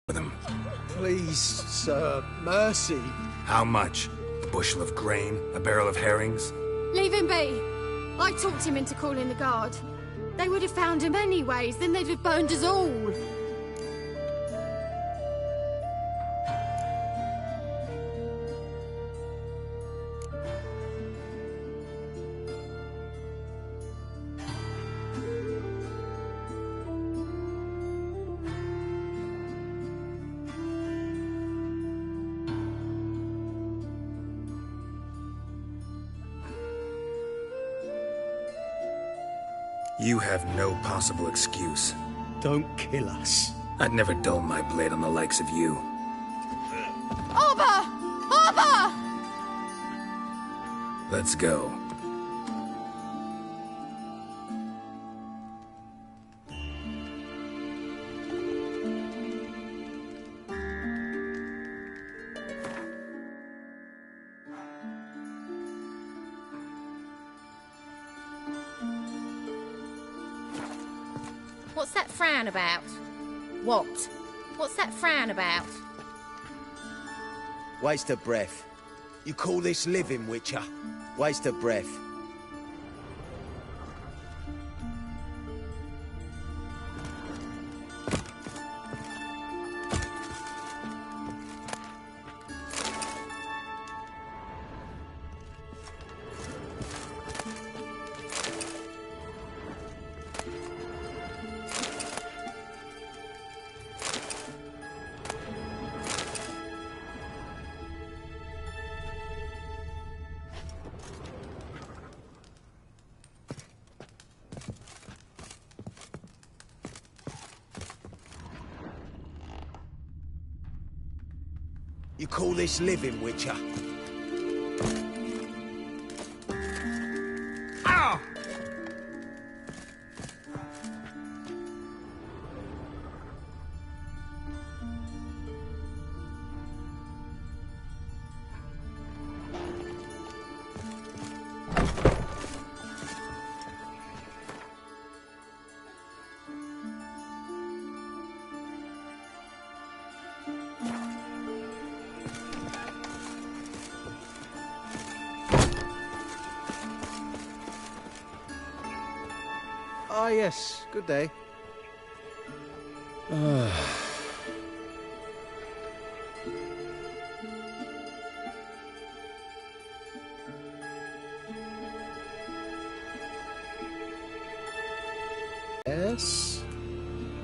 with him. Please, sir, mercy. How much? A bushel of grain? A barrel of herrings? Leave him be. I talked him into calling the guard. They would have found him anyways, then they'd have burned us all. You have no possible excuse. Don't kill us. I'd never dull my blade on the likes of you. Arba! Arba! Let's go. What's that frown about? What? What's that frown about? Waste of breath. You call this living, Witcher? Waste of breath. You call this living, Witcher? Ow! Ah, yes. Good day. Yes?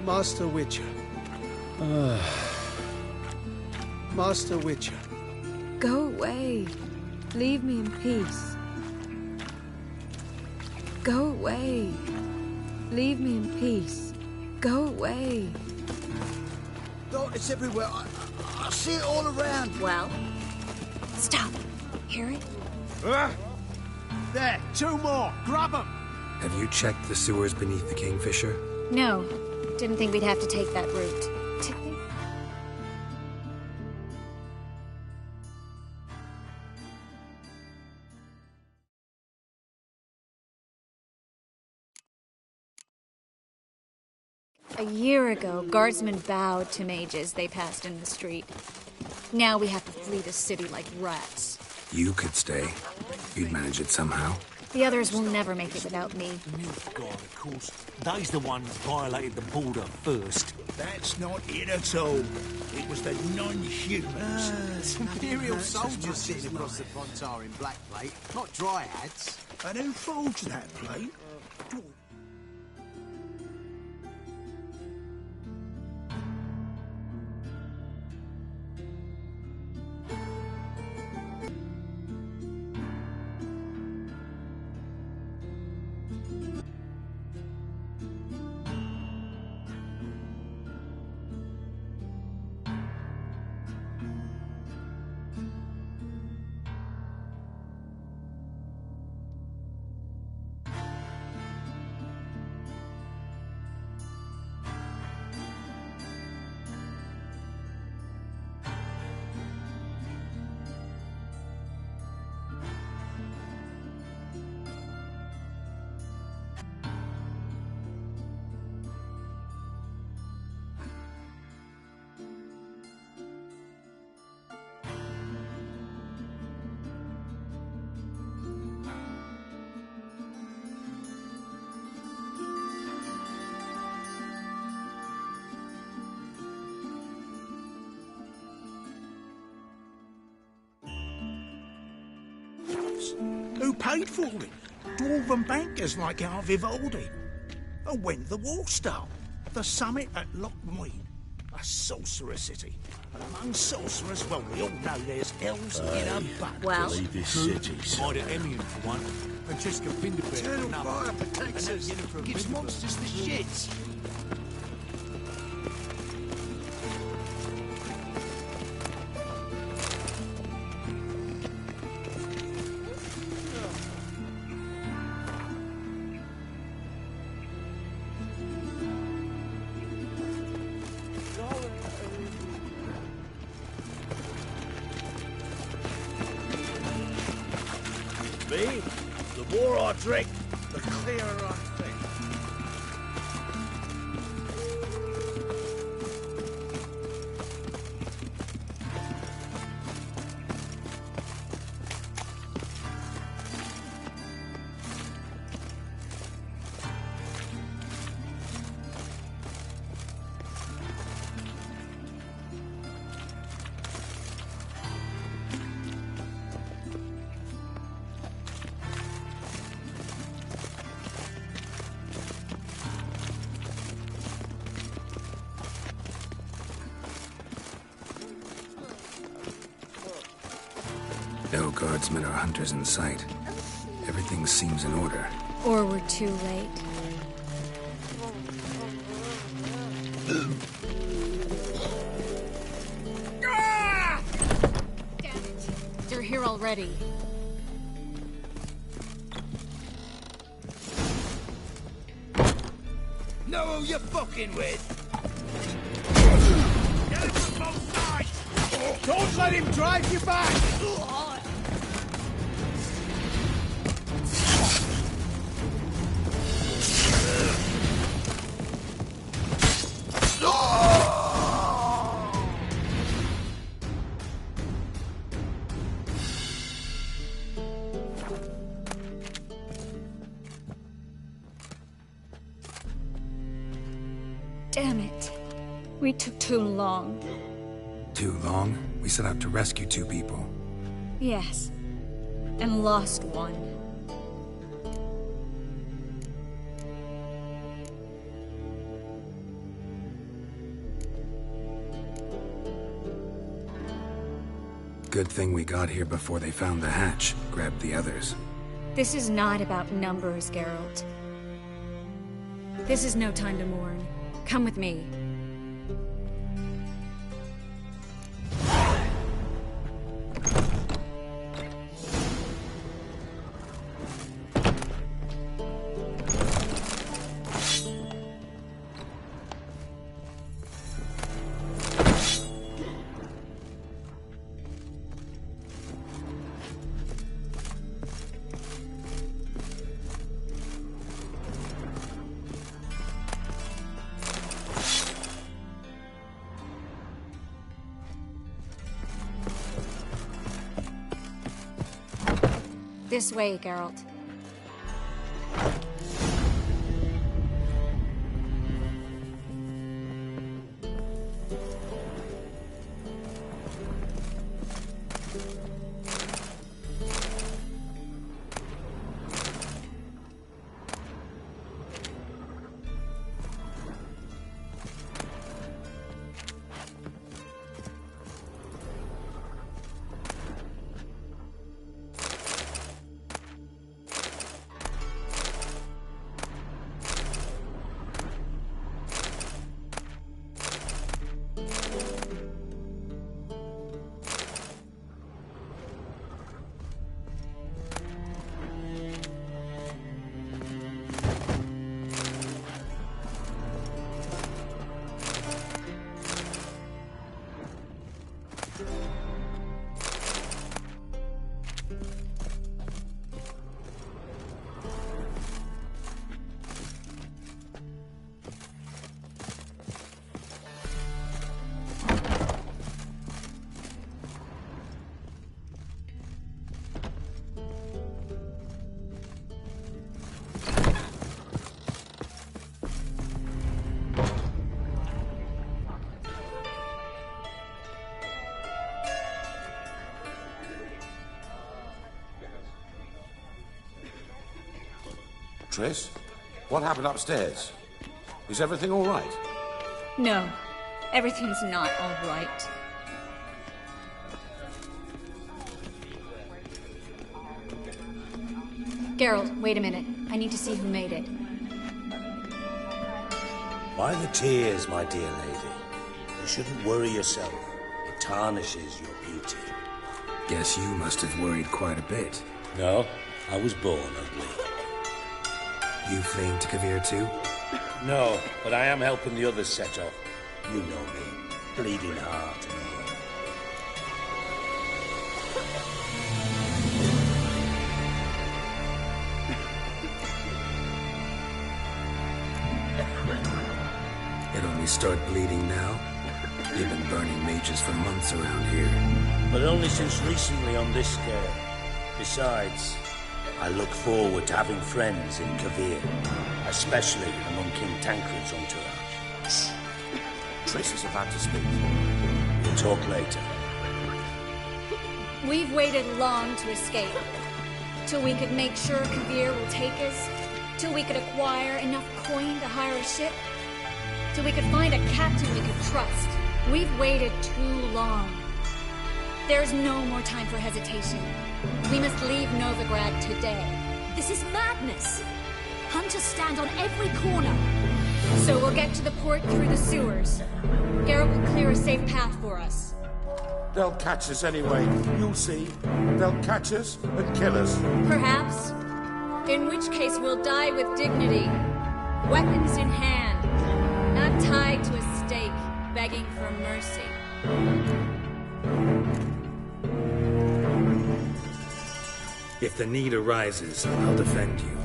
Master Witcher. Master Witcher. Go away. Leave me in peace. Go away. Leave me in peace. Go away. Darkness everywhere. I see it all around. Well? Stop. Hear it? There, two more. Grab them. Have you checked the sewers beneath the Kingfisher? No. Didn't think we'd have to take that route. A year ago, guardsmen bowed to mages they passed in the street. Now we have to flee the city like rats. You could stay. You'd manage it somehow. The others will never make it without me. The new guard, of course. They's the ones violated the border first. That's not it at all. It was the non-humans. Imperial soldiers sitting across the frontier in black plate, not dryads. And who forged that plate? paid for it. Dwarven bankers like our Vivaldi. And when the war started, the summit at Lockmead, a sorcerer city. And among sorcerers, well, we all know there's elves in abundance. Well, Leave this city. Might have immune for one. Francesca Pinderbeck. Eternal No. fire protects us. Gives monsters the shits. Me? The more I drink, the clearer I think. No guardsmen or hunters in sight. Everything seems in order. or we're too late. Damn it! They're here already. Know who you're fucking with? Get him from both sides! Don't let him drive you back! Damn it. We took too long. Too long? We set out to rescue two people. Yes. And lost one. Good thing we got here before they found the hatch, grabbed the others. This is not about numbers, Geralt. This is no time to mourn. Come with me. This way, Geralt. Triss, what happened upstairs? Is everything all right? No, everything's not all right. Geralt, wait a minute. I need to see who made it. Why the tears, my dear lady? You shouldn't worry yourself. It tarnishes your beauty. Guess you must have worried quite a bit. No, I was born ugly. You fleeing to Kavir too? No, but I am helping the others set off. You know me, bleeding heart and all. It only start bleeding now? You've been burning mages for months around here. But only since recently on this scale. Besides, I look forward to having friends in Kavir, especially among King Tancred's entourage. Triss is about to speak. We'll talk later. We've waited long to escape. Till we could make sure Kavir will take us. Till we could acquire enough coin to hire a ship. Till we could find a captain we could trust. We've waited too long. There's no more time for hesitation. We must leave Novigrad today. This is madness. Hunters stand on every corner. So we'll get to the port through the sewers. Geralt will clear a safe path for us. They'll catch us anyway. You'll see. They'll catch us and kill us. Perhaps. In which case we'll die with dignity. Weapons in hand. Not tied to a stake, begging for mercy. If the need arises, I'll defend you.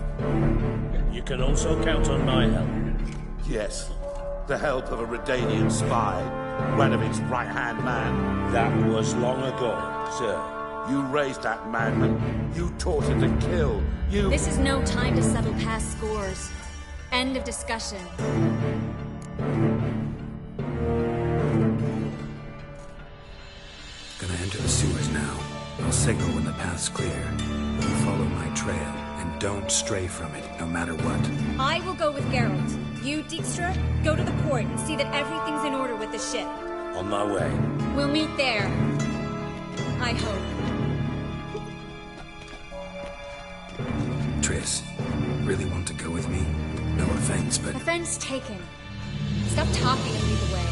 You can also count on my help. Yes. The help of a Redanian spy. Radovid's right-hand man. That was long ago, sir. You raised that madman. You taught him to kill. You... This is no time to settle past scores. End of discussion. Gonna enter the sewers now. I'll signal when the path's clear. You follow my trail, and don't stray from it, no matter what. I will go with Geralt. You, Dijkstra, go to the port and see that everything's in order with the ship. On my way. We'll meet there. I hope. Triss, really want to go with me? No offense, but... Offense taken. Stop talking and lead the way.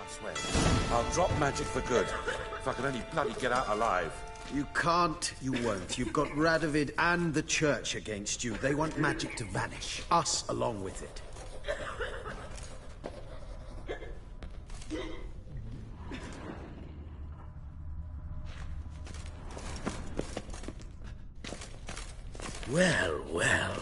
I swear, I'll drop magic for good. If I can only bloody get out alive. You can't, you won't. You've got Radovid and the Church against you. They want magic to vanish. Us along with it. Well, well.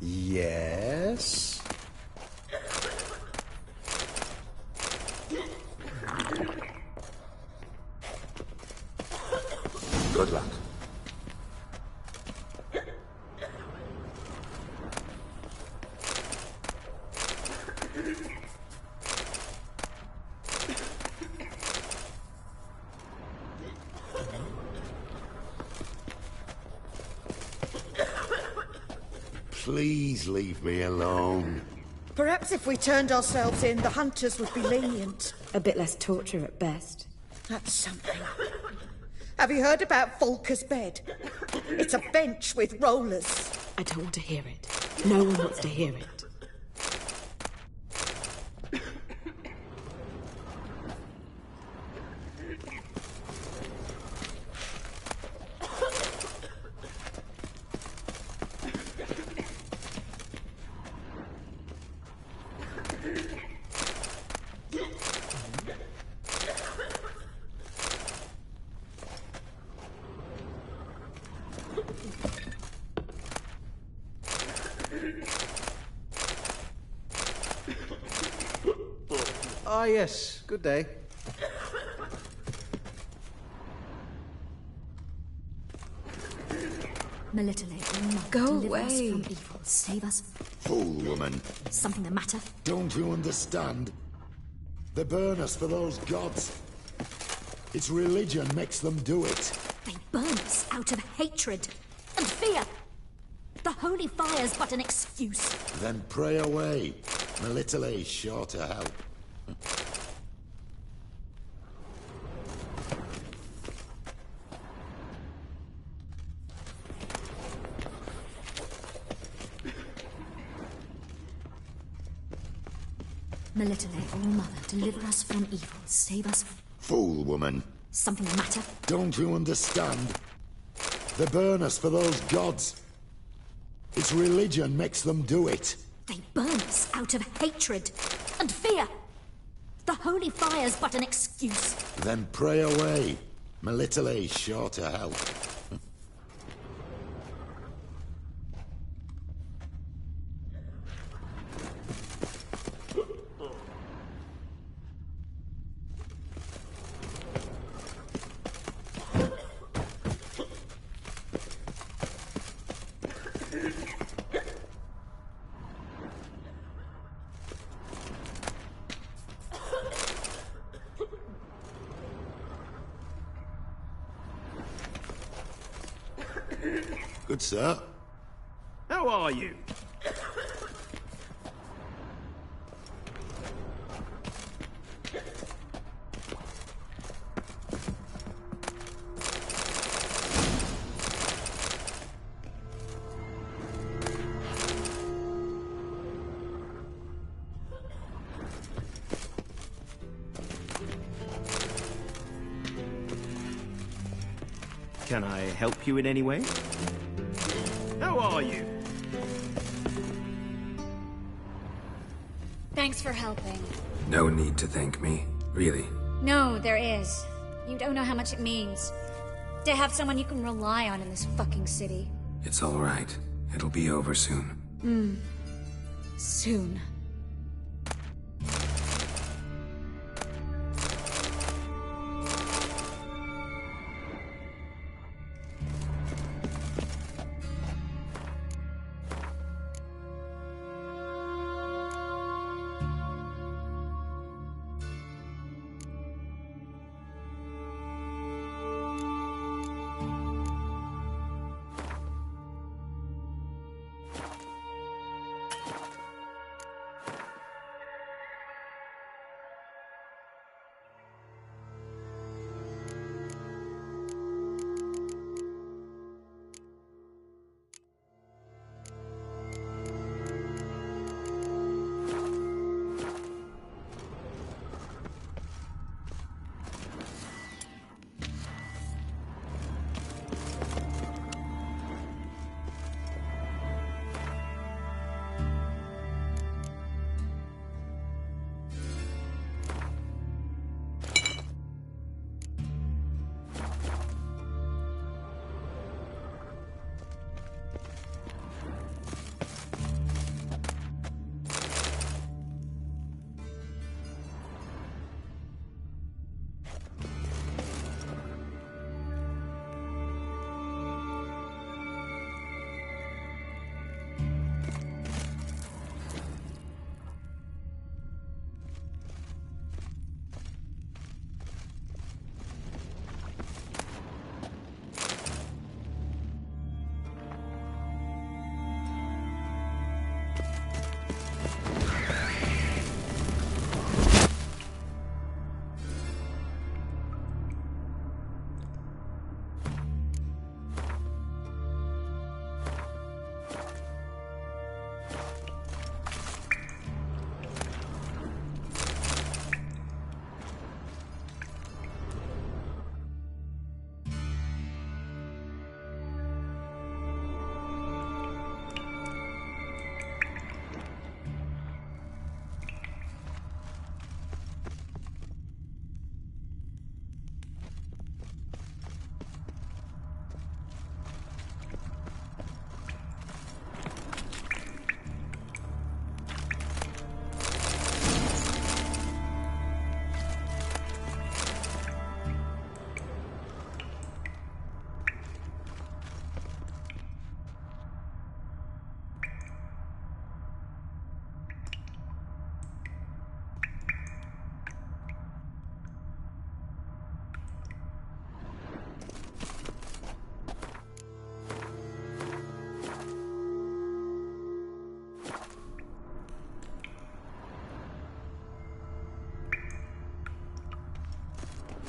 Yes? Good luck. Please leave me alone. Perhaps if we turned ourselves in, the hunters would be lenient. A bit less torture at best. That's something. Have you heard about Volker's bed? It's a bench with rollers. I don't want to hear it. No one wants to hear it. Ah, yes. Good day. Go away. Us from evil. Save us. Fool woman. Something the matter? Don't you understand? They burn us for those gods. It's religion makes them do it. They burn us out of hatred and fear. The holy fire's but an excuse. Then pray away. Melitele's sure to help. Melitele, All-Mother, deliver us from evil. Save us. Fool woman. Something the matter? Don't you understand? They burn us for those gods. It's religion makes them do it. They burn us out of hatred and fear. The holy fire's but an excuse. Then pray away. Melitele's sure to help. Good, sir. How are you? Can I help you in any way? How are you? Thanks for helping. No need to thank me, really. No, there is. You don't know how much it means. To have someone you can rely on in this fucking city. It's all right. It'll be over soon. Soon.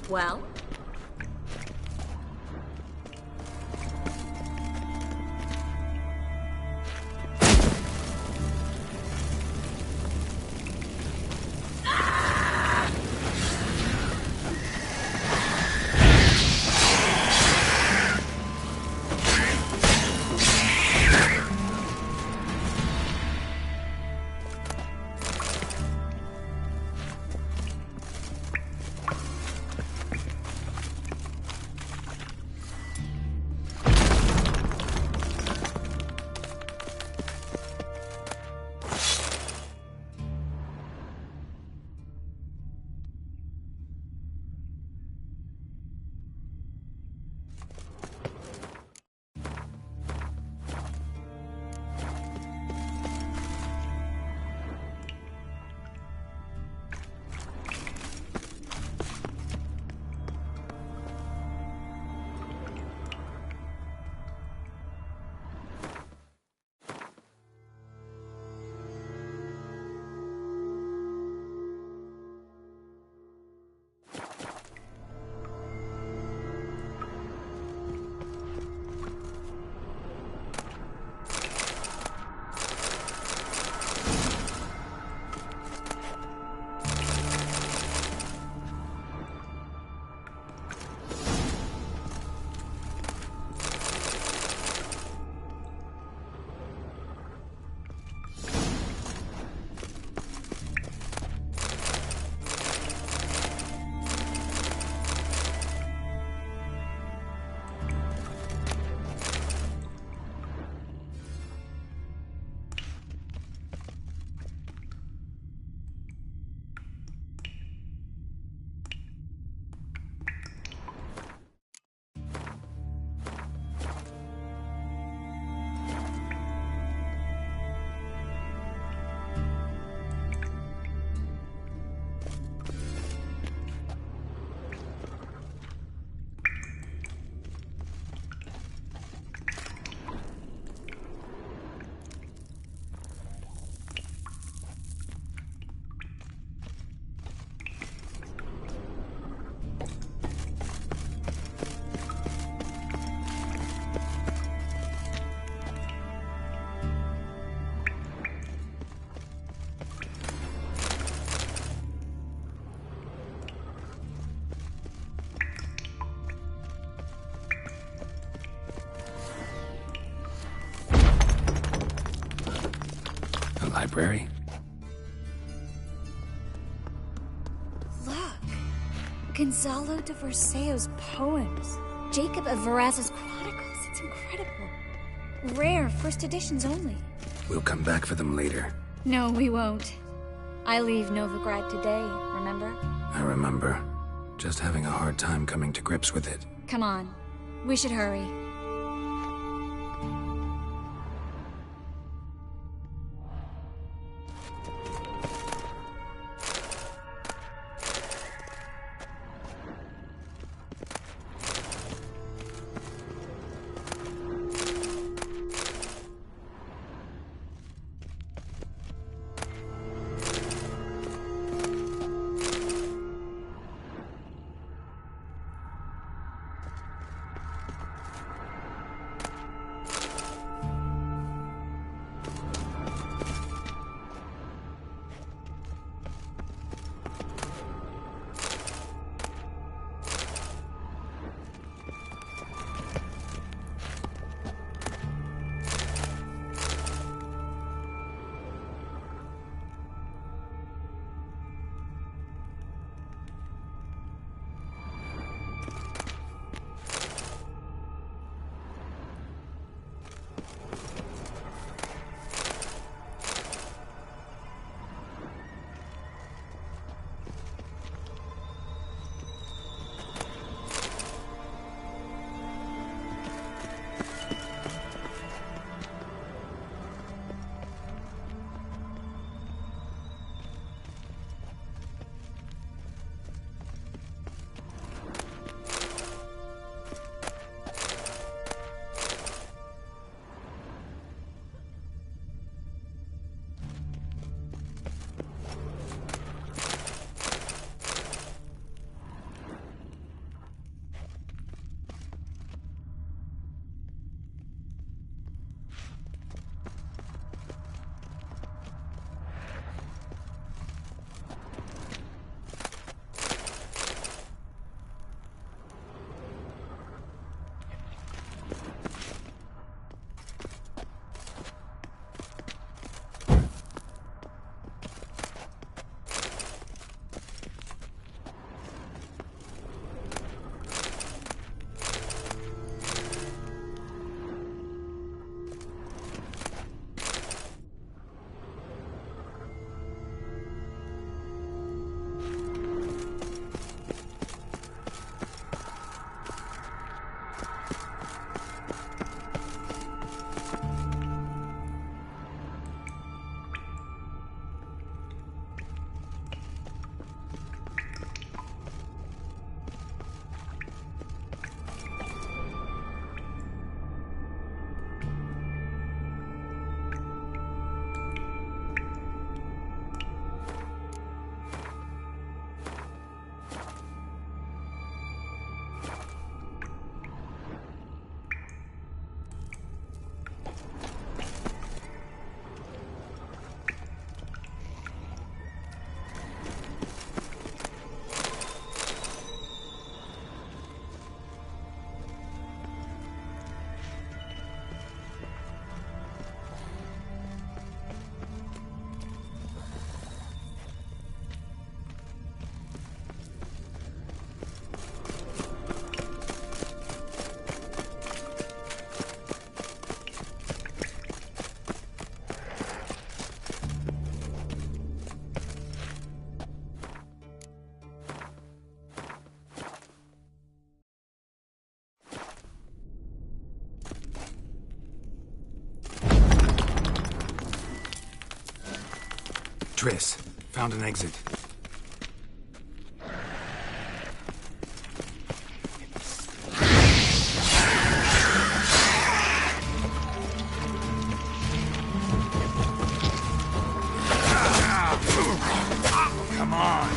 Well? Library? Look! Gonzalo de Verseo's poems. Jacob of Varaz's chronicles. It's incredible. Rare, first editions only. We'll come back for them later. No, we won't. I leave Novigrad today, remember? I remember. Just having a hard time coming to grips with it. Come on. We should hurry. Triss, found an exit. Come on.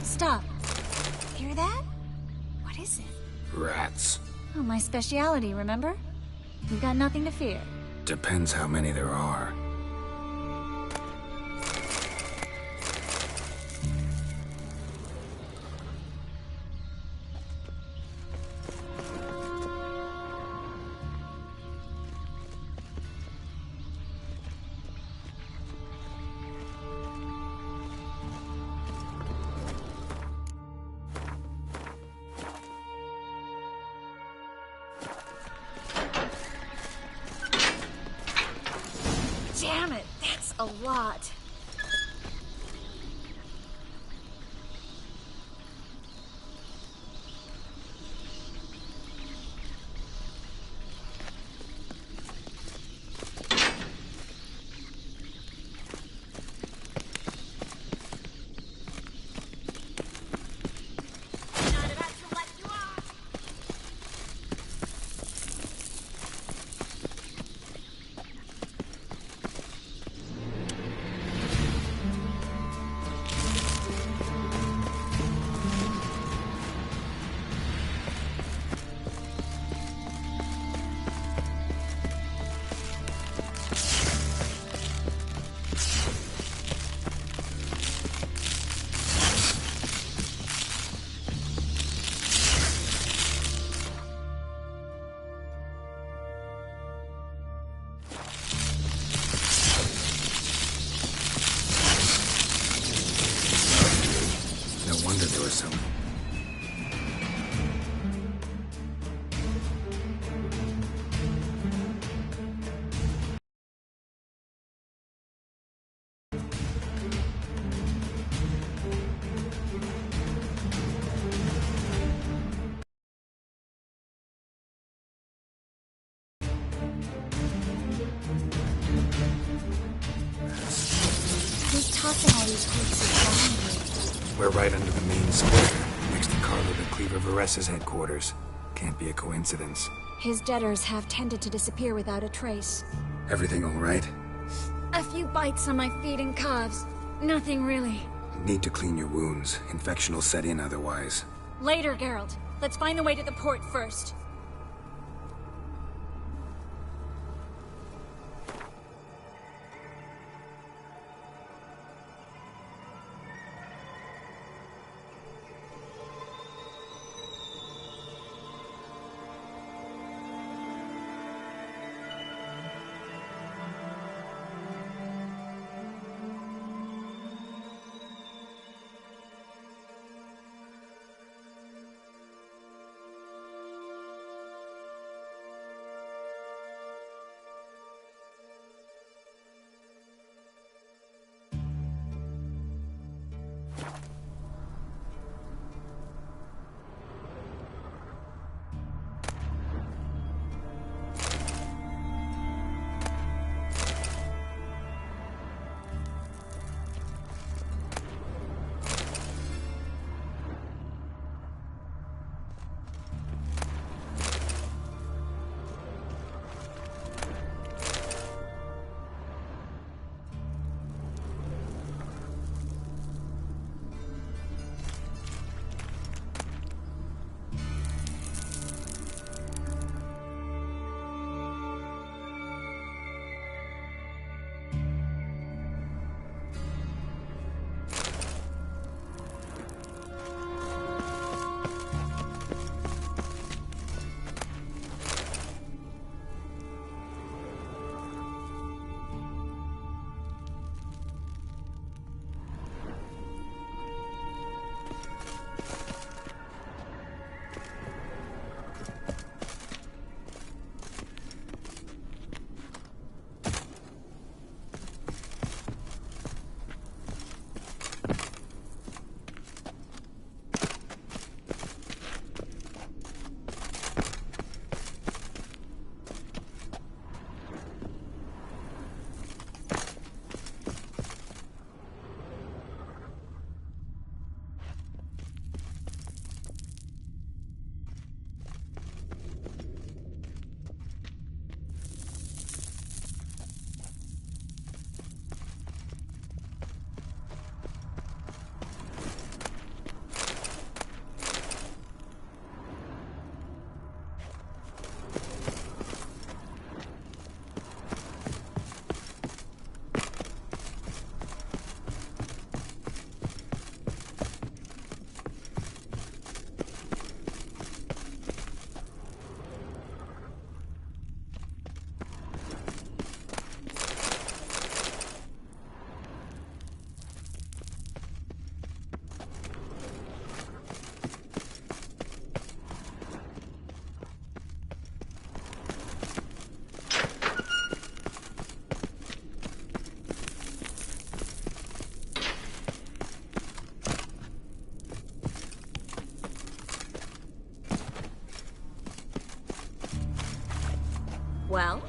Stop. Hear that? What is it? Rats. Oh, my speciality, remember? You've got nothing to fear. Depends how many there are. Damn it, that's a lot. There was some. Who's tossing all these corpses down? We're right under the main square, next to Carlo the Cleaver Varessa's headquarters. Can't be a coincidence. His debtors have tended to disappear without a trace. Everything all right? A few bites on my feet and calves. Nothing really. Need to clean your wounds. Infection will set in otherwise. Later, Geralt. Let's find the way to the port first. Well?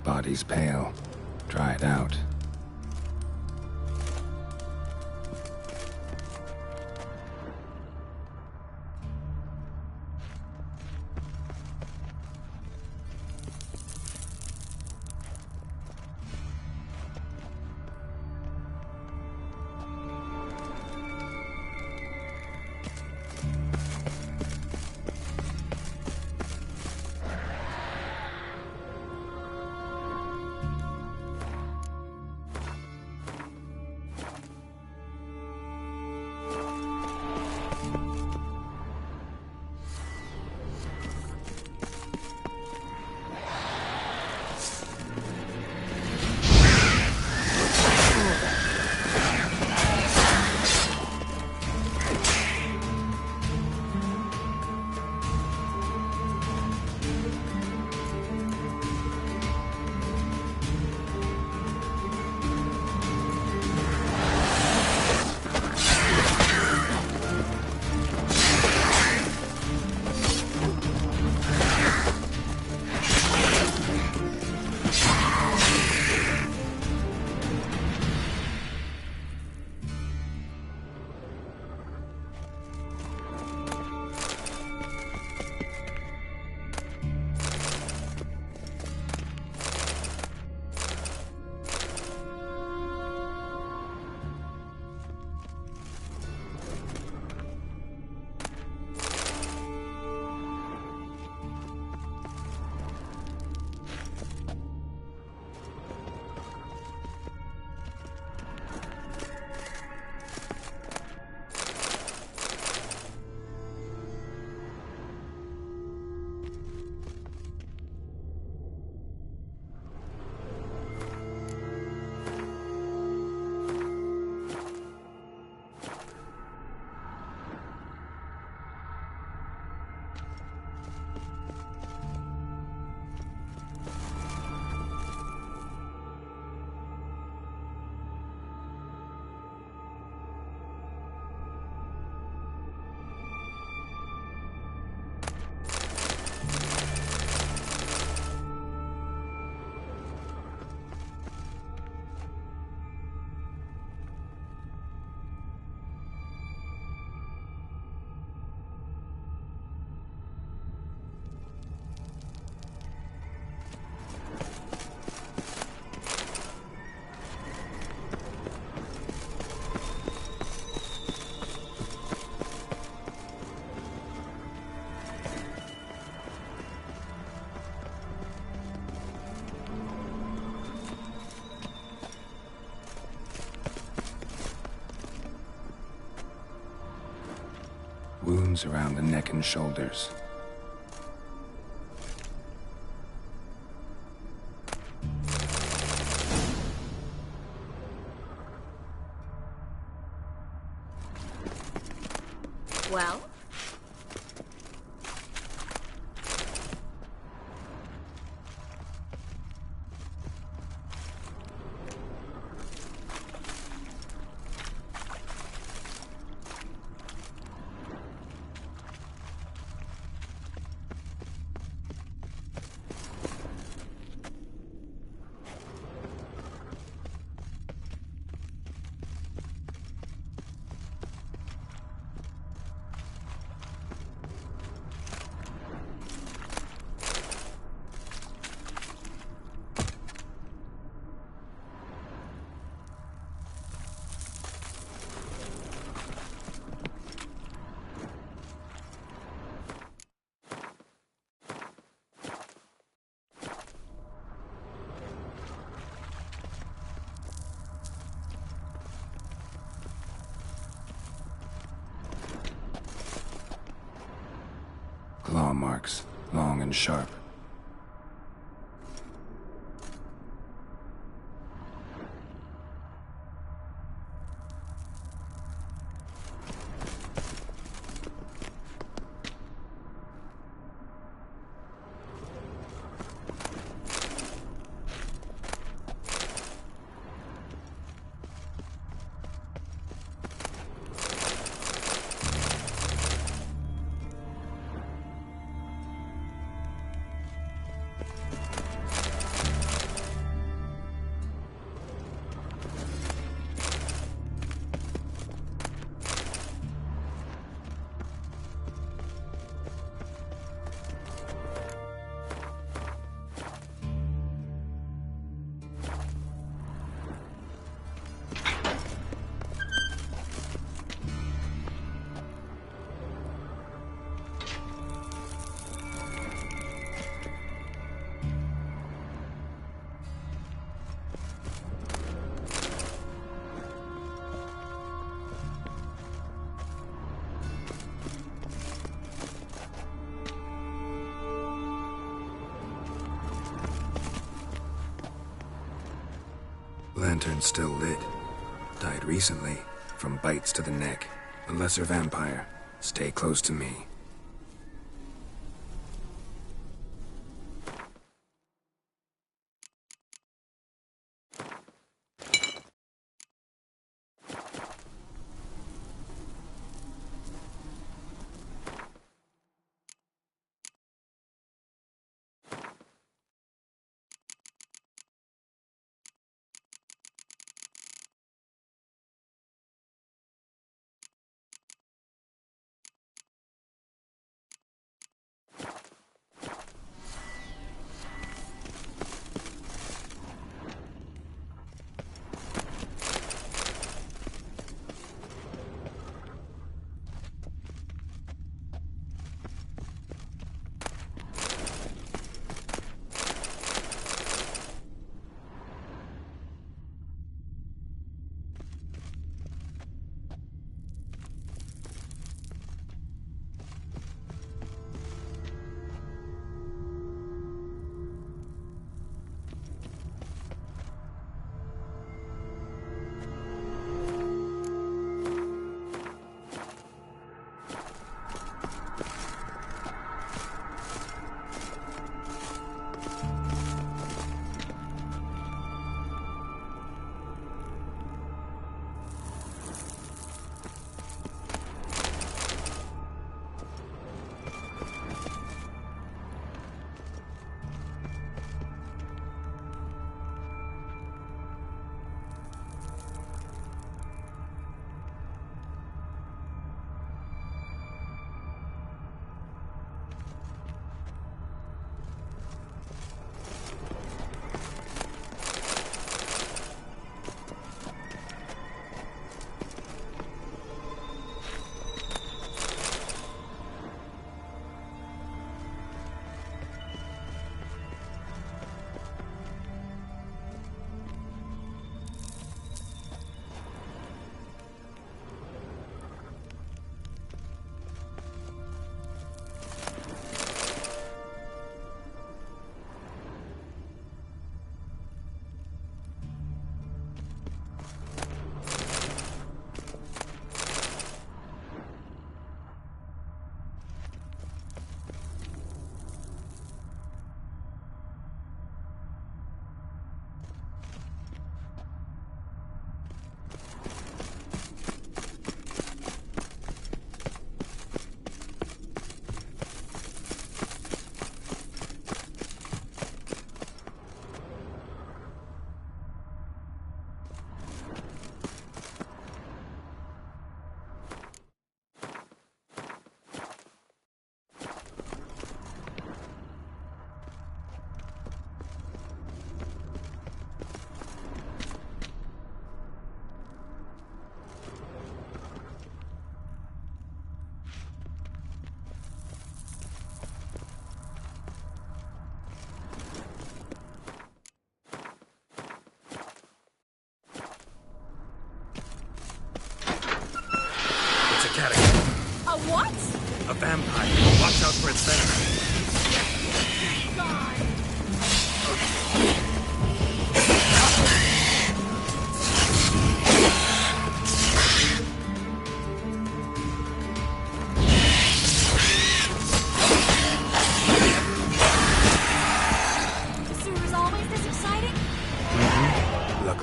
Body's pale. Dried out. wounds around the neck and shoulders. Well? Claw marks, long and sharp. Lantern's still lit. Died recently, from bites to the neck. A lesser vampire. Stay close to me.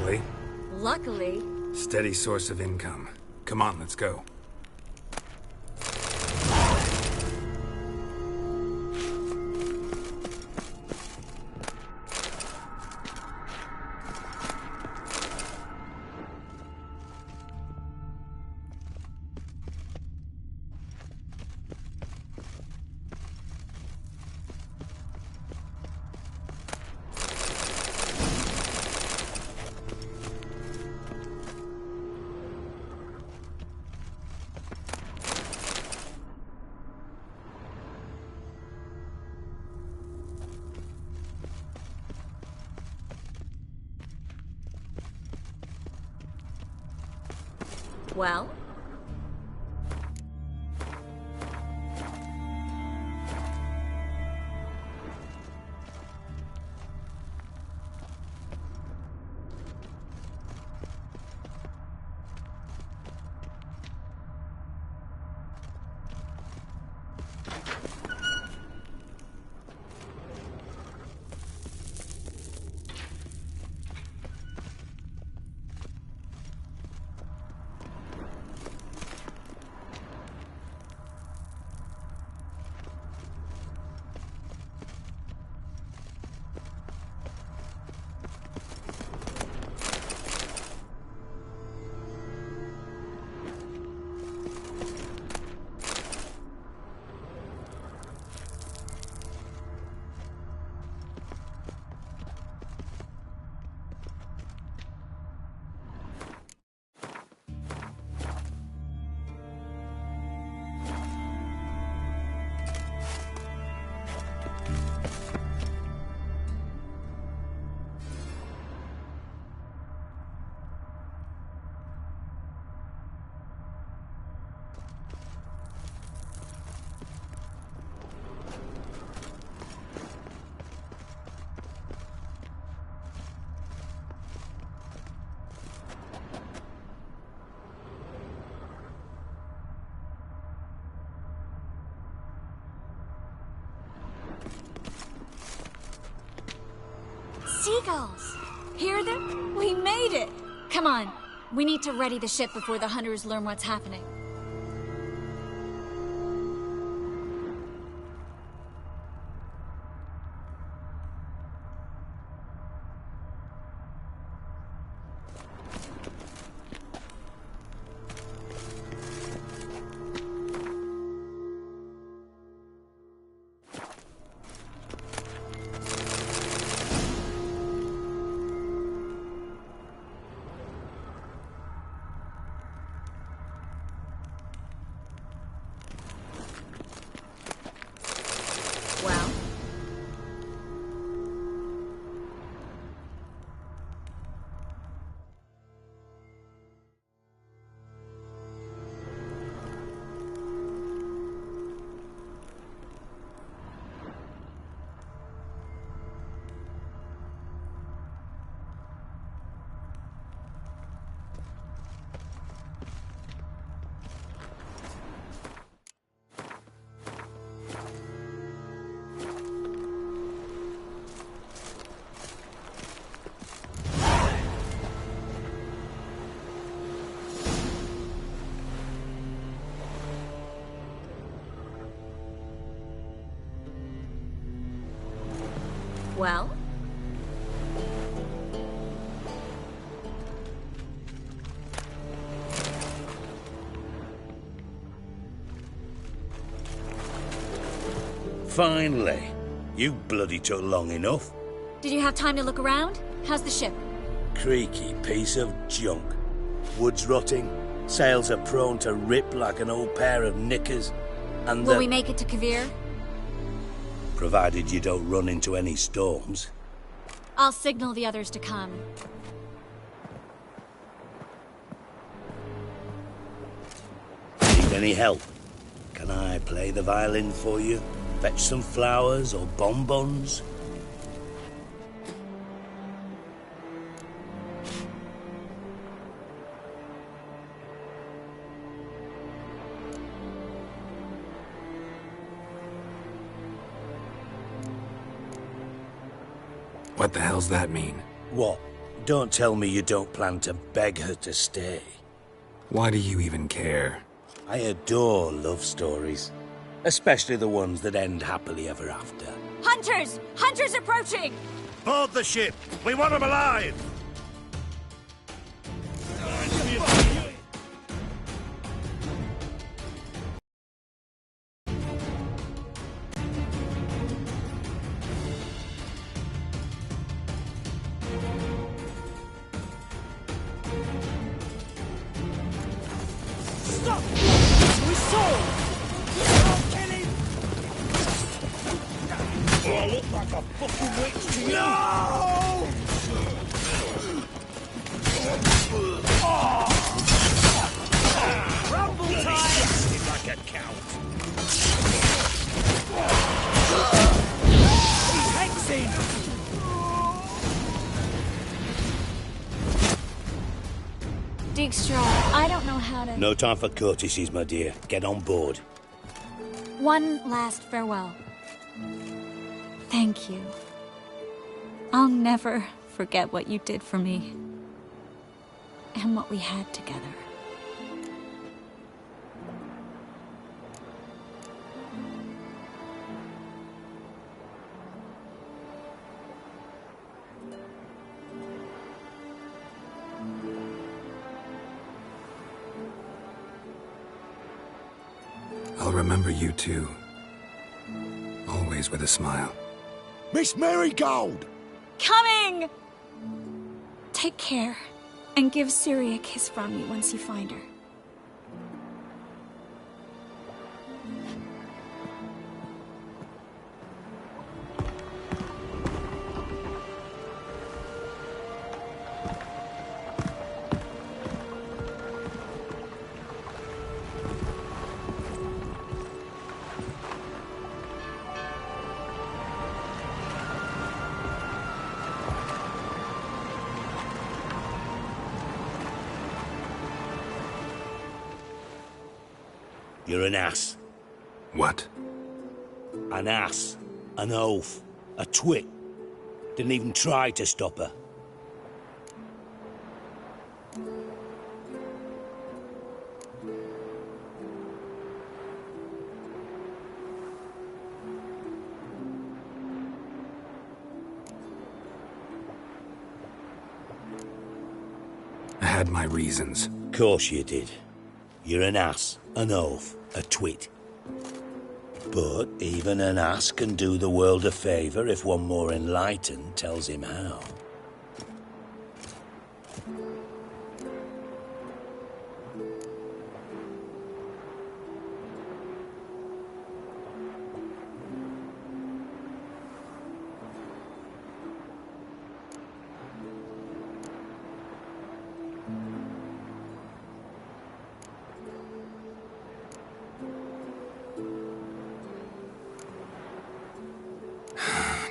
Luckily. Luckily. Steady source of income. Come on, let's go. Well? Seagulls! Hear them? We made it! Come on, we need to ready the ship before the hunters learn what's happening. Well? Finally. You bloody took long enough. Did you have time to look around? How's the ship? Creaky piece of junk. Wood's rotting, sails are prone to rip like an old pair of knickers, and Will we make it to Kavir? Provided you don't run into any storms. I'll signal the others to come. Need any help? Can I play the violin for you? Fetch some flowers or bonbons? What the hell's that mean? What? Don't tell me you don't plan to beg her to stay. Why do you even care? I adore love stories. Especially the ones that end happily ever after. Hunters! Hunters approaching! Board the ship! We want them alive! Stop! We saw! Kill him! I look like a fucking witch to you! No! Rumble time! Like a count. He's hexing! Dijkstra, I don't know how to... No time for courtesies, my dear. Get on board. One last farewell. Thank you. I'll never forget what you did for me. And what we had together. I'll remember you too. Always with a smile. Miss Marigold! Coming! Take care, and give Ciri a kiss from me once you find her. You're an ass. What? An ass. An oaf. A twit. Didn't even try to stop her. I had my reasons. Course you did. You're an ass, an oaf, a twit. But even an ass can do the world a favour if one more enlightened tells him how.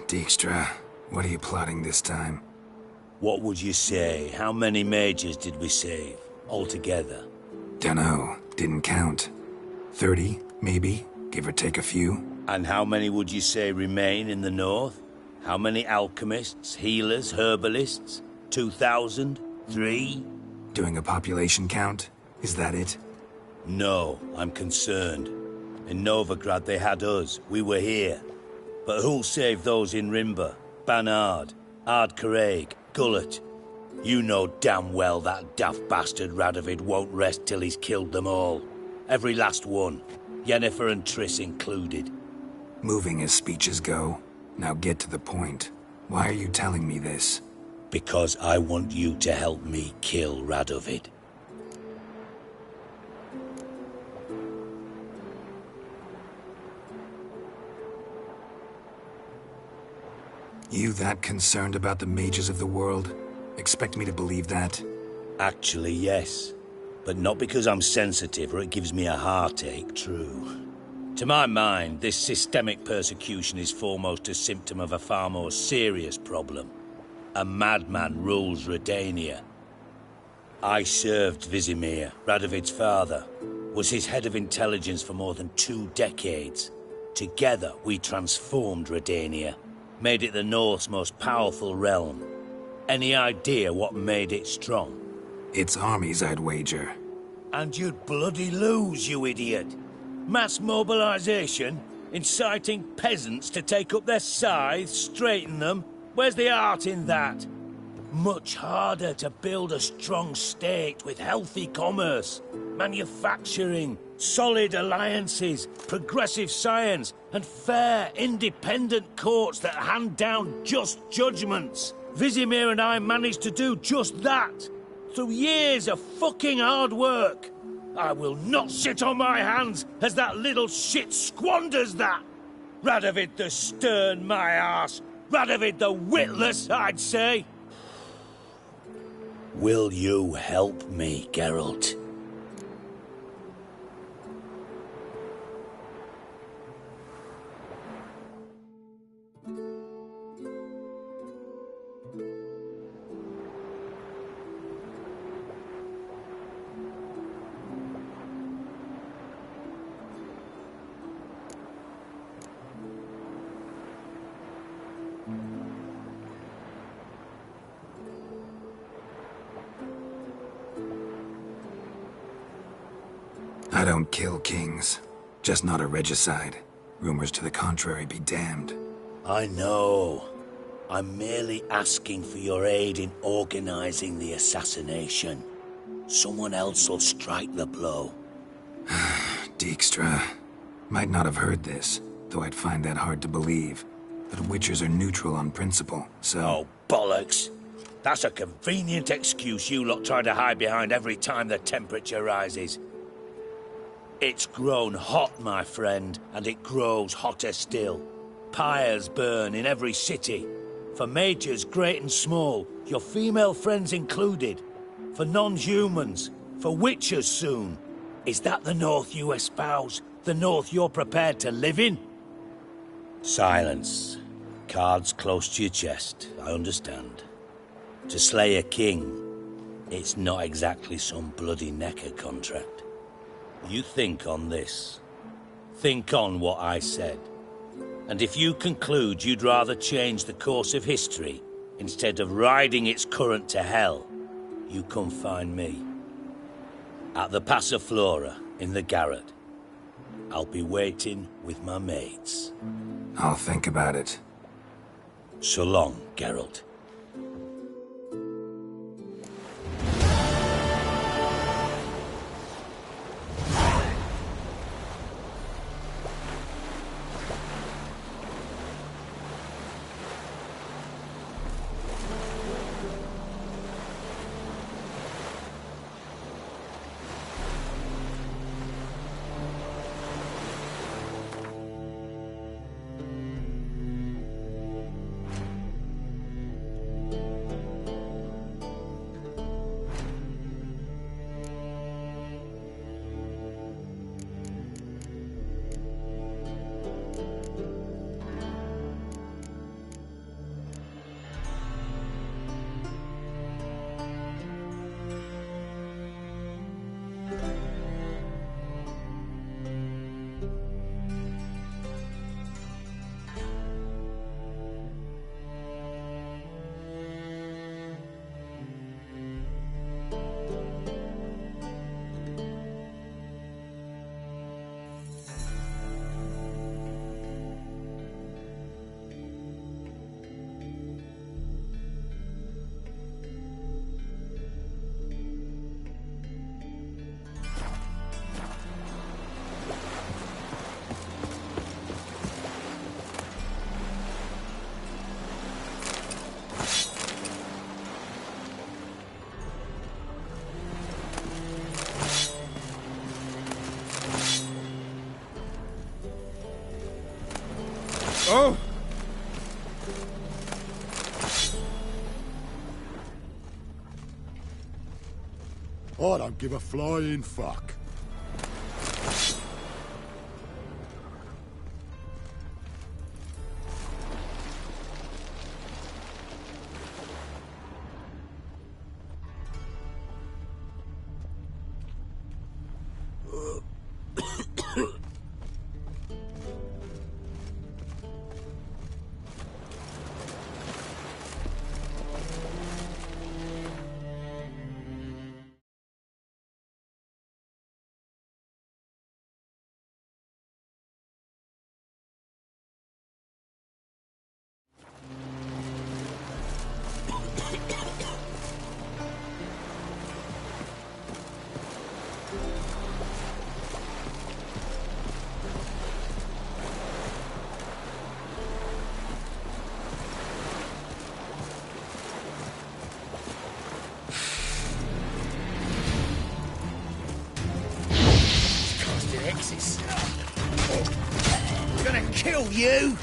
Dijkstra, what are you plotting this time? What would you say? How many mages did we save, altogether? Dunno, didn't count. 30, maybe, give or take a few. And how many would you say remain in the north? How many alchemists, healers, herbalists? 2,000? 3? Doing a population count? Is that it? No, I'm concerned. In Novigrad they had us, we were here. But who'll save those in Rimba? Banard, Ardcaraig, Gullet? You know damn well that daft bastard Radovid won't rest till he's killed them all. Every last one. Yennefer and Triss included. Moving as speeches go. Now get to the point. Why are you telling me this? Because I want you to help me kill Radovid. You that concerned about the mages of the world? Expect me to believe that? Actually, yes. But not because I'm sensitive or it gives me a heartache, true. To my mind, this systemic persecution is foremost a symptom of a far more serious problem. A madman rules Redania. I served Vizimir, Radovid's father, was his head of intelligence for more than 2 decades. Together, we transformed Redania. Made it the North's most powerful realm. Any idea what made it strong? Its armies, I'd wager. And you'd bloody lose, you idiot. Mass mobilization? Inciting peasants to take up their scythes, straighten them? Where's the art in that? Much harder to build a strong state with healthy commerce, manufacturing, solid alliances, progressive science, and fair, independent courts that hand down just judgments. Vizimir and I managed to do just that, through years of fucking hard work. I will not sit on my hands as that little shit squanders that. Radovid the stern, my arse. Radovid the witless, I'd say. Will you help me, Geralt? I don't kill kings. Just not a regicide. Rumors to the contrary be damned. I know. I'm merely asking for your aid in organizing the assassination. Someone else will strike the blow. Dijkstra. Might not have heard this, though I'd find that hard to believe. But Witchers are neutral on principle, so... Oh, bollocks. That's a convenient excuse you lot try to hide behind every time the temperature rises. It's grown hot, my friend, and it grows hotter still. Pyres burn in every city. For majors great and small, your female friends included. For non-humans, for witchers soon. Is that the North you espouse? The North you're prepared to live in? Silence. Cards close to your chest, I understand. To slay a king, it's not exactly some bloody necker contract. You think on this. Think on what I said. And if you conclude you'd rather change the course of history instead of riding its current to hell, you come find me. At the Passiflora, in the garret. I'll be waiting with my mates. I'll think about it. So long, Geralt. Oh! I don't give a flying fuck. Jesus. I'm gonna kill you!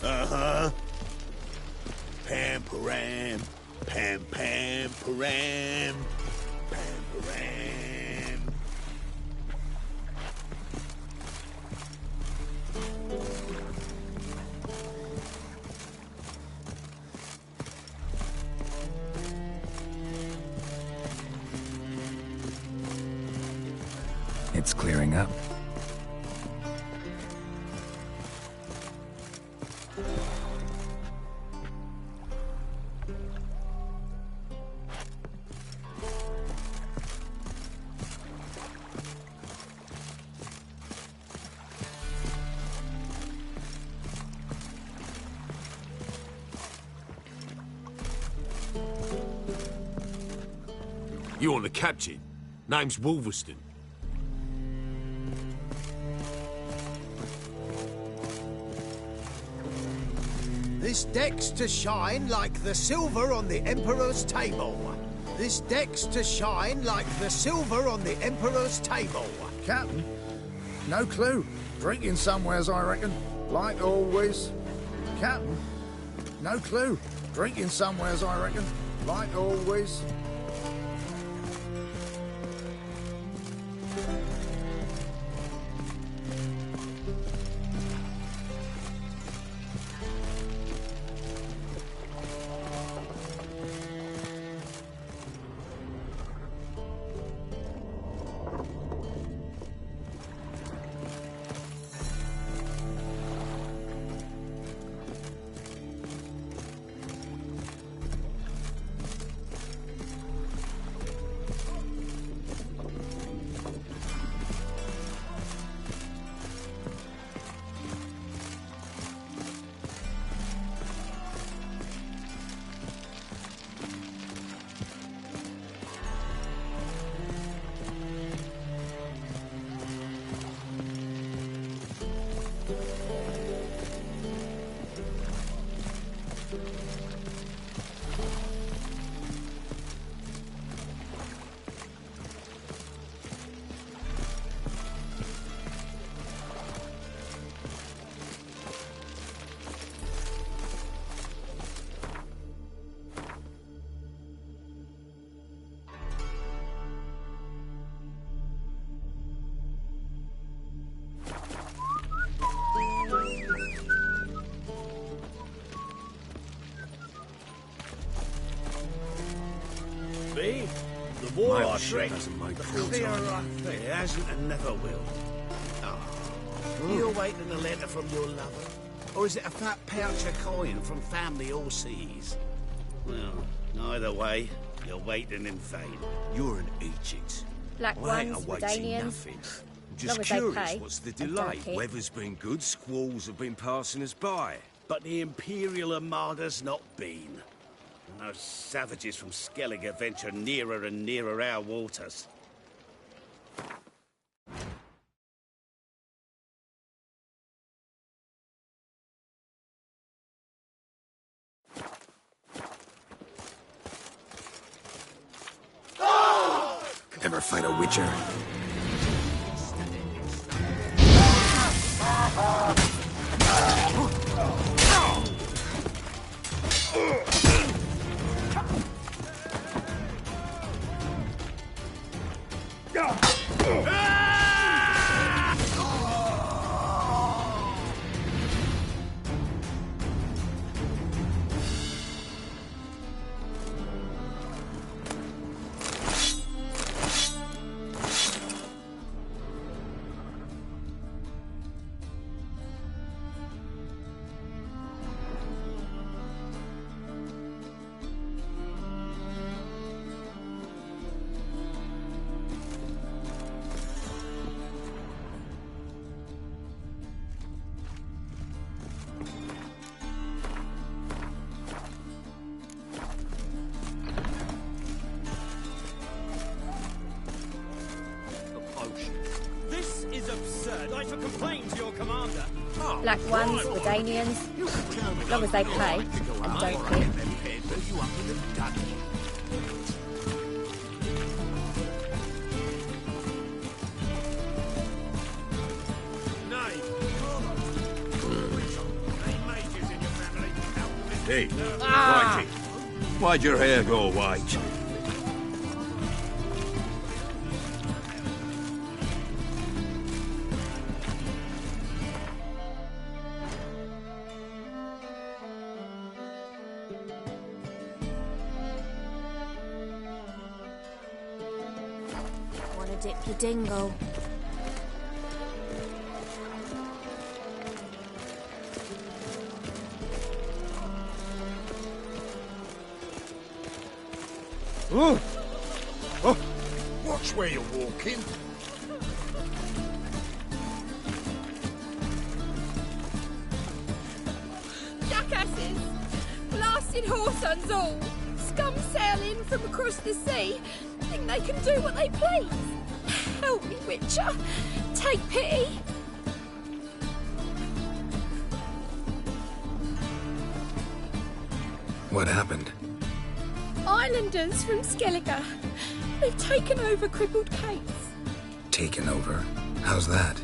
Uh-huh. Pam-param, pam-pam-param, pam-param. It's clearing up. You want the captain? Name's Wolverston. This deck's to shine like the silver on the Emperor's table. This deck's to shine like the silver on the Emperor's table. Captain? No clue. Drinking somewheres, I reckon. Like always. Captain? No clue. Drinking somewheres, I reckon. Like always. See? The more My I ship drink, hasn't made the full clearer time. I think. It hasn't and never will. Oh. You awaiting a letter from your lover? Or is it a fat pouch of coin from family overseas? Well, either way, you're waiting in vain. You're an Egypt. Black I ain't ones, awaiting Redanians. nothing. I'm Long just as they curious, pay what's the and delay? don't hit. Weather's been good, squalls have been passing us by. But the Imperial Armada's not been. And those savages from Skellige venture nearer and nearer our waters. Ever fight a witcher? This is absurd. I shall complain to your commander. Black ones, Redanians. Long as they pay and don't hit. Hey, Whitey, why'd your hair go white? Wanna dip your dingle? Oh! Oh! Watch where you're walking. Jackasses! Blasted whoresons all! Scum sail in from across the sea! Think they can do what they please! Help me, Witcher! Take pity! What happened? Islanders from Skellige. They've taken over crippled Kate's. Taken over? How's that?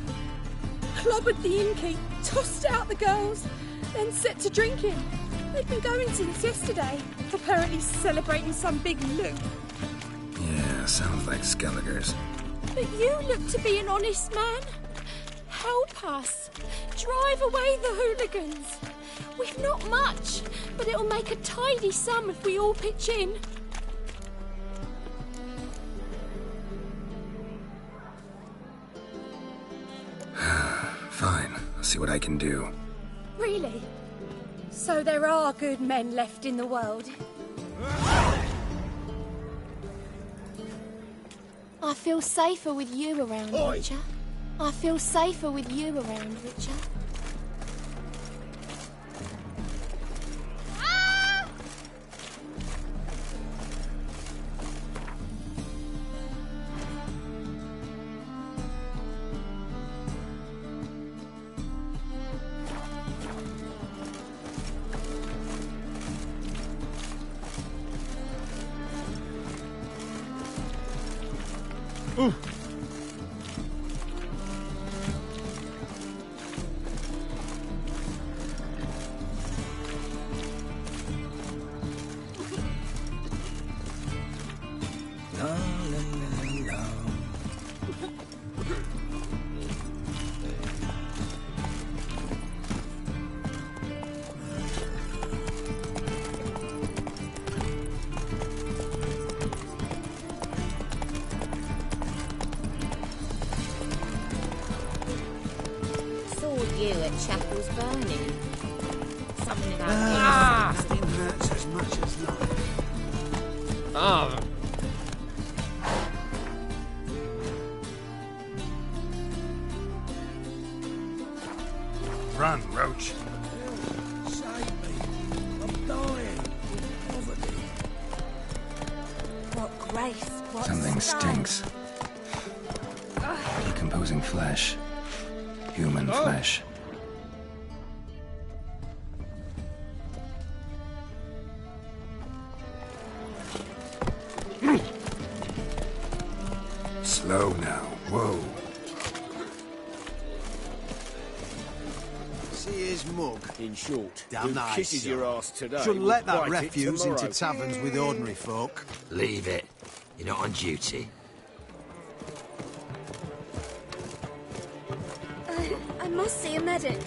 Clobbered the innkeep, tossed out the girls, then set to drinking. They've been going since yesterday, apparently celebrating some big loot. Yeah, sounds like Skelligers. But you look to be an honest man. Help us. Drive away the hooligans. We've not much, but it'll make a tidy sum if we all pitch in. Fine, I'll see what I can do. Really? So there are good men left in the world? I feel safer with you around, Oi. Witcher. I feel safer with you around, Witcher. Ooh. La, la, la, la. Saw you at Chapel's burning. Something about Nothing hurts as much as life. Oh. Run, Roach. Save me. I'm dying. Poverty. What grace, what Something style. stinks. Decomposing flesh. Human flesh. Slow now. Whoa. See his mug. In short, Damn who nice. kisses your ass today? Shouldn't will let that bite it refuse into tomorrow. taverns with ordinary folk. Leave it. You're not on duty. I must see a medic.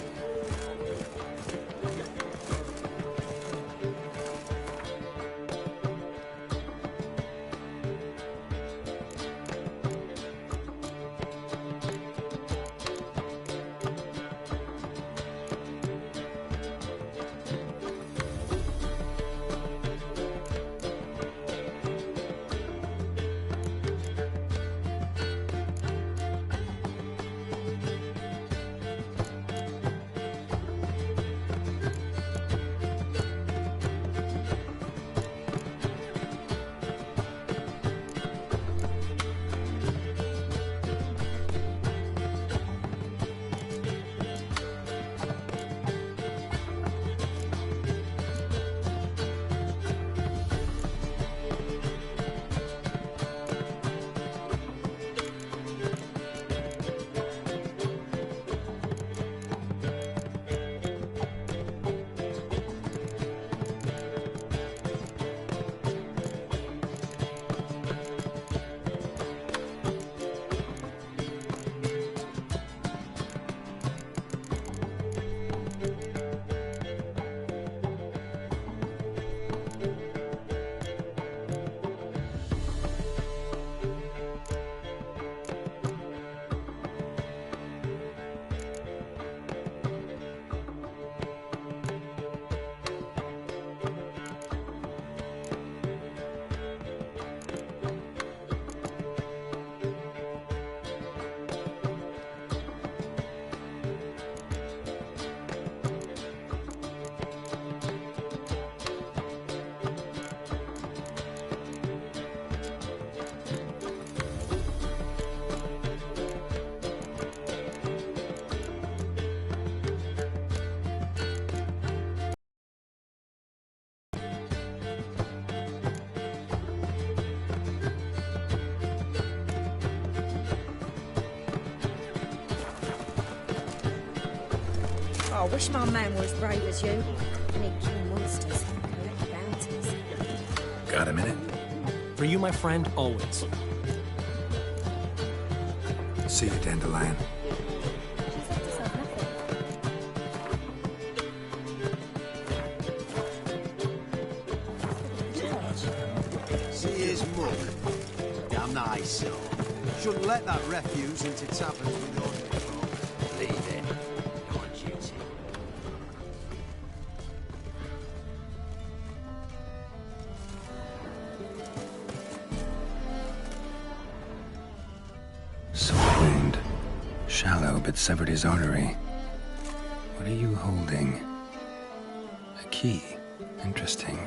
I wish my man were as brave as you. And he'd kill monsters, collect bounties. Got a minute? For you, my friend, always. See you, Dandelion. See his mug. Damn nice. Shouldn't let that refuse into taverns with ordinary folk. Leave it. You're on duty. Sword-wound. Shallow, but severed his artery. What are you holding? A key. Interesting.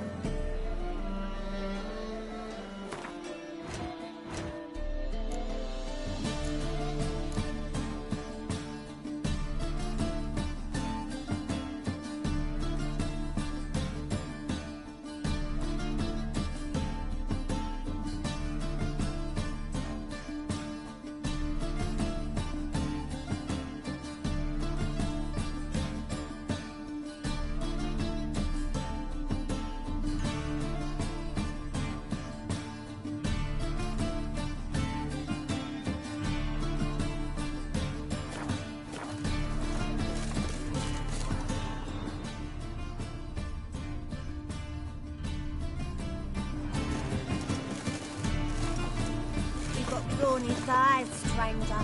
You've got brawny thighs, stranger.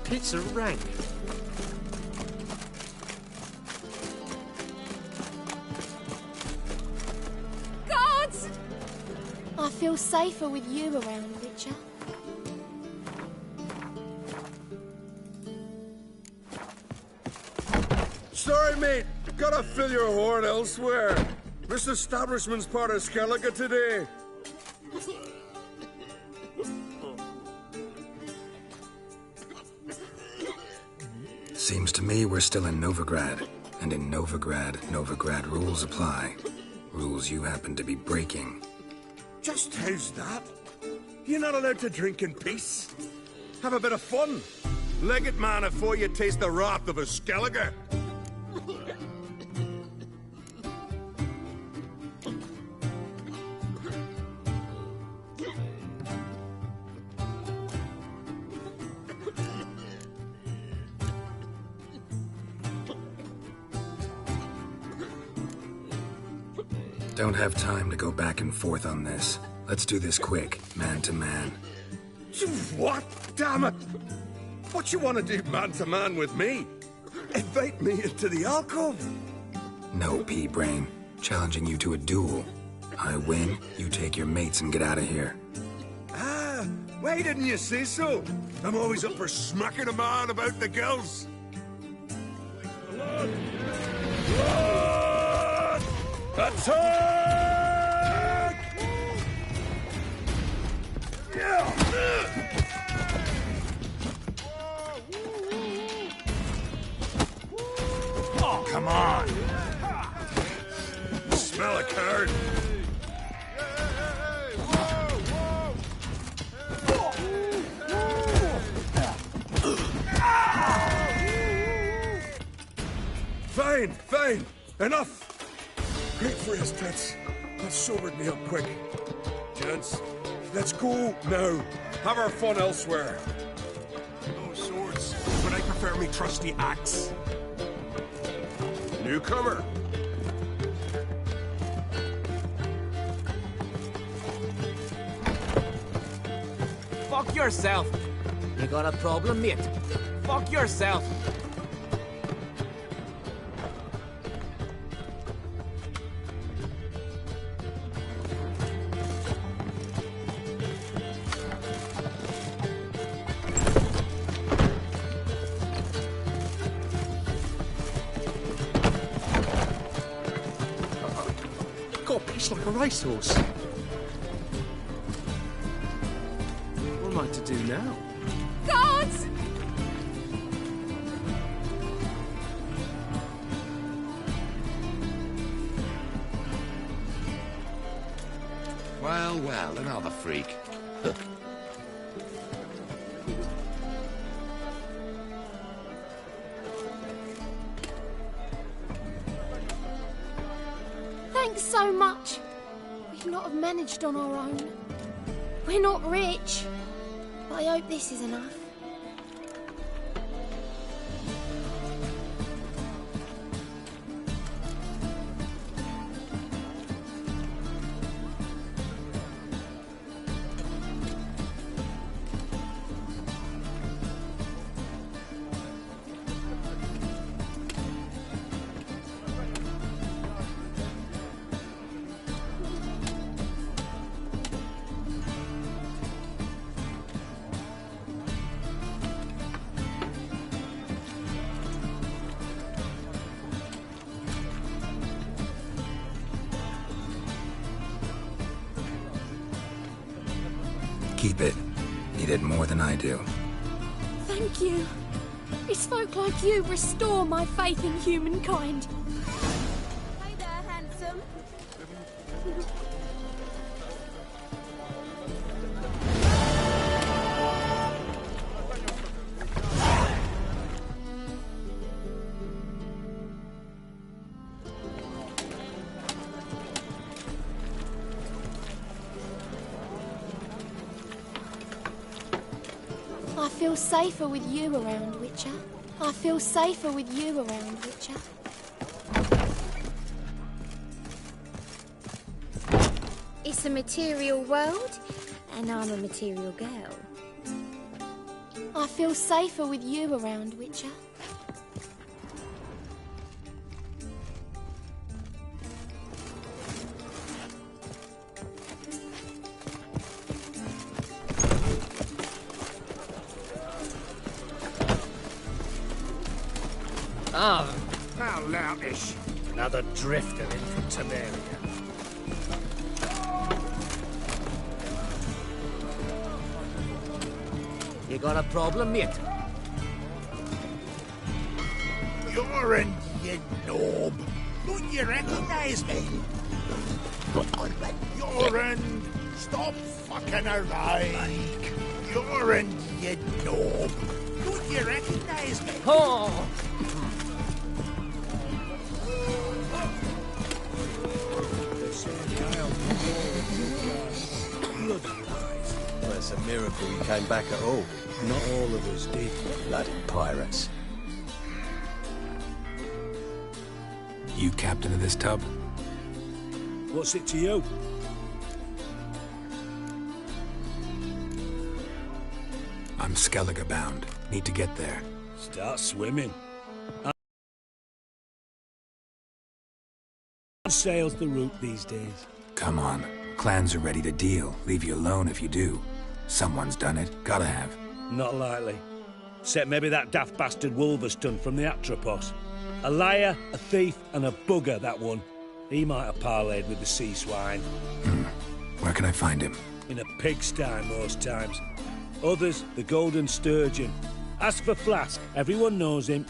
Pizza rang. Guards! I feel safer with you around, Witcher. Sorry, mate. Gotta fill your horn elsewhere. This establishment's part of Skellige today. Seems to me we're still in Novigrad. And in Novigrad rules apply. Rules you happen to be breaking. Just how's that? You're not allowed to drink in peace? Have a bit of fun. Leg it, man, before you taste the wrath of a Skellige. Don't have time to go back and forth on this. Let's do this quick, man to man. What? Damn it! What you want to do man to man with me? Invite me into the alcove? No, pea-brain. Challenging you to a duel. I win, you take your mates and get out of here. Ah, why didn't you say so? I'm always up for smacking a man about the gills. Blood! Attack! Oh, come on! Smell a card. Fine, fine. Enough. Great for his tits. That sobered me up quick. Gents, let's go now. Have our fun elsewhere. No swords, but I prefer me trusty axe. Newcomer. Fuck yourself. You got a problem, mate? Fuck yourself. Got pissed like a racehorse. What am I to do now? Guards! Well, well, another freak. Thanks so much. We'd not have managed on our own. We're not rich. But I hope this is enough. Keep it. You did more than I do. Thank you. It's folk like you restore my faith in humankind. Hey there, handsome. I feel safer with you around, Witcher. I feel safer with you around, Witcher. It's a material world, and I'm a material girl. I feel safer with you around, Witcher. Ah, How loutish. Another drifter in from Temeria. you got a problem, mate? You're in, you knob. Don't you recognise me? You're in. Stop fucking around. You're in, you knob. Don't you recognise me? Oh! Well, it's a miracle you came back at all. Not all of us did. Bloody pirates. You captain of this tub? What's it to you? I'm Skellige bound. Need to get there. Start swimming. Sails the route these days. Come on. Clans are ready to deal. Leave you alone if you do. Someone's done it. Gotta have. Not likely. Except maybe that daft bastard Wolverston from the Atropos. A liar, a thief, and a bugger, that one. He might have parlayed with the sea swine. Where can I find him? In a pigsty most times. Others, the Golden Sturgeon. As for Flask, everyone knows him.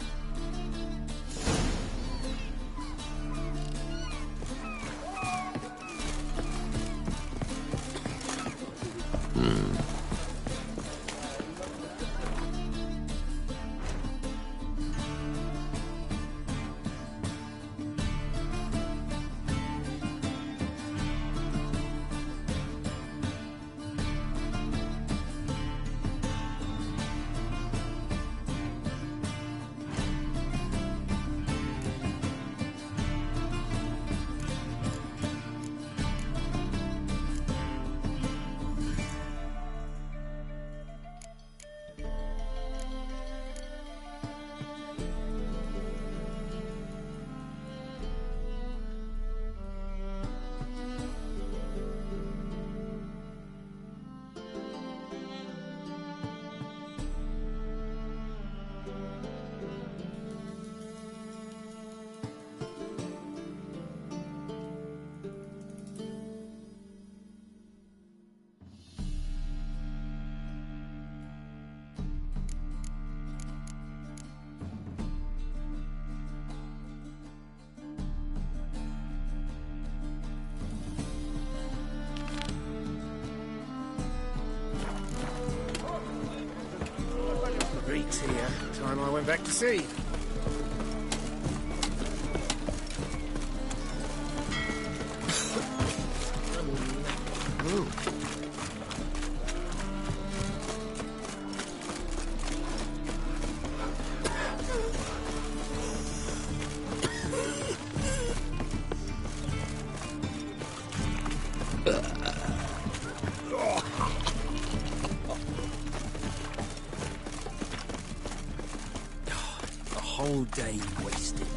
Weeks here. Time I went back to sea. Whole day wasted.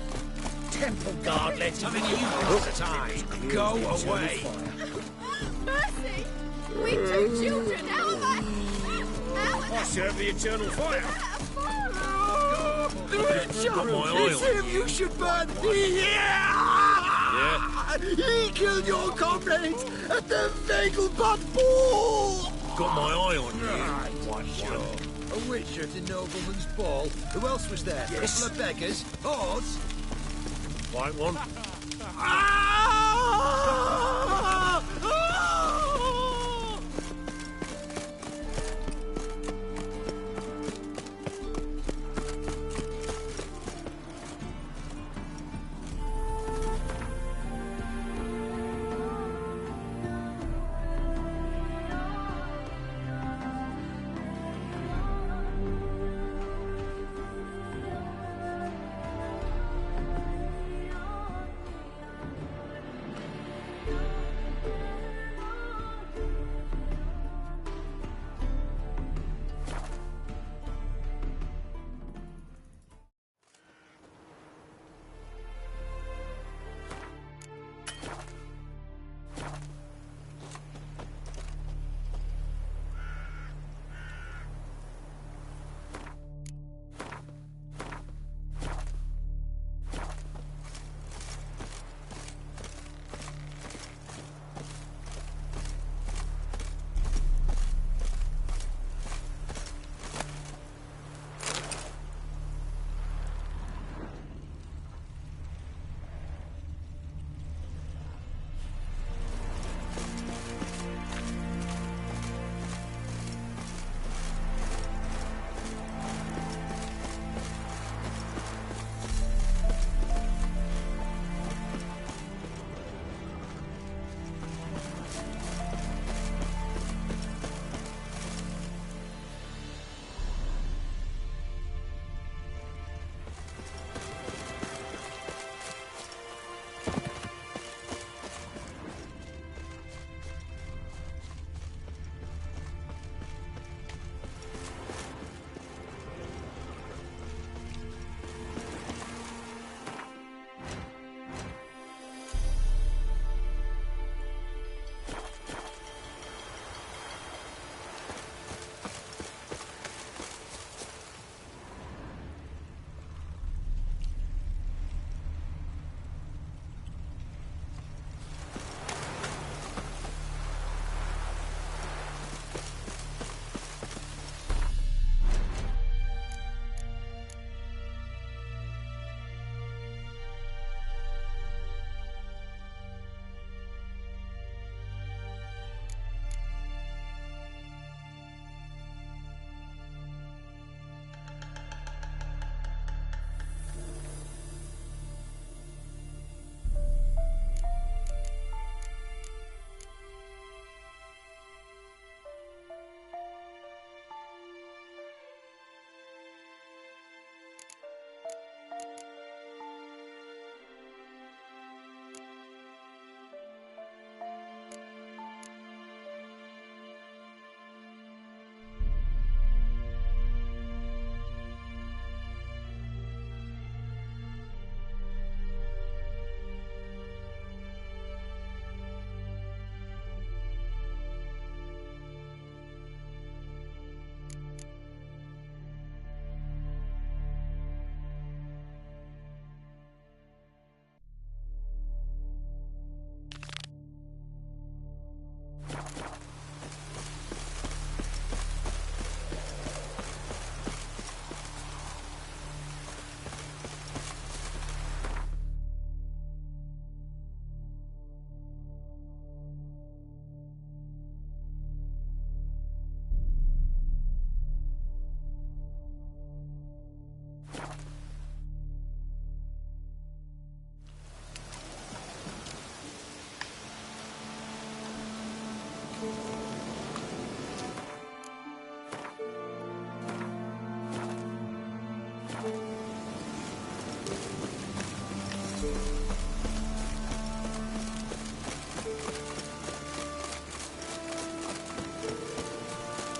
Temple guard lets him in at a time. Go away. Mercy! We two children, how am I? I serve the eternal fire. It's him you should burn! Yeah! He killed your comrades at the Vegelbud Ball! Got my eye on you. What sure? A witcher at a nobleman's ball. Who else was there? Yes. A couple of beggars? Hordes? White one.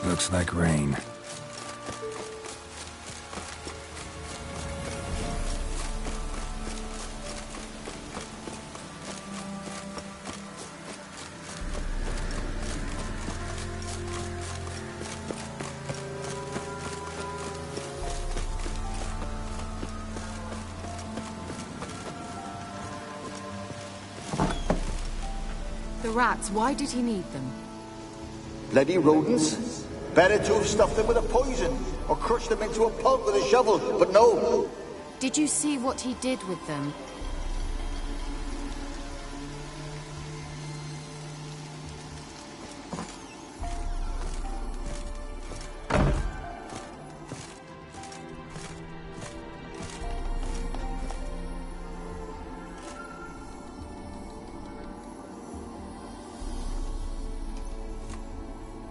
Looks like rain. The rats, why did he need them? Bloody rodents. Better to have stuffed them with a poison, or crushed them into a pulp with a shovel, but no. Did you see what he did with them?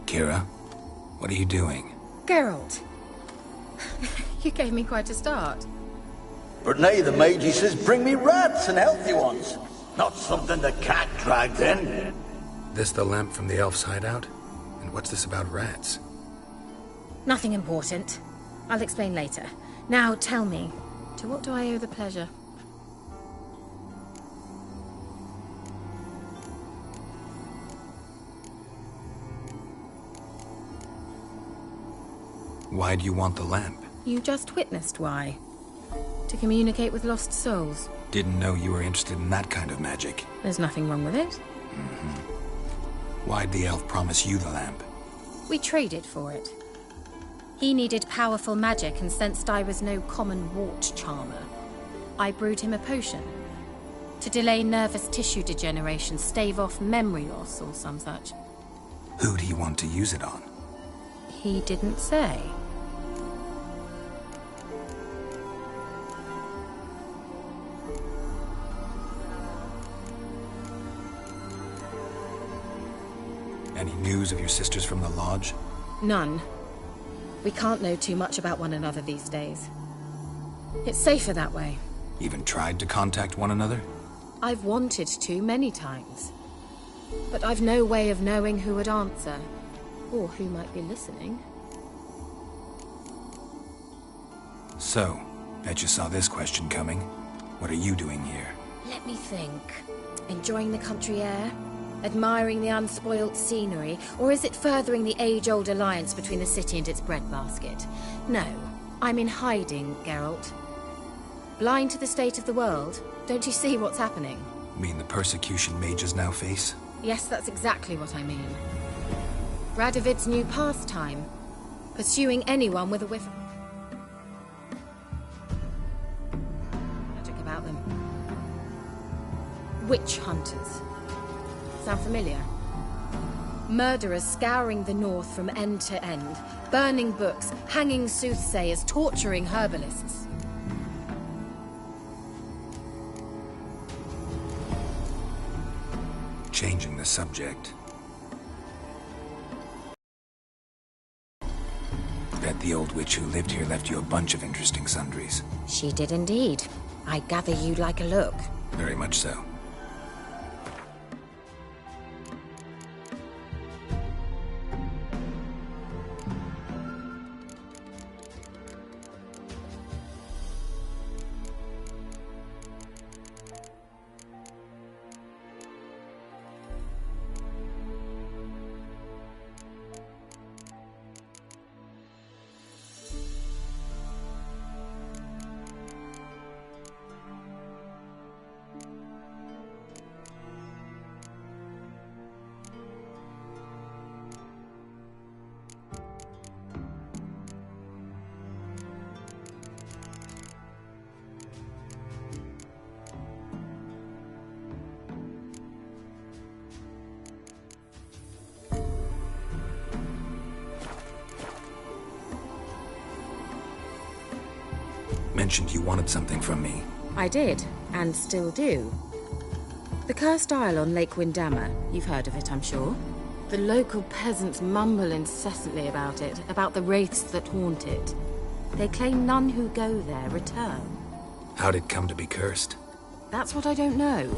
Kira, what are you doing? Geralt. You gave me quite a start. But nay, the mage, he says, bring me rats and healthy ones. Not something the cat dragged in. This the lamp from the elf's hideout? And what's this about rats? Nothing important. I'll explain later. Now tell me, to what do I owe the pleasure? Why do you want the lamp? You just witnessed why. To communicate with lost souls. Didn't know you were interested in that kind of magic. There's nothing wrong with it. Why'd the elf promise you the lamp? We traded for it. He needed powerful magic and sensed I was no common wart charmer. I brewed him a potion. To delay nervous tissue degeneration, stave off memory loss or some such. Who'd he want to use it on? He didn't say. Any news of your sisters from the lodge? None. We can't know too much about one another these days. It's safer that way. Even tried to contact one another? I've wanted to many times. But I've no way of knowing who would answer. Or who might be listening. So, bet you saw this question coming. What are you doing here? Let me think. Enjoying the country air? Admiring the unspoilt scenery? Or is it furthering the age-old alliance between the city and its breadbasket? No, I'm in hiding, Geralt. Blind to the state of the world? Don't you see what's happening? Mean the persecution mages now face? Yes, that's exactly what I mean. Radovid's new pastime. Pursuing anyone with a whiff of magic about them. Witch hunters. Sound familiar? Murderers scouring the north from end to end, burning books, hanging soothsayers, torturing herbalists. Changing the subject. Bet the old witch who lived here left you a bunch of interesting sundries. She did indeed. I gather you'd like a look. Very much so. Mentioned you wanted something from me. I did, and still do. The cursed isle on Lake Windammer. You've heard of it, I'm sure. The local peasants mumble incessantly about it, about the wraiths that haunt it. They claim none who go there return. How'd it come to be cursed? That's what I don't know.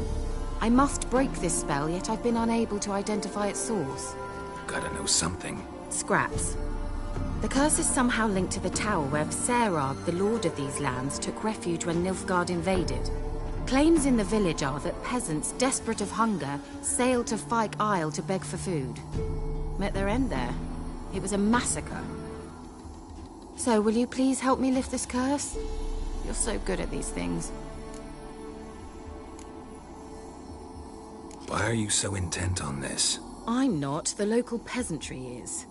I must break this spell, yet I've been unable to identify its source. Gotta know something. scraps. The curse is somehow linked to the tower where Serag, the lord of these lands, took refuge when Nilfgaard invaded. Claims in the village are that peasants, desperate of hunger, sailed to Fyke Isle to beg for food. Met their end there. It was a massacre. So, will you please help me lift this curse? You're so good at these things. Why are you so intent on this? I'm not. The local peasantry is.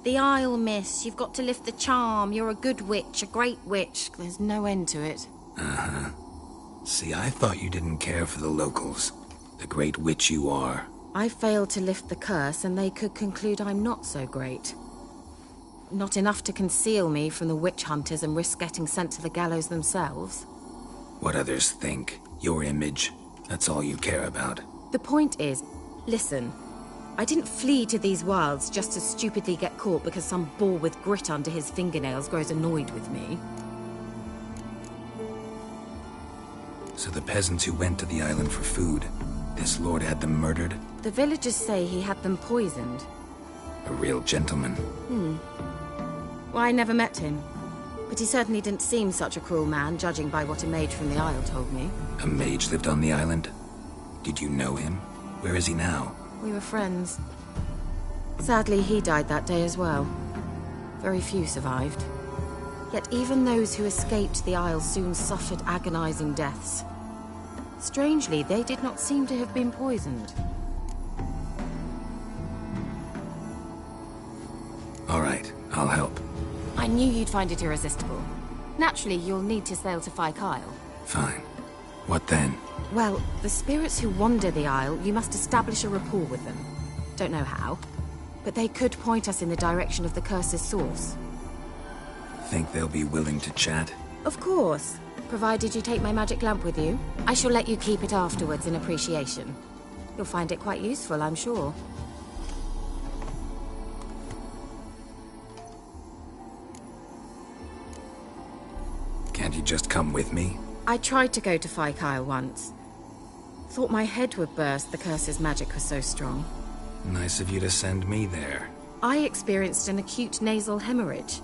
The Isle, miss. You've got to lift the charm. You're a good witch, a great witch. There's no end to it. Uh-huh. See, I thought you didn't care for the locals. The great witch you are. I failed to lift the curse, and they could conclude I'm not so great. Not enough to conceal me from the witch hunters and risk getting sent to the gallows themselves. What others think, your image, that's all you care about. The point is, listen, I didn't flee to these wilds just to stupidly get caught because some boar with grit under his fingernails grows annoyed with me. So the peasants who went to the island for food, this lord had them murdered? The villagers say he had them poisoned. A real gentleman. Well, I never met him. But he certainly didn't seem such a cruel man, judging by what a mage from the Isle told me. A mage lived on the island? Did you know him? Where is he now? We were friends. Sadly, he died that day as well. Very few survived. Yet even those who escaped the Isle soon suffered agonizing deaths. Strangely, they did not seem to have been poisoned. All right, I'll help. I knew you'd find it irresistible. Naturally, you'll need to sail to Fyke Isle. Fine. What then? Well, the spirits who wander the Isle, you must establish a rapport with them. Don't know how, but they could point us in the direction of the curse's source. Think they'll be willing to chat? Of course, provided you take my magic lamp with you. I shall let you keep it afterwards in appreciation. You'll find it quite useful, I'm sure. Can't you just come with me? I tried to go to Fyke Isle once. Thought my head would burst, the curse's magic was so strong. Nice of you to send me there. I experienced an acute nasal hemorrhage.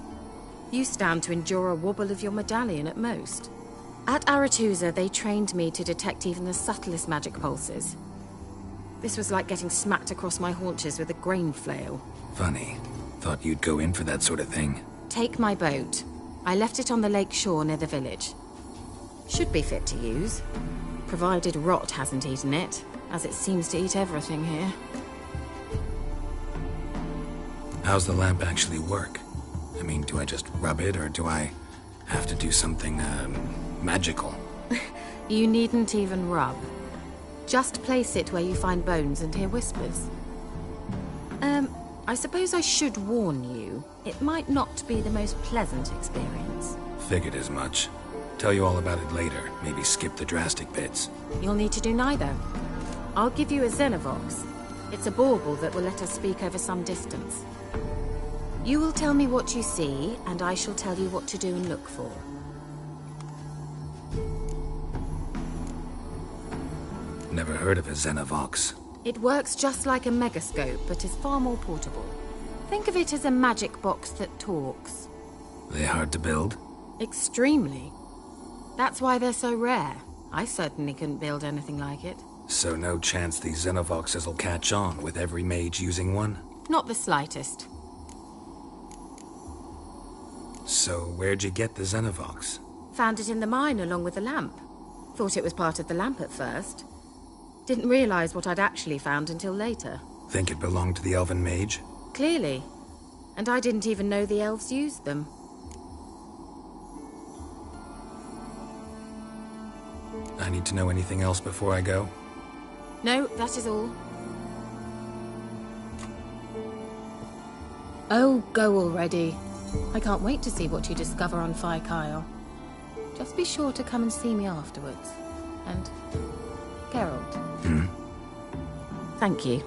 You stand to endure a wobble of your medallion at most. At Aretusa, they trained me to detect even the subtlest magic pulses. This was like getting smacked across my haunches with a grain flail. Funny. Thought you'd go in for that sort of thing. Take my boat. I left it on the lake shore near the village. Should be fit to use, provided rot hasn't eaten it, as it seems to eat everything here. How's the lamp actually work? I mean, do I just rub it, or do I have to do something, magical? You needn't even rub. Just place it where you find bones and hear whispers. I suppose I should warn you, it might not be the most pleasant experience. Figured as much. Tell you all about it later, maybe skip the drastic bits. You'll need to do neither. I'll give you a Xenovox. It's a bauble that will let us speak over some distance. You will tell me what you see, and I shall tell you what to do and look for. Never heard of a Xenovox. It works just like a megascope, but is far more portable. Think of it as a magic box that talks. They hard to build? Extremely. That's why they're so rare. I certainly couldn't build anything like it. So no chance these Xenovoxes will catch on with every mage using one? Not the slightest. So where'd you get the Xenovox? Found it in the mine along with the lamp. Thought it was part of the lamp at first. Didn't realize what I'd actually found until later. Think it belonged to the elven mage? Clearly. And I didn't even know the elves used them. I need to know anything else before I go? No, that is all. Oh, go already. I can't wait to see what you discover on Fyke Isle. Just be sure to come and see me afterwards. And Geralt. Thank you.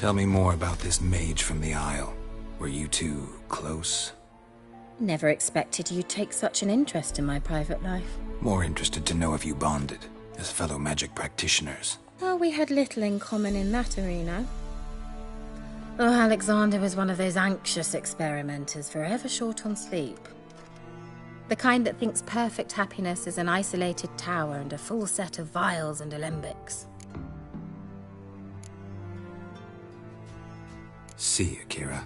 Tell me more about this mage from the Isle. Were you two close? Never expected you'd take such an interest in my private life. More interested to know if you bonded, as fellow magic practitioners. Oh, we had little in common in that arena. Oh, Alexander was one of those anxious experimenters, forever short on sleep. The kind that thinks perfect happiness is an isolated tower and a full set of vials and alembics. See you, Kira.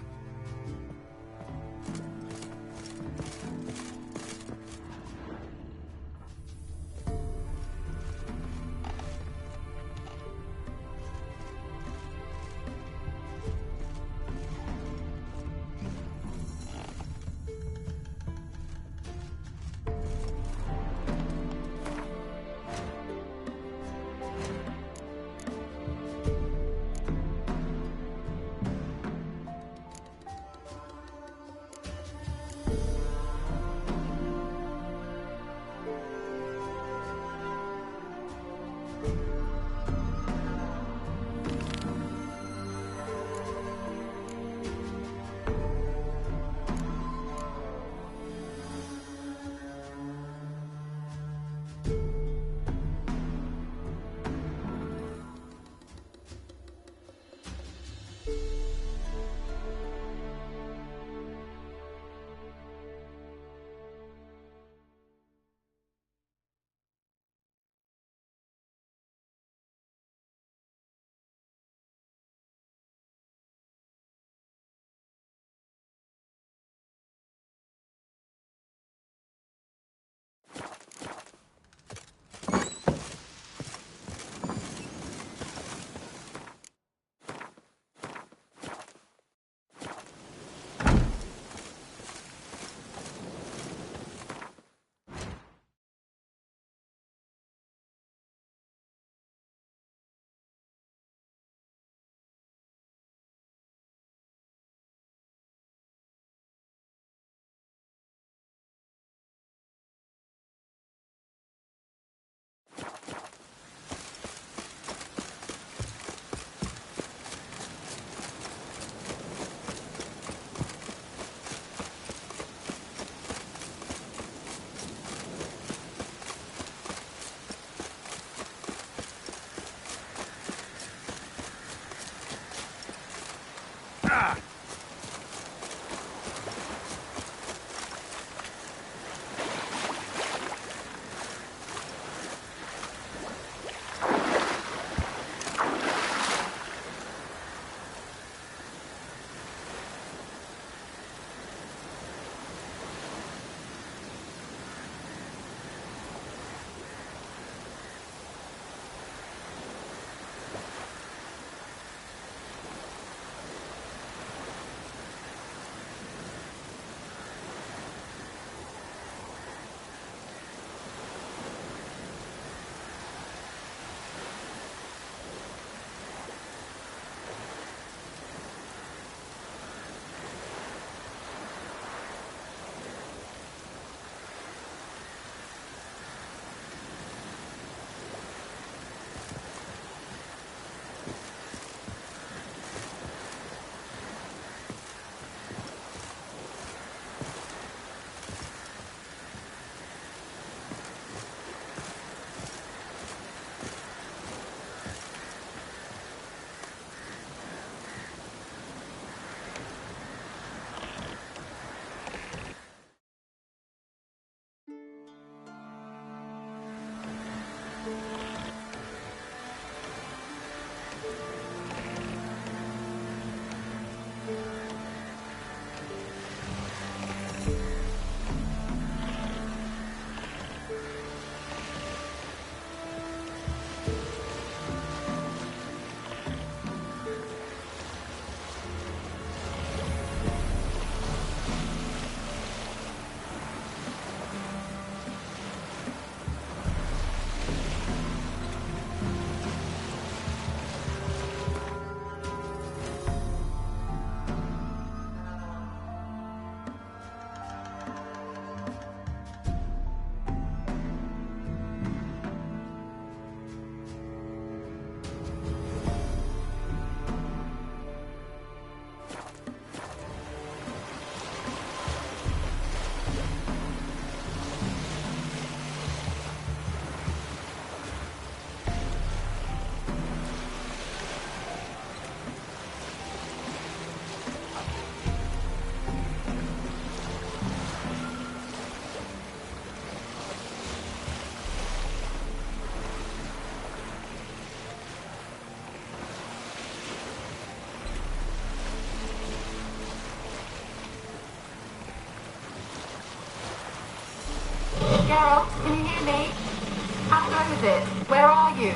is it? Where are you?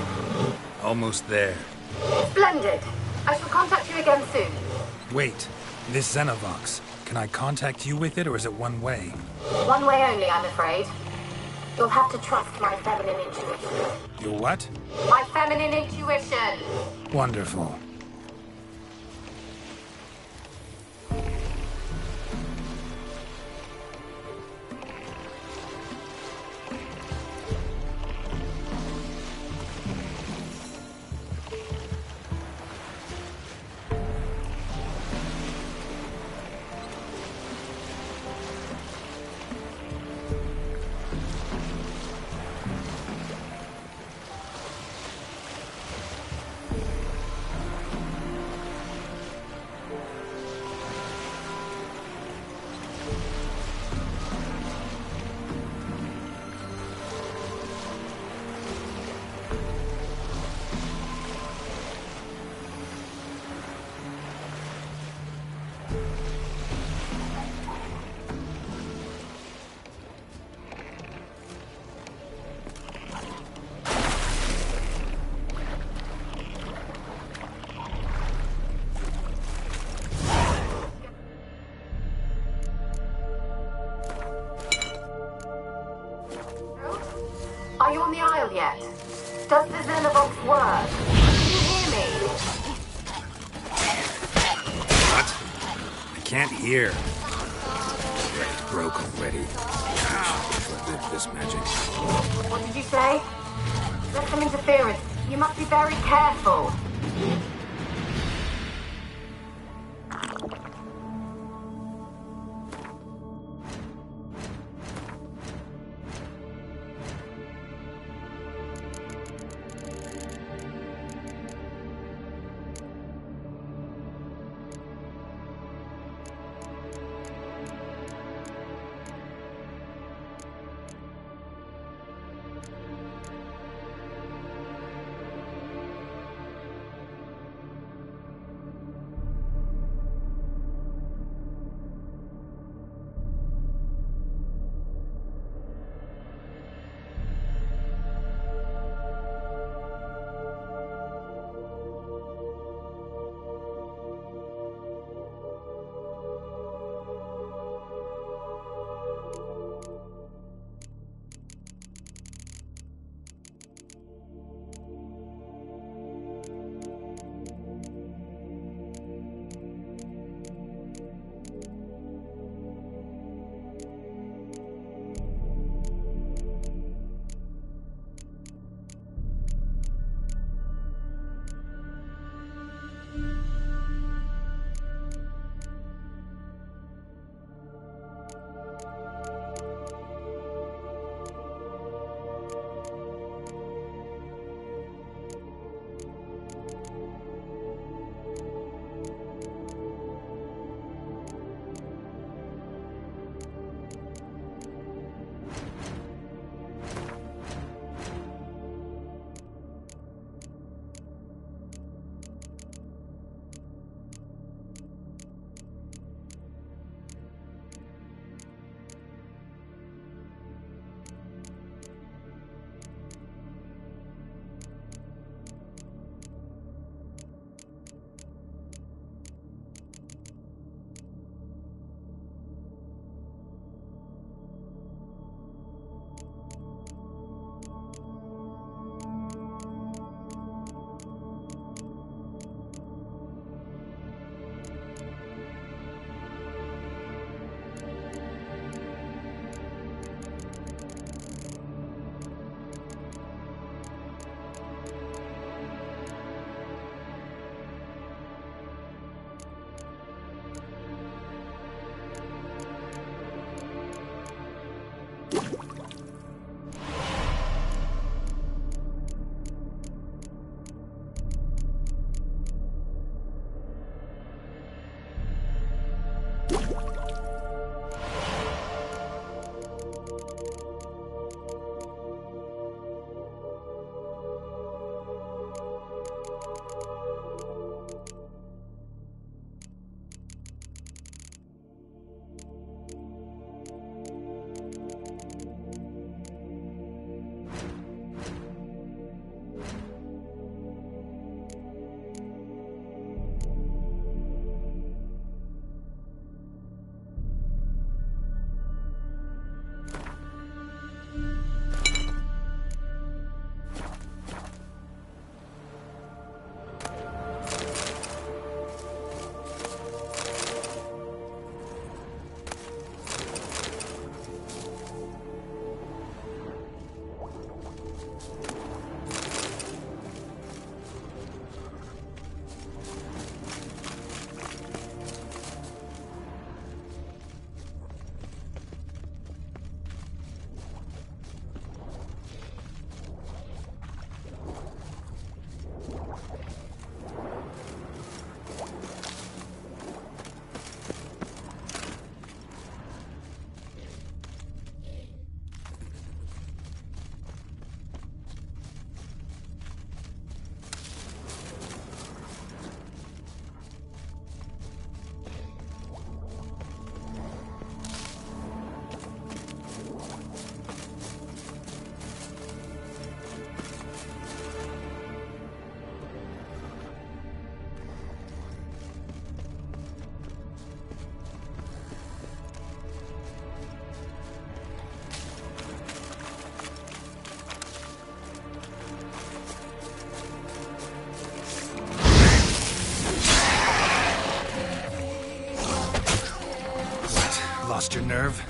Almost there. Splendid. I shall contact you again soon. Wait, this Xenovox. Can I contact you with it, or is it one way? One way only, I'm afraid. You'll have to trust my feminine intuition. Your what? My feminine intuition! Wonderful. Are you on the Isle yet? Does the Xenovox work? Can you hear me? What? I can't hear. Right, broke already. Gosh, this magic. What did you say? There's some interference. You must be very careful. nerve.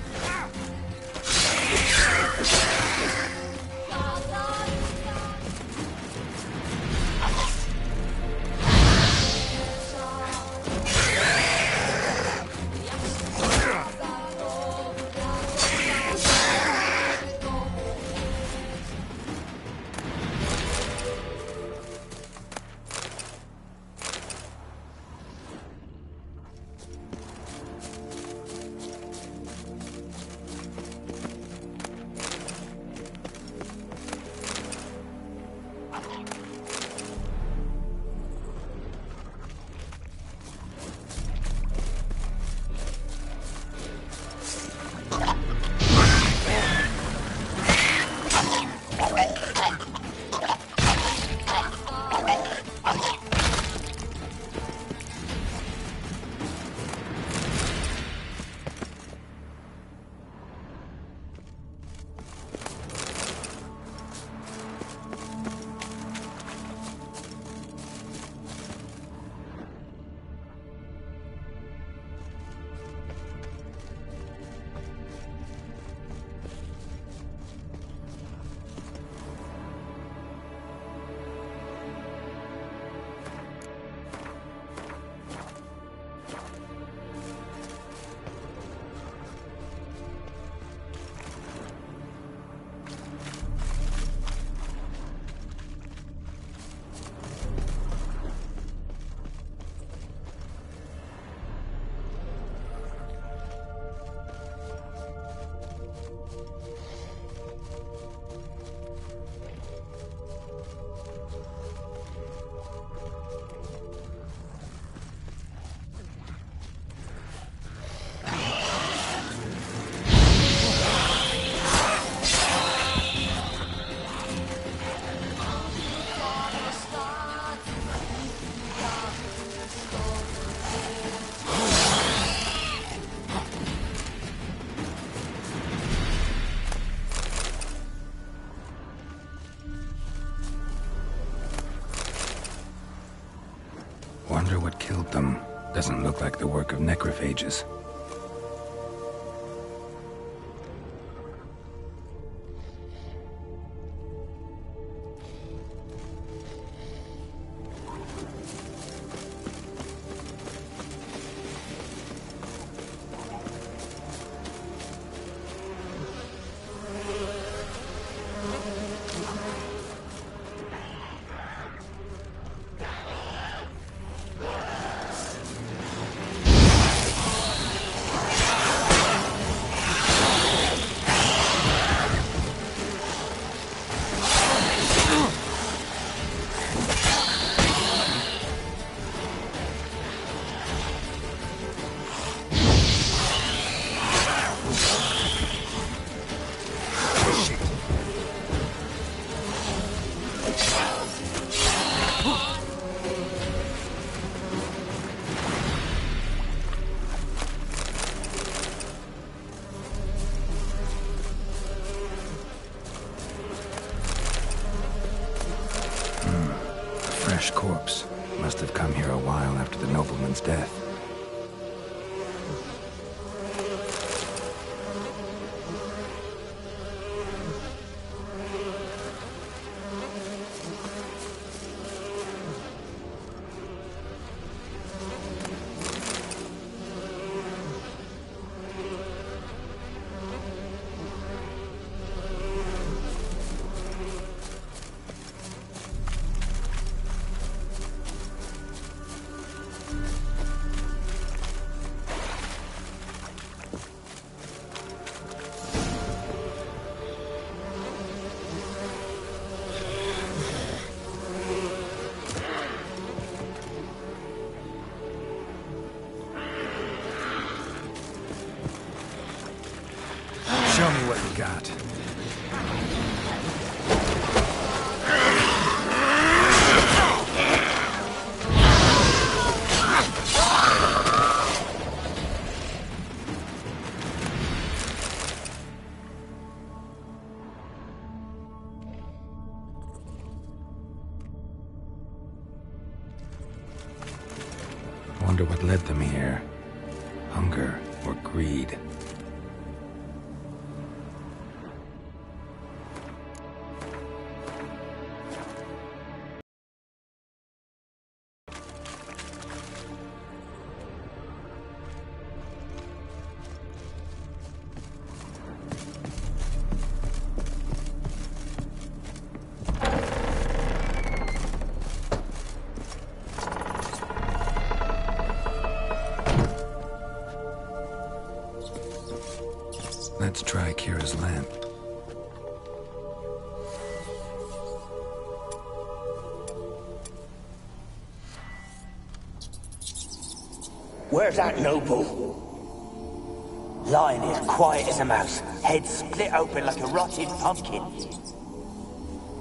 Wonder what killed them. Doesn't look like the work of necrophages. Corpse. Must have come here a while after the nobleman's death. Show me what you got. Wonder what led them here. Hunger or greed. Let's try Kira's lamp. Where's that noble? Lying here, quiet as a mouse, head split open like a rotted pumpkin.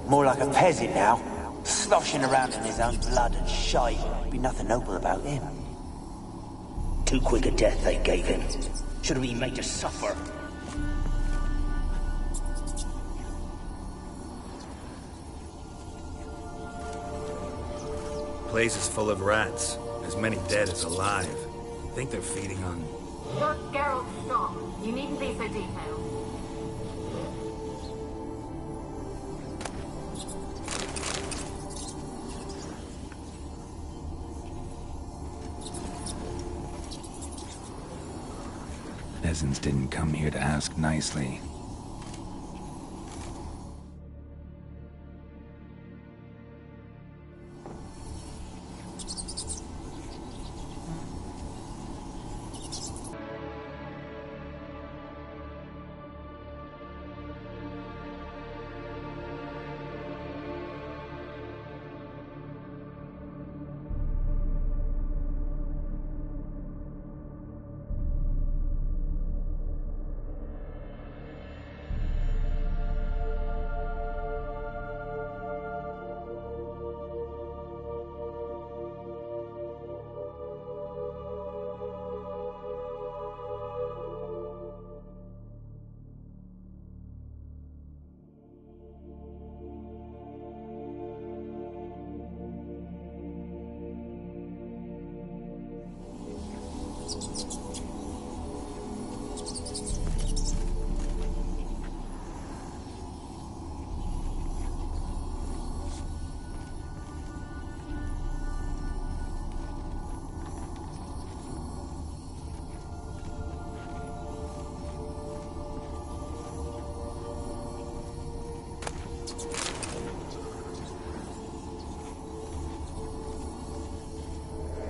More like a peasant now, sloshing around in his own blood and shite. Be nothing noble about him. Too quick a death they gave him. Should have been made to suffer. Place is full of rats. As many dead as alive. Think they're feeding on... Sir Geralt, stop. You needn't be so detailed. Peasants didn't come here to ask nicely.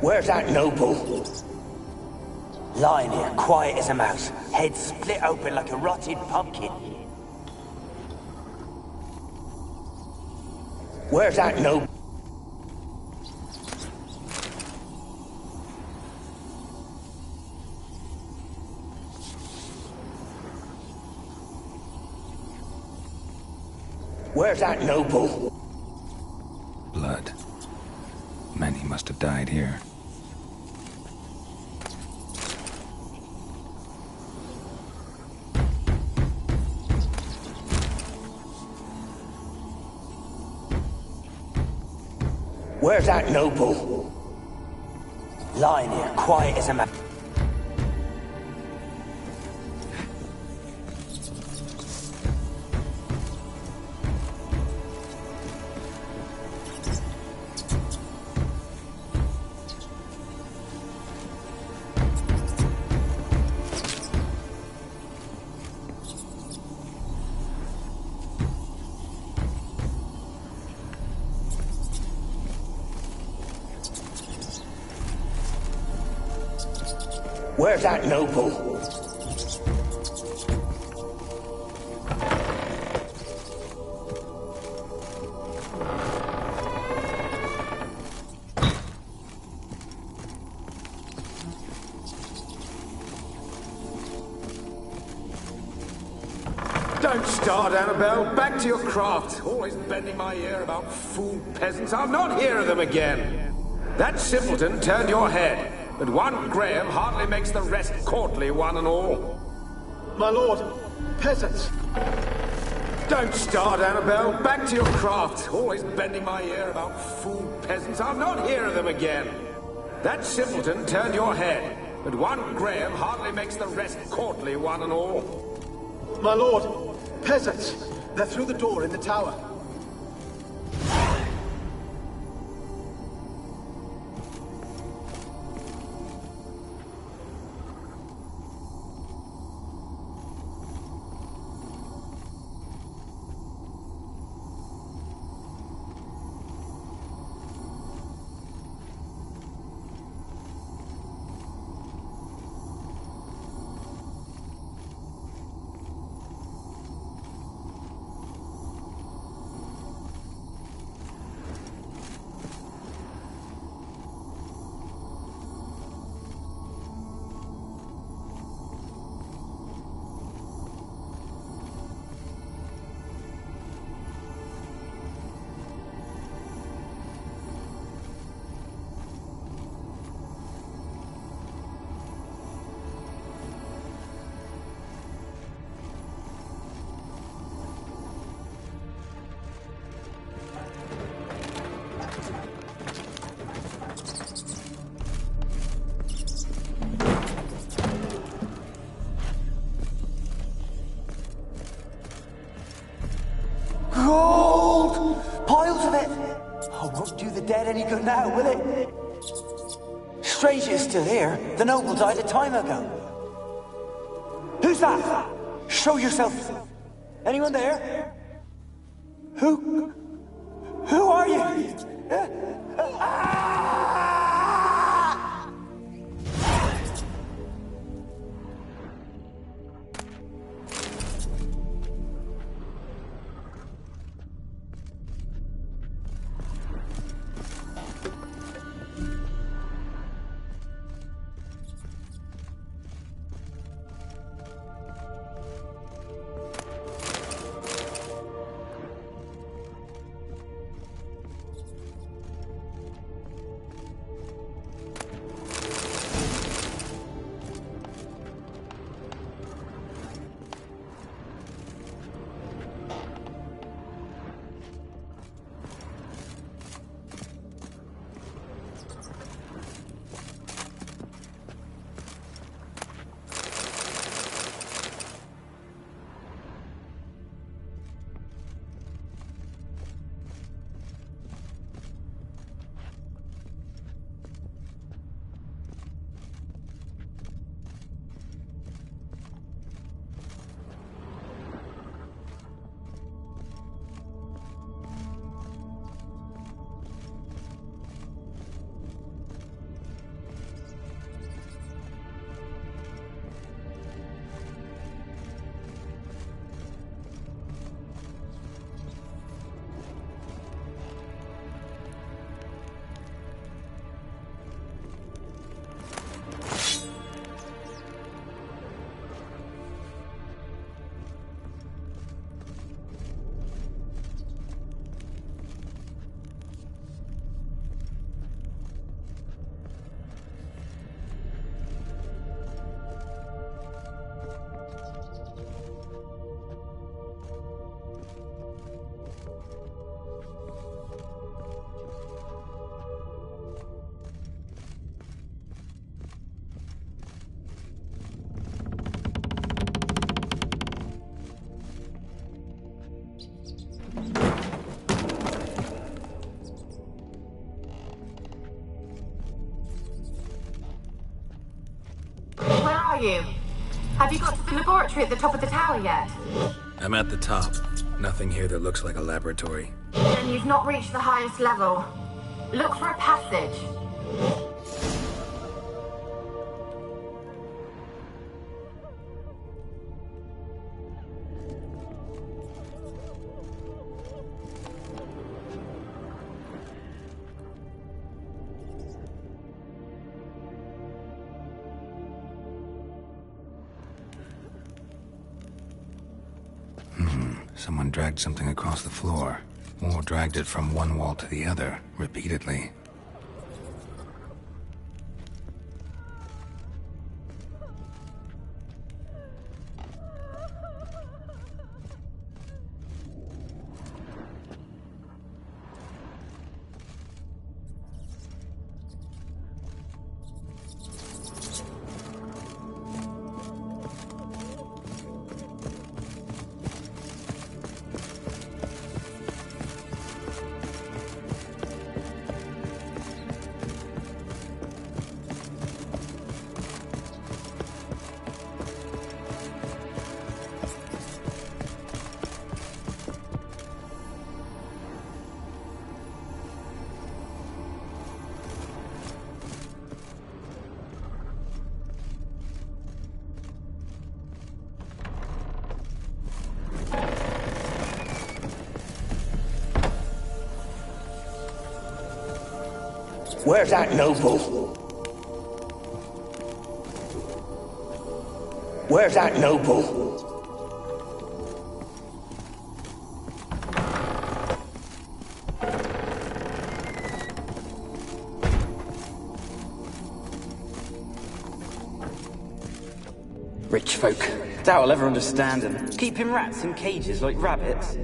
Where's that noble? Lying here, quiet as a mouse, head split open like a rotted pumpkin. Where's that noble? Where's that noble? Blood. Many must have died here. Where's that noble? Lying here, quiet as a mouse. Where's that noble? Don't start, Annabelle. Back to your craft. Always bending my ear about fool peasants. I'll not hear of them again. That simpleton turned your head. But one Graham hardly makes the rest courtly, one and all. My lord, peasants. Don't start, Annabelle. Back to your craft. Always bending my ear about fool peasants. I'll not hear of them again. That simpleton turned your head. But one Graham hardly makes the rest courtly, one and all. My lord, peasants. They're through the door in the tower. dead any good now, will it? Strange you're still here. The noble died a time ago. Who's that? Show yourself. Anyone there? Who are you? You? Have you got to the laboratory at the top of the tower yet? I'm at the top. Nothing here that looks like a laboratory. Then you've not reached the highest level. Look for a passage. Someone dragged something across the floor, or dragged it from one wall to the other, repeatedly. Where's that noble? Where's that noble? Rich folk. Doubt I'll ever understand them. Keeping rats in cages like rabbits.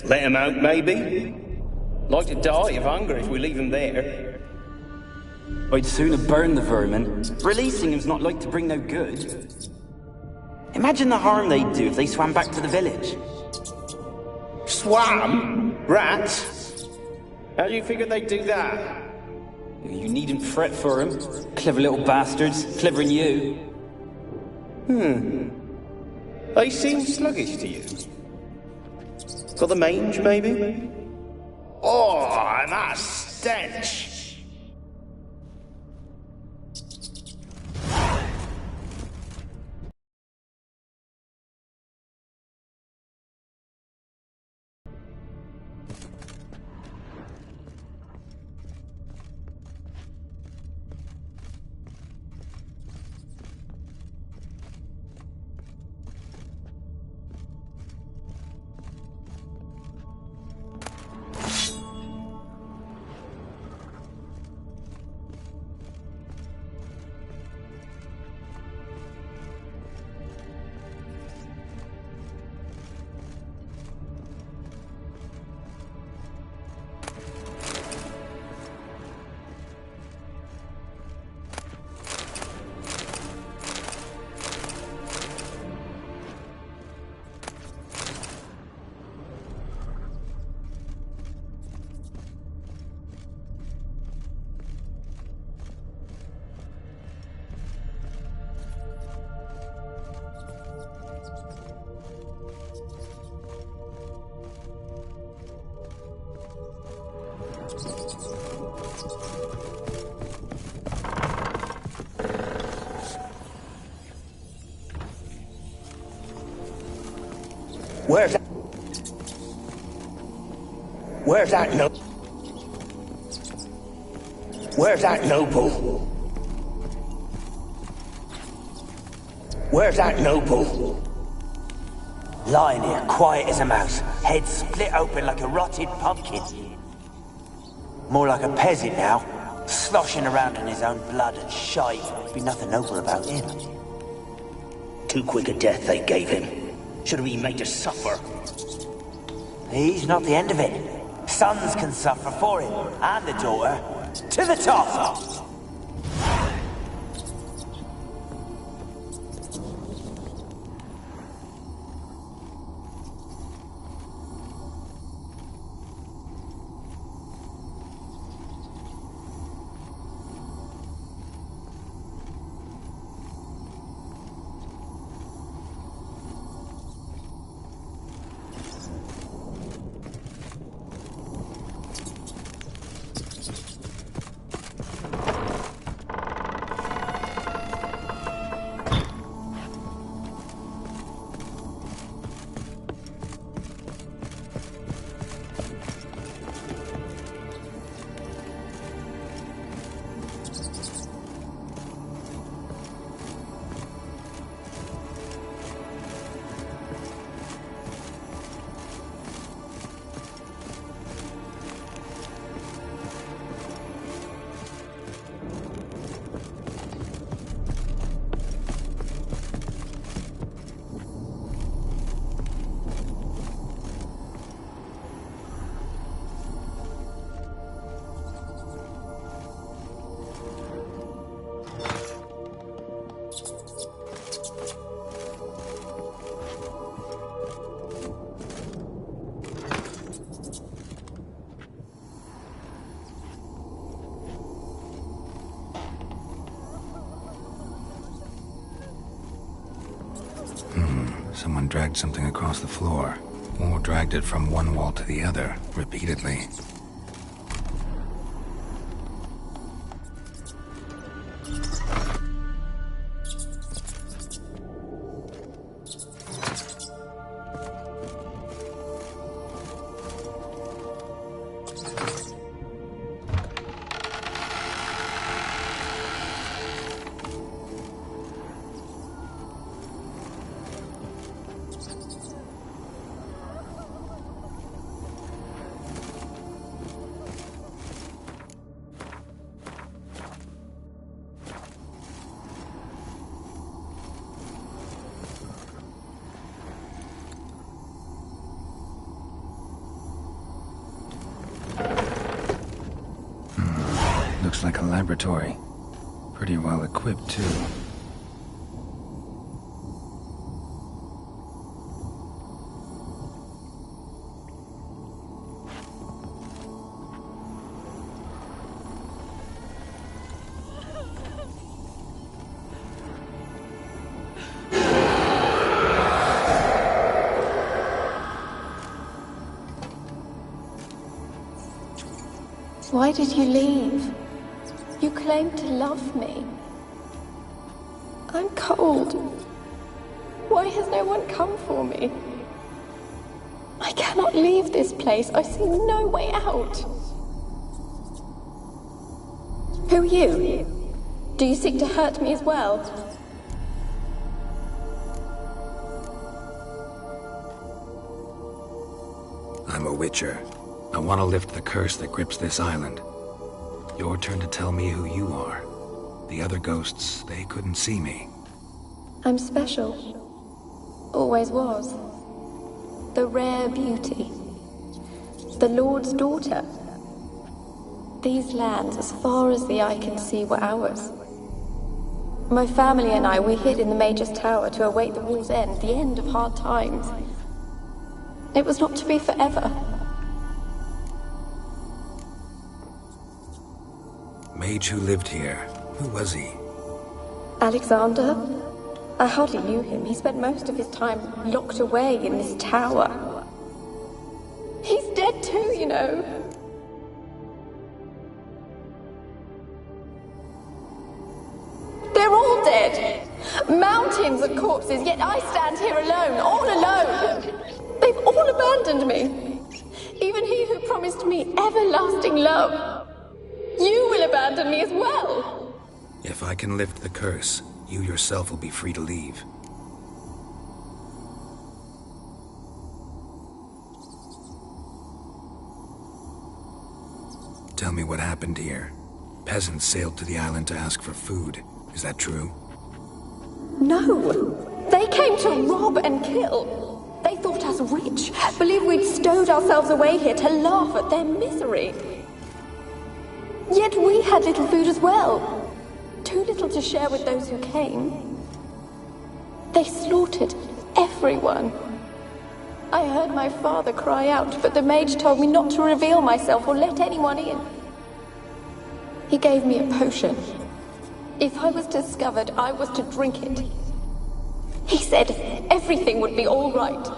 Let him out, maybe? Like to die of hunger if we leave him there. I'd sooner burn the vermin. Releasing him's not like to bring no good. Imagine the harm they'd do if they swam back to the village. Swam? Rats? How do you figure they'd do that? You needn't fret for him. Clever little bastards. Clever than you. They seem sluggish to you. Got the mange, maybe? Oh, and that stench! Where's that noble? Where's that noble? Lying here, quiet as a mouse, head split open like a rotted pumpkin. More like a peasant now, sloshing around in his own blood and shite. Be nothing noble about him. Too quick a death they gave him. Should have been made to suffer. He's not the end of it. Sons can suffer for him, and the daughter. To the top! Someone dragged something across the floor, or dragged it from one wall to the other, repeatedly. Looks like a laboratory. Pretty well equipped, too. Why did you leave? You claimed to love me. I'm cold. Why has no one come for me? I cannot leave this place. I see no way out. Who are you? Do you seek to hurt me as well? I'm a witcher. I want to lift the curse that grips this island. Your turn to tell me who you are. The other ghosts, they couldn't see me. I'm special. Always was. The rare beauty. The Lord's daughter. These lands, as far as the eye can see, were ours. My family and I, we hid in the Mage's Tower to await the war's end, the end of hard times. It was not to be forever. Mage who lived here. Who was he? Alexander? I hardly knew him. He spent most of his time locked away in this tower. He's dead too, you know. They're all dead. Mountains of corpses, yet I stand here alone, all alone. They've all abandoned me. Even he who promised me everlasting love. You will abandon me as well. If I can lift the curse, you yourself will be free to leave. Tell me what happened here. Peasants sailed to the island to ask for food. Is that true? No. They came to rob and kill. They thought us rich, believed we'd stowed ourselves away here to laugh at their misery. Yet we had little food as well. Too little to share with those who came. They slaughtered everyone. I heard my father cry out, but the mage told me not to reveal myself or let anyone in. He gave me a potion. If I was discovered, I was to drink it. He said everything would be all right.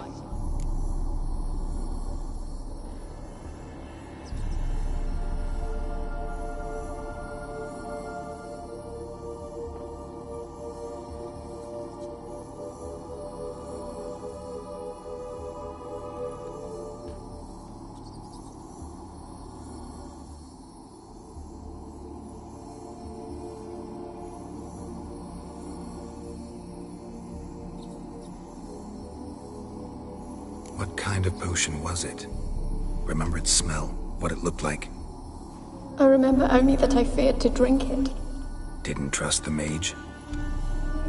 What kind of potion was it? Remember its smell? What it looked like? I remember only that I feared to drink it. Didn't trust the mage?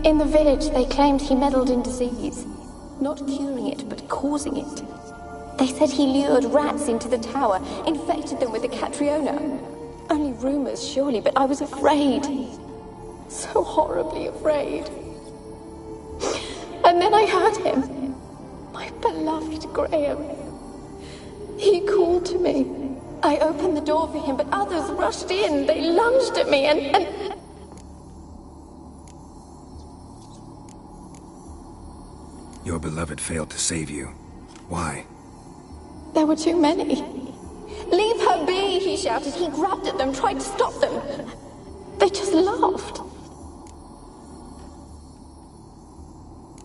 In the village, they claimed he meddled in disease. Not curing it, but causing it. They said he lured rats into the tower, infected them with the Catriona. Only rumors, surely, but I was afraid. So horribly afraid. And then I heard him. My beloved Graham. He called to me. I opened the door for him, but others rushed in. They lunged at me and... Your beloved failed to save you. Why? There were too many. Leave her be, he shouted. He grabbed at them, tried to stop them. They just laughed.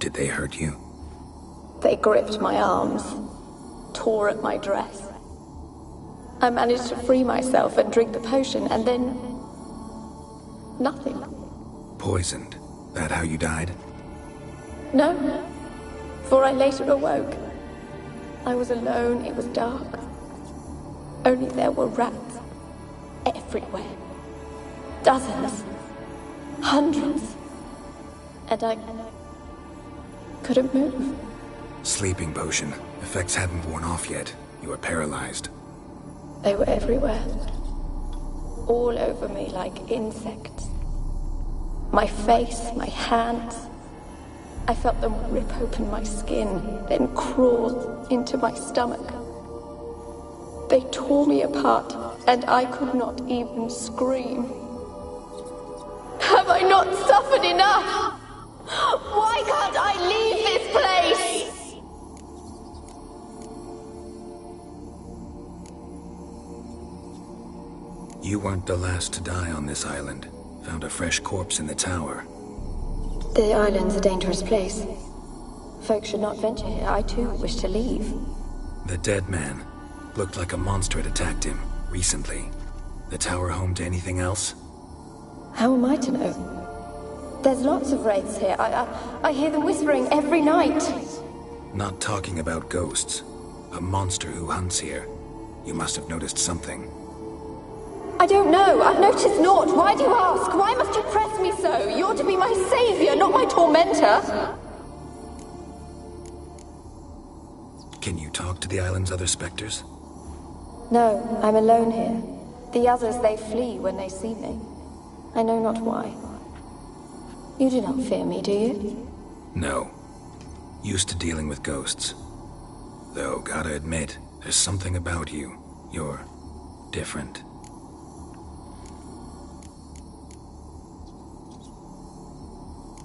Did they hurt you? They gripped my arms, tore at my dress. I managed to free myself and drink the potion, and then... nothing. Poisoned. That how you died? No, for I later awoke. I was alone, it was dark. Only there were rats everywhere. Dozens. Hundreds. And I couldn't move. Sleeping potion. Effects hadn't worn off yet. You were paralyzed. They were everywhere. All over me like insects. My face, my hands. I felt them rip open my skin, then crawl into my stomach. They tore me apart, and I could not even scream. Have I not suffered enough? Why can't I leave this place? You weren't the last to die on this island. Found a fresh corpse in the tower. The island's a dangerous place. Folks should not venture here. I too wish to leave. The dead man. Looked like a monster had attacked him, recently. The tower home to anything else? How am I to know? There's lots of wraiths here. I hear them whispering every night. Not talking about ghosts. A monster who hunts here. You must have noticed something. I don't know. I've noticed naught. Why do you ask? Why must you press me so? You're to be my savior, not my tormentor. Can you talk to the island's other specters? No, I'm alone here. The others, they flee when they see me. I know not why. You do not fear me, do you? No. Used to dealing with ghosts. Though, gotta admit, there's something about you. You're different.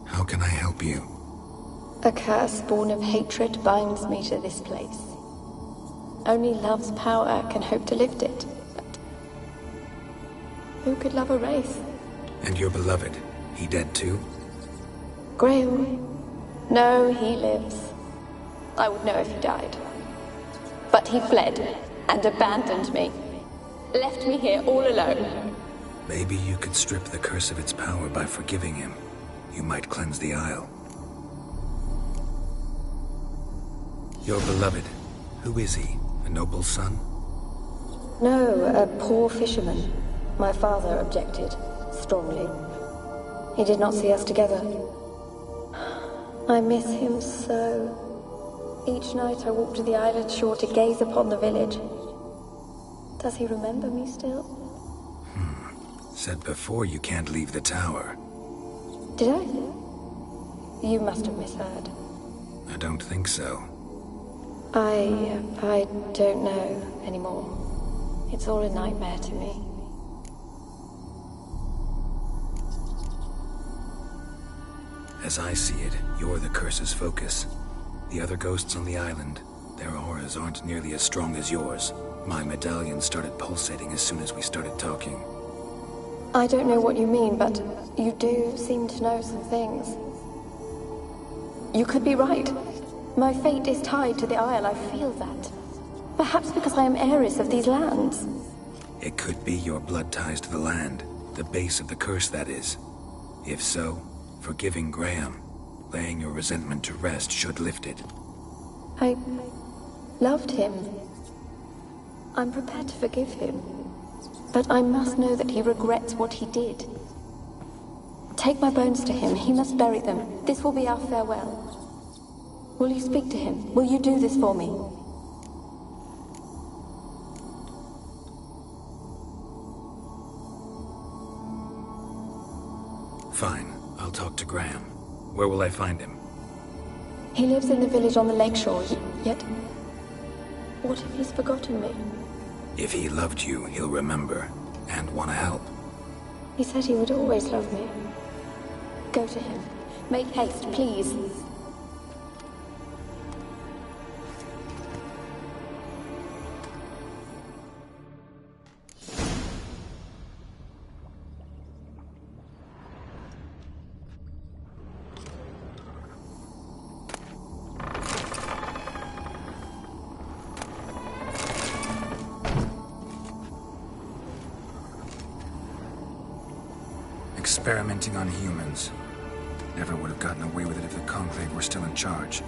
How can I help you? A curse born of hatred binds me to this place. Only love's power can hope to lift it. But who could love a wraith? And your beloved, he dead too? Grail? No, he lives. I would know if he died. But he fled and abandoned me. Left me here all alone. Maybe you could strip the curse of its power by forgiving him. You might cleanse the Isle. Your beloved, who is he? A noble son? No, a poor fisherman. My father objected, strongly. He did not see us together. I miss him so. Each night I walk to the island shore to gaze upon the village. Does he remember me still? Said before you can't leave the tower. Did I? You must have misheard. I don't think so. I don't know anymore. It's all a nightmare to me. As I see it, you're the curse's focus. The other ghosts on the island, their auras aren't nearly as strong as yours. My medallion started pulsating as soon as we started talking. I don't know what you mean, but you do seem to know some things. You could be right. My fate is tied to the Isle, I feel that. Perhaps because I am heiress of these lands. It could be your blood ties to the land, the base of the curse, that is. If so, forgiving Graham, laying your resentment to rest should lift it. I loved him. I'm prepared to forgive him. But I must know that he regrets what he did. Take my bones to him. He must bury them. This will be our farewell. Will you speak to him? Will you do this for me? Fine. I'll talk to Graham. Where will I find him? He lives in the village on the lakeshore, yet... What if he's forgotten me? If he loved you, he'll remember, and want to help. He said he would always love me. Go to him. Make haste, please. Experimenting on humans. Never would have gotten away with it if the Conclave were still in charge.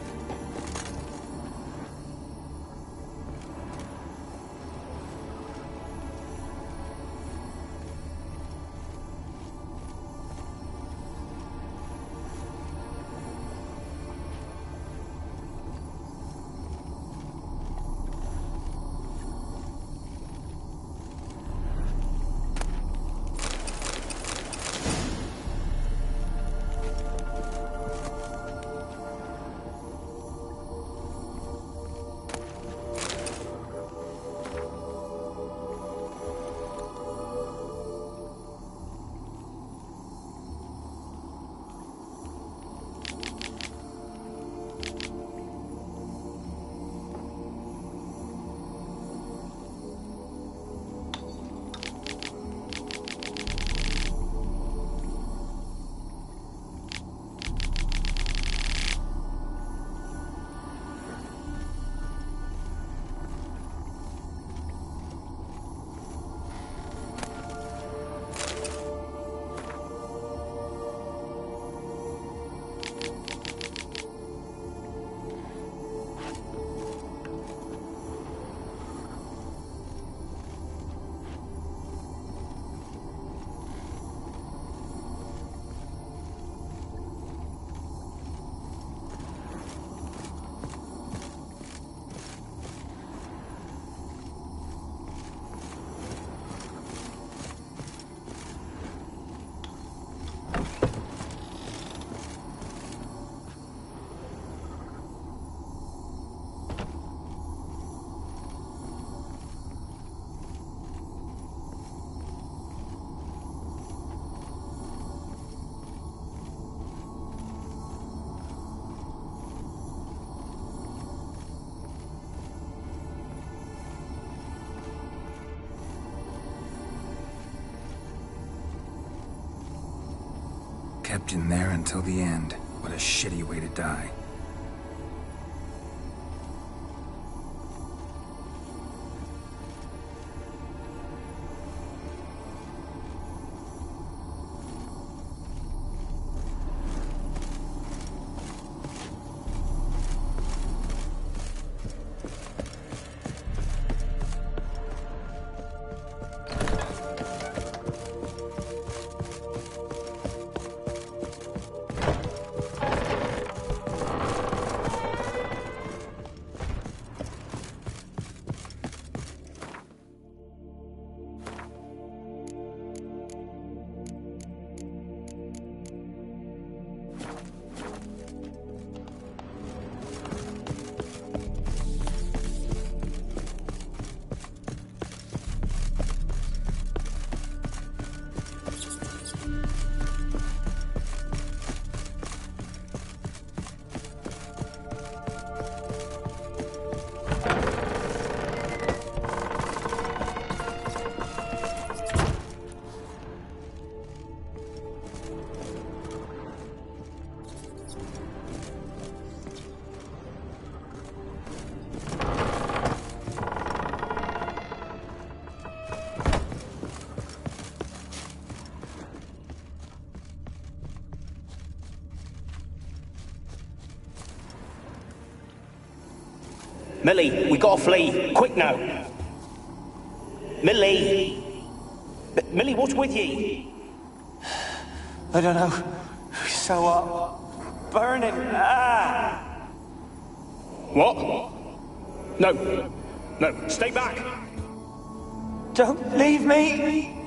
kept in there until the end. What a shitty way to die. Millie, we gotta flee. Quick now. Millie! Millie, what's with ye? I don't know. So what? Burning. Ah! What? No. No, stay back. Don't leave me!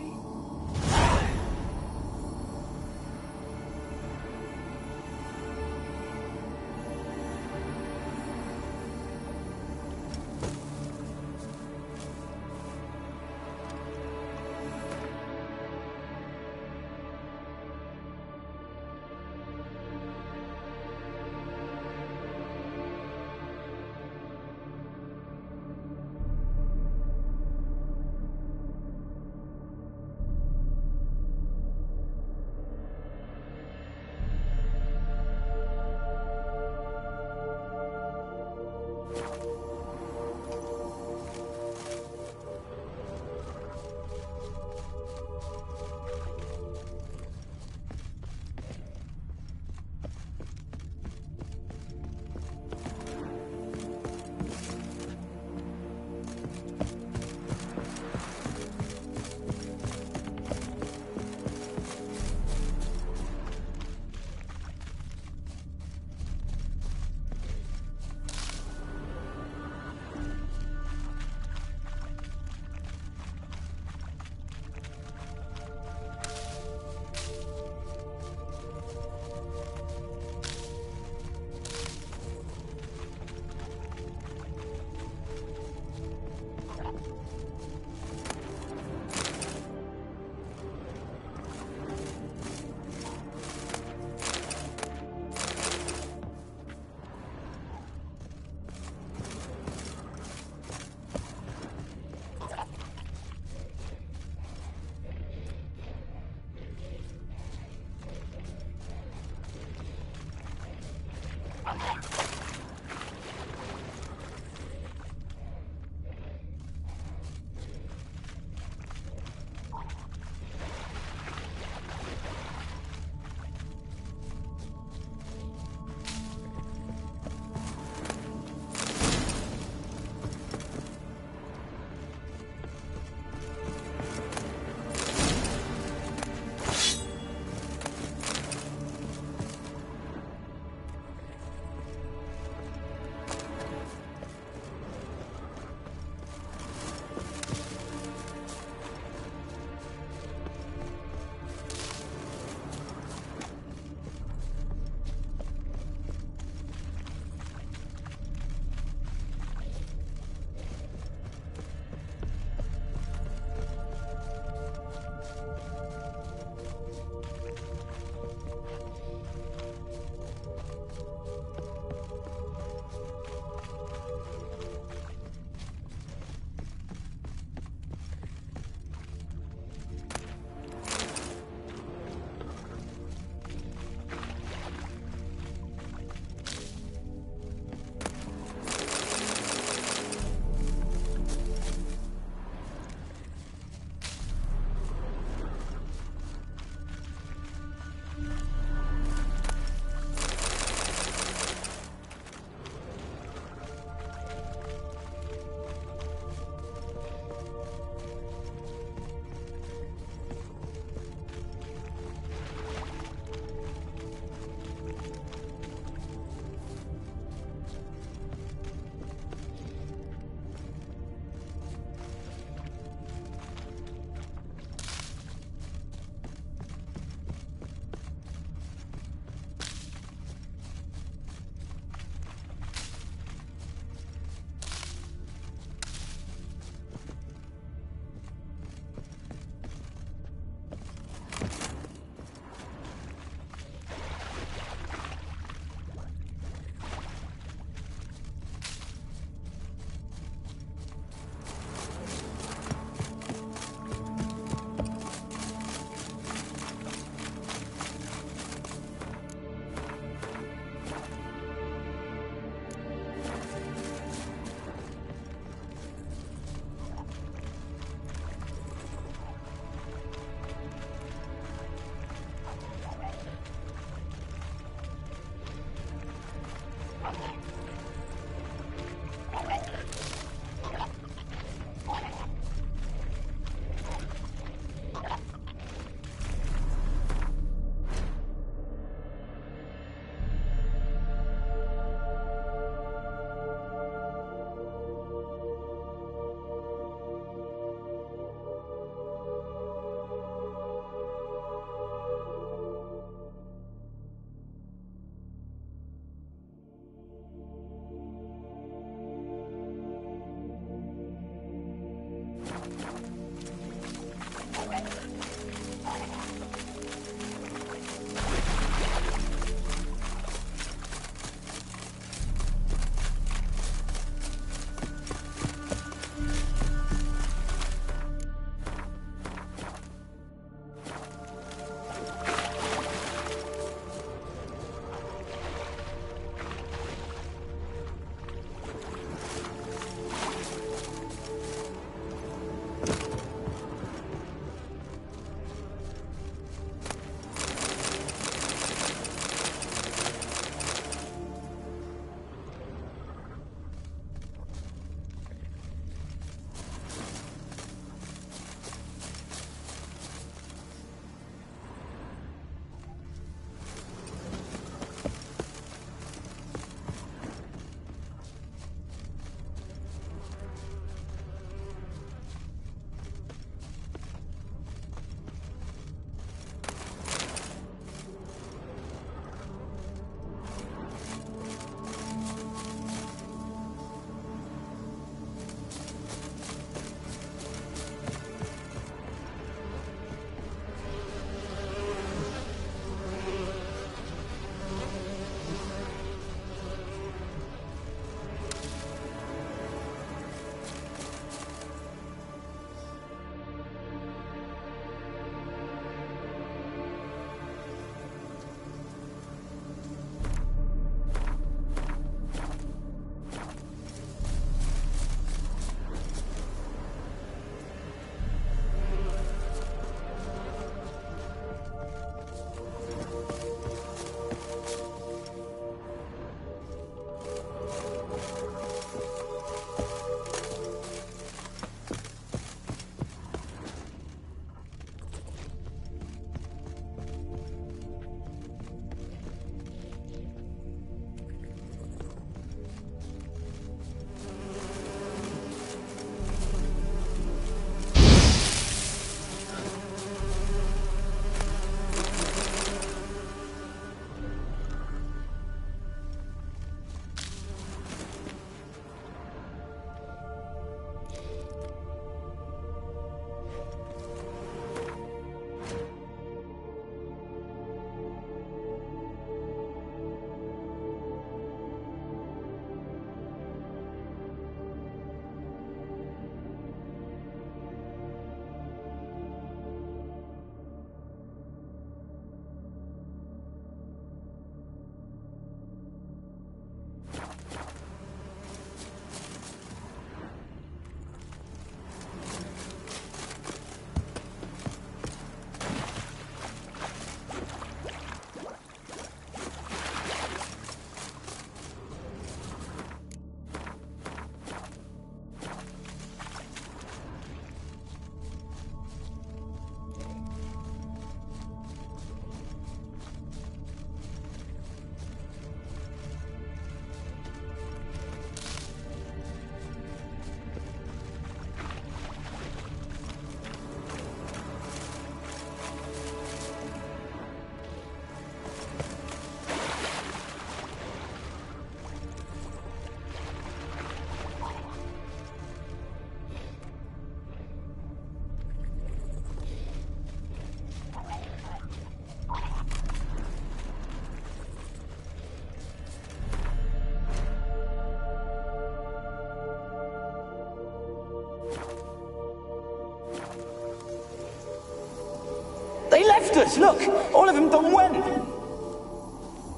They left us, look! All of them done went!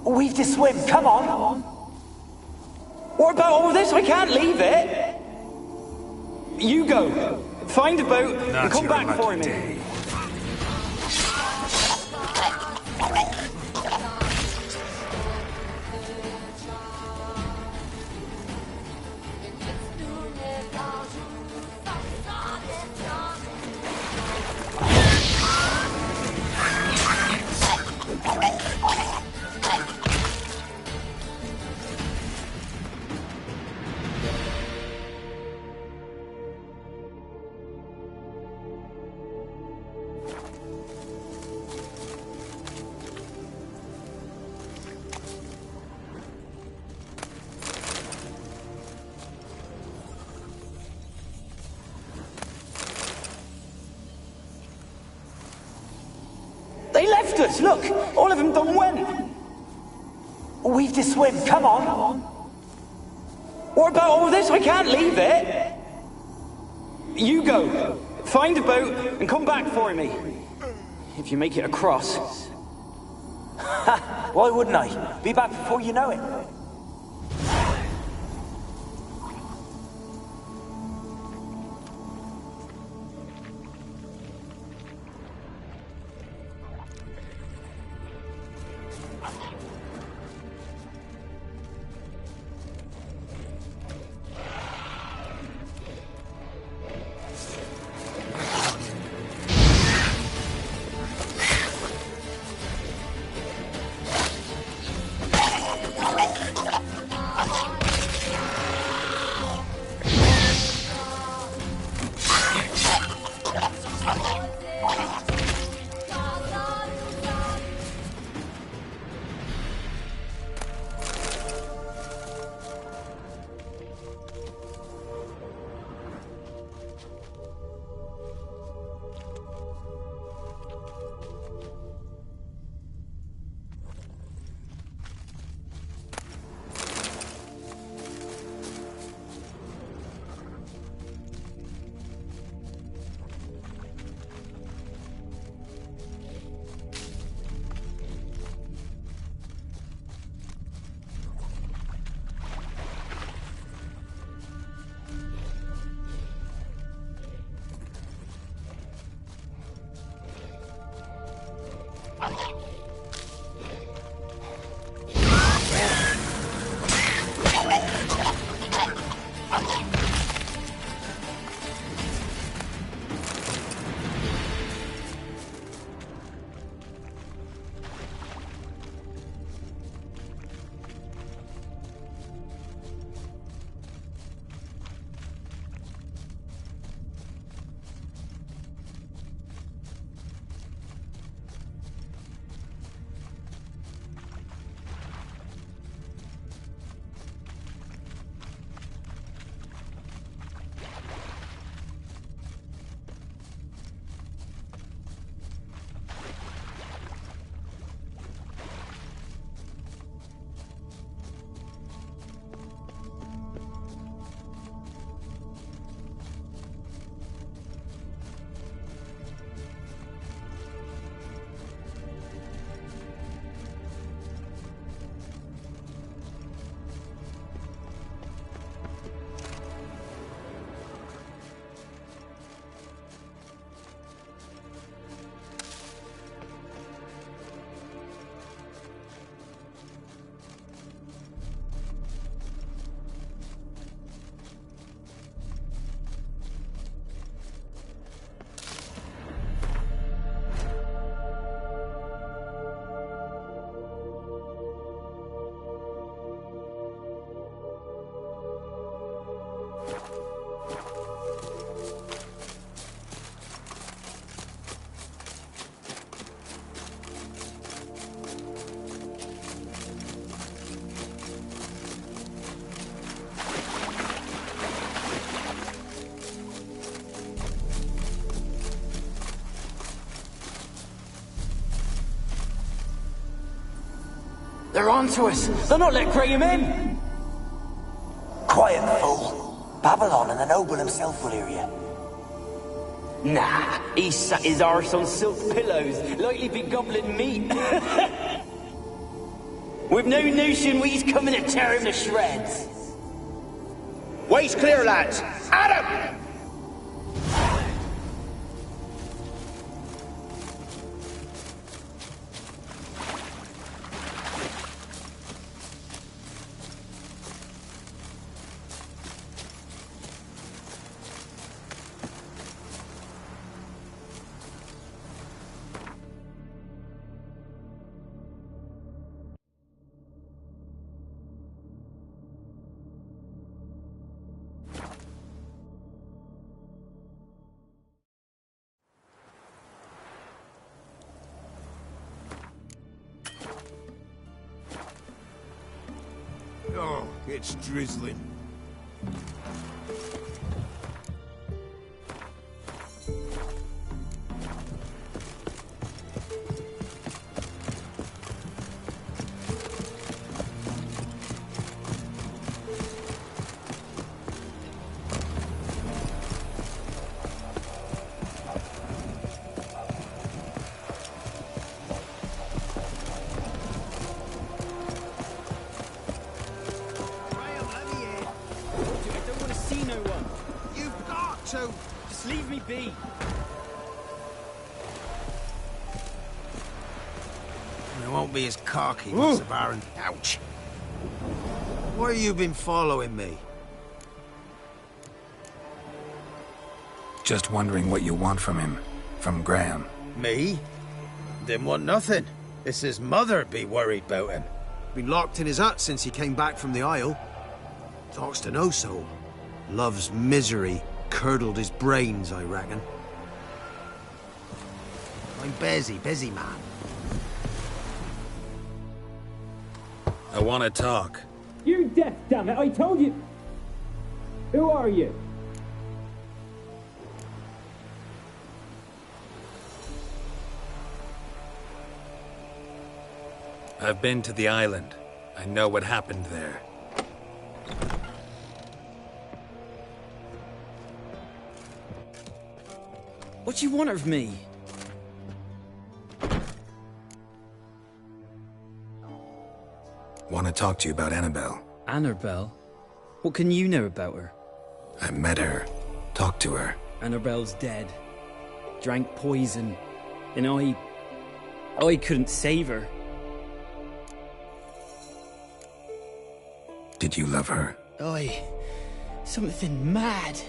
We've to swim, come on! What about all this? I can't leave it! You go. Find a boat and come back for me. left us. Look, all of them done went. We've to swim, come on. What about all this? I can't leave it. You go. Find a boat and come back for me. If you make it across. Ha! Why wouldn't I? Be back before you know it. They're on to us. They'll not let Graham in. Quiet, fool. Babylon and the noble himself will hear you. Nah, he sat his arse on silk pillows, likely be gobbling meat. We've no notion we's coming to tear him to shreds. Waist clear, lads. Adam! Oh, it's drizzling. It won't be as cocky, Mr. Baron. Ouch. Why have you been following me? Just wondering what you want from him. From Graham. Me? Didn't want nothing. It's his mother be worried about him. Been locked in his hut since he came back from the Isle. Talks to no soul. Love's misery curdled his brains, I reckon. I'm busy man. I want to talk. You're deaf, damn it! I told you! Who are you? I've been to the island. I know what happened there. What do you want of me? Want to talk to you about Annabelle. Annabelle? What can you know about her? I met her. Talked to her. Annabelle's dead. Drank poison. And I couldn't save her. Did you love her? Something mad.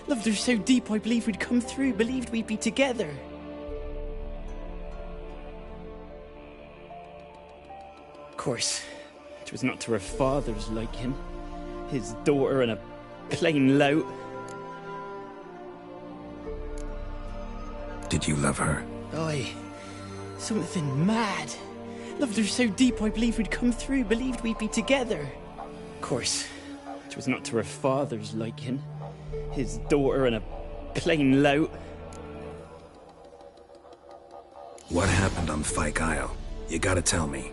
Loved her so deep I believed we'd come through, believed we'd be together. Of course, it was not to her father's liking. His daughter and a plain lout. Did you love her? Something mad. Loved her so deep I believed we'd come through, believed we'd be together. Of course, it was not to her father's liking. His daughter and a plain lout. What happened on Fyke Isle? You gotta tell me.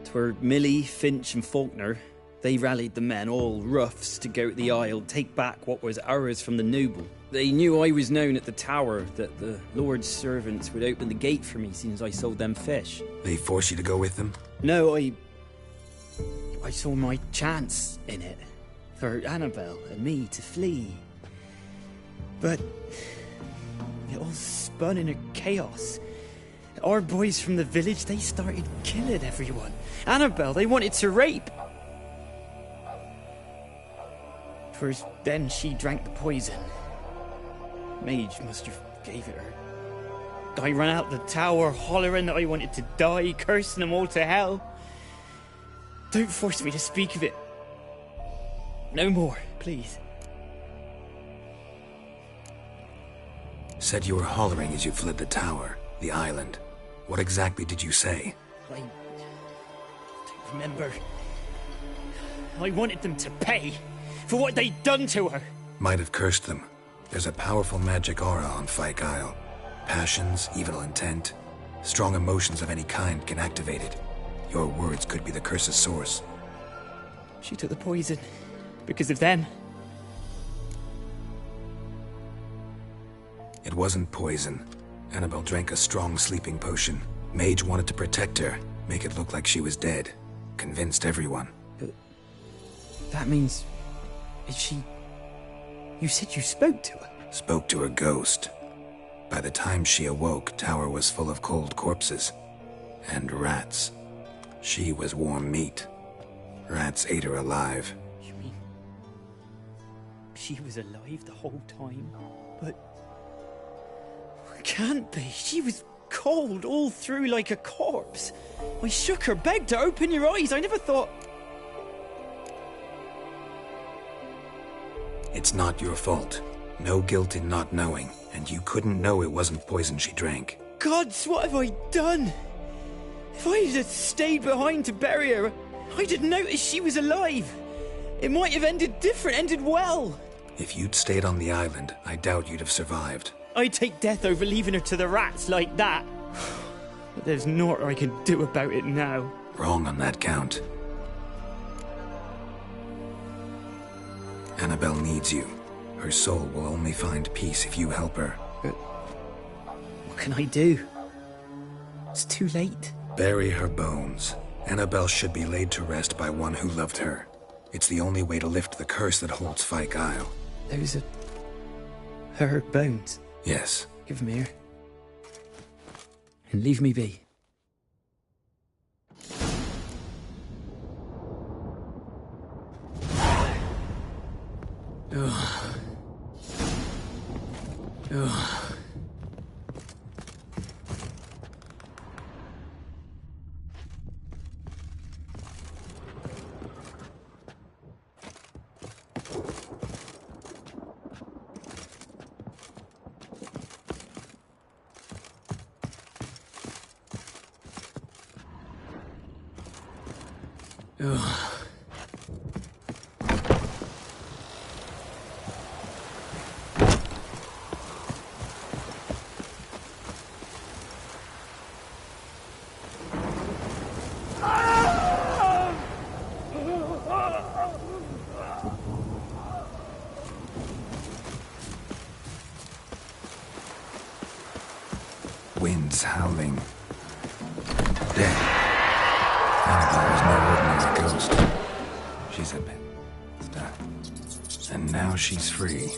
'Twere Millie, Finch and Faulkner. They rallied the men, all roughs, to go to the Isle, take back what was ours from the noble. They knew I was known at the tower, that the Lord's servants would open the gate for me since I sold them fish. They forced you to go with them? No, I saw my chance in it. For Annabelle and me to flee. But it all spun in a chaos. Our boys from the village, they started killing everyone. Annabelle, they wanted to rape. First, then she drank the poison. Mage must have gave it her. I ran out the tower hollering that I wanted to die, cursing them all to hell. Don't force me to speak of it. No more, please. Said you were hollering as you fled the tower, the island. What exactly did you say? I don't remember. I wanted them to pay for what they'd done to her. Might have cursed them. There's a powerful magic aura on Fyke Isle. Passions, evil intent, strong emotions of any kind can activate it. Your words could be the curse's source. She took the poison. Because of them. It wasn't poison. Annabelle drank a strong sleeping potion. Mage wanted to protect her, make it look like she was dead. Convinced everyone. But that means... Is she... You said you spoke to her? Spoke to her ghost. By the time she awoke, Tower was full of cold corpses. And rats. She was warm meat. Rats ate her alive. She was alive the whole time, but... Can't be. She was cold all through like a corpse. I shook her, begged her, open your eyes. I never thought... It's not your fault. No guilt in not knowing, and you couldn't know it wasn't poison she drank. Gods, what have I done? If I had stayed behind to bury her, I didn't notice she was alive. It might have ended different, ended well. If you'd stayed on the island, I doubt you'd have survived. I'd take death over leaving her to the rats like that. But there's naught I can do about it now. Wrong on that count. Annabelle needs you. Her soul will only find peace if you help her. But what can I do? It's too late. Bury her bones. Annabelle should be laid to rest by one who loved her. It's the only way to lift the curse that holds Fyke Isle. Those are her bones. Yes. Give him here. And leave me be. Ugh. Ugh. Ugh. Winds howling. Dead. Annabelle was no ordinary ghost. She's a bit. And now she's free.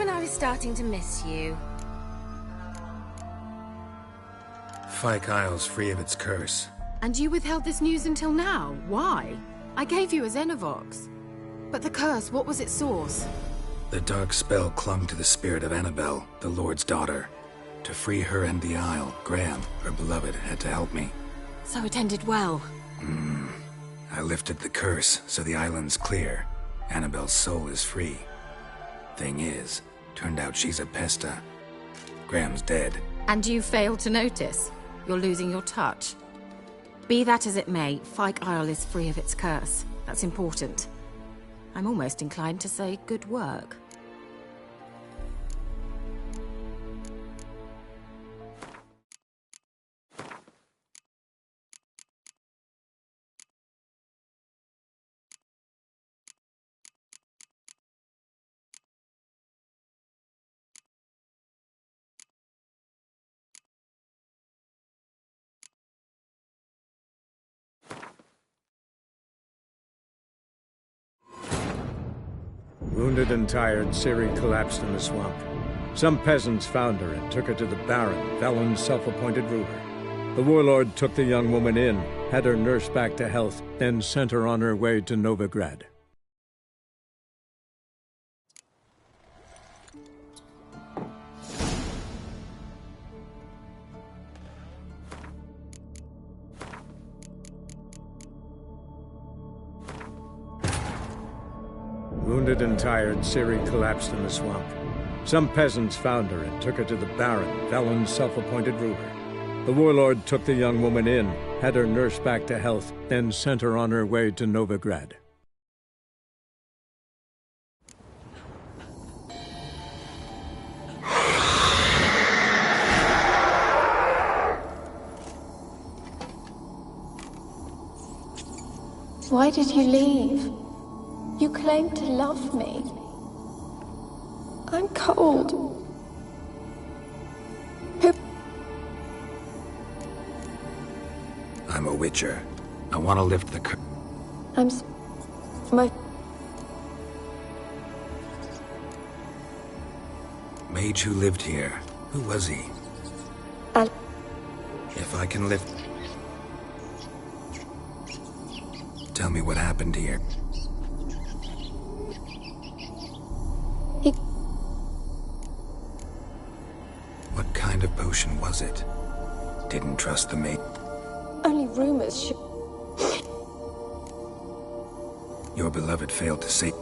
when I was starting to miss you. Fyke Isle's free of its curse. And you withheld this news until now? Why? I gave you a Xenovox. But the curse, what was its source? The dark spell clung to the spirit of Annabelle, the Lord's daughter. To free her and the Isle, Graham, her beloved, had to help me. So it ended well. I lifted the curse, so the island's clear. Annabelle's soul is free. Thing is, turned out she's a pesta. Graham's dead. And you failed to notice. You're losing your touch. Be that as it may, Fyke Isle is free of its curse. That's important. I'm almost inclined to say good work. Wounded and tired, Ciri collapsed in the swamp. Some peasants found her and took her to the Baron, Valen's self-appointed ruler. The warlord took the young woman in, had her nursed back to health, then sent her on her way to Novigrad. Wounded and tired, Ciri collapsed in the swamp. Some peasants found her and took her to the Baron, Valen's self-appointed ruler. The warlord took the young woman in, had her nursed back to health, then sent her on her way to Novigrad. Why did you leave? You claimed to love me. I'm cold. I'm a witcher. I want to lift the curse. My... Mage who lived here. Who was he? If I can lift... Tell me what happened here. What kind of potion was it? Didn't trust the mate. Only rumors should... Your beloved failed to save...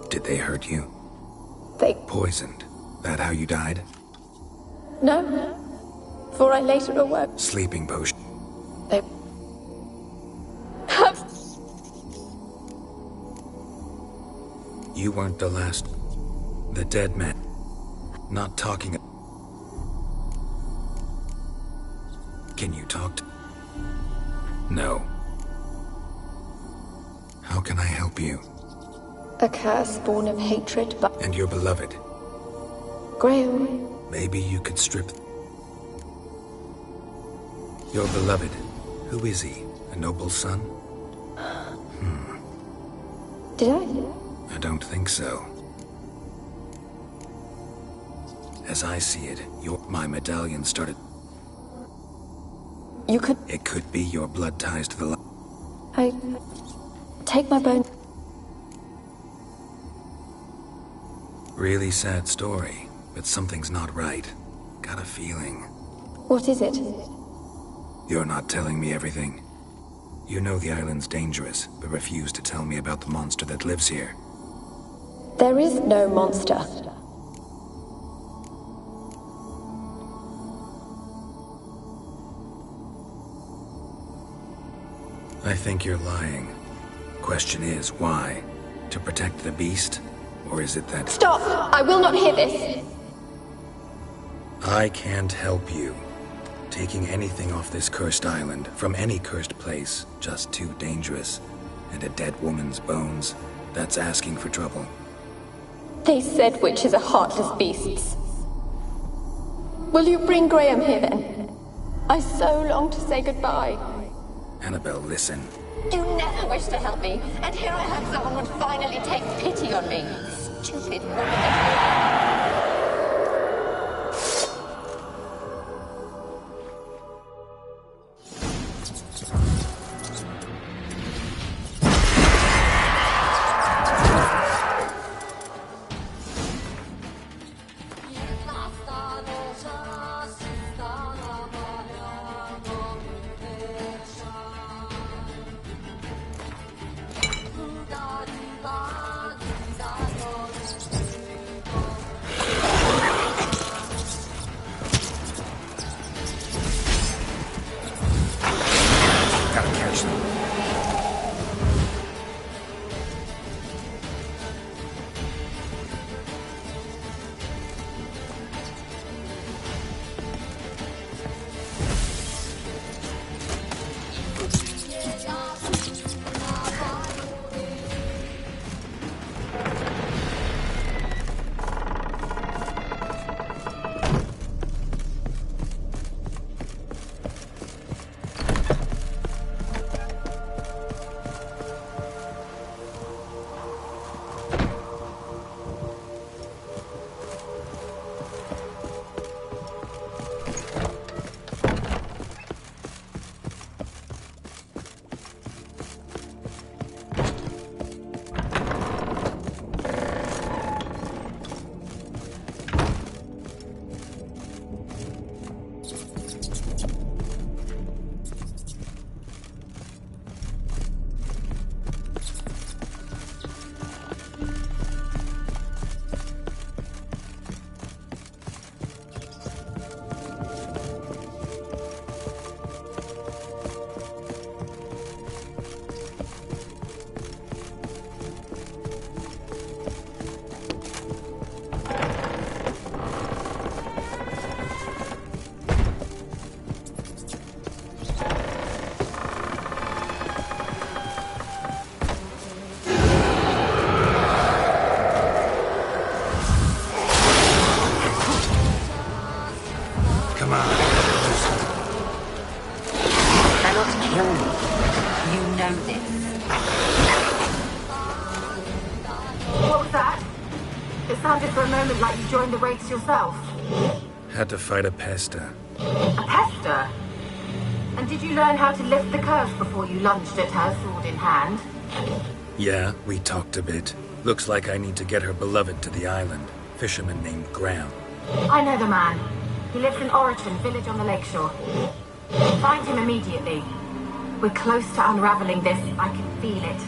Did they hurt you? They... Poisoned. That how you died? No. For I later awoke. Sleeping potion. They... You weren't the last. The dead man. Not talking. Can you talk to... No. How can I help you? A curse born of hatred, but... And your beloved. Graham. Maybe you could strip... Your beloved. Who is he? A noble son? Did I? I don't think so. As I see it, my medallion started... You could... It could be your blood ties to the... I... Take my bone... Really sad story, but something's not right. Got a feeling. What is it? You're not telling me everything. You know the island's dangerous, but refuse to tell me about the monster that lives here. There is no monster. I think you're lying. Question is, why? To protect the beast? Or is it that... Stop! I will not hear this! I can't help you. Taking anything off this cursed island, from any cursed place, just too dangerous. And a dead woman's bones, that's asking for trouble. They said witches are heartless beasts. Will you bring Graham here then? I so long to say goodbye. Annabelle, listen. You never wished to help me, and here I heard someone would finally take pity on me. Stupid woman that you are. Gotta catch them. Come on. Cannot kill me. You know this. What was that? It sounded for a moment like you joined the raids yourself. Had to fight a pester. A pester? And did you learn how to lift the curse before you lunged at her, sword in hand? Yeah, we talked a bit. Looks like I need to get her beloved to the island. Fisherman named Graham. I know the man. He lives in Oriton, village on the lakeshore. Find him immediately. We're close to unraveling this. I can feel it.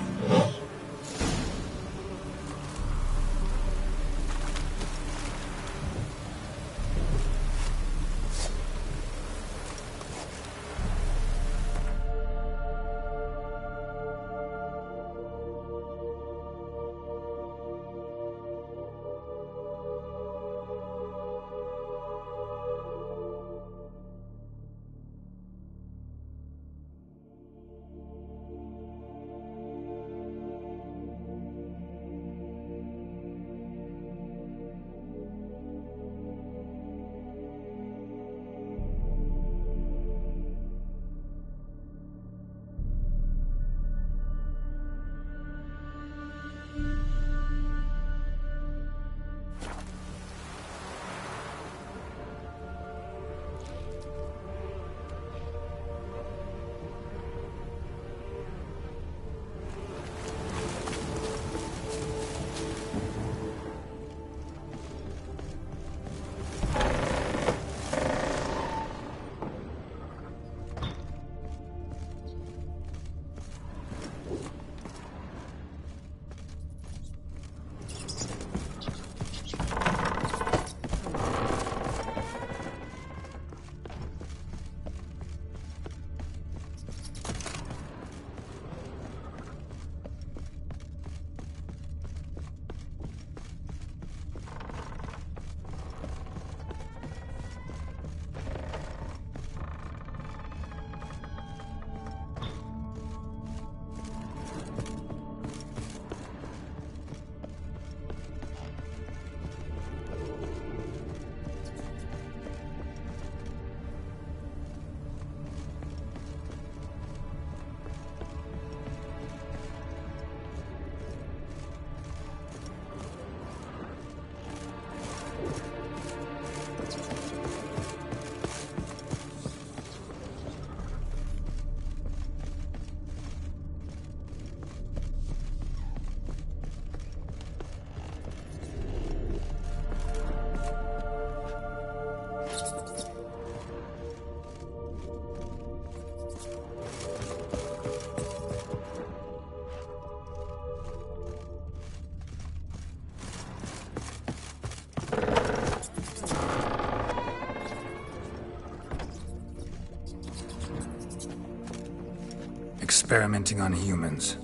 experimenting on humans.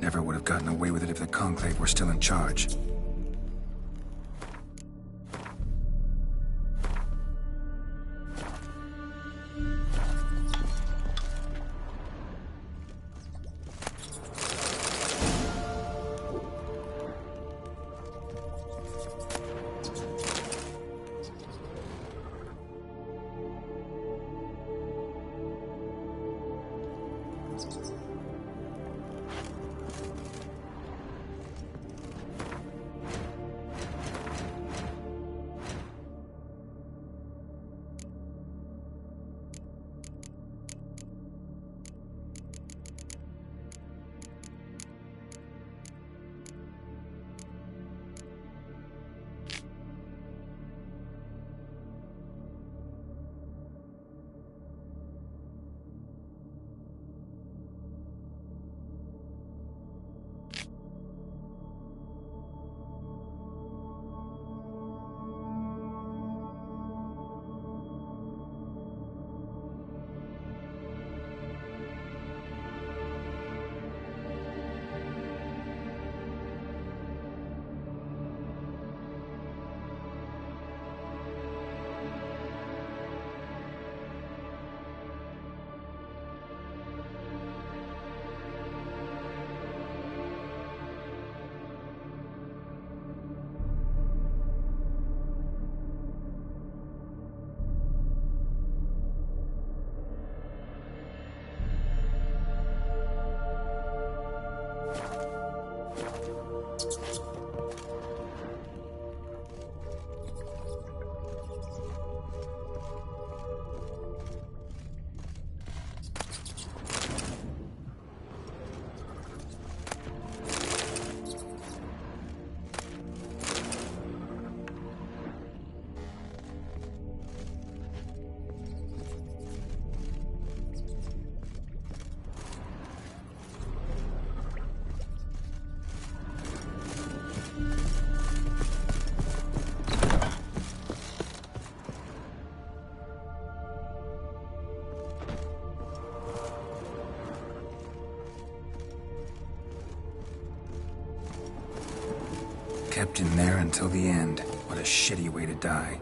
Never would have gotten away with it if the Conclave were still in charge. Kept in there until the end. What a shitty way to die.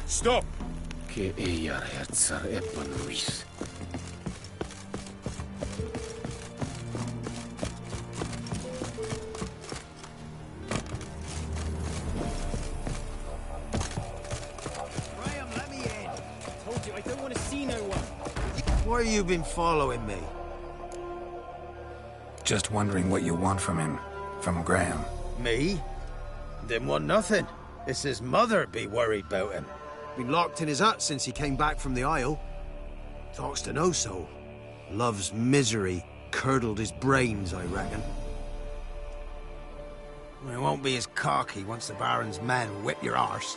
Stop! Que ella herzar epanuis. Graham, let me in. Told you, I don't want to see no one. Why you been following me? Just wondering what you want from him. From Graham. Me? Didn't want nothing. It's his mother be worried about him. Been locked in his hut since he came back from the Isle. Talks to no soul. Love's misery curdled his brains, I reckon. It won't be as cocky once the Baron's men whip your arse.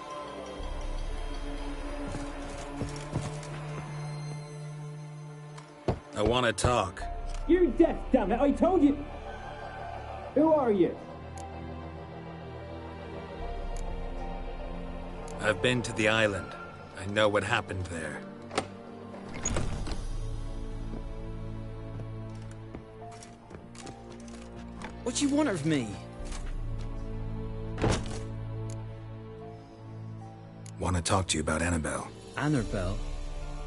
I want to talk. You're deaf, damn it! I told you. Who are you? I've been to the island. I know what happened there. What do you want of me? Want to talk to you about Annabelle. Annabelle?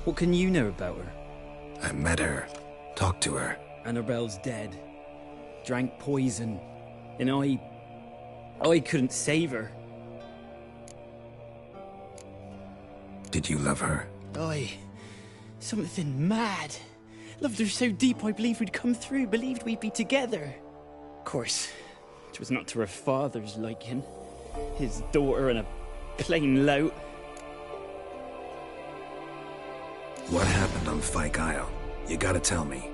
What can you know about her? I met her. Talked to her. Annabelle's dead. Drank poison. And I couldn't save her. Did you love her? Something mad. Loved her so deep I believed we'd come through, believed we'd be together. Of course, it was not to her father's liking. His daughter and a plain lout. What happened on Fyke Isle? You gotta tell me.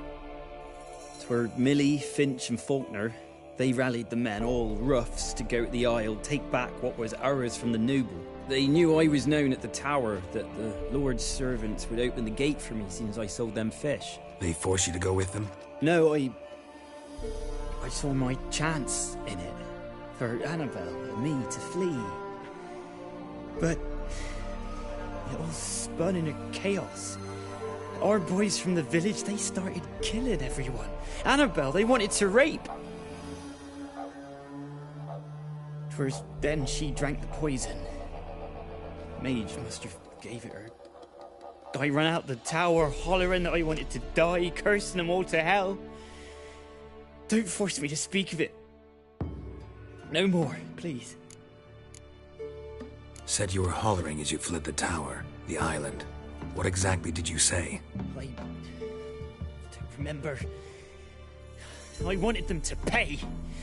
'Twere Millie, Finch and Faulkner. They rallied the men, all roughs, to go to the Isle, take back what was ours from the noble. They knew I was known at the tower, that the Lord's servants would open the gate for me as soon as I sold them fish. They forced you to go with them? No, I saw my chance in it. For Annabelle and me to flee. But it all spun in a chaos. Our boys from the village, they started killing everyone. Annabelle, they wanted to rape. 'Twas then she drank the poison. Mage must have gave it her. I ran out the tower hollering that I wanted to die, cursing them all to hell. Don't force me to speak of it. No more, please. Said you were hollering as you fled the tower, the island. What exactly did you say? I don't remember. I wanted them to pay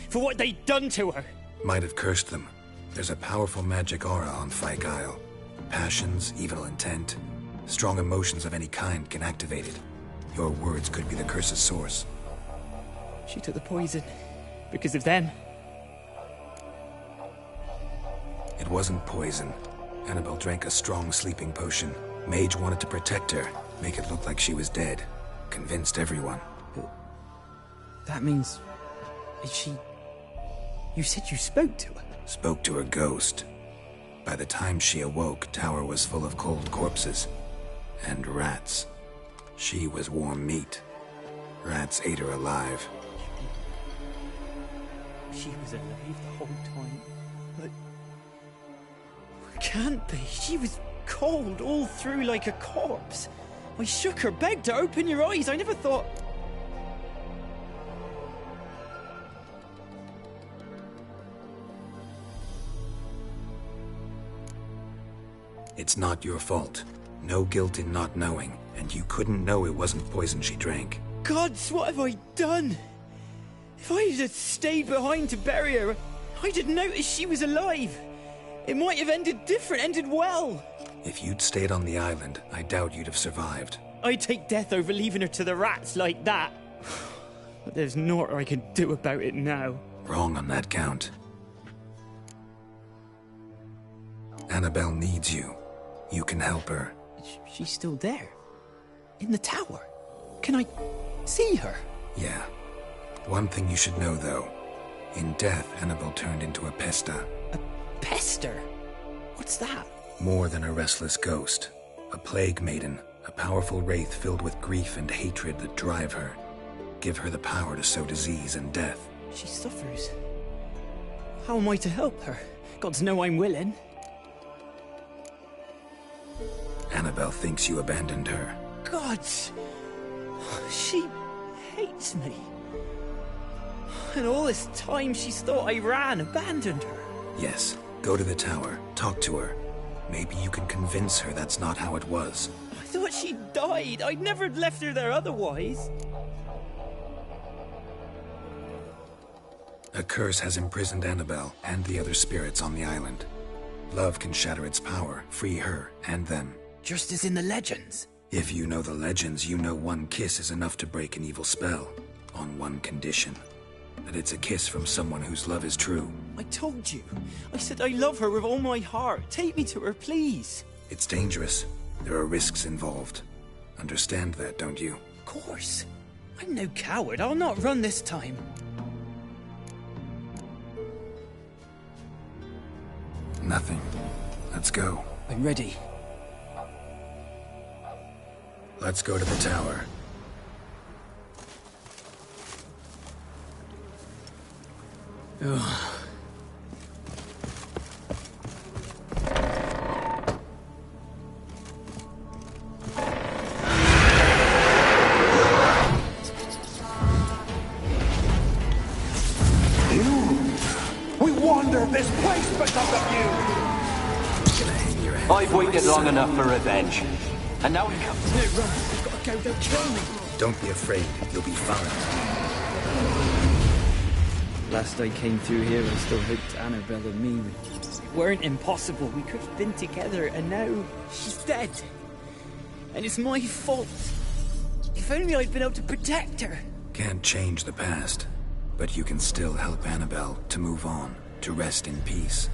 for what they'd done to her. Might have cursed them. There's a powerful magic aura on Fyke Isle. Passions, evil intent, strong emotions of any kind can activate it. Your words could be the curse's source. She took the poison because of them. It wasn't poison. Annabelle drank a strong sleeping potion. Mage wanted to protect her, make it look like she was dead. Convinced everyone. But that means... Is she... You said you spoke to her? Spoke to her ghost. By the time she awoke, Tower was full of cold corpses. And rats. She was warm meat. Rats ate her alive. She was alive the whole time. But... Can't be. She was cold all through like a corpse. I shook her, begged her, open your eyes. I never thought... It's not your fault. No guilt in not knowing, and you couldn't know it wasn't poison she drank. Gods, what have I done? If I had stayed behind to bury her, I'd have noticed she was alive. It might have ended different, ended well. If you'd stayed on the island, I doubt you'd have survived. I'd take death over leaving her to the rats like that. But there's naught I can do about it now. Wrong on that count. Annabelle needs you. You can help her. She's still there. In the tower. Can I see her? Yeah. One thing you should know, though. In death, Annabelle turned into a pesta. A pester? What's that? More than a restless ghost. A plague maiden. A powerful wraith filled with grief and hatred that drive her. Give her the power to sow disease and death. She suffers. How am I to help her? Gods know I'm willing. Annabelle thinks you abandoned her. God! She hates me. And all this time she's thought I abandoned her. Yes, go to the tower, talk to her. Maybe you can convince her that's not how it was. I thought she died. I'd never left her there otherwise. A curse has imprisoned Annabelle and the other spirits on the island. Love can shatter its power, free her and them. Just as in the legends. If you know the legends, you know one kiss is enough to break an evil spell. On one condition. That it's a kiss from someone whose love is true. I told you. I said I love her with all my heart. Take me to her, please. It's dangerous. There are risks involved. Understand that, don't you? Of course. I'm no coward. I'll not run this time. Nothing. Let's go. I'm ready. Let's go to the tower. Ugh. We wandered this place because of you! I've waited long enough for revenge. And now we come. No, run. We've got to go. They'll kill me. Don't be afraid. You'll be fine. Last I came through here, I still hoped Annabelle and me weren't impossible. We could have been together, and now she's dead. And it's my fault. If only I'd been able to protect her. Can't change the past, but you can still help Annabelle to move on, to rest in peace.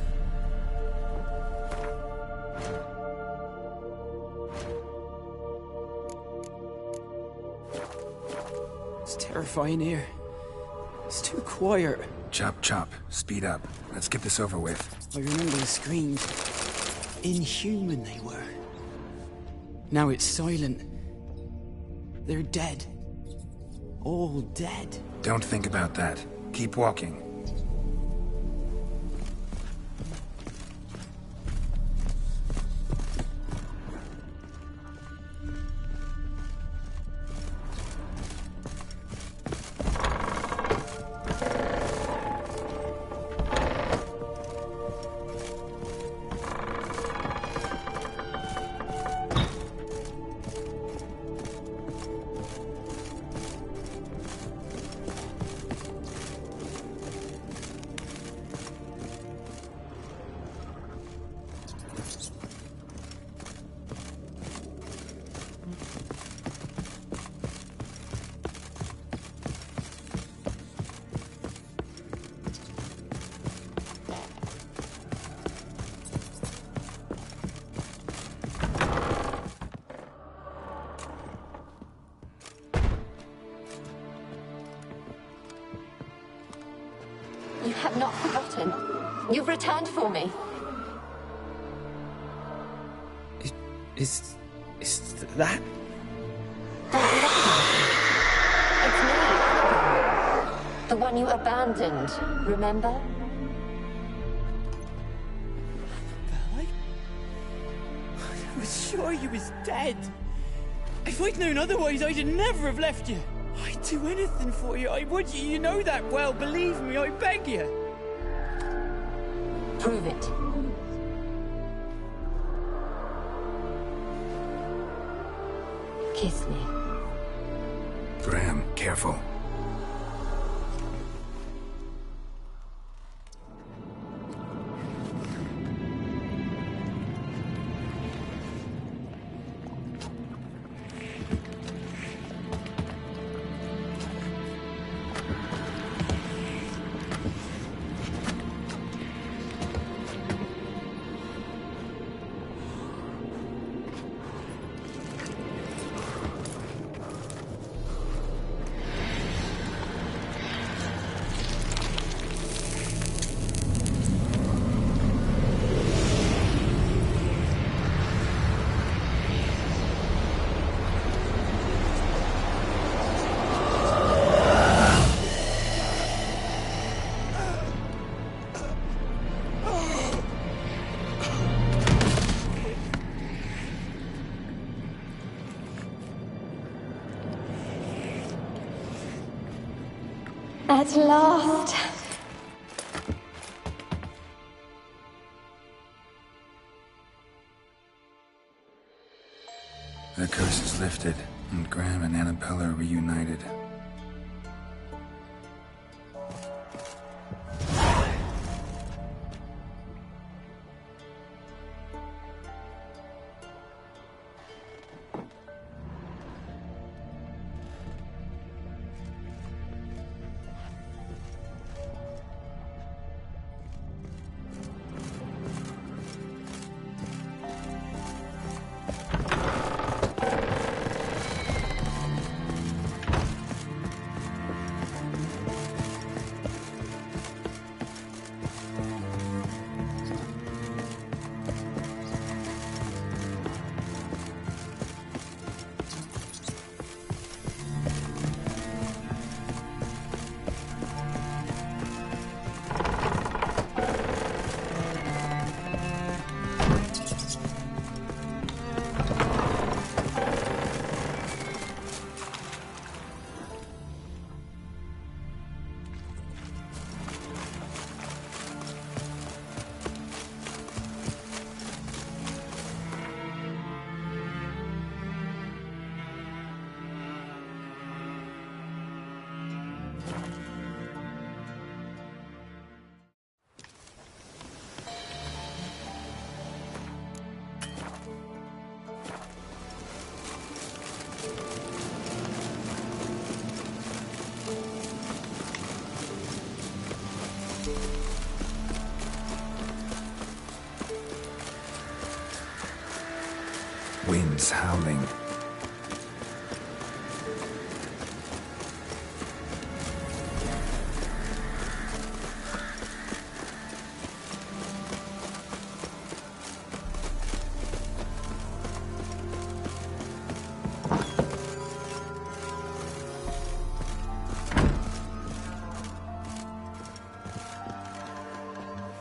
It's terrifying here. It's too quiet. Chop, chop. Speed up. Let's get this over with. I remember the screams. Inhuman they were. Now it's silent. They're dead. All dead. Don't think about that. Keep walking. You have not forgotten. You've returned for me. Is that? It's me. The one you abandoned, remember? I was sure you was dead. If I'd known otherwise, I'd never have left you. I'd do anything for you. I would. You know that well. Believe me, I beg you. Prove it. Kiss me. Graham, careful. At last. The curse is lifted, and Graham and Annabelle are reunited. Winds howling.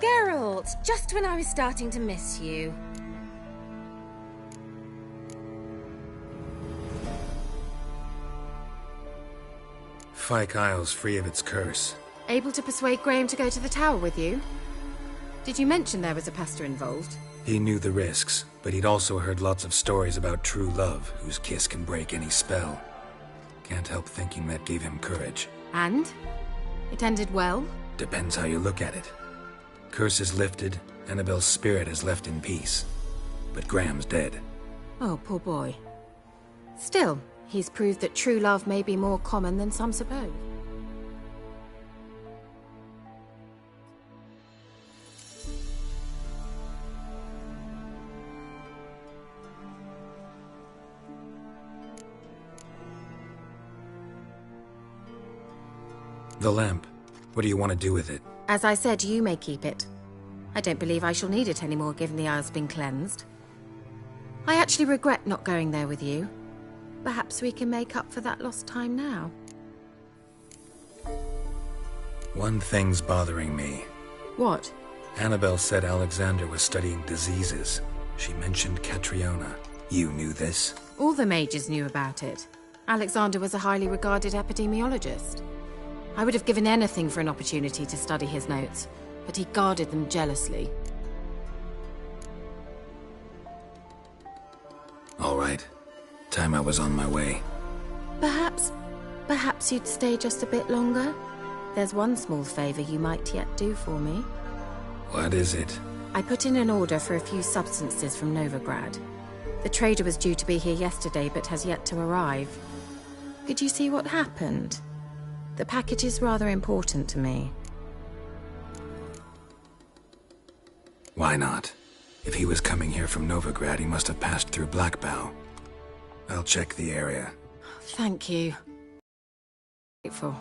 Geralt, just when I was starting to miss you. Fyke Isle's free of its curse. Able to persuade Graham to go to the tower with you? Did you mention there was a pastor involved? He knew the risks, but he'd also heard lots of stories about true love, whose kiss can break any spell. Can't help thinking that gave him courage. And? It ended well? Depends how you look at it. Curse is lifted, Annabelle's spirit is left in peace. But Graham's dead. Oh, poor boy. Still, he's proved that true love may be more common than some suppose. The lamp. What do you want to do with it? As I said, you may keep it. I don't believe I shall need it anymore, given the Isle's been cleansed. I actually regret not going there with you. Perhaps we can make up for that lost time now. One thing's bothering me. What? Annabelle said Alexander was studying diseases. She mentioned Catriona. You knew this? All the mages knew about it. Alexander was a highly regarded epidemiologist. I would have given anything for an opportunity to study his notes, but he guarded them jealously. All right. Time I was on my way. Perhaps you'd stay just a bit longer? There's one small favor you might yet do for me. What is it? I put in an order for a few substances from Novigrad. The trader was due to be here yesterday, but has yet to arrive. Could you see what happened? The package is rather important to me. Why not? If he was coming here from Novigrad, he must have passed through Blackbough. I'll check the area. Thank you. Grateful.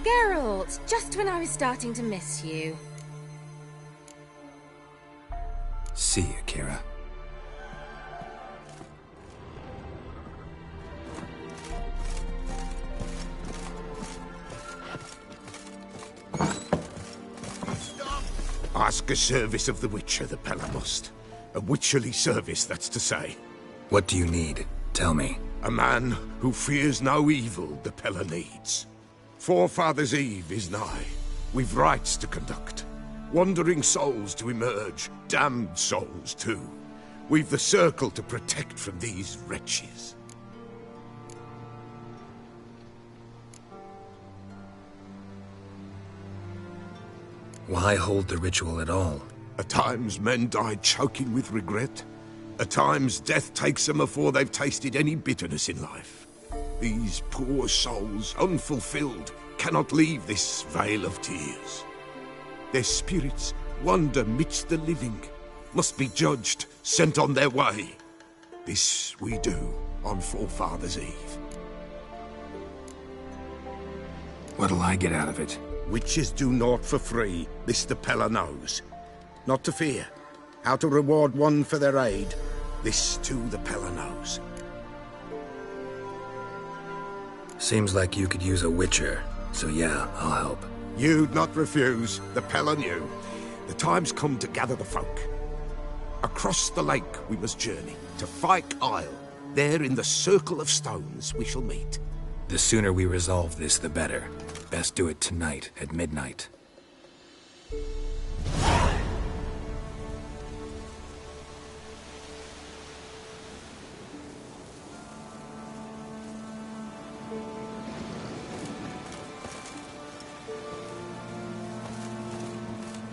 Geralt, just when I was starting to miss you. See you, Kira. Ask a service of the Witcher, the Pella must. A witcherly service, that's to say. What do you need? Tell me. A man who fears no evil the Pella needs. Forefathers' Eve is nigh. We've rites to conduct. Wandering souls to emerge. Damned souls, too. We've the circle to protect from these wretches. Why hold the ritual at all? At times men die choking with regret. At times death takes them before they've tasted any bitterness in life. These poor souls, unfulfilled, cannot leave this vale of tears. Their spirits wander midst the living, must be judged, sent on their way. This we do on Forefathers' Eve. What'll I get out of it? Witches do naught for free, this the Pella knows. Not to fear. How to reward one for their aid, this too the Pella knows. Seems like you could use a witcher, so yeah, I'll help. You'd not refuse, the Pella knew. The time's come to gather the folk. Across the lake we must journey, to Fyke Isle. There in the circle of stones we shall meet. The sooner we resolve this, the better. Best do it tonight, at midnight.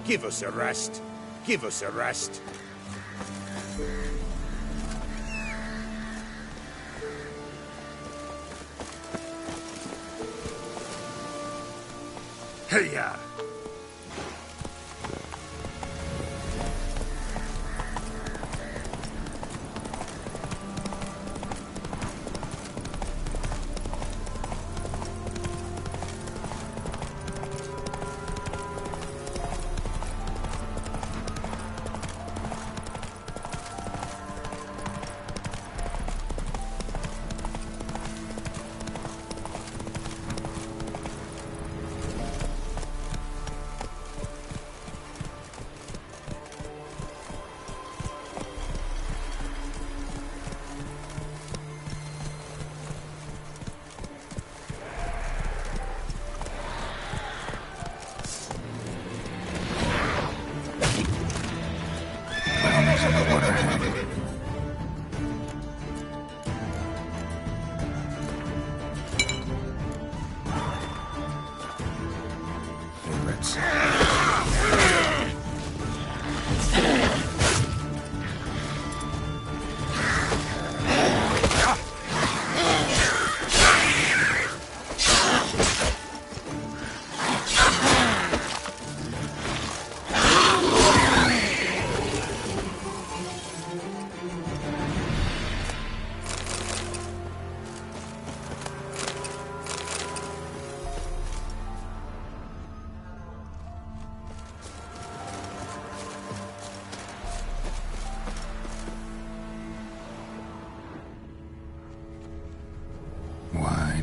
Give us a rest. Give us a rest. Hey-ya!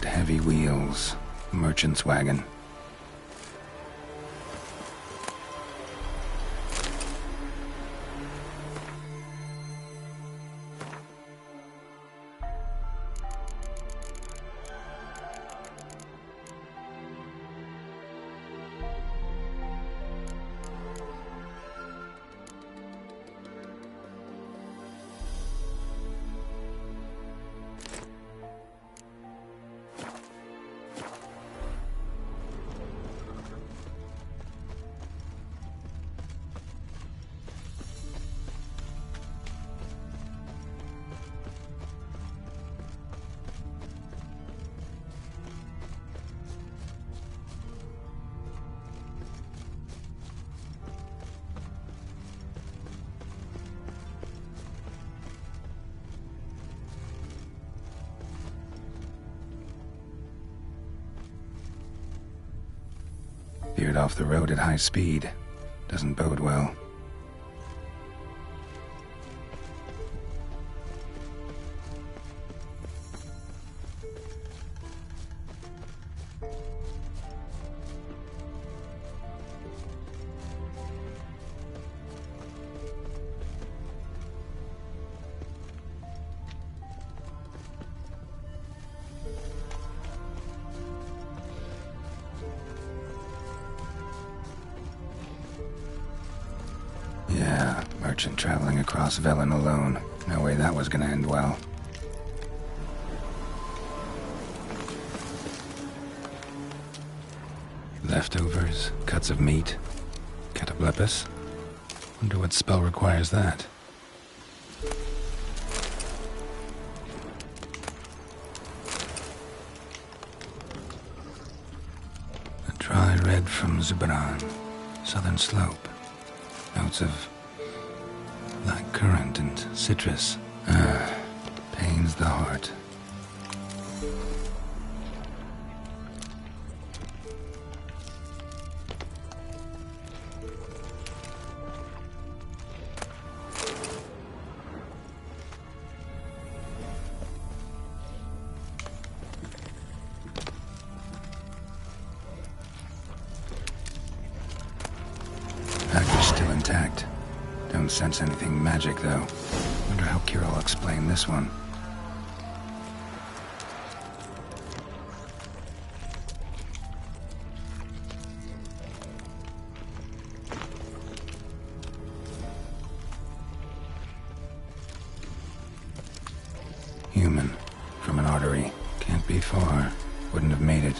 Heavy wheels. Merchant's wagon. disappeared off the road at high speed. Doesn't bode well. Yeah, merchant traveling across Velen alone. No way that was gonna end well. Leftovers, cuts of meat, cataplepis. Wonder what spell requires that. A dry red from Zubran, southern slope. Notes of black currant and citrus. Pains the heart. Packer's still intact. Don't sense anything magic, though. Wonder how Kira will explain this one. Human. From an artery. Can't be far. Wouldn't have made it.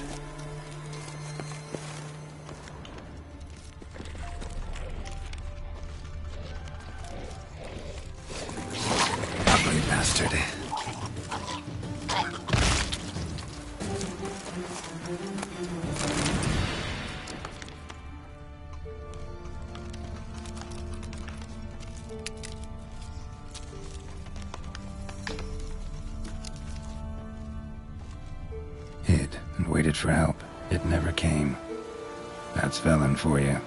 Ugly bastard. Hid and waited for help. It never came. That's Velen for you.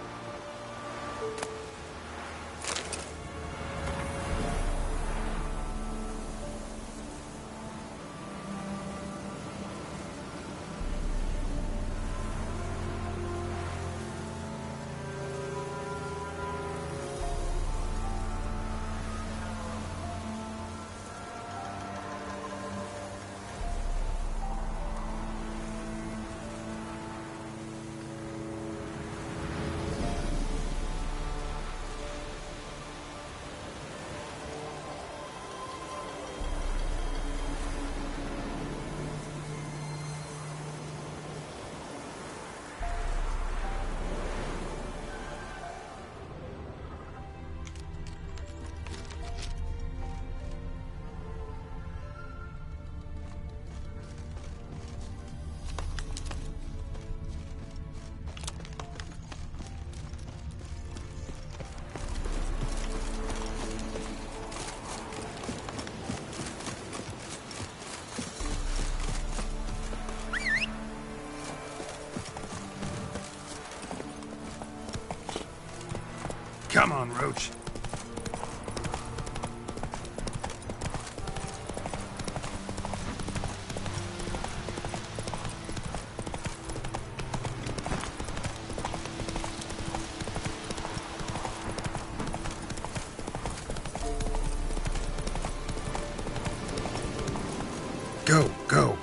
Come on, Roach. Go, go.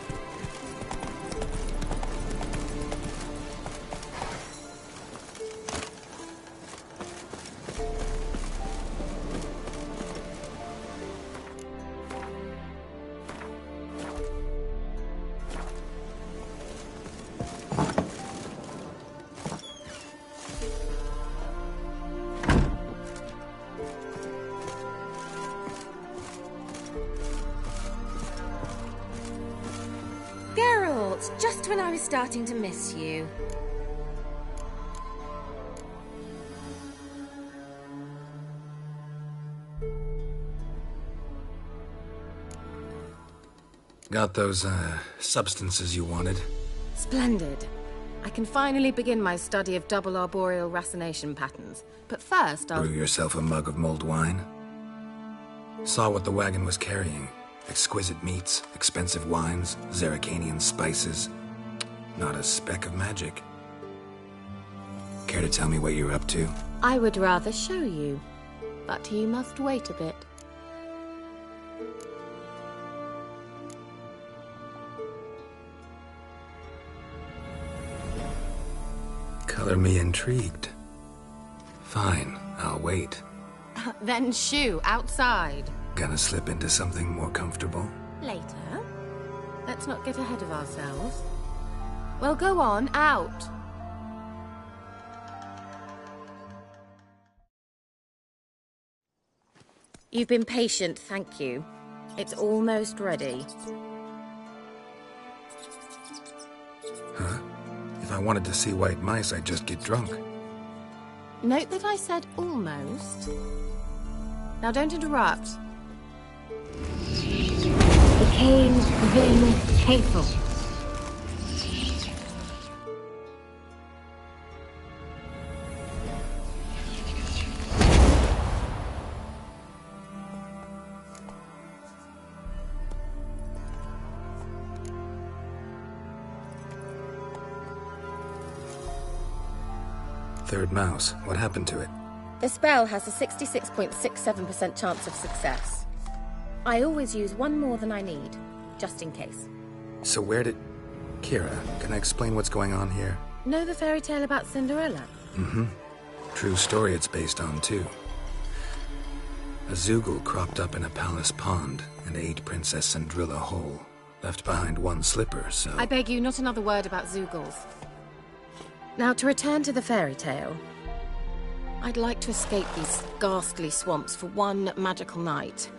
Geralt, just when I was starting to miss you. Got those, substances you wanted? Splendid. I can finally begin my study of double arboreal racination patterns. But first, I'll... Brew yourself a mug of mulled wine? Saw what the wagon was carrying. Exquisite meats, expensive wines, Zerrikanian spices. Not a speck of magic. Care to tell me what you're up to? I would rather show you, but you must wait a bit. Color me intrigued. Fine, I'll wait. Then shoo, outside. Gonna slip into something more comfortable? Later. Let's not get ahead of ourselves. Well, go on, out. You've been patient, thank you. It's almost ready. Huh? If I wanted to see white mice, I'd just get drunk. Note that I said almost. Now don't interrupt. Became then hateful. Third mouse. What happened to it? The spell has a 66.67% chance of success. I always use one more than I need, just in case. So where did... Kira, can I explain what's going on here? Know the fairy tale about Cinderella? Mm-hmm. True story it's based on, too. A Zoogle cropped up in a palace pond and ate Princess Cinderella whole. Left behind one slipper, so... I beg you, not another word about Zoogles. Now, to return to the fairy tale, I'd like to escape these ghastly swamps for one magical night.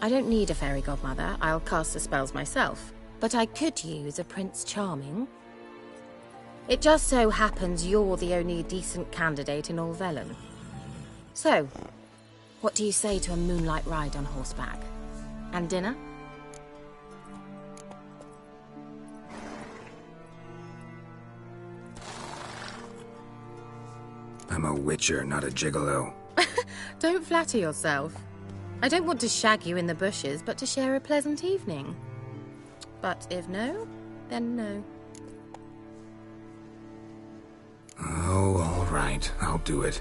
I don't need a fairy godmother, I'll cast the spells myself, but I could use a Prince Charming. It just so happens you're the only decent candidate in all Velen. So, what do you say to a moonlight ride on horseback? And dinner? I'm a witcher, not a gigolo. Don't flatter yourself. I don't want to shag you in the bushes, but to share a pleasant evening. But if no, then no. Oh, all right. I'll do it.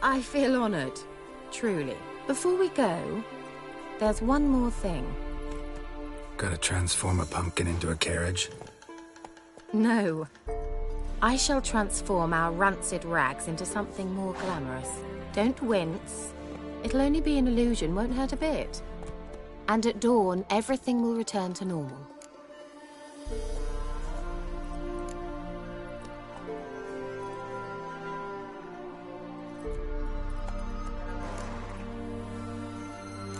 I feel honored. Truly. Before we go, there's one more thing. Gotta transform a pumpkin into a carriage? No. I shall transform our rancid rags into something more glamorous. Don't wince. It'll only be an illusion, won't hurt a bit. And at dawn, everything will return to normal.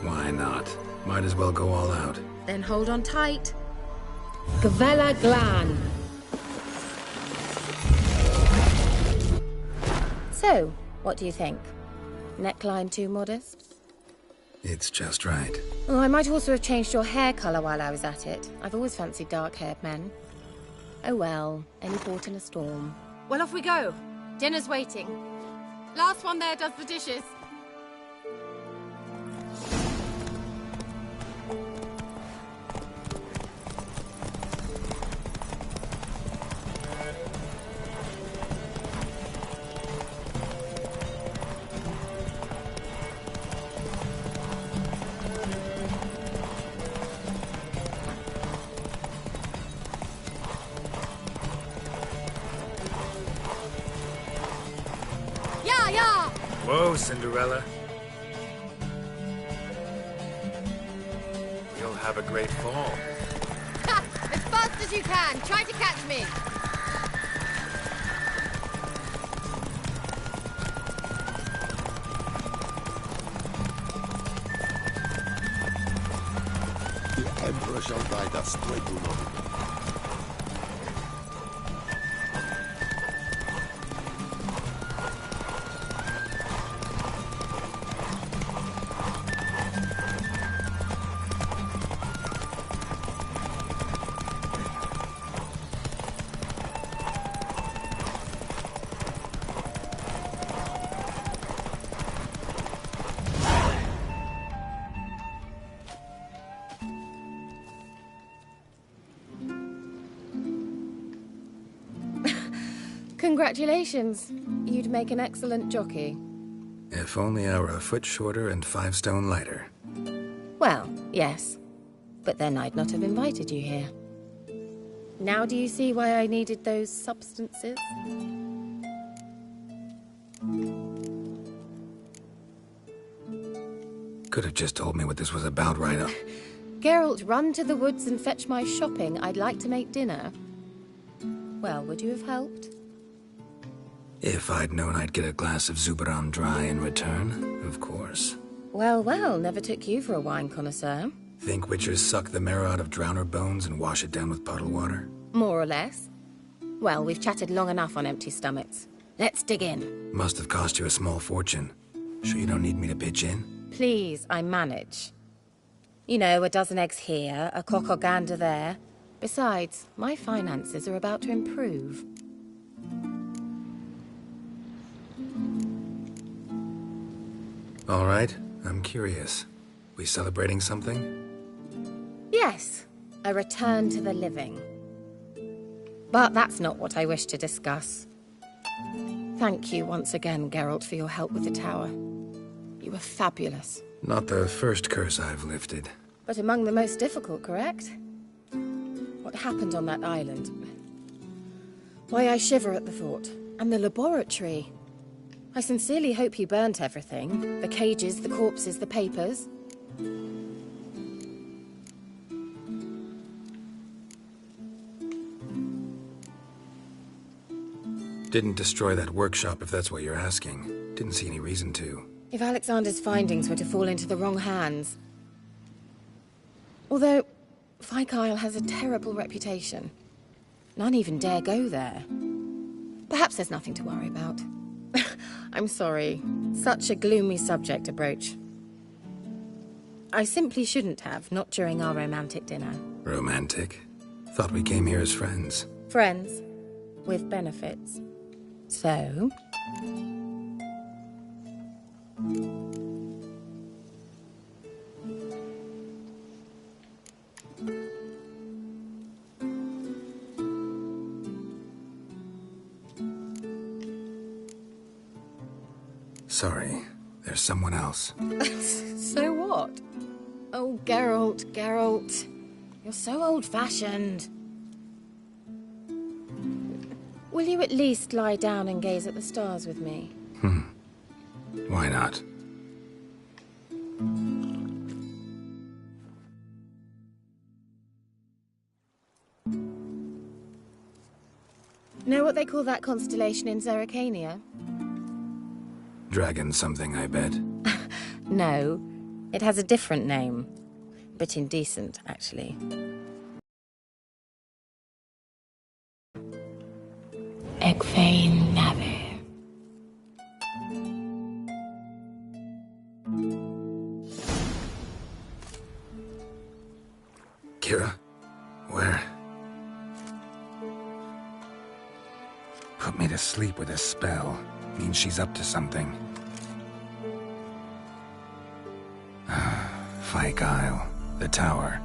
Why not? Might as well go all out. Then hold on tight. Gavella Glan. So, what do you think? Neckline too modest? It's just right. Oh, I might also have changed your hair colour while I was at it. I've always fancied dark-haired men. Oh well, any port in a storm. Well, off we go. Dinner's waiting. Last one there does the dishes. Whoa, Cinderella. You'll have a great fall. Ha! As fast as you can. Try to catch me. The Emperor shall guide us straight to London. Congratulations. You'd make an excellent jockey. If only I were a foot shorter and 5 stone lighter. Well, yes. But then I'd not have invited you here. Now do you see why I needed those substances? Could have just told me what this was about right up. Geralt, run to the woods and fetch my shopping. I'd like to make dinner. Well, would you have helped? If I'd known I'd get a glass of Zubaran dry in return, of course. Well, well, never took you for a wine connoisseur. Think witchers suck the marrow out of drowner bones and wash it down with puddle water? More or less. Well, we've chatted long enough on empty stomachs. Let's dig in. Must have cost you a small fortune. Sure you don't need me to pitch in? Please, I manage. You know, a dozen eggs here, a cock or gander there. Besides, my finances are about to improve. All right, I'm curious. We celebrating something? Yes, a return to the living. But that's not what I wish to discuss. Thank you once again, Geralt, for your help with the tower. You were fabulous. Not the first curse I've lifted. But among the most difficult, correct? What happened on that island? Why, I shiver at the thought. And the laboratory. I sincerely hope you burnt everything. The cages, the corpses, the papers. Didn't destroy that workshop, if that's what you're asking. Didn't see any reason to. If Alexander's findings were to fall into the wrong hands. Although, Fyke Isle has a terrible reputation. None even dare go there. Perhaps there's nothing to worry about. I'm sorry. Such a gloomy subject to broach. I simply shouldn't have, not during our romantic dinner. Romantic? Thought we came here as friends. Friends. With benefits. So... Sorry, there's someone else. So what? Oh, Geralt, Geralt. You're so old-fashioned. Will you at least lie down and gaze at the stars with me? Why not? Know what they call that constellation in Zerrikania? Dragon something, I bet. No, it has a different name. Bit indecent, actually. Egfain Nave. Kira? Where? Put me to sleep with a spell. Means she's up to something. Fyke Isle. The tower.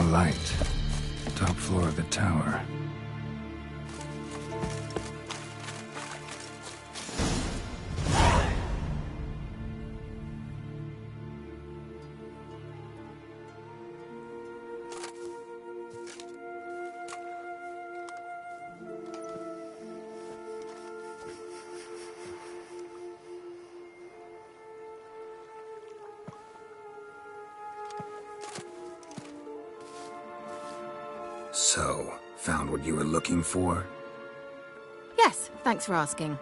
A light. Top floor of the tower. So, found what you were looking for? Yes, thanks for asking.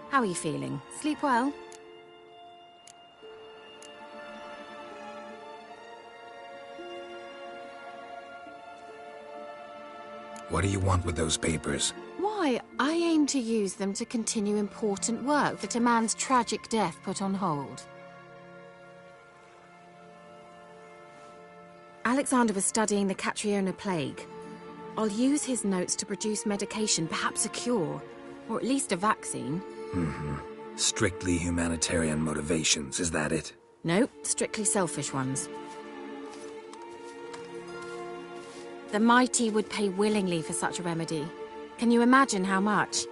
How are you feeling? Sleep well? What do you want with those papers? Why, I aim to use them to continue important work that a man's tragic death put on hold. Alexander was studying the Catriona plague. I'll use his notes to produce medication, perhaps a cure, or at least a vaccine. Strictly humanitarian motivations, is that it? No, strictly selfish ones. The mighty would pay willingly for such a remedy. Can you imagine how much?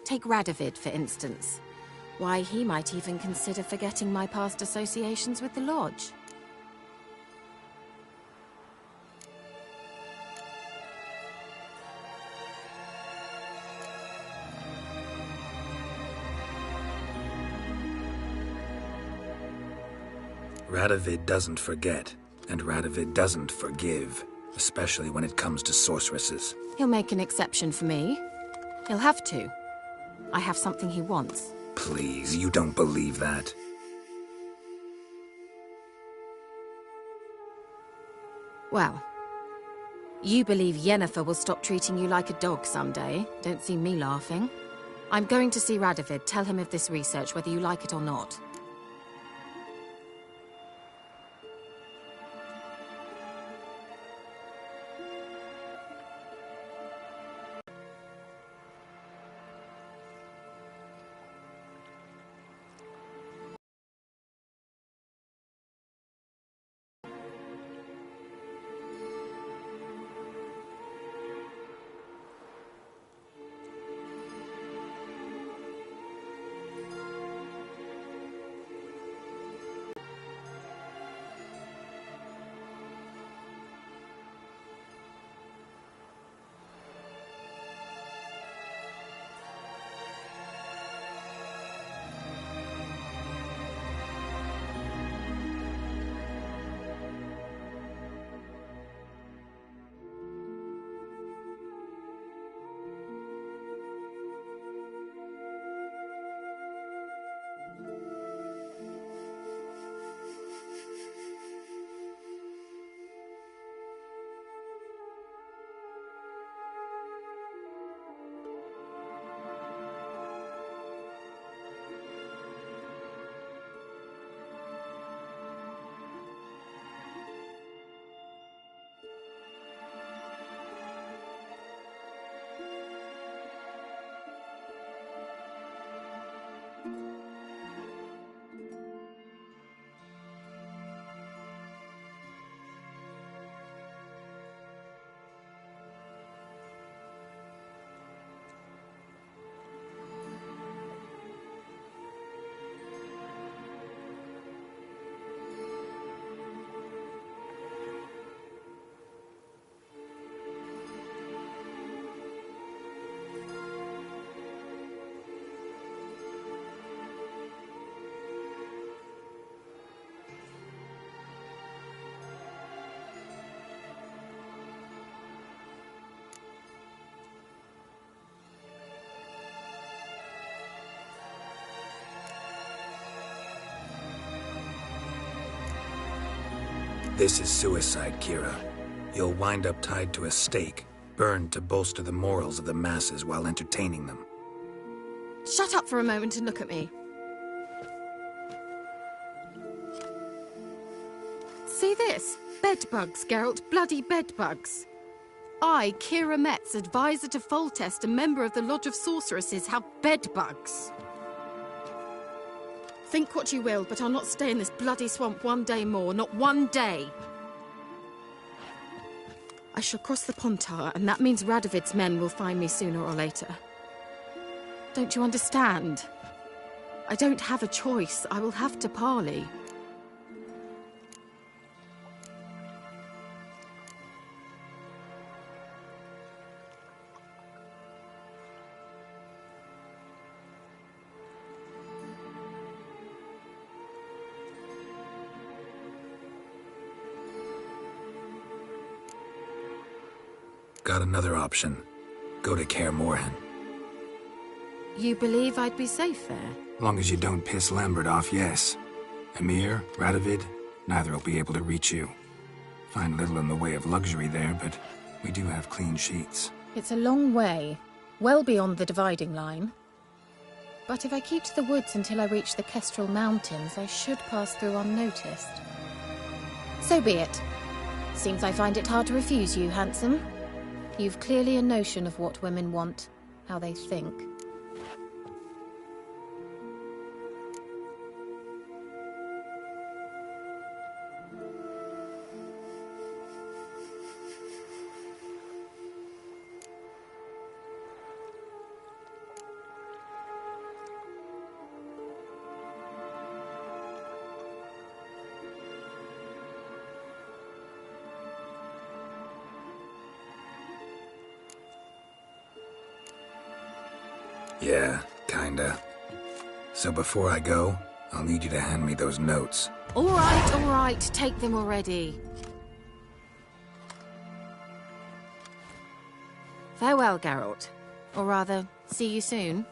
Take Radovid, for instance. Why, he might even consider forgetting my past associations with the Lodge. Radovid doesn't forget, and Radovid doesn't forgive, especially when it comes to sorceresses. He'll make an exception for me. He'll have to. I have something he wants. Please, you don't believe that. Well, you believe Yennefer will stop treating you like a dog someday. Don't see me laughing. I'm going to see Radovid, tell him of this research, whether you like it or not. This is suicide, Kira. You'll wind up tied to a stake, burned to bolster the morals of the masses while entertaining them. Shut up for a moment and look at me. See this? Bedbugs, Geralt. Bloody bedbugs. I, Kira Metz, advisor to Foltest and member of the Lodge of Sorceresses, have bedbugs. Think what you will, but I'll not stay in this bloody swamp one day more. Not one day. I shall cross the Pontar, and that means Radovid's men will find me sooner or later. Don't you understand? I don't have a choice. I will have to parley. Got another option. Go to Kaer Morhen. You believe I'd be safe there? Long as you don't piss Lambert off, yes. Emir, Radovid, neither will be able to reach you. Find little in the way of luxury there, but we do have clean sheets. It's a long way, well beyond the dividing line. But if I keep to the woods until I reach the Kestrel Mountains, I should pass through unnoticed. So be it. Seems I find it hard to refuse you, handsome. You've clearly a notion of what women want, how they think. Yeah, kinda. So before I go, I'll need you to hand me those notes. All right, take them already. Farewell, Geralt. Or rather, see you soon.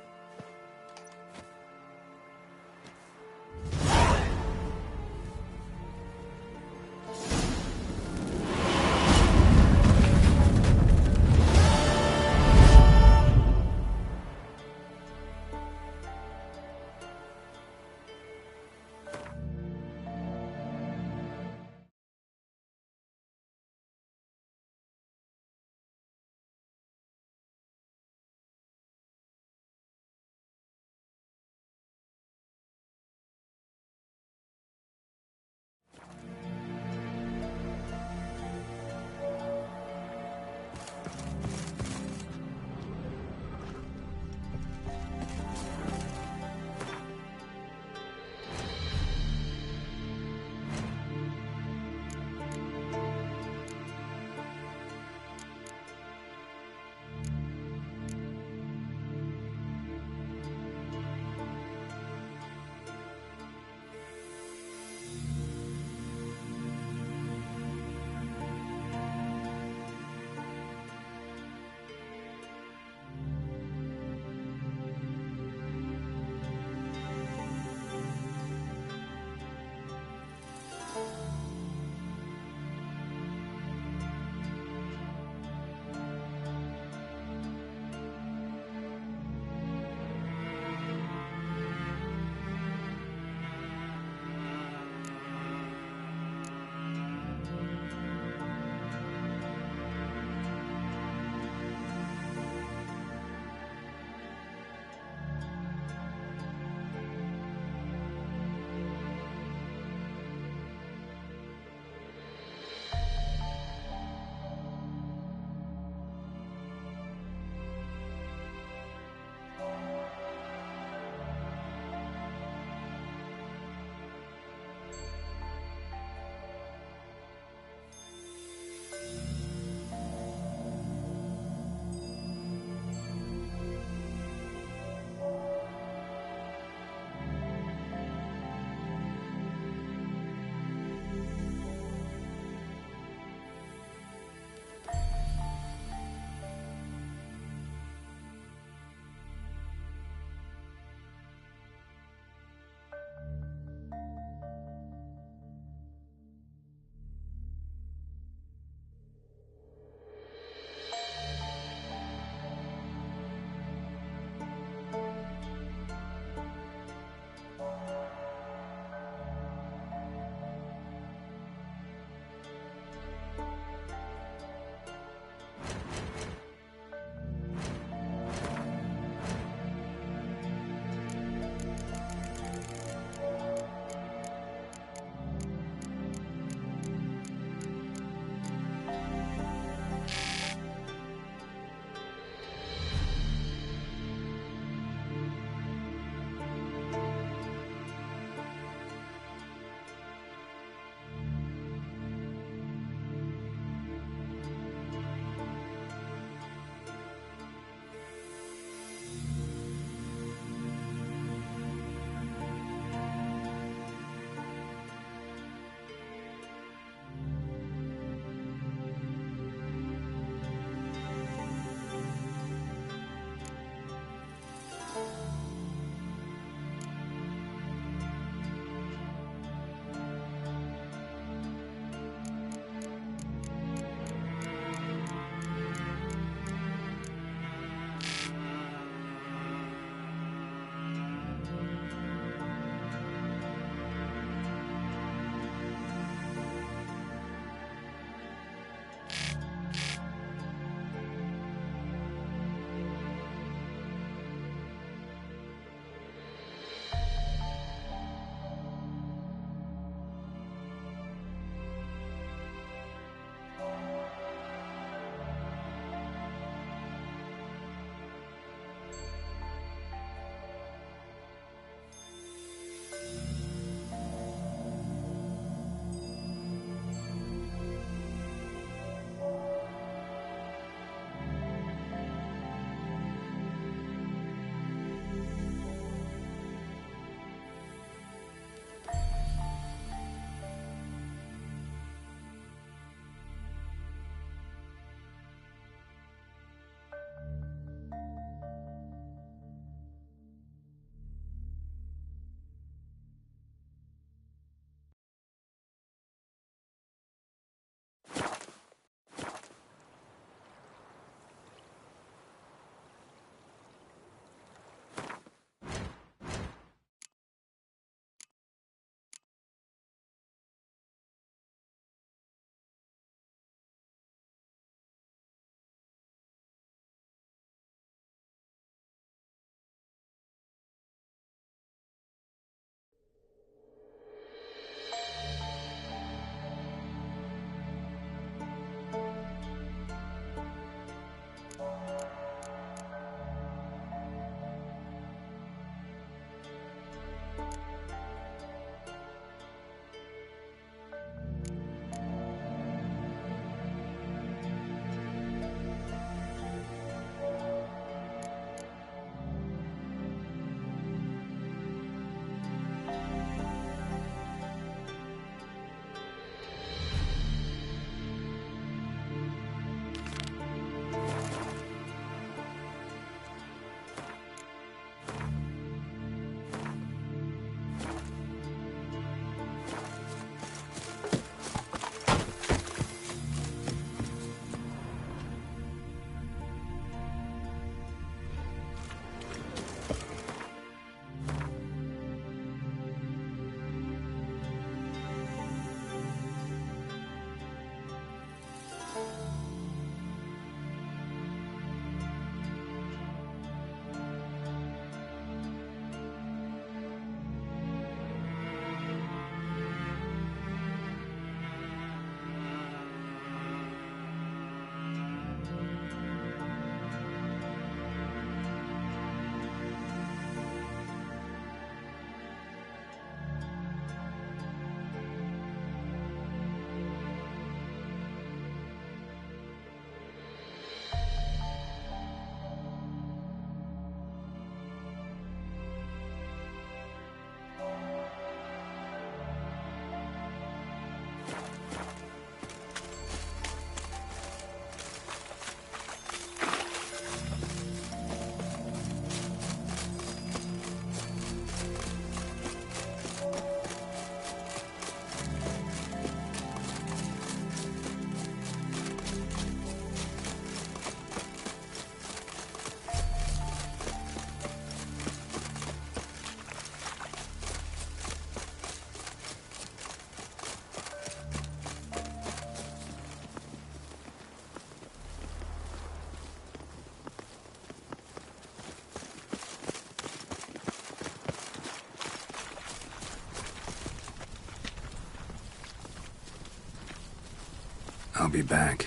I'll be back.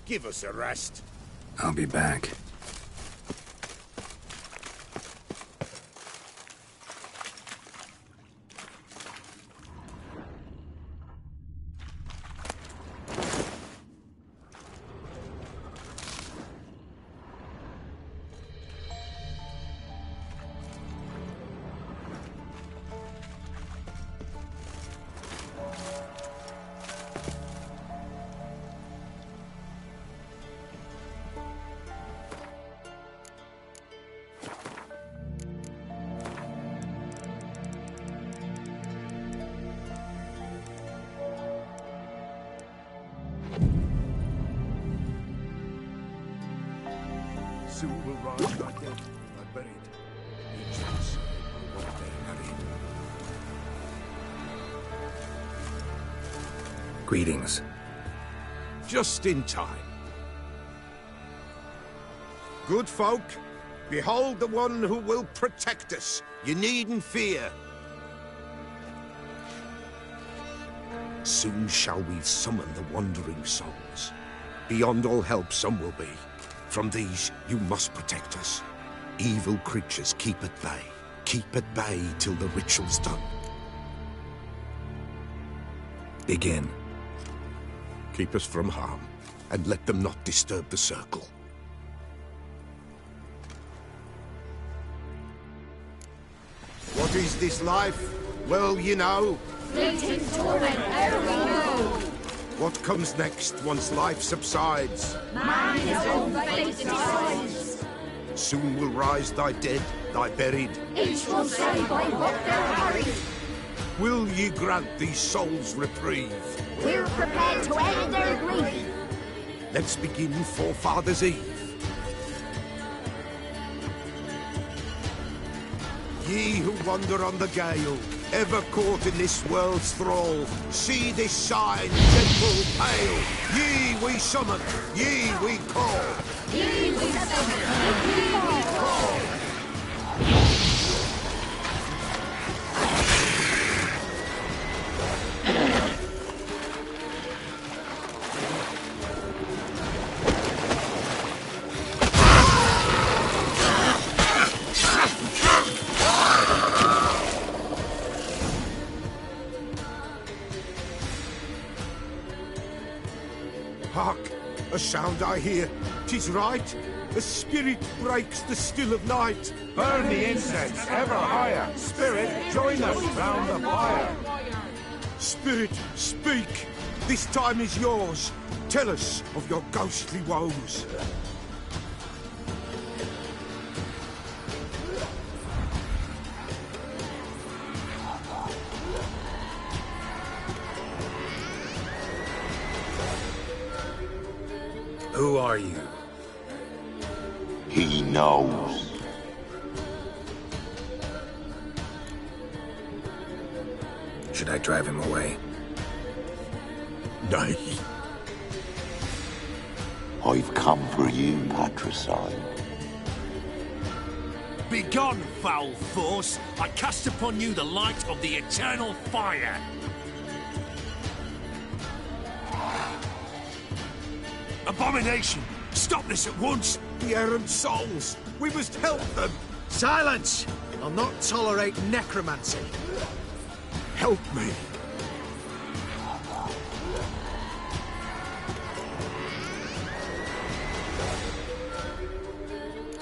Give us a rest. I'll be back. Soon will rise thy dead, thy buried. Each house will walk there therein. Greetings. Just in time. Good folk, behold the one who will protect us. You needn't fear. Soon shall we summon the wandering souls. Beyond all help some will be. From these you must protect us. Evil creatures keep at bay. Keep at bay till the ritual's done. Begin. Keep us from harm, and let them not disturb the circle. What is this life? Well, you know. Fleeting torment ever we know. What comes next once life subsides? Man his own fate decides. Soon will rise thy dead, thy buried. Each will say by what they're harried. Will ye grant these souls reprieve? We're prepared to end their grief. Let's begin Forefathers' Eve. Ye who wander on the gale, ever caught in this world's thrall, see this sign, gentle, pale. Ye we summon, ye we call. Ye we summon, ye we call. Hark! A sound I hear. 'Tis right. A spirit breaks the still of night. Burn the incense ever higher. Spirit, join us round the fire. Spirit, speak. This time is yours. Tell us of your ghostly woes. Who are you? He knows. Should I drive him away? Nay. I've come for you, patricide. Begone, foul force! I cast upon you the light of the eternal fire! Abomination! Stop this at once! The errant souls! We must help them! Silence! I'll not tolerate necromancy. Help me!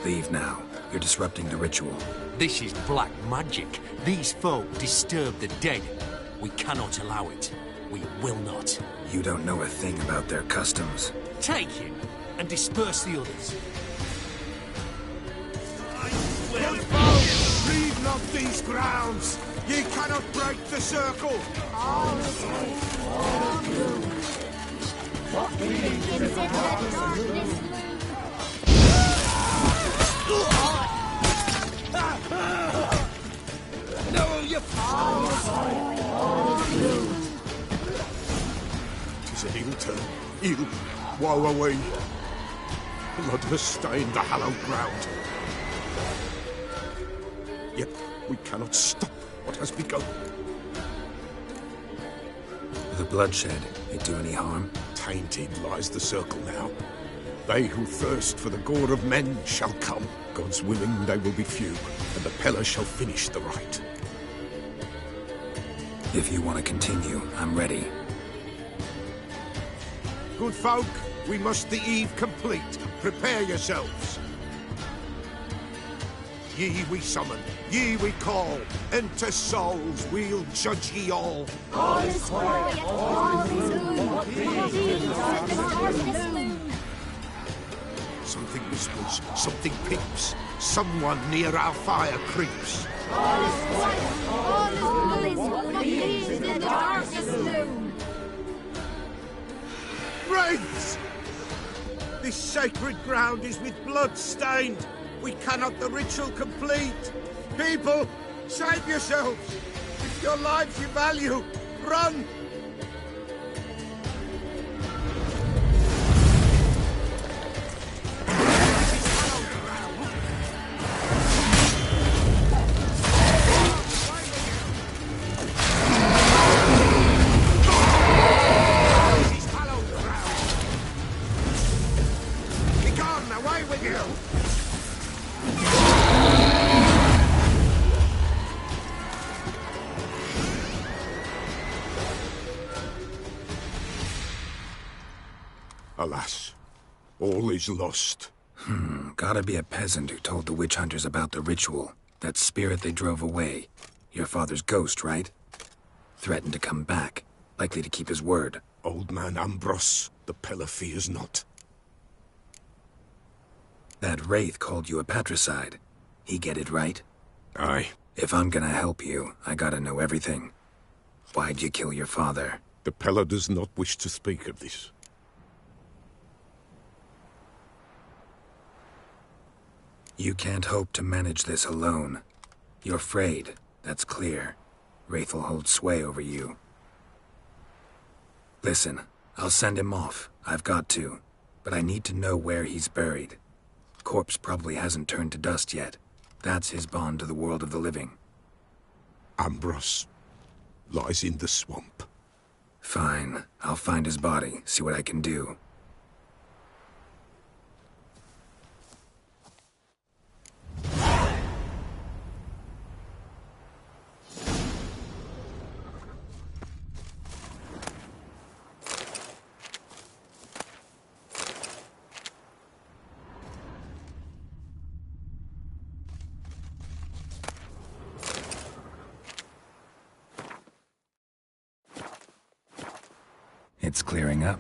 Leave now. You're disrupting the ritual. This is black magic. These folk disturb the dead. We cannot allow it. We will not. You don't know a thing about their customs. Take him and disperse the others. Good folk, leave not these grounds! Ye cannot break the circle! No, you Tis an ill turn. Ill. Woe away. Blood has stained the hallowed ground. Yet we cannot stop what has begun. The bloodshed, it do any harm? Tainted lies the circle now. They who thirst for the gore of men shall come. God's willing, they will be few, and the Pella shall finish the rite. If you want to continue, I'm ready. Good folk, we must the eve complete. Prepare yourselves. Ye we summon, ye we call. Enter souls, we'll judge ye all. All is quiet, all is Something whispers, something peeps. Someone near our fire creeps. all is quiet, all is blue, in the darkest gloom. Wraiths! This sacred ground is with blood stained. We cannot the ritual complete. People, save yourselves. If your lives you value, run! Alas, all is lost. Gotta be a peasant who told the witch hunters about the ritual. That spirit they drove away. Your father's ghost, right? Threatened to come back. Likely to keep his word. Old man Ambrose, the Pella fears not. That wraith called you a patricide. He get it right? Aye. If I'm gonna help you, I gotta know everything. Why'd you kill your father? The Pella does not wish to speak of this. You can't hope to manage this alone. You're afraid, that's clear. Wraith will hold sway over you. Listen, I'll send him off. I've got to. But I need to know where he's buried. Corpse probably hasn't turned to dust yet. That's his bond to the world of the living. Ambrose lies in the swamp. Fine. I'll find his body, see what I can do. It's clearing up.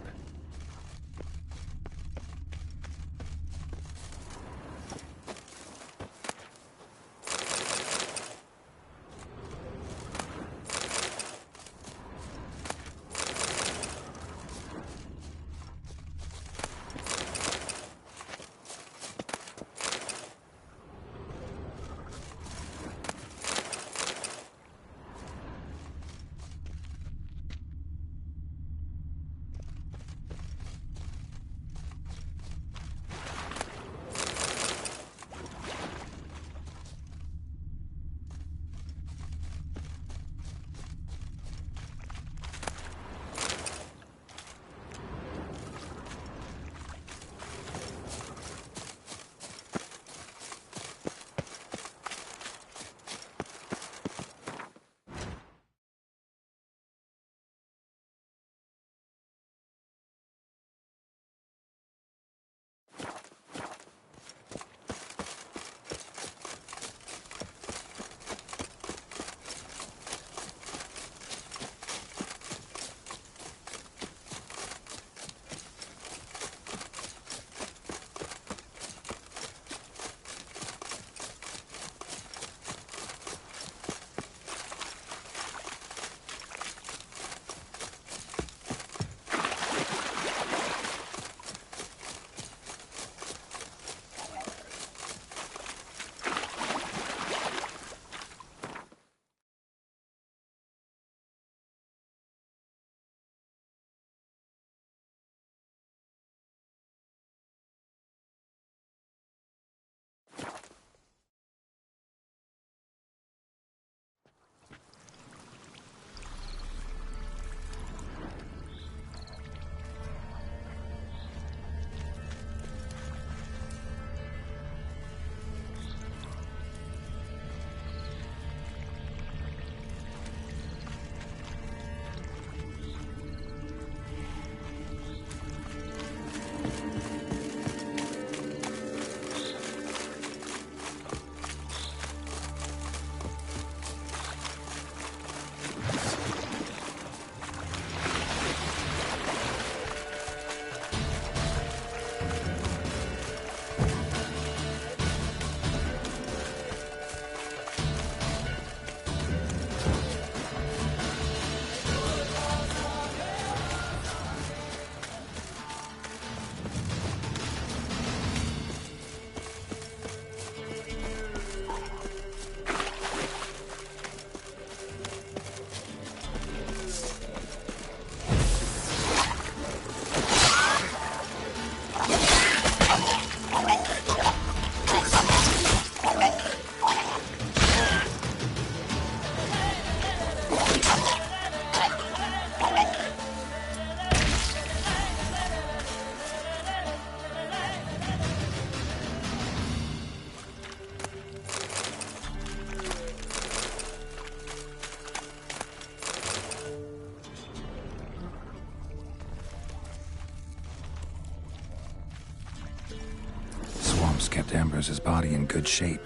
swamps kept Ambrose's body in good shape.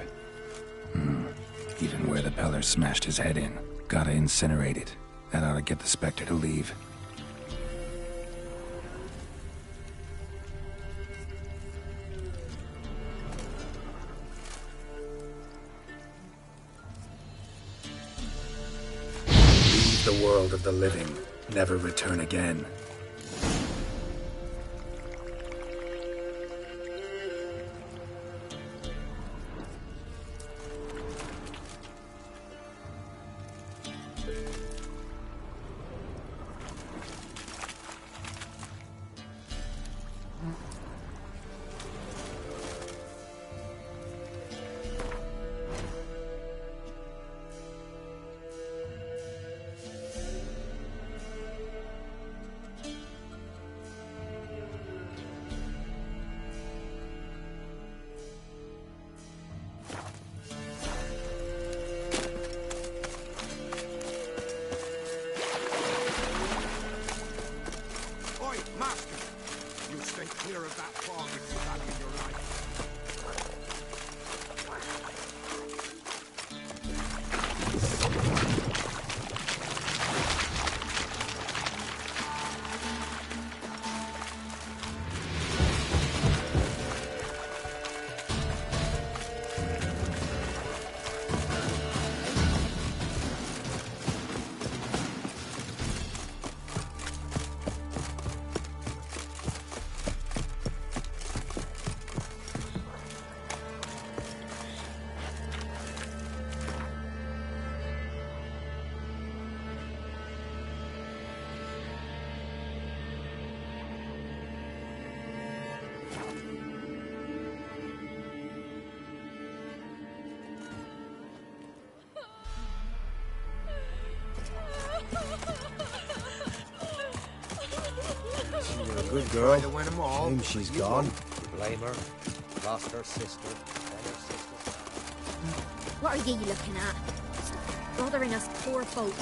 Even where the Peller smashed his head in. Gotta incinerate it. That ought to get the Spectre to leave. Leave the world of the living. Never return again. Good girl. Shame she's gone. Blame her. Lost her sister. What are ye looking at? Bothering us poor folk.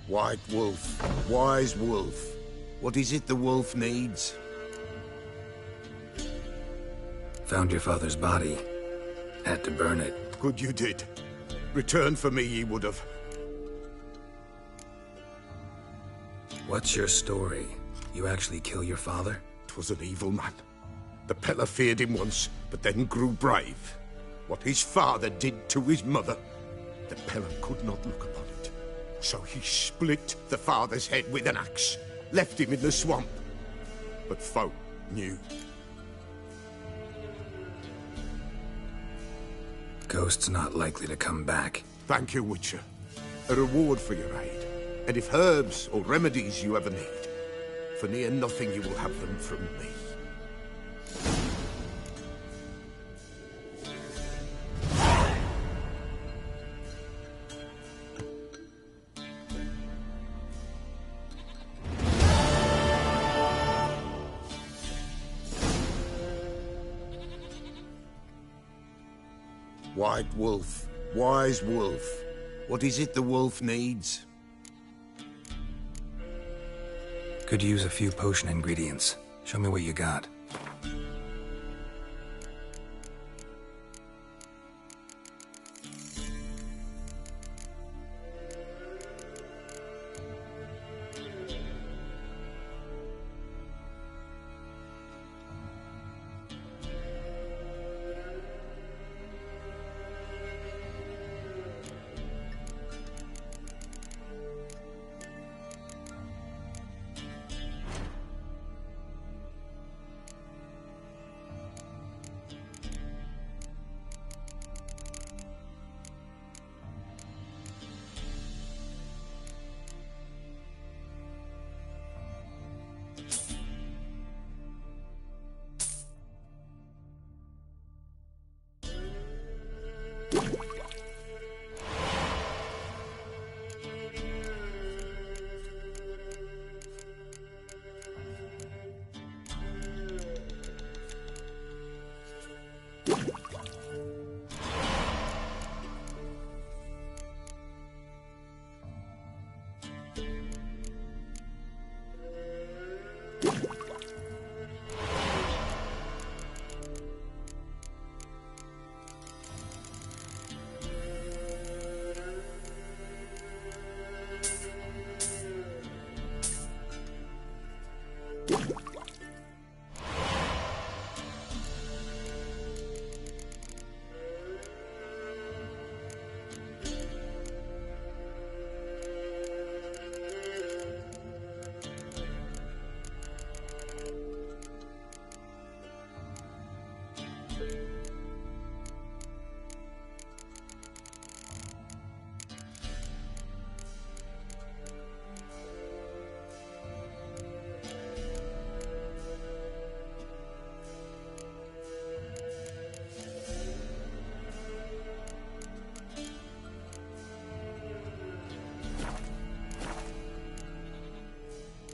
White wolf, wise wolf. What is it the wolf needs? Found your father's body. Had to burn it. Good you did. Return for me ye would have. What's your story? You actually kill your father? 'Twas an evil man. The Peller feared him once, but then grew brave. What his father did to his mother, the Peller could not look upon it. So he split the father's head with an axe, left him in the swamp. But folk knew. Ghost's not likely to come back. Thank you, Witcher. A reward for your aid. And if herbs or remedies you ever need, for near nothing you will have them from me. White wolf, wise wolf. What is it the wolf needs? Could use a few potion ingredients. Show me what you got.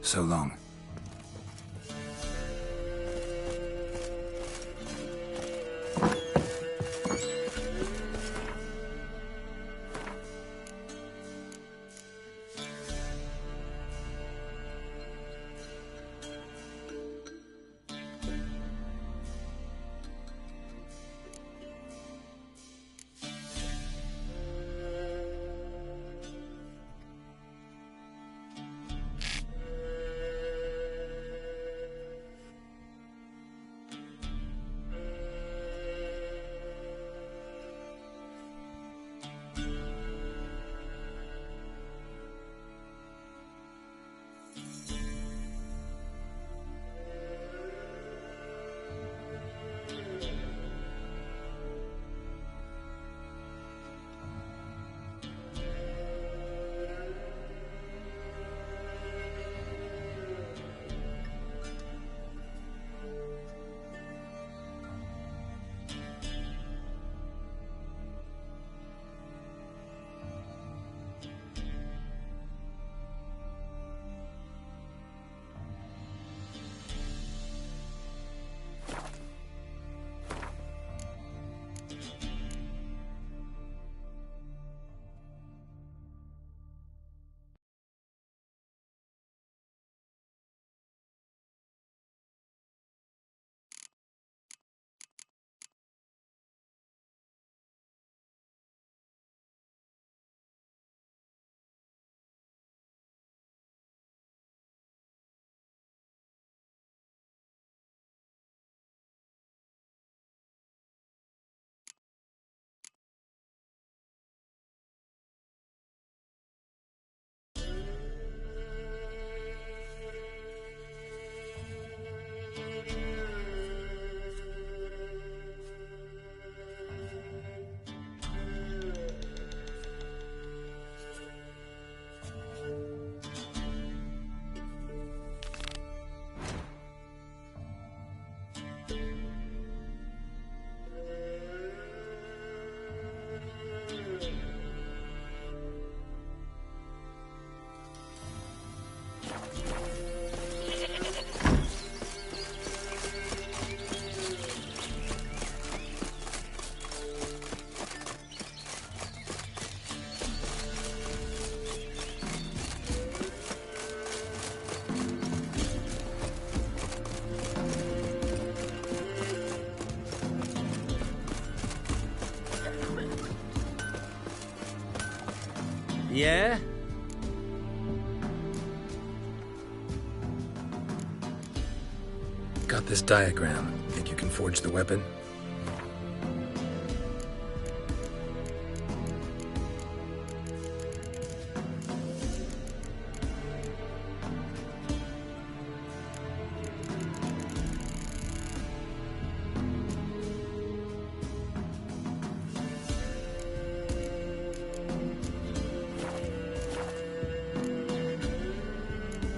So long. Yeah? Got this diagram. Think you can forge the weapon?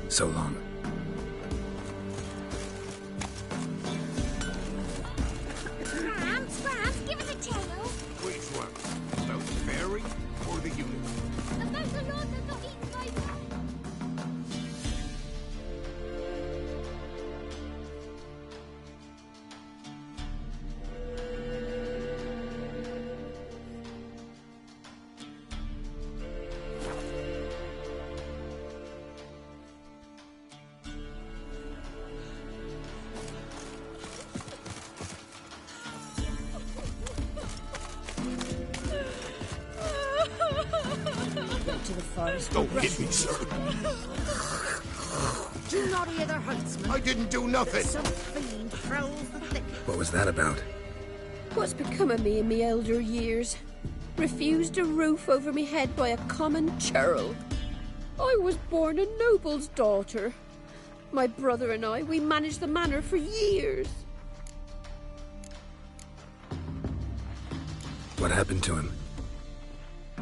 So long. Gramps, give us a tale. Which one? About the fairy or the unit? About the lord that got eaten by... To the forest. Don't hit me, sir. Do not hear the huntsman. I didn't do nothing. Some fiend prowls the thicket. What was that about? What's become of me in me elder years? Refused a roof over me head by a common churl. I was born a noble's daughter. My brother and I, we managed the manor for years. What happened to him?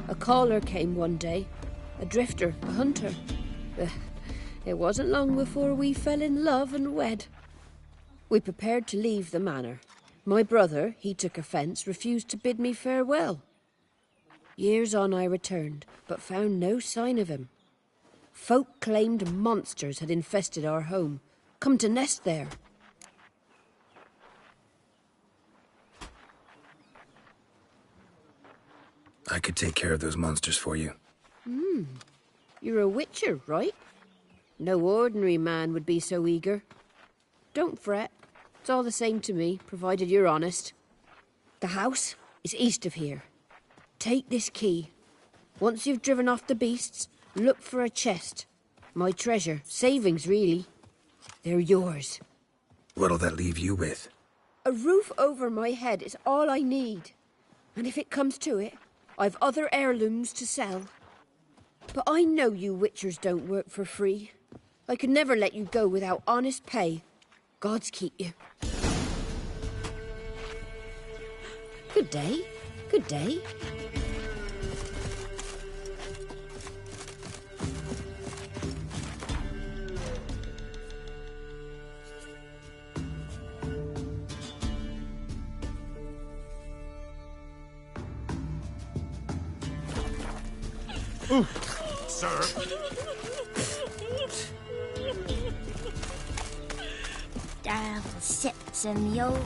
A caller came one day. A drifter, a hunter. It wasn't long before we fell in love and wed. We prepared to leave the manor. My brother, he took offence, refused to bid me farewell. Years on I returned, but found no sign of him. Folk claimed monsters had infested our home, come to nest there. I could take care of those monsters for you. You're a witcher, right? No ordinary man would be so eager. Don't fret. It's all the same to me, provided you're honest. The house is east of here. Take this key. Once you've driven off the beasts, look for a chest. My treasure. Savings, really. They're yours. What'll that leave you with? A roof over my head is all I need. And if it comes to it, I've other heirlooms to sell. But I know you witchers don't work for free. I could never let you go without honest pay. Gods keep you. Good day. Good day. Sir. Down sips and YOLO.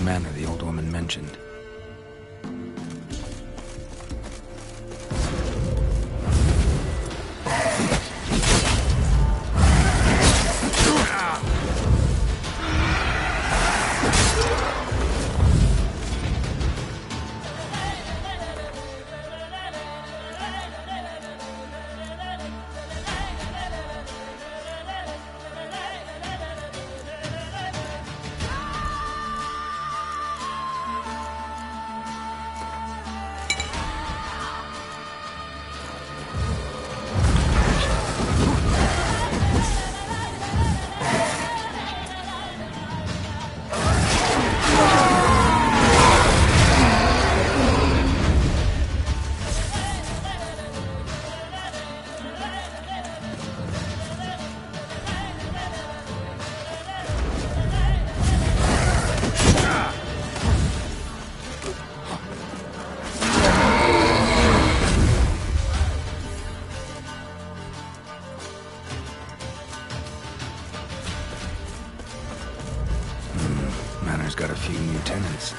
Manor the old woman mentioned. Manor's got a few new tenants.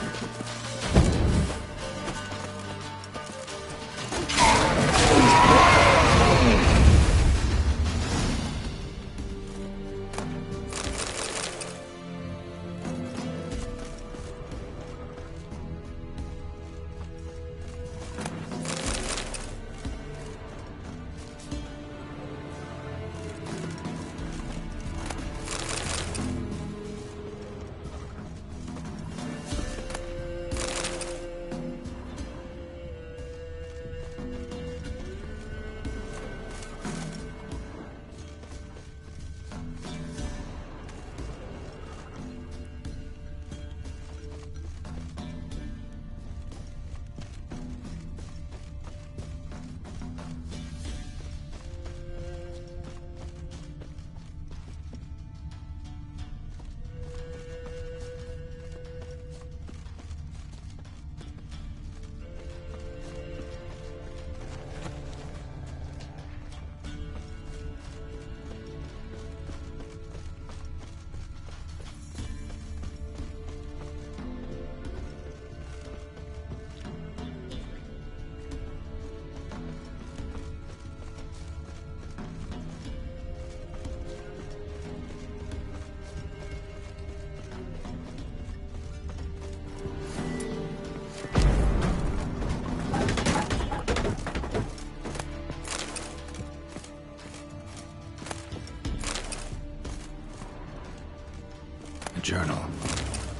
journal.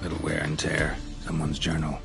Little wear and tear. Someone's journal.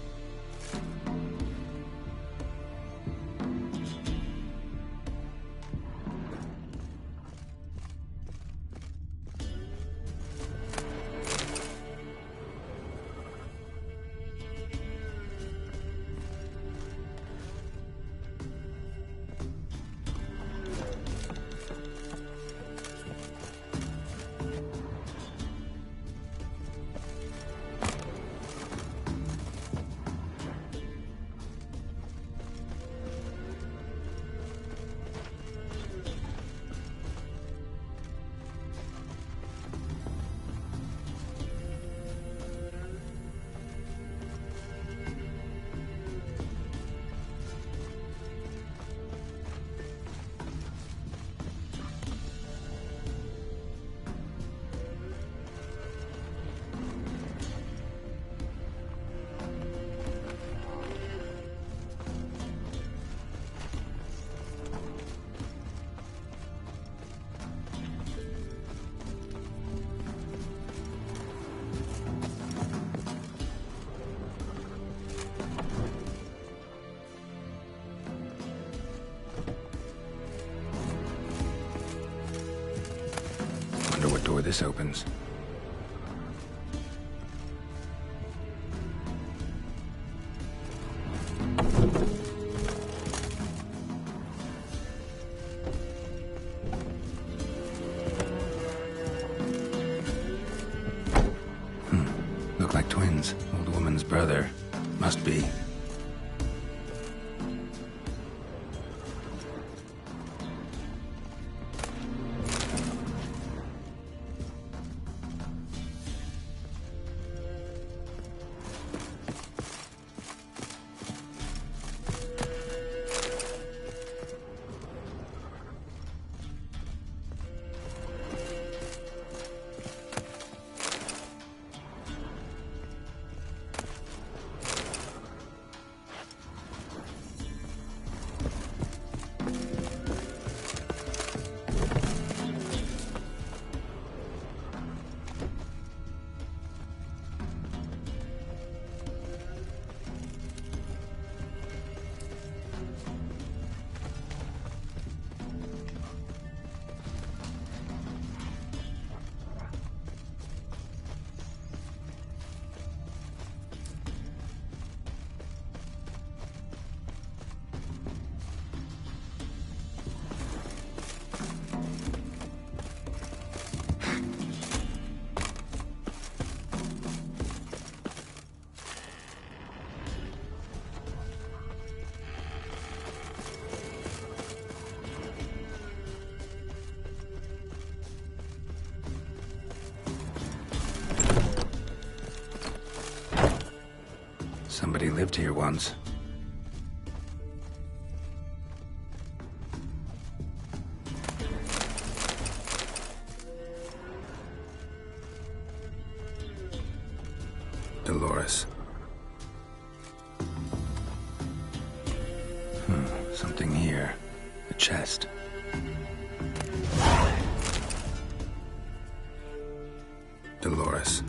Wonder what door this opens. Look like twins. Old woman's brother. Must be. Somebody lived here once. Dolores. Something here. A chest. Dolores.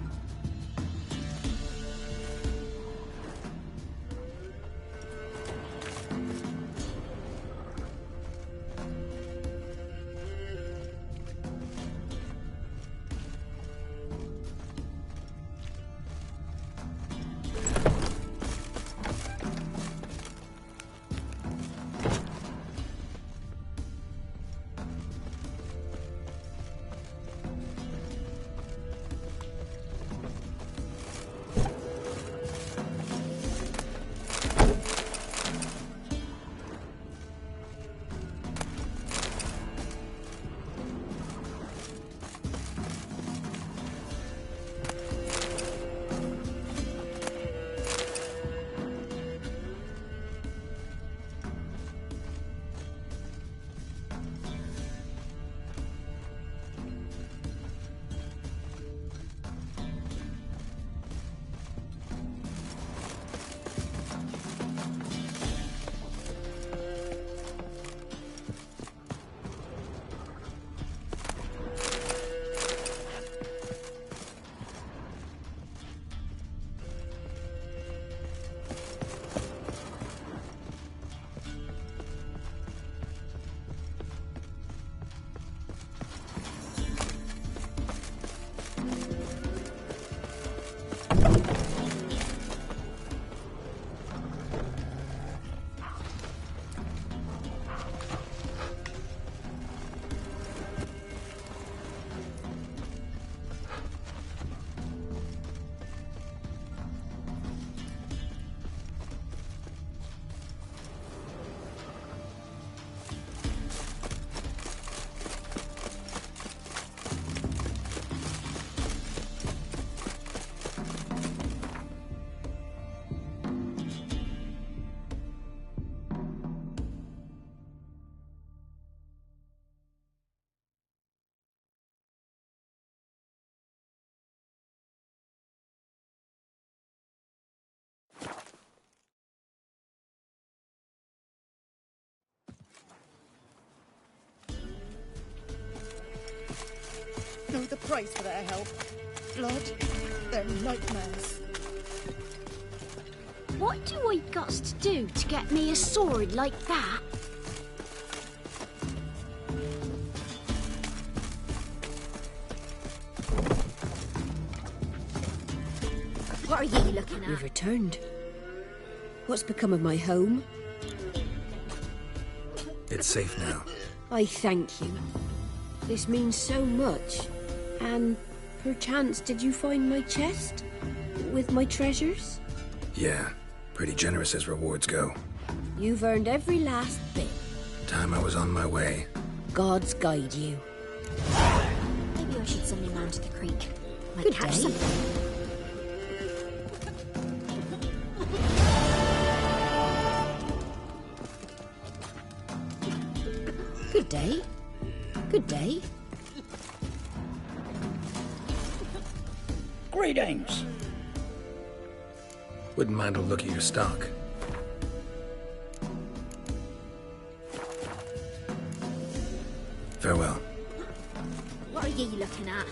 know the price for their help. Blood, they're nightmares. What do I got to do to get me a sword like that? What are you looking at? You've returned. What's become of my home? It's safe now. I thank you. This means so much. And perchance did you find my chest? With my treasures? Yeah, pretty generous as rewards go. You've earned every last bit. Time I was on my way. Gods guide you. Maybe I should send him round to the creek. Might Good catch day. something. Good day. Good day. Greetings. Wouldn't mind a look at your stock. Farewell. What are you looking at?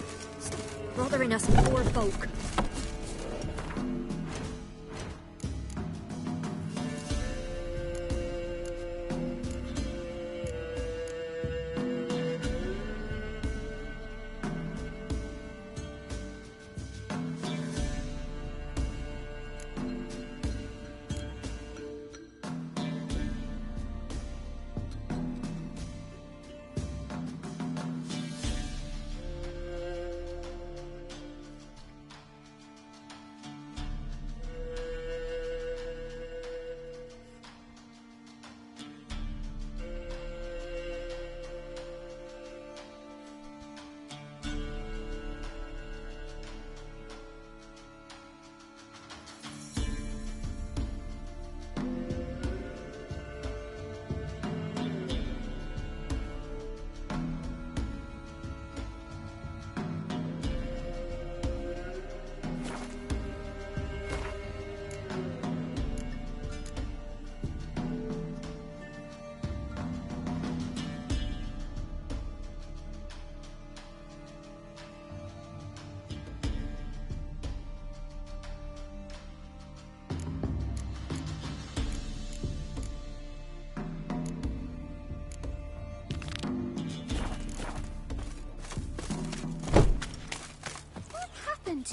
Bothering us poor folk.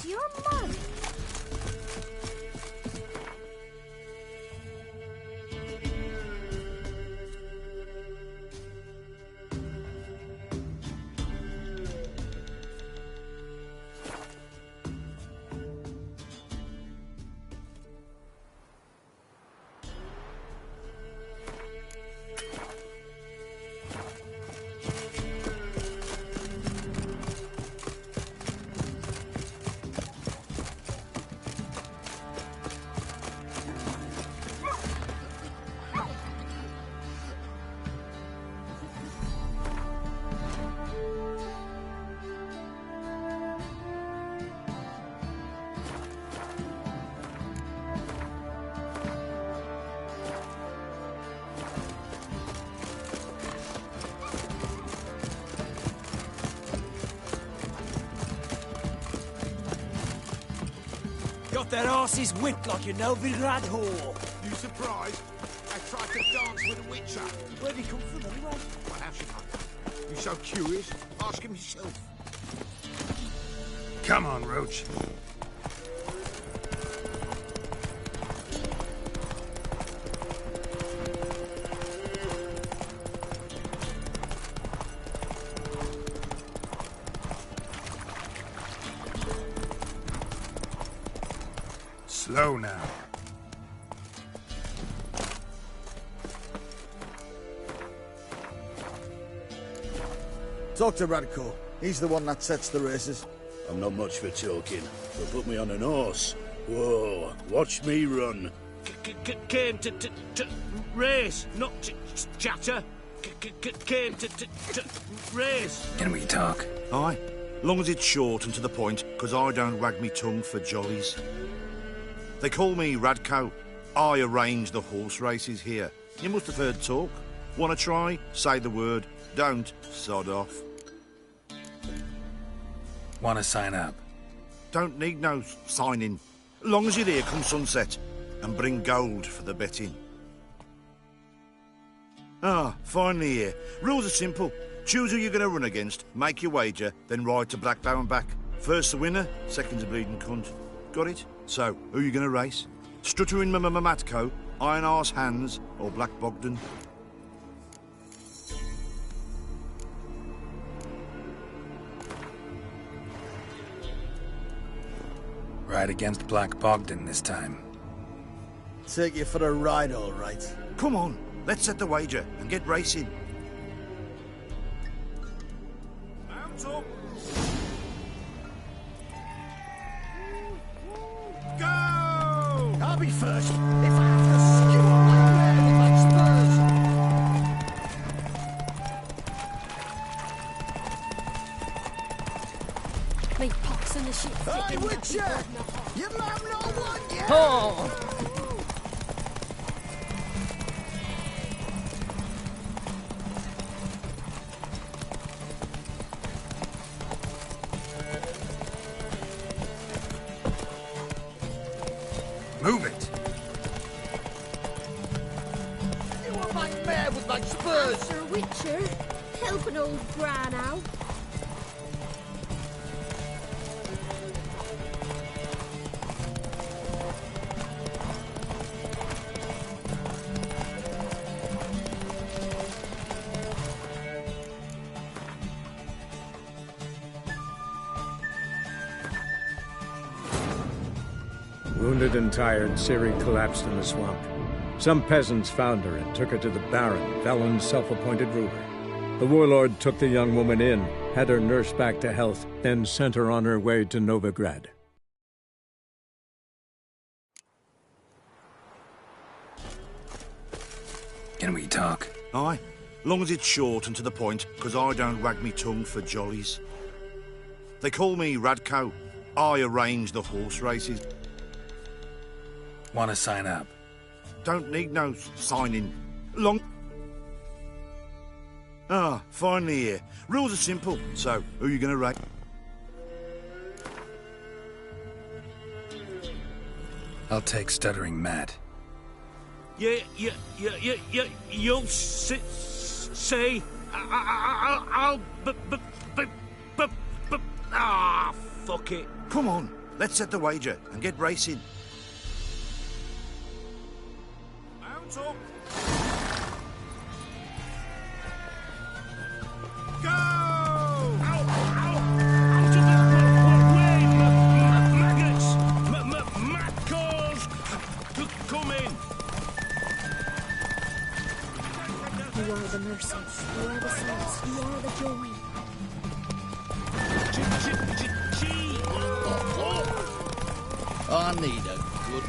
To your mouth. Got their asses whipped like a Novigrad whore. You surprised? I tried to dance with a witcher. Where'd he come from anyway? Well, how should I know? You so curious? Ask him yourself. Come on, Roach. Slow now. Talk to Radko. He's the one that sets the races. I'm not much for talking, but put me on an horse. Whoa, watch me run. Came to race, not chatter. Came to race. Can we talk? Aye, long as it's short and to the point, because I don't wag me tongue for jollies. They call me Radko. I arrange the horse races here. You must have heard talk. Want to try? Say the word. Don't, sod off. Want to sign up? Don't need no signing. Long as you're here come sunset. And bring gold for the betting. Ah, finally here. Rules are simple. Choose who you're going to run against, make your wager, then ride to Blackbow and back. First the winner, second's a bleeding cunt. Got it? So, who are you going to race? Stuttering Matco, Iron Arse Hands, or Black Bogdan? Ride against Black Bogdan this time. Take you for a ride, all right. Come on, let's set the wager and get racing. Mount up! Go! I'll be first. If I have to skew on my mare with my spurs. Make pox in the shit. Hey, Witcher! You man know what yet? Oh! Move it! You want my mare with my spurs? Sir Witcher, help an old bran out. Wounded and tired, Ciri collapsed in the swamp. Some peasants found her and took her to the Baron, Valen's self-appointed ruler. The warlord took the young woman in, had her nursed back to health, then sent her on her way to Novigrad. Can we talk? Aye, long as it's short and to the point, because I don't wag me tongue for jollies. They call me Radko. I arrange the horse races. Want to sign up? Don't need no signing. Long... Ah, finally here. Rules are simple. So, who are you going to rate? I'll take Stuttering Matt. You'll say... I'll... fuck it. Come on, let's set the wager and get racing. Mount up! Go! Out of the way, maggots! Macos! Come in! You are the mercy, you are the solace, you are the joy. I need a good...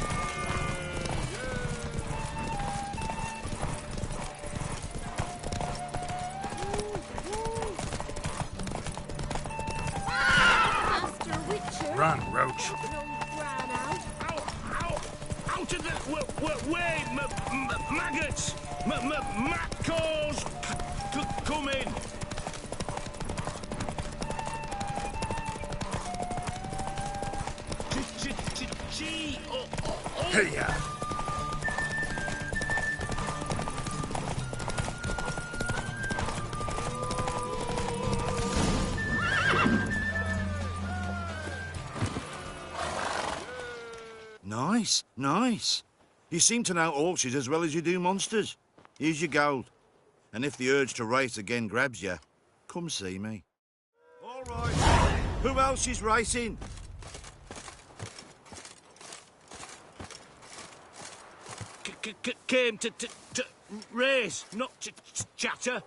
Master Witcher! Run, Roach. Out of the way, maggots! Macos! Come in! Hey, ya! Nice, nice. You seem to know horses as well as you do monsters. Here's your gold. And if the urge to race again grabs you, come see me. All right. Who else is racing? Came to race, not chatter.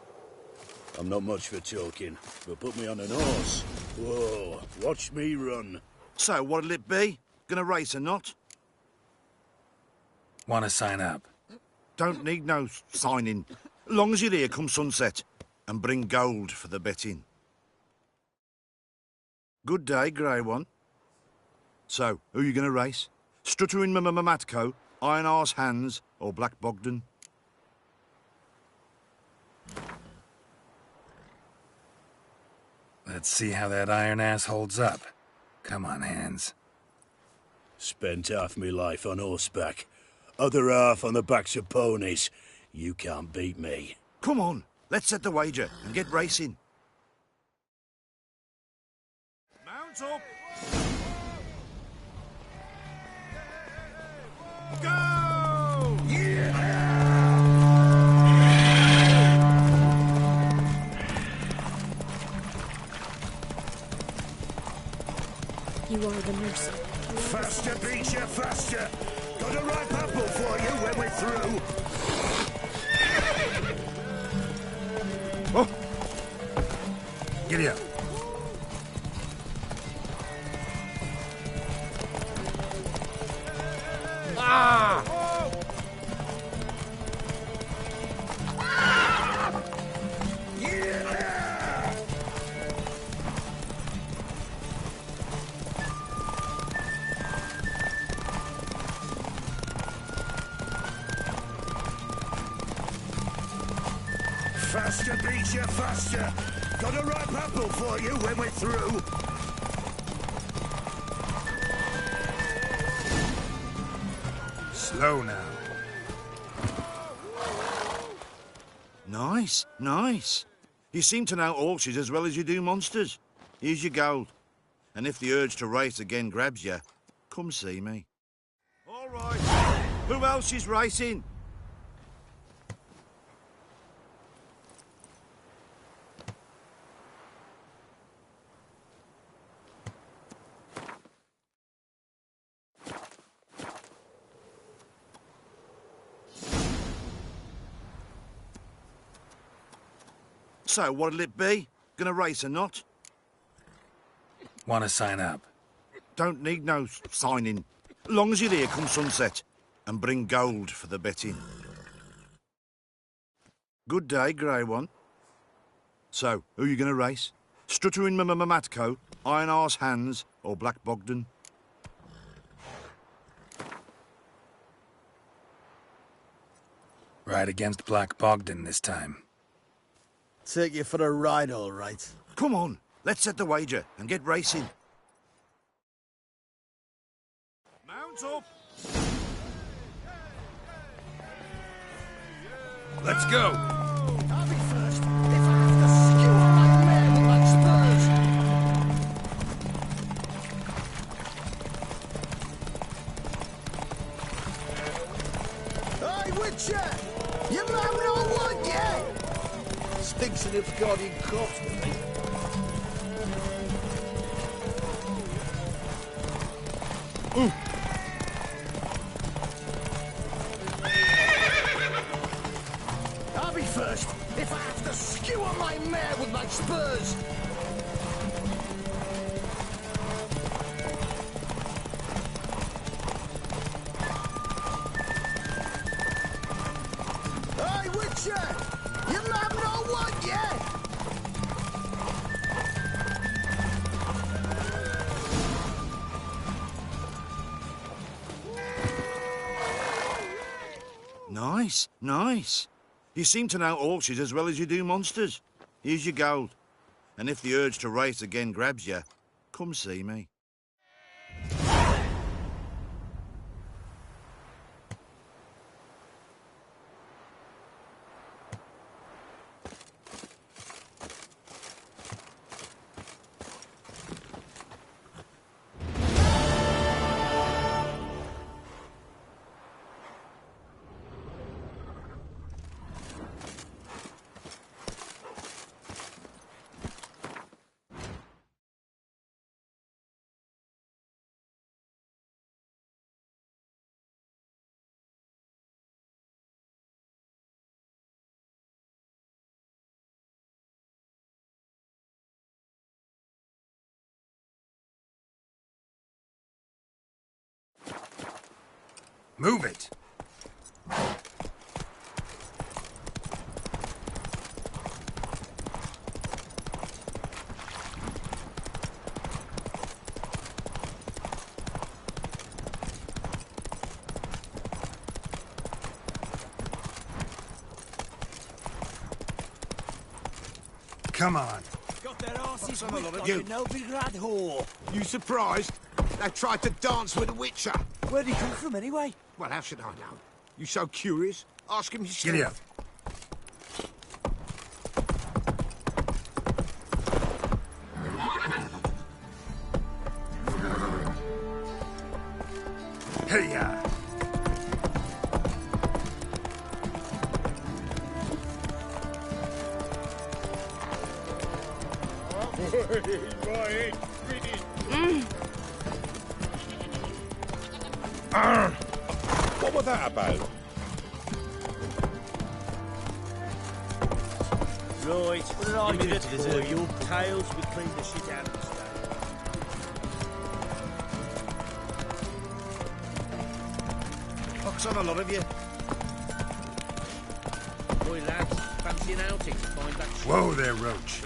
I'm not much for talking, but put me on an horse. Whoa, watch me run. So, what'll it be? Gonna race or not? Want to sign up? Don't need no signing. Long as you're here come sunset. And bring gold for the betting. Good day, Grey One. So, who are you gonna race? Stuttering Matco, Iron Arse Hands, or Black Bogdan? Let's see how that iron ass holds up. Come on, Hands. Spent half my life on horseback, other half on the backs of ponies. You can't beat me. Come on, let's set the wager and get racing. Mount up! Go! You are the mercy. Faster, Beecher, faster! Got a ripe apple for you when we're through. Oh! Giddy up. Ah! Faster, Beecher, faster! Got a ripe apple for you when we're through. Slow now. Nice, nice. You seem to know horses as well as you do monsters. Here's your gold. And if the urge to race again grabs you, come see me. All right. Who else is racing? So, what'll it be? Gonna race or not? Want to sign up? Don't need no signing. Long as you're there come sunset. And bring gold for the betting. Good day, grey one. So, who you gonna race? Struttering Matco, Iron Arse Hands, or Black Bogdan? Ride against Black Bogdan this time. Take you for a ride, all right. Come on, let's set the wager and get racing. Mount up! Let's go! I'll be first if I have to skewer my mare with my spurs. Hey, Witcher! You man no one yet! Stinks an Nilfgaardian corpse to me. Ooh. I'll be first if I have to skewer my mare with my spurs. Hey, Witcher! You have no one yet! Nice, nice. You seem to know horses as well as you do monsters. Here's your gold. And if the urge to race again grabs you, come see me. Move it! Come on. Got that arse lasses with you Novigrad whore. You surprised? They tried to dance with a witcher. Where'd he come from, anyway? Well, how should I know? You so curious? Ask him yourself. Giddy up. Hey-ya! What was that about? Right, what did I do to deserve your tails? We cleaned the shit out of the stone. Pox on a lot of you. Boy, lads, fancy an outing to find that shit. Whoa there, Roach.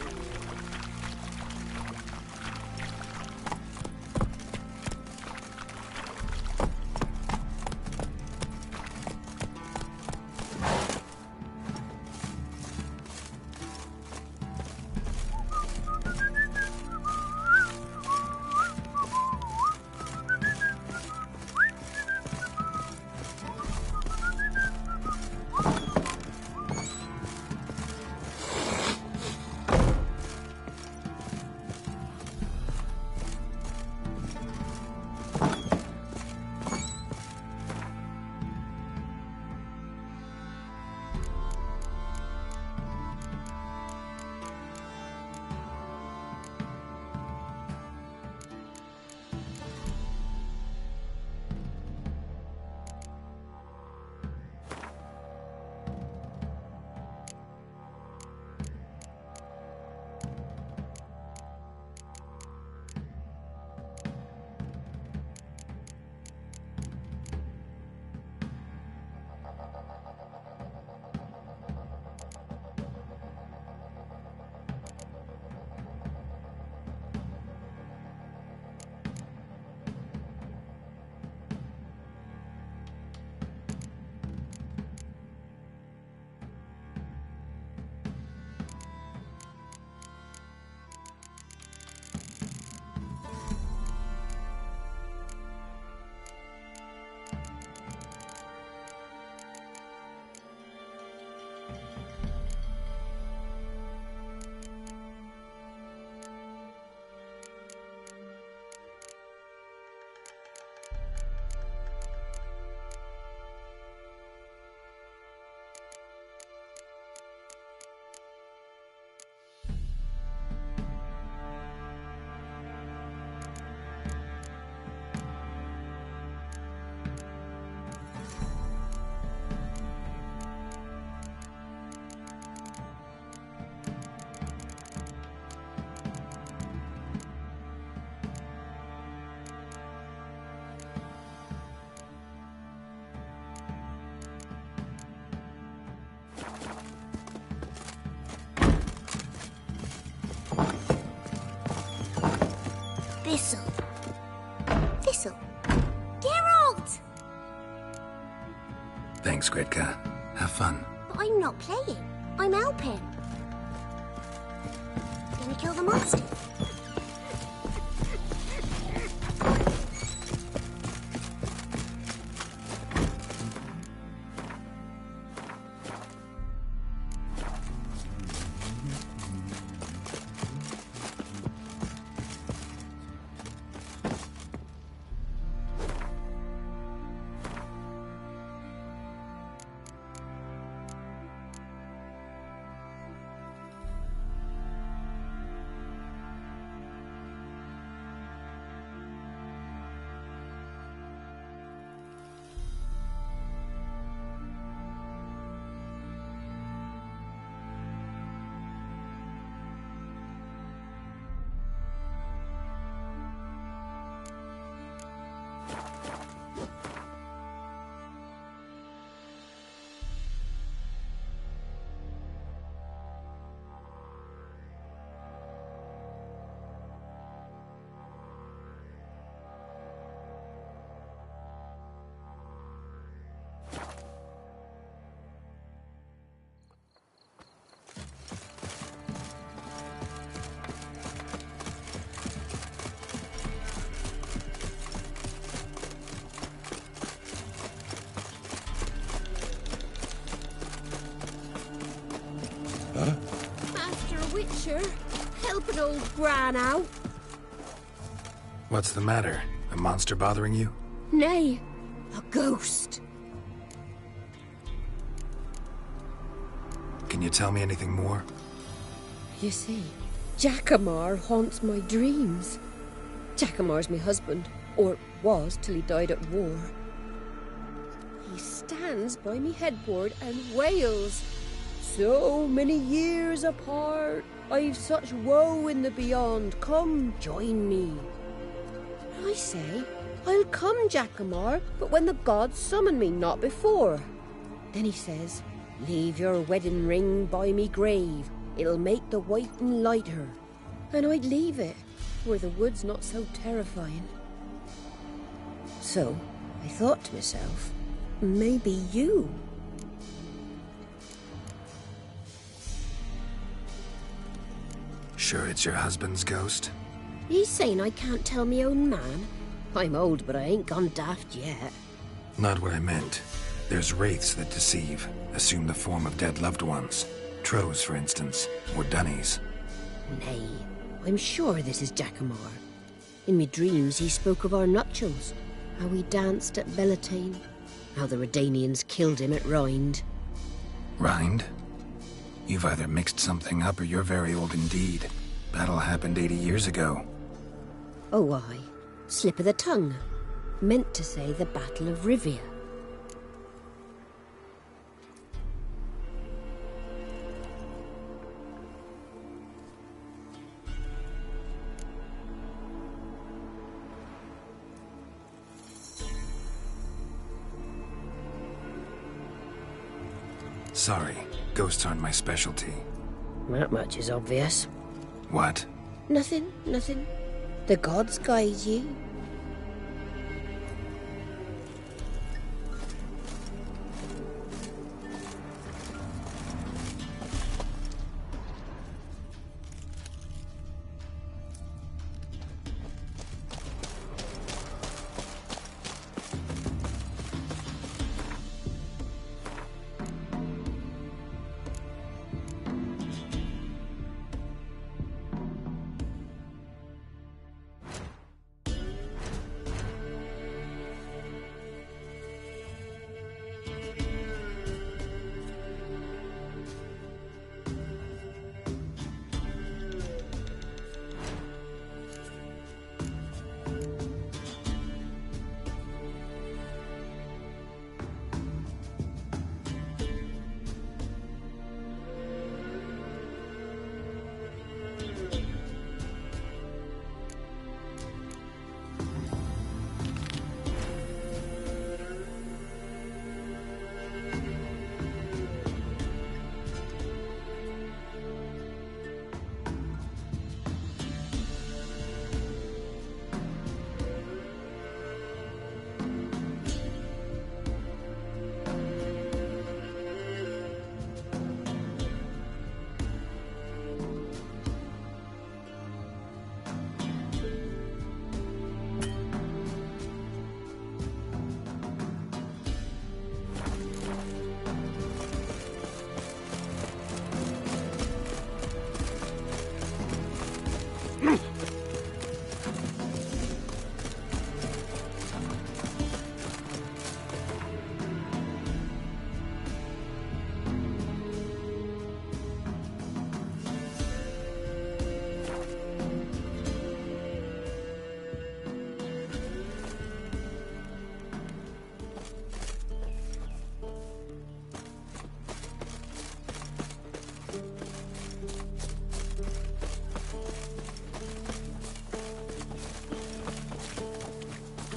Thistle. Thistle. Geralt! Thanks, Gretka. Have fun. But I'm not playing. I'm helping. Gonna kill the monster. Witcher. Help an old gran out. What's the matter? A monster bothering you? Nay, a ghost. Can you tell me anything more? You see, Jackamar haunts my dreams. Jackamar's my husband, or was till he died at war. He stands by me headboard and wails. So many years apart, I've such woe in the beyond. Come, join me. I say, I'll come, Jackamar, but when the gods summon me, not before. Then he says, leave your wedding ring by me grave. It'll make the waiting lighter. And I'd leave it, where the wood's not so terrifying. So, I thought to myself, maybe you. Sure it's your husband's ghost? He's saying I can't tell me own man. I'm old, but I ain't gone daft yet. Not what I meant. There's wraiths that deceive, assume the form of dead loved ones. Tros, for instance, or Dunnies. Nay, I'm sure this is Jackamar. In me dreams he spoke of our nuptials, how we danced at Bellatane, how the Redanians killed him at Rind. Rind? You've either mixed something up or you're very old indeed. Battle happened 80 years ago. Oh, aye. Slip of the tongue. Meant to say the Battle of Rivia. Sorry, ghosts aren't my specialty. That much is obvious. What? Nothing, nothing. The gods guide you.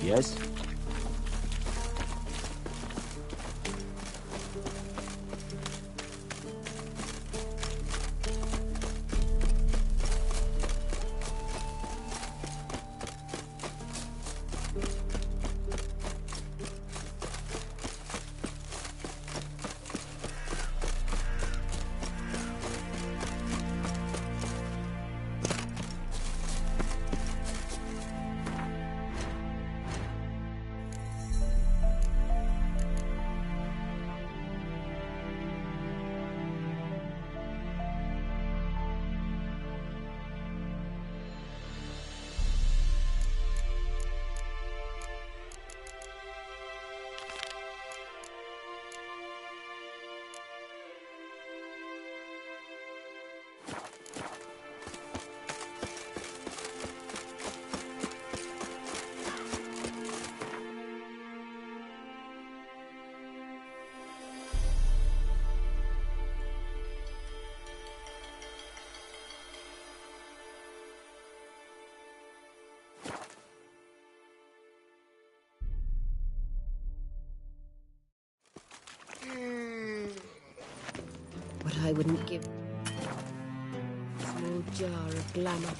Yes? I wouldn't give a small jar of glamour.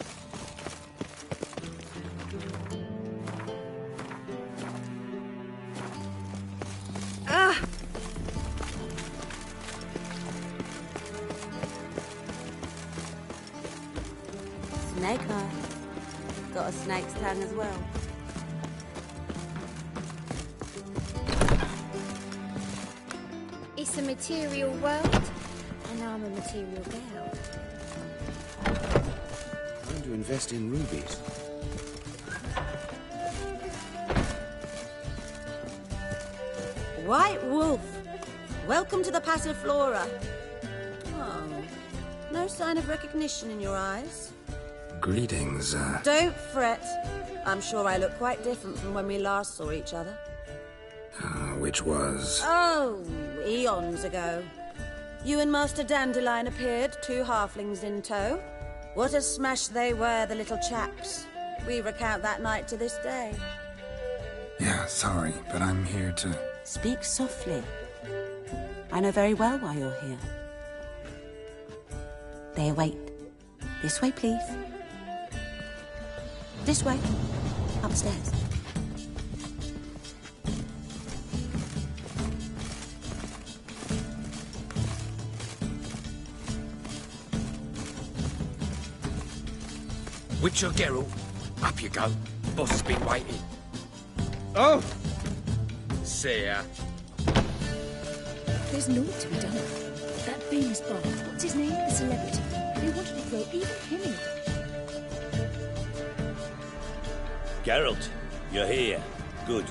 Ah! Snake eye. Got a snake's tongue as well. It's a material world, and I'm a material girl. Time to invest in rubies. White Wolf, welcome to the Passiflora. Oh, no sign of recognition in your eyes. Greetings, Don't fret. I'm sure I look quite different from when we last saw each other. which was... Oh, eons ago. You and Master Dandelion appeared, 2 halflings in tow. What a smash they were, the little chaps. We recount that night to this day. Yeah, sorry, but I'm here to... Speak softly. I know very well why you're here. They await. This way, please. This way. Upstairs. Witcher Geralt, up you go. Boss has been waiting. Oh! See ya. There's naught to be done. That famous bard, what's his name? The celebrity. They wanted to throw even him in the... Geralt, you're here. Good.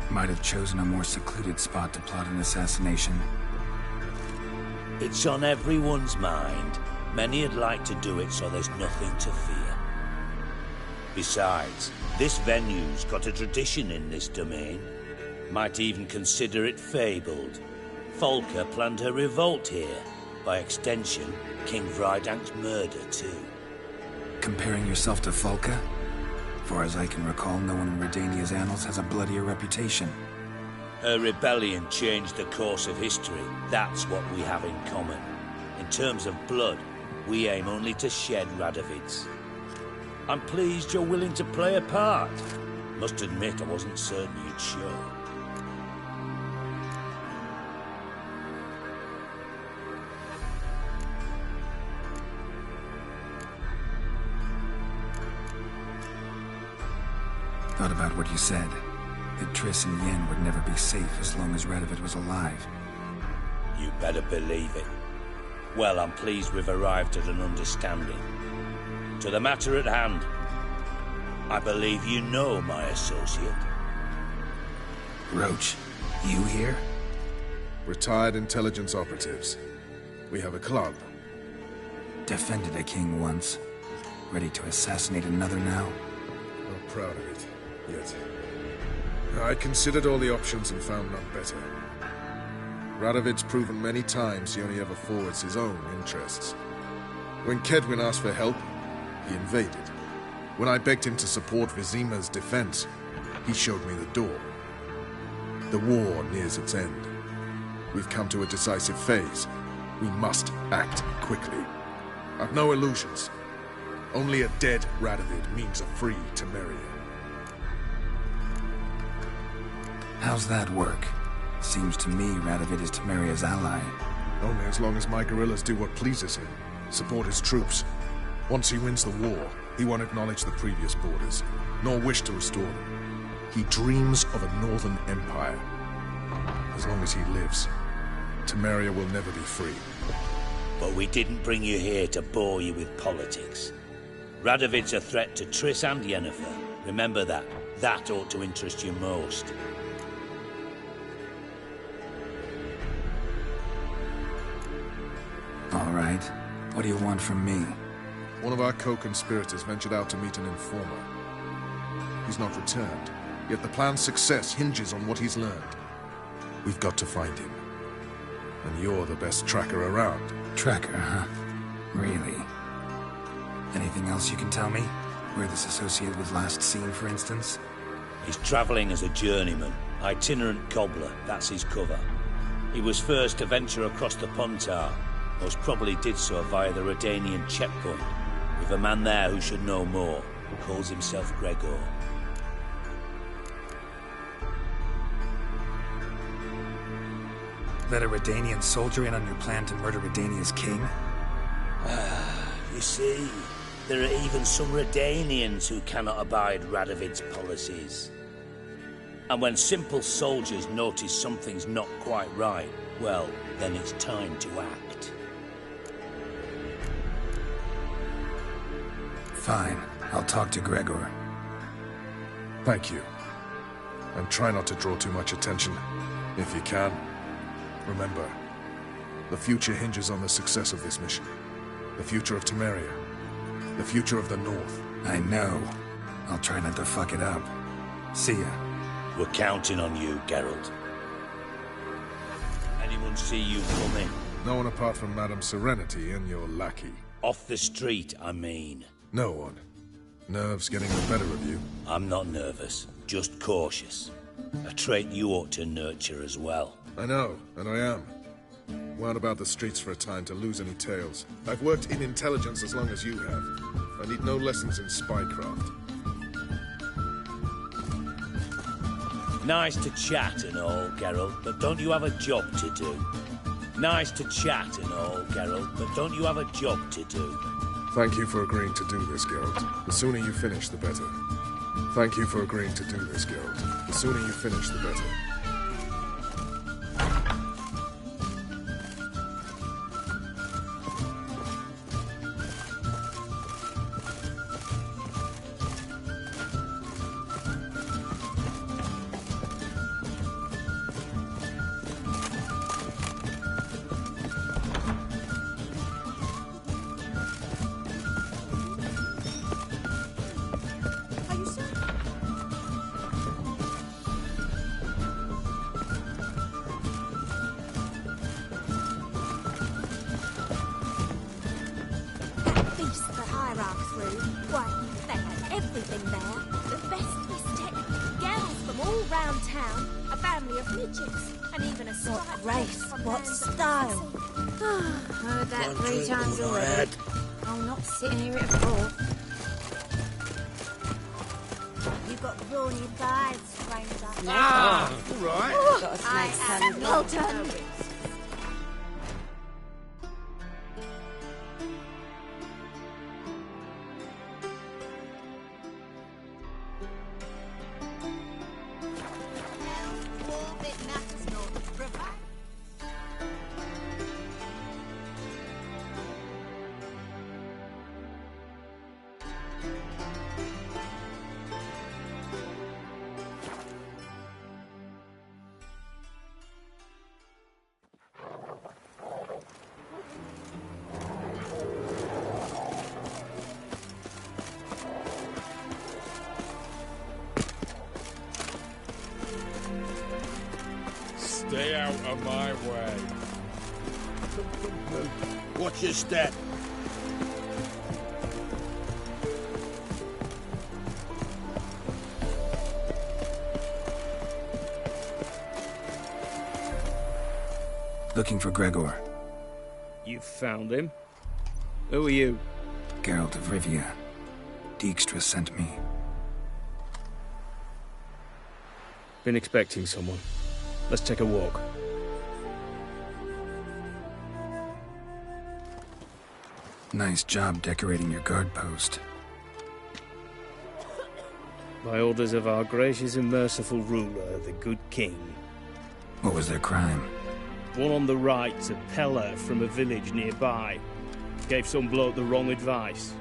Might have chosen a more secluded spot to plot an assassination. It's on everyone's mind. Many would like to do it, so there's nothing to fear. Besides, this venue's got a tradition in this domain. Might even consider it fabled. Folka planned her revolt here. By extension, King Vrydank's murder, too. Comparing yourself to Folka? Far as I can recall, no one in Redania's annals has a bloodier reputation. Her rebellion changed the course of history. That's what we have in common. In terms of blood, we aim only to shed Radovid's. I'm pleased you're willing to play a part. Must admit, I wasn't certain you'd show. Thought about what you said. That Triss and Yen would never be safe as long as Radovid was alive. You better believe it. Well, I'm pleased we've arrived at an understanding. To the matter at hand, I believe you know my associate. Roach, you here? Retired intelligence operatives. We have a club. Defended a king once. Ready to assassinate another now? Not proud of it, yet. I considered all the options and found none better. Radovid's proven many times he only ever forwards his own interests. When Kedwin asked for help, he invaded. When I begged him to support Vizima's defense, he showed me the door. The war nears its end. We've come to a decisive phase. We must act quickly. I've no illusions. Only a dead Radovid means a free Temeria. How's that work? Seems to me Radovid is Temeria's ally. Only as long as my guerrillas do what pleases him. Support his troops. Once he wins the war, he won't acknowledge the previous borders, nor wish to restore them. He dreams of a northern empire. As long as he lives, Temeria will never be free. But we didn't bring you here to bore you with politics. Radovid's a threat to Triss and Yennefer. Remember that. That ought to interest you most. All right. What do you want from me? One of our co-conspirators ventured out to meet an informer. He's not returned, yet the plan's success hinges on what he's learned. We've got to find him. And you're the best tracker around. Tracker, huh? Really? Anything else you can tell me? Where this associate was last seen, for instance? He's travelling as a journeyman. Itinerant cobbler, that's his cover. He was first to venture across the Pontar, Most probably did so via the Redanian checkpoint, with a man there who should know more, calls himself Gregor. Let a Redanian soldier in on your plan to murder Redania's king? You see, there are even some Redanians who cannot abide Radovid's policies. And when simple soldiers notice something's not quite right, well, then it's time to act. Fine. I'll talk to Gregor. Thank you. And try not to draw too much attention, if you can. Remember, the future hinges on the success of this mission. The future of Temeria. The future of the North. I know. I'll try not to fuck it up. See ya. We're counting on you, Geralt. Anyone see you coming? No one apart from Madame Serenity and your lackey. Off the street, I mean. No one. Nerves getting the better of you. I'm not nervous, just cautious. A trait you ought to nurture as well. I know, and I am. Wound about the streets for a time to lose any tales. I've worked in intelligence as long as you have. I need no lessons in spycraft. Nice to chat and all, Geralt, but don't you have a job to do? Nice to chat and all, Geralt, but don't you have a job to do? Thank you for agreeing to do this, Geralt. The sooner you finish, the better. Thank you for agreeing to do this, Geralt. The sooner you finish, the better. Heard that 3 times already. I'll not sit and hear it before. You got brawny thighs, stranger. All right. Got a snake's Well done. Stay out of my way. Watch your step. Looking for Gregor. You found him? Who are you? Geralt of Rivia. Dijkstra sent me. Been expecting someone. Let's take a walk. Nice job decorating your guard post. By orders of our gracious and merciful ruler, the good king. What was their crime? One on the right, a peller from a village nearby. Gave some bloke the wrong advice.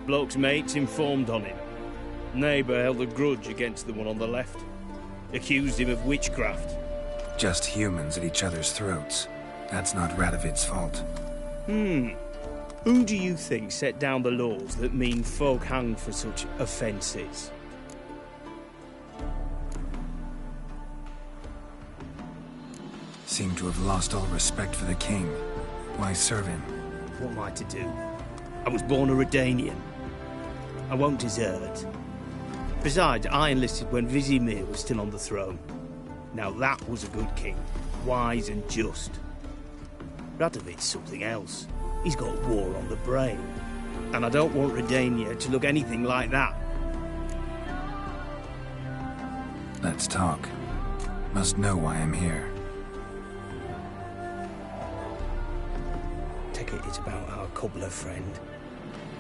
Bloke's mates informed on him. Neighbour held a grudge against the one on the left. Accused him of witchcraft. Just humans at each other's throats. That's not Radovid's fault. Who do you think set down the laws that mean folk hang for such offences? Seem to have lost all respect for the king. Why serve him? What am I to do? I was born a Redanian. I won't desert. Besides, I enlisted when Vizimir was still on the throne. Now that was a good king, wise and just. Radovid's something else. He's got war on the brain. And I don't want Redania to look anything like that. Let's talk. Must know why I'm here. Take it it's about our cobbler friend.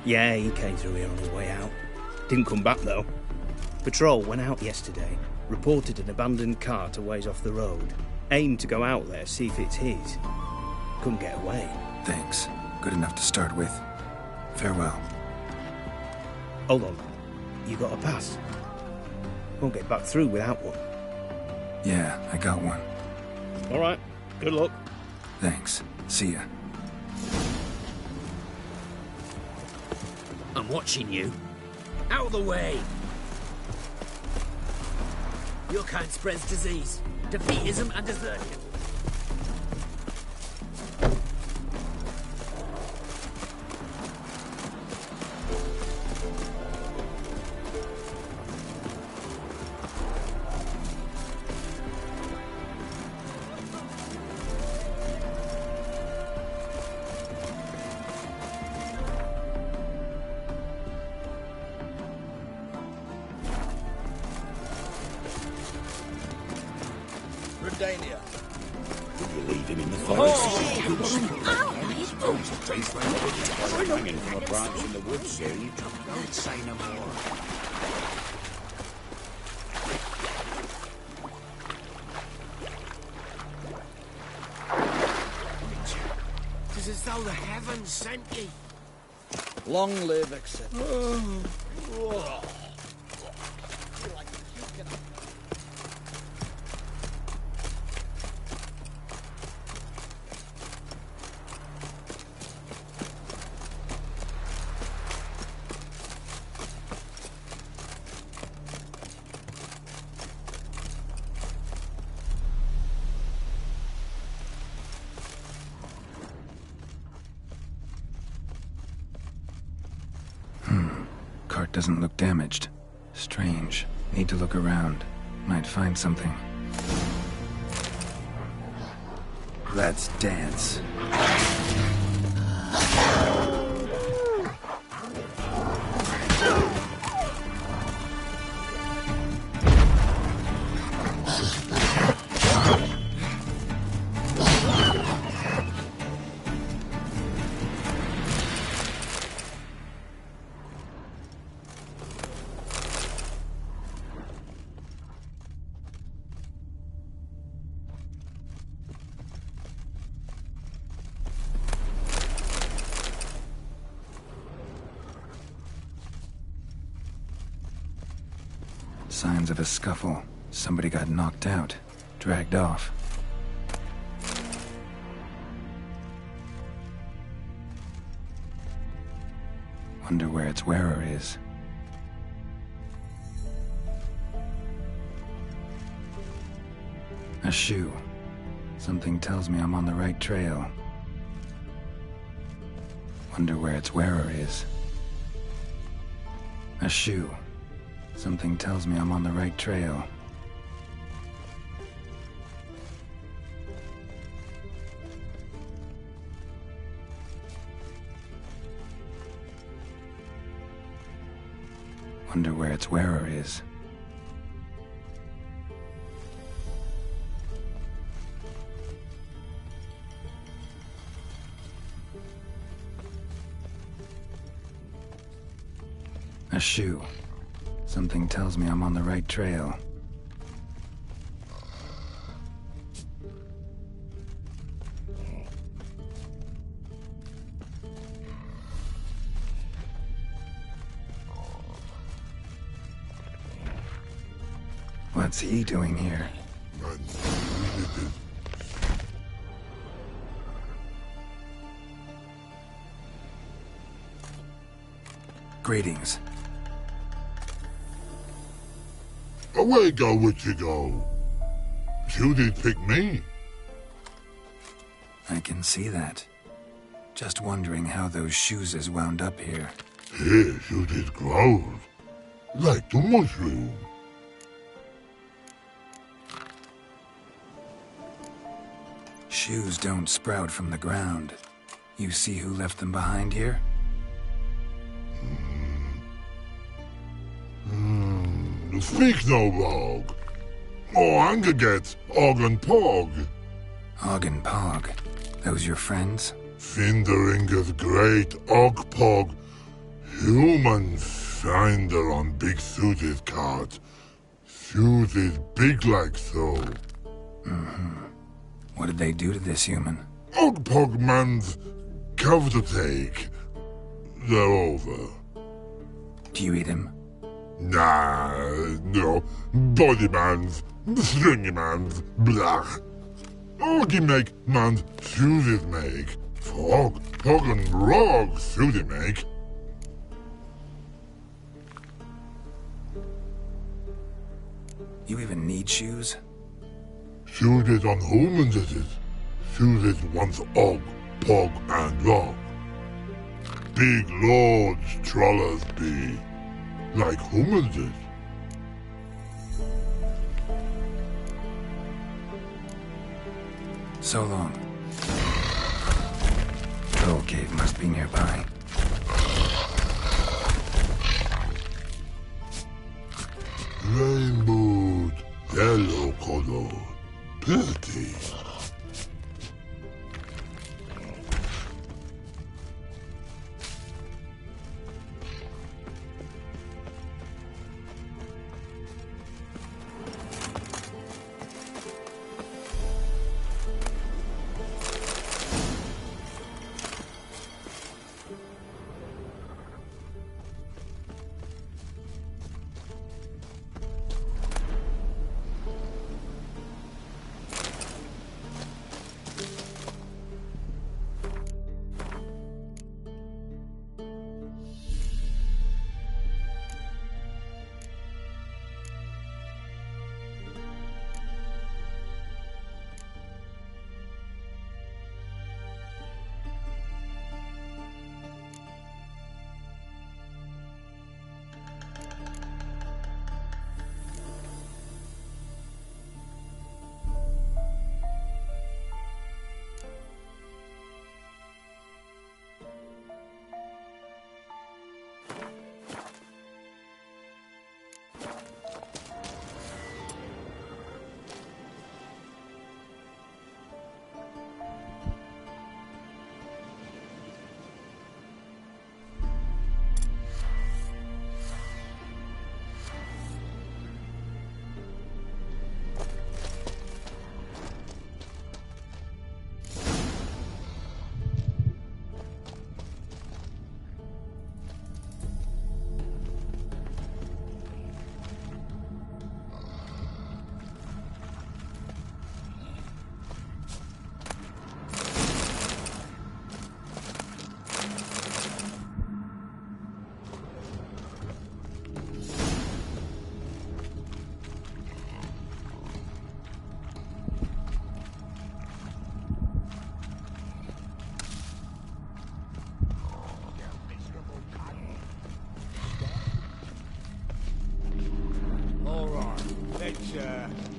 Yeah, he came through here on his way out. Didn't come back, though. Patrol went out yesterday, reported an abandoned cart a ways off the road. Aimed to go out there, see if it's his. Couldn't get away. Thanks. Good enough to start with. Farewell. Hold on. You got a pass? Won't get back through without one. Yeah, I got one. All right. Good luck. Thanks. See ya. I'm watching you. Out of the way! Your kind spreads disease, defeatism and desertion. Redania. Will you leave him in the Oh, hanging from a branch in the woods, see? Don't say no more. It's as though the heavens sent ye. Long live, etc. Cart doesn't look damaged. Strange. Need to look around. Might find something. Let's dance. Signs of a scuffle. Somebody got knocked out, dragged off. Wonder where its wearer is. A shoe. Something tells me I'm on the right trail. Wonder where its wearer is. A shoe. Something tells me I'm on the right trail. Wonder where its wearer is. A shoe. Something tells me I'm on the right trail. What's he doing here? Greetings. Away go, would you go? You did pick me. I can see that. Just wondering how those shoes is wound up here. Yes, you did grow. Like the mushroom. Shoes don't sprout from the ground. You see who left them behind here? Speak no log. Oh, Angaget, Og and Pog. Og and Pog. Those your friends? Finderinger's great Og Pog. Human finder on big suited cart. Suited big like so. What did they do to this human? Og Pog man's cover to take. They're over. Do you eat him? Nah, no. Body man's, stringy man's, blah. Oggy make man's suited make. Frog, Pog and Rog suited make. You even need shoes? Suited on humans it is. Suited once Og, Pog and Rog. Big lords trollers be. Like humans is. So long. Troll cave must be nearby. Rainbow, yellow color, pretty.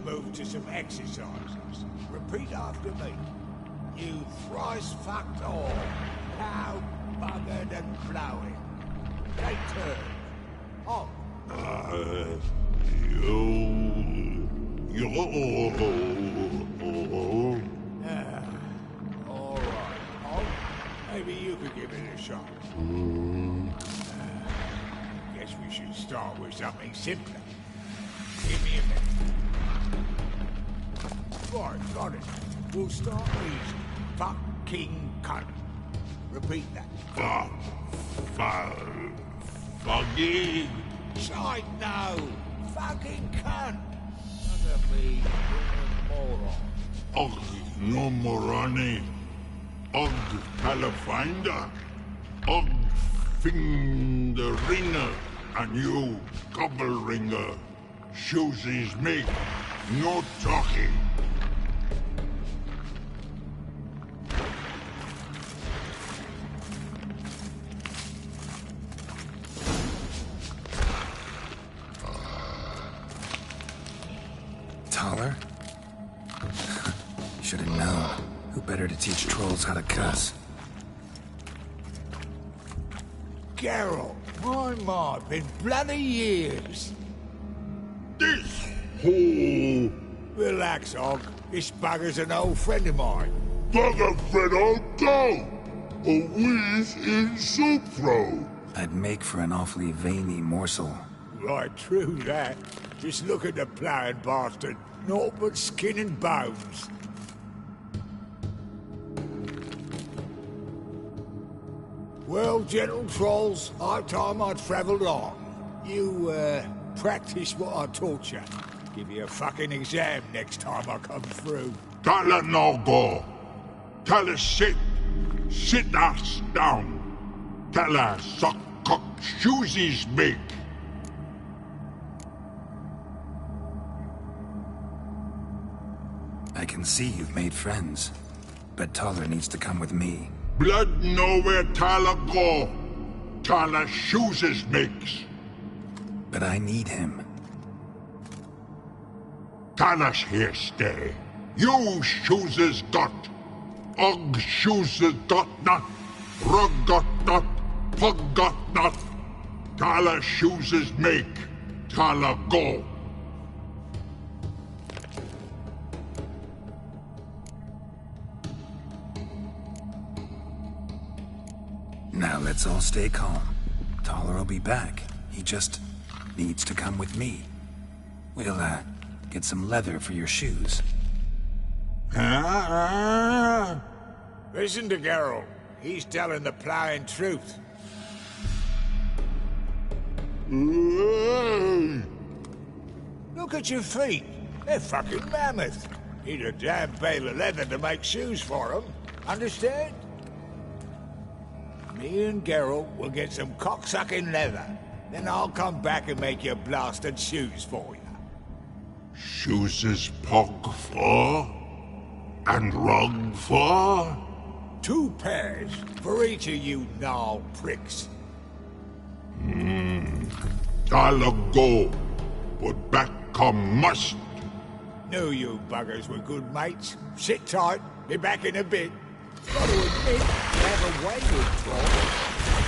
Move to some exercises. Repeat after me. You thrice fucked all. Cow, buggered and blowing. Take turn. On. All right. On. Maybe you could give it a shot. Guess we should start with something simpler. Give me a minute. Right, got it. We'll start easy. Fucking cunt. Repeat that. Fucking. Shite, no. Fucking cunt. Look at me, moron. Og no moroni. Og Califinder. Og Fingeringer. And you, Gobble Ringer. Shoes is me. No talking. Taller? Should have known. Who better to teach trolls how to cuss? Geralt, my, been bloody years. This hole. Relax, Og. This bugger's an old friend of mine. Bugger friend old go. A whiz in soup throw. I'd make for an awfully veiny morsel. Right, true that. Just look at the ploughing bastard. Naught but skin and bones. Well, gentle trolls, high time I travelled on. You, practice what I taught you. Give you a fucking exam next time I come through. Tell her no go. Tell her sit. Sit ass down. Tell her suck cock shoesies make. I can see you've made friends, but Taller needs to come with me. Blood nowhere Tala go. Tala shoeses makes. But I need him. Tala's here stay. You shoeses got. Og shoeses got not. Rug got not. Pug got not. Tala shoeses make. Tala go. Now let's all stay calm. Taller will be back. He just needs to come with me. We'll, get some leather for your shoes. Listen to Geralt. He's telling the ploughing truth. Look at your feet. They're fucking mammoth. Need a damn bale of leather to make shoes for them. Understand? Me and Geralt will get some cocksucking leather. Then I'll come back and make your blasted shoes for you. Shoeses pug for? And rug for? 2 pairs for each of you gnarled pricks. Tala go. But back come must. Knew you buggers were good mates. Sit tight. Be back in a bit. Got to admit, you have a way with trolls.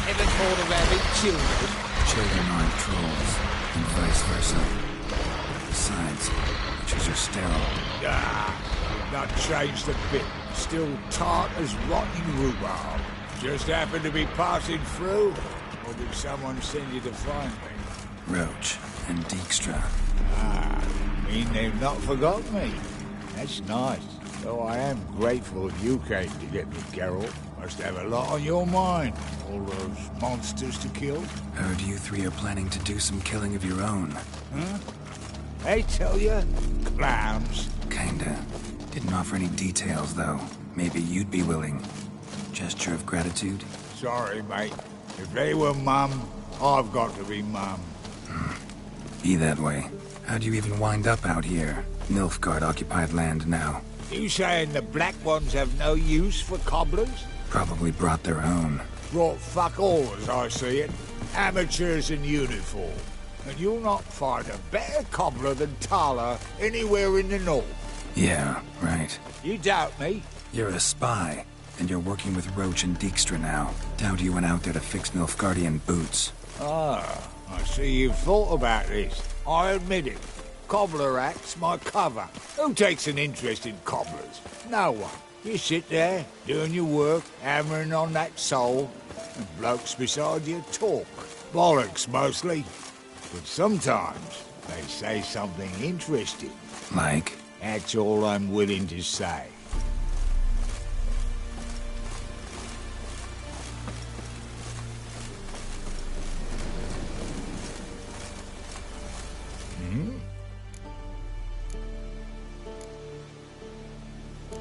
Ever thought of having children? Children aren't trolls, and vice versa. Besides, witches are sterile. Not changed a bit. Still tart as rotten rhubarb. Just happened to be passing through? Or did someone send you to find me? Roach and Dijkstra. Mean they've not forgotten me. That's nice. Though I am grateful you came to get me, Geralt. Must have a lot on your mind. All those monsters to kill. Heard you 3 are planning to do some killing of your own. Huh? They tell you? Clowns. Kinda. Didn't offer any details, though. Maybe you'd be willing. Gesture of gratitude? Sorry, mate. If they were mum, I've got to be mum. Be that way. How'd you even wind up out here? Nilfgaard-occupied land now. You saying the Black Ones have no use for cobblers? Probably brought their own. Brought fuck all, as I see it. Amateurs in uniform. And you'll not find a better cobbler than Tala anywhere in the north. Yeah, right. You doubt me? You're a spy, and you're working with Roach and Dijkstra now. Doubt you went out there to fix Nilfgaardian boots. Ah, I see you've thought about this. I admit it. Cobbler act's my cover. Who takes an interest in cobblers? No one. You sit there, doing your work, hammering on that sole, and blokes beside you talk. Bollocks, mostly. But sometimes they say something interesting. Like? That's all I'm willing to say.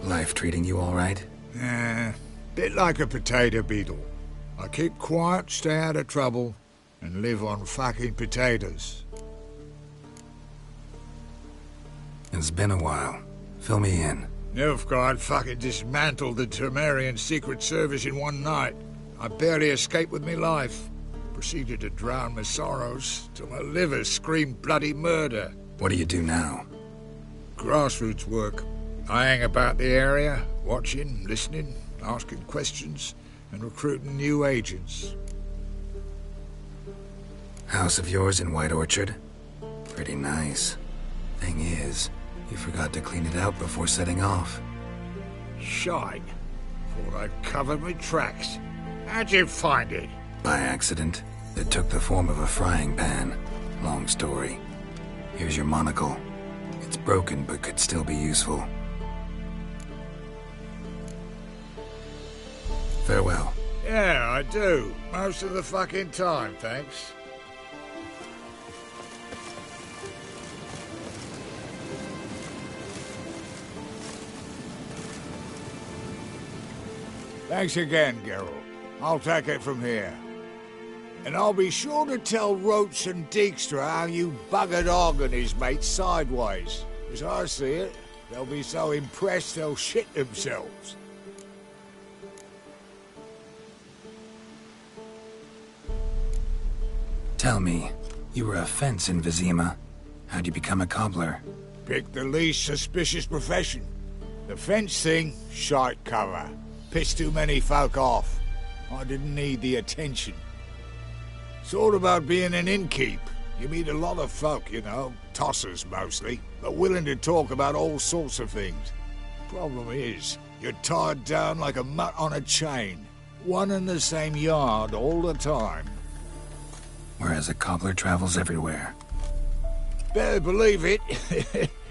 Life treating you all right? Bit like a potato beetle. I keep quiet, stay out of trouble, and live on fucking potatoes. It's been a while. Fill me in. Nilfgaard fucking dismantled the Temerian Secret Service in one night. I barely escaped with me life. Proceeded to drown my sorrows till my liver screamed bloody murder. What do you do now? Grassroots work. I hang about the area, watching, listening, asking questions, and recruiting new agents. House of yours in White Orchard? Pretty nice. Thing is, you forgot to clean it out before setting off. Shite. Thought I'd covered my tracks. How'd you find it? By accident. It took the form of a frying pan. Long story. Here's your monocle. It's broken, but could still be useful. Farewell. Yeah, I do. Most of the fucking time, thanks. Thanks again, Geralt. I'll take it from here. And I'll be sure to tell Roach and Dijkstra how you buggered Og and his mates sideways. As I see it, they'll be so impressed they'll shit themselves. Tell me, you were a fence in Vizima. How'd you become a cobbler? Pick the least suspicious profession. The fence thing, shite cover. Pissed too many folk off. I didn't need the attention. It's all about being an innkeep. You meet a lot of folk, you know, tossers mostly, but willing to talk about all sorts of things. Problem is, you're tied down like a mutt on a chain. One and the same yard all the time. Whereas a cobbler travels everywhere. Better believe it.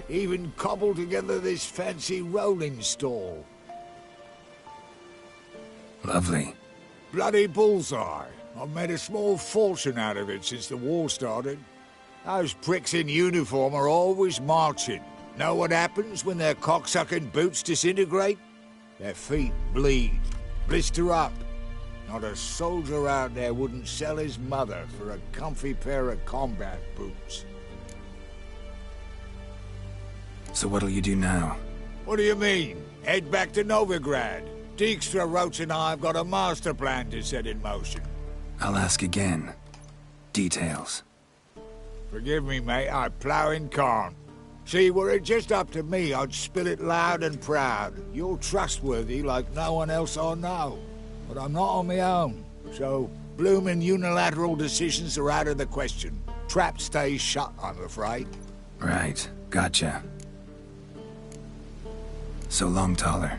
Even cobbled together this fancy rolling stall. Lovely. Bloody bullseye. I've made a small fortune out of it since the war started. Those pricks in uniform are always marching. Know what happens when their cocksucking boots disintegrate? Their feet bleed, blister up. Not a soldier out there wouldn't sell his mother for a comfy pair of combat boots. So what'll you do now? What do you mean? Head back to Novigrad. Dijkstra, Roach and I have got a master plan to set in motion. I'll ask again. Details. Forgive me, mate, I ploughing can't. See, were it just up to me, I'd spill it loud and proud. You're trustworthy like no one else I know. But I'm not on my own, so bloomin' unilateral decisions are out of the question. Trap stays shut, I'm afraid. Right, gotcha. So long, Taller,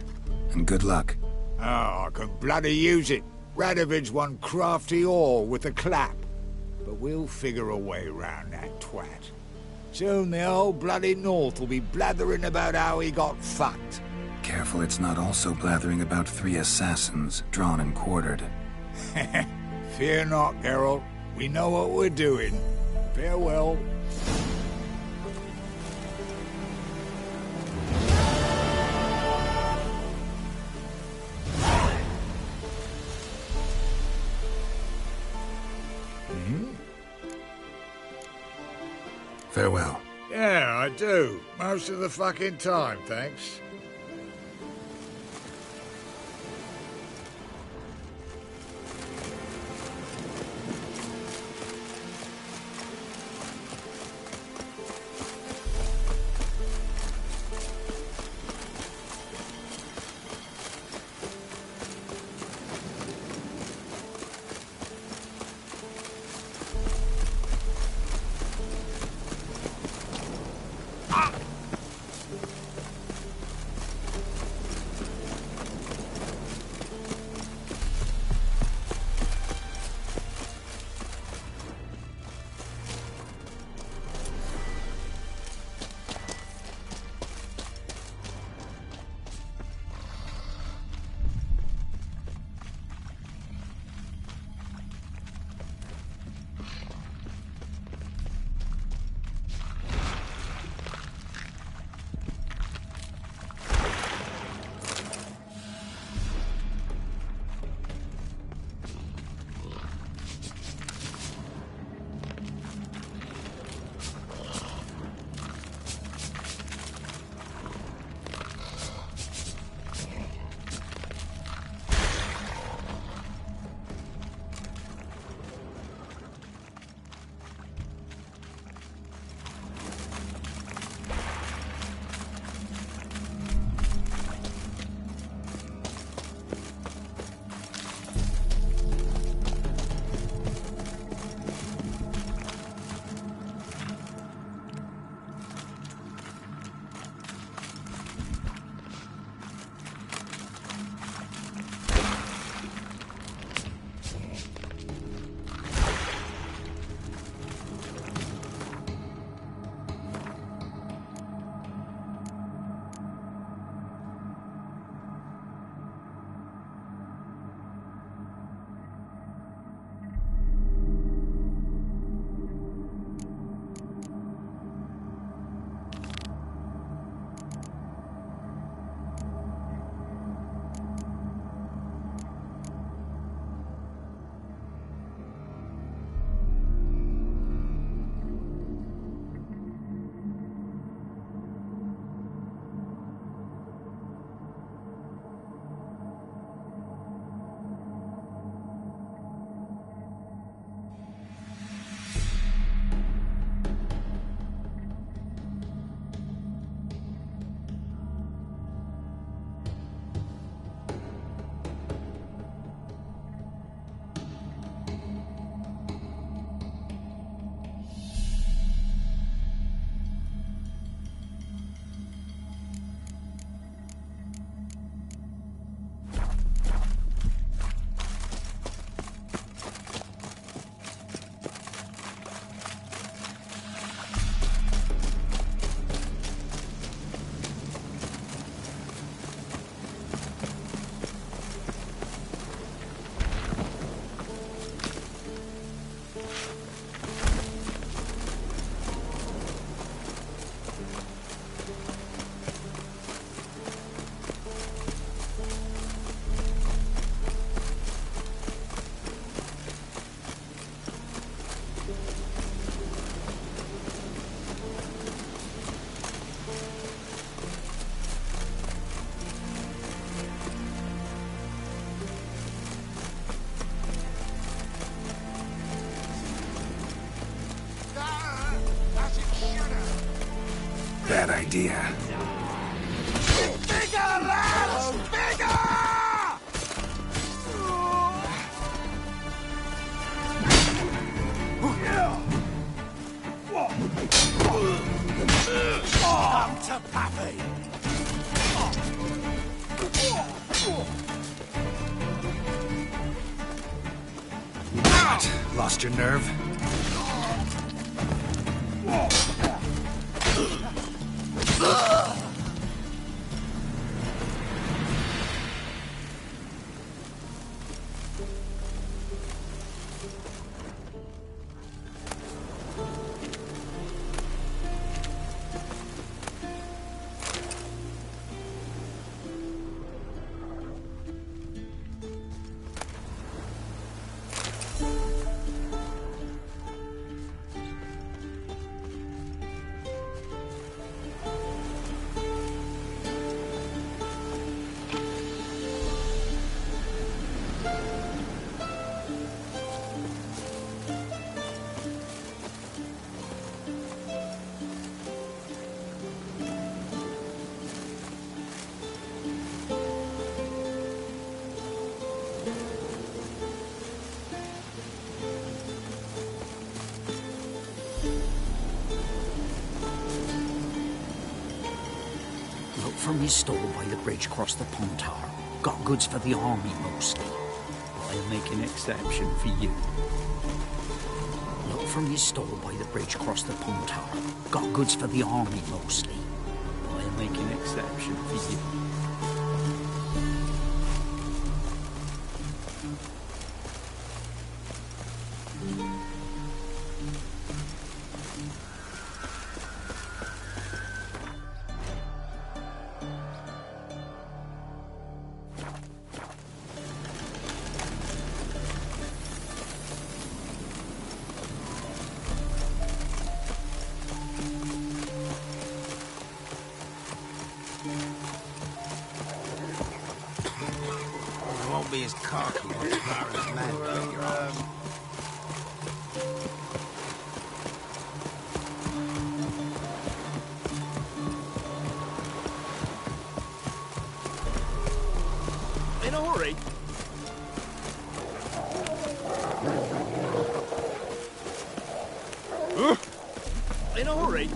and good luck. Oh, I can bloody use it. Radovid's one crafty whore with a clap. But we'll figure a way round that twat. Soon the whole bloody North will be blathering about how he got fucked. Careful it's not also blathering about 3 assassins, drawn and quartered. Fear not, Geralt. We know what we're doing. Farewell. Farewell. Yeah, I do. Most of the fucking time, thanks. Bad idea. Bigger, lads! Bigger! Come to Pappy! What? Lost your nerve? From his stall by the bridge across the Pontar. Got goods for the army mostly. I'll make an exception for you. Look from his stall by the bridge across the Pontar. Got goods for the army mostly. I'll make an exception for you. Be as cocky or far as man, but you're in a hurry. In a hurry.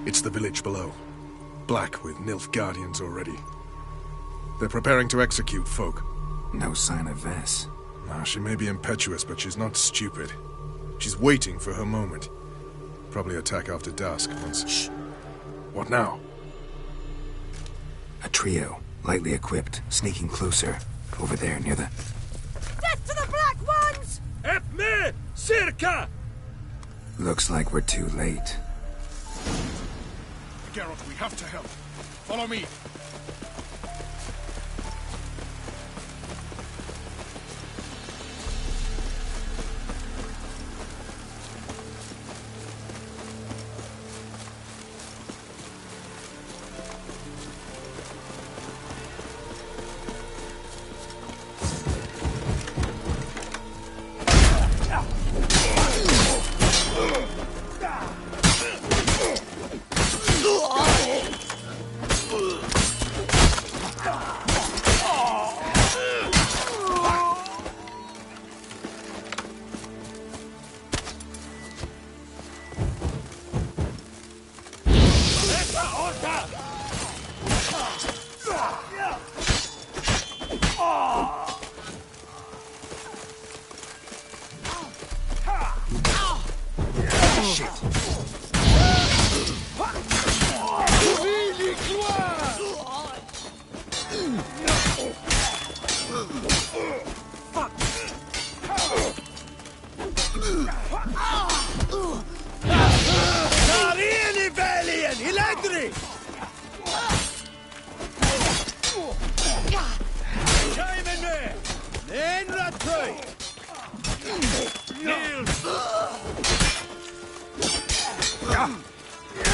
It's the village below. Black with Nilfgaardians already. They're preparing to execute folk. No sign of Vess. Now, she may be impetuous, but she's not stupid. She's waiting for her moment. Probably attack after dusk once... Shh! What now? A trio, lightly equipped, sneaking closer. Over there, near the... Death to the Black Ones! Help me! Circa! Looks like we're too late. Geralt, we have to help. Follow me.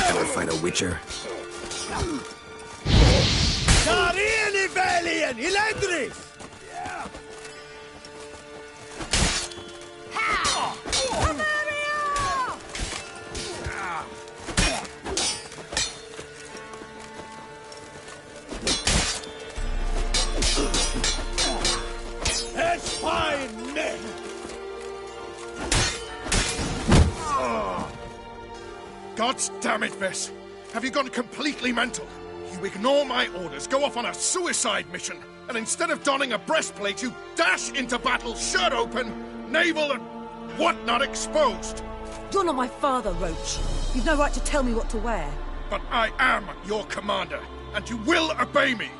Ever fight a witcher? Tarini Valian, Electris! It's fine, men! God damn it, Vess! Have you gone completely mental? You ignore my orders, go off on a suicide mission, and instead of donning a breastplate, you dash into battle, shirt open, navel and whatnot exposed! You're not my father, Roach. You've no right to tell me what to wear. But I am your commander, and you will obey me!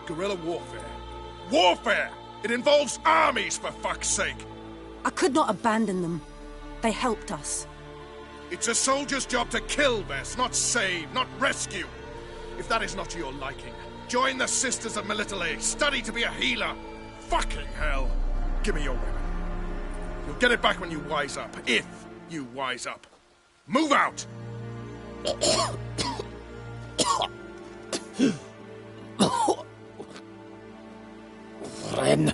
Guerrilla warfare. Warfare! It involves armies, for fuck's sake! I could not abandon them. They helped us. It's a soldier's job to kill, Vess, not save, not rescue. If that is not to your liking, join the Sisters of Melitele, study to be a healer. Fucking hell. Give me your weapon. You'll get it back when you wise up, if you wise up. Move out! Ren.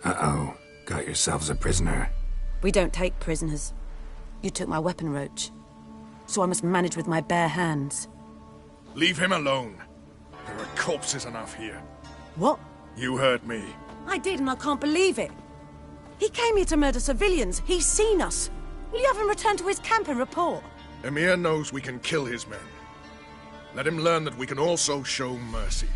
Uh-oh. Got yourselves a prisoner. We don't take prisoners. You took my weapon, Roach. So I must manage with my bare hands. Leave him alone. There are corpses enough here. What? You heard me. I did, and I can't believe it. He came here to murder civilians. He's seen us. Will you have him return to his camp and report? Emir knows we can kill his men. Let him learn that we can also show mercy.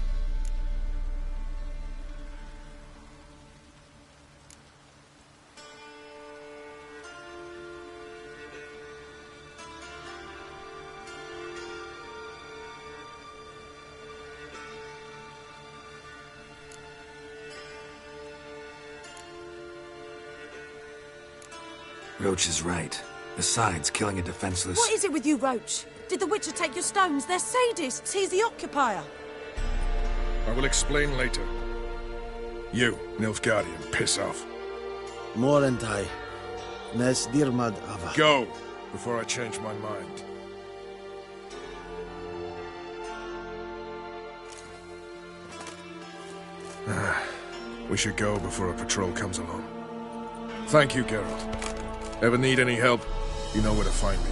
Roach is right. Besides, killing a defenseless... What is it with you, Roach? Did the Witcher take your stones? They're sadists. He's the occupier. I will explain later. You, Nilfgaardian, piss off. Morentai. Nes dirmad ava. Go, before I change my mind. We should go before a patrol comes along. Thank you, Geralt. Ever need any help, you know where to find me.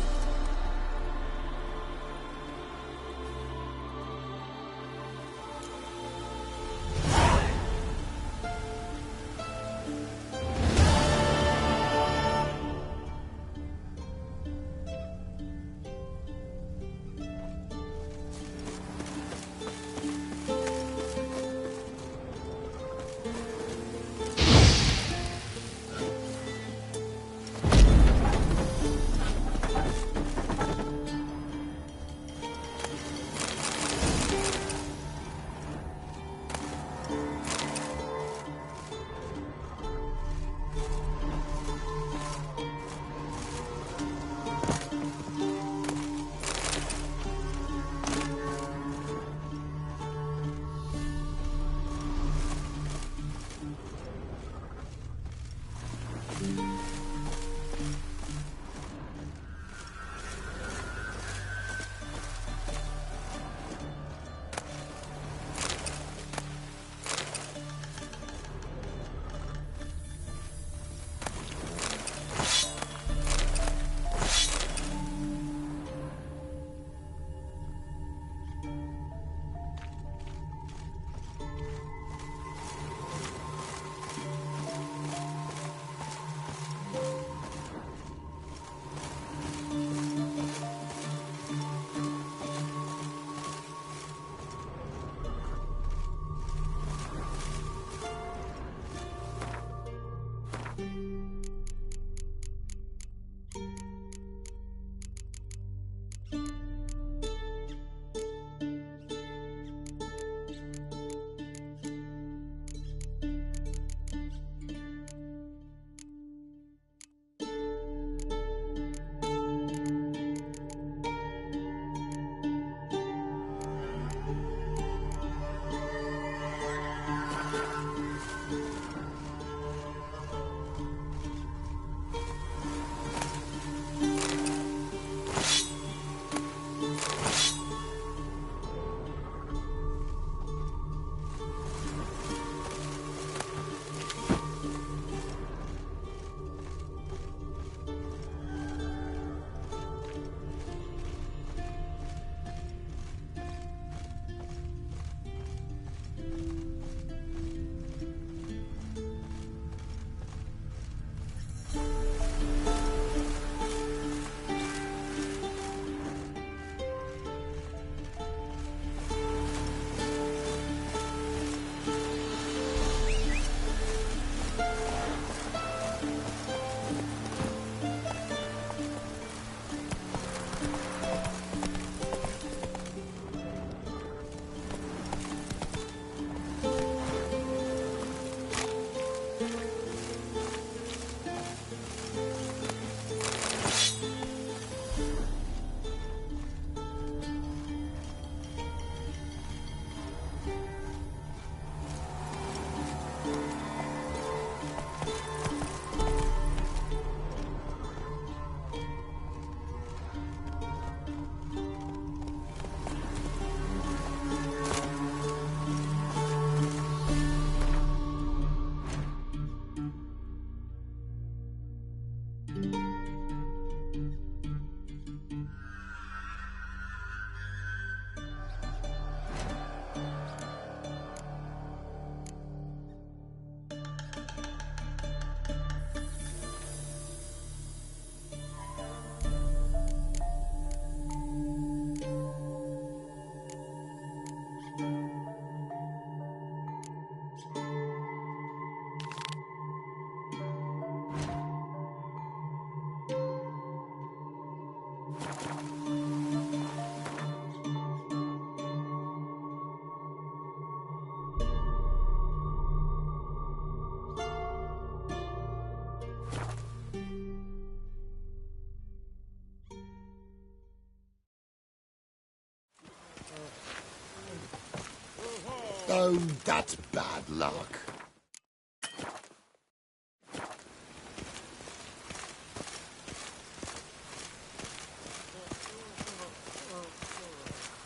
Oh, that's bad luck.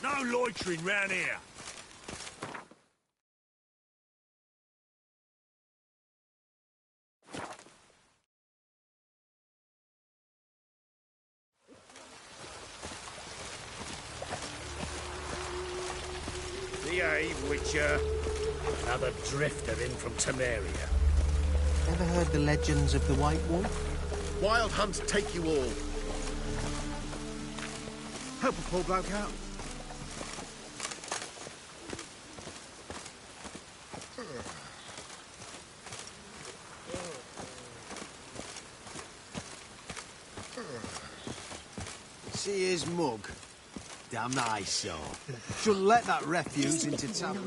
No loitering round here. Behave, Witcher. Another drifter in from Temeria. Ever heard the legends of the White Wolf? Wild hunts take you all. Help a poor bloke out. See his mug. Damn eyesore. Shouldn't let that refuse into town.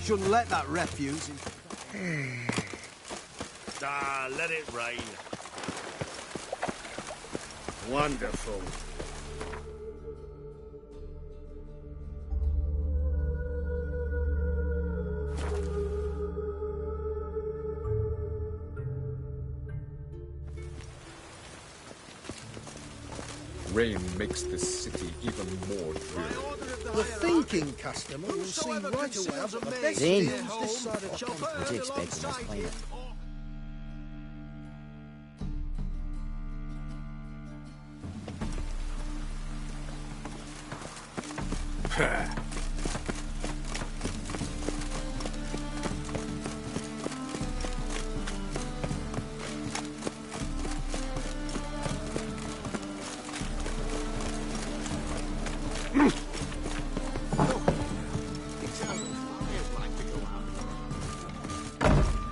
Shouldn't let that refuse in... Ah, let it rain. Wonderful. Rain makes this city even more dreary. The thinking customer will see right away that the best Then, deals this side of shall burn what do you expect in this alongside climate? it.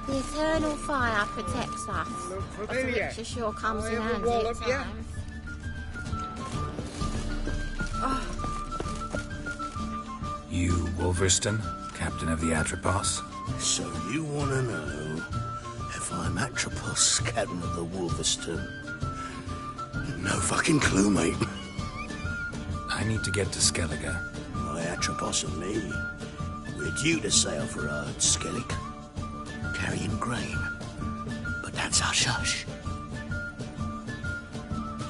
The eternal fire protects us. Familiar. Which sure comes I in ever handy wallop at ya? times. You, Wolverston, captain of the Atropos? So you want to know if I'm Atropos, captain of the Wolverston? No fucking clue, mate. I need to get to Skellige. My Atropos and me, we're due to sail for Skellig, carrying grain. But that's hush-hush.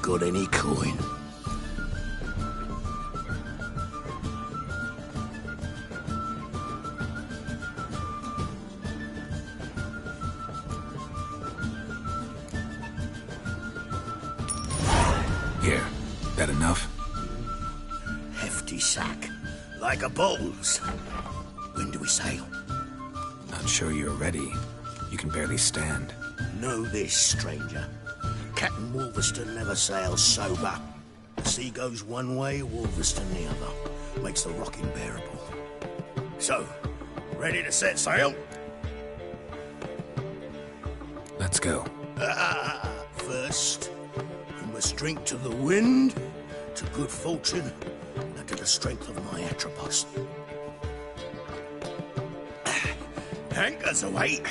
Got any coin? Here, that enough? Hefty sack. Like a bull's. When do we sail? Not sure you're ready. You can barely stand. Know this, stranger. Captain Wolverston never sails sober. The sea goes one way, Wolverston the other. Makes the rocking bearable. So, ready to set sail? Let's go. First, we must drink to the wind, to good fortune, and to the strength of my Atropos. Anchors away.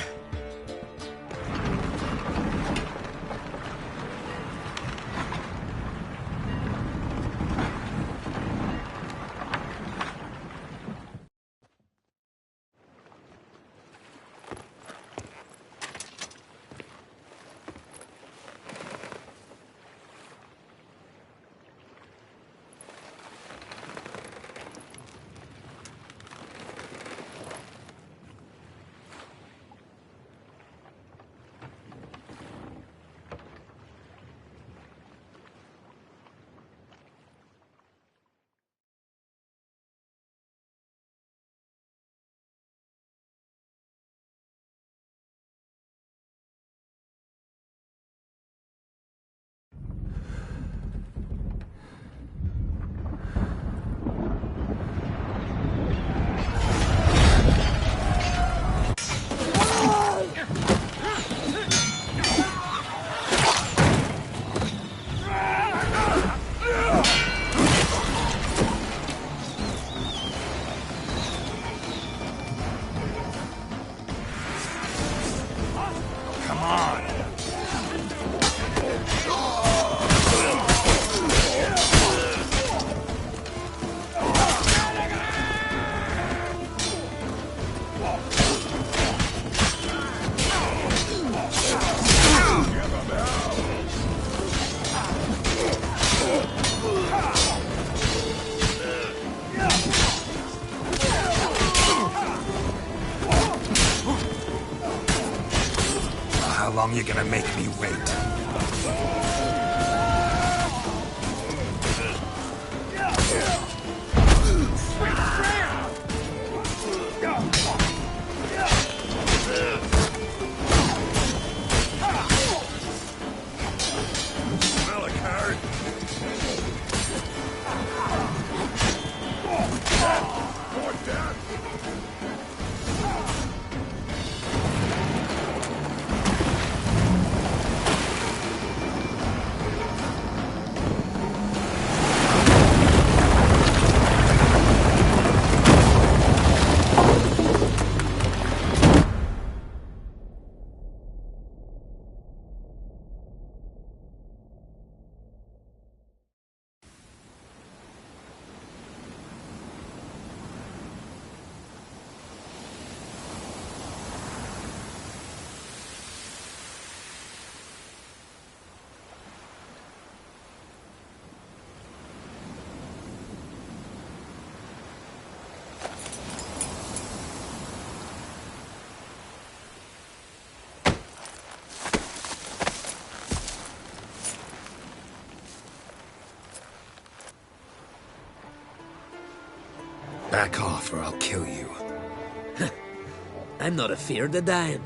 How long you gonna make me wait? Back off or I'll kill you. I'm not afeard of dying.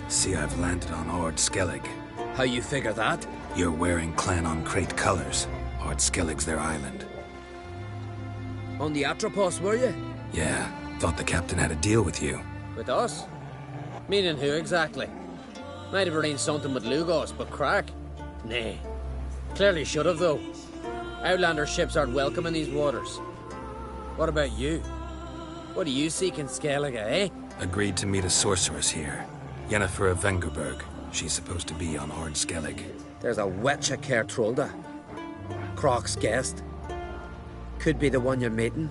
See, I've landed on Ord Skellig. How you figure that? You're wearing Clan on Crate colors. Ord Skellig's their island. On the Atropos, were you? Yeah, thought the captain had a deal with you. With us? Meaning who exactly? Might have arranged something with Lugos, but crack? Nay. Clearly should have, though. Outlander ships aren't welcome in these waters. What about you? What do you seek in Skellige, eh? Agreed to meet a sorceress here. Yennefer of Vengerberg. She's supposed to be on Ard Skellig. There's a witch at Caer Trolda. Croc's guest. Could be the one you're meeting.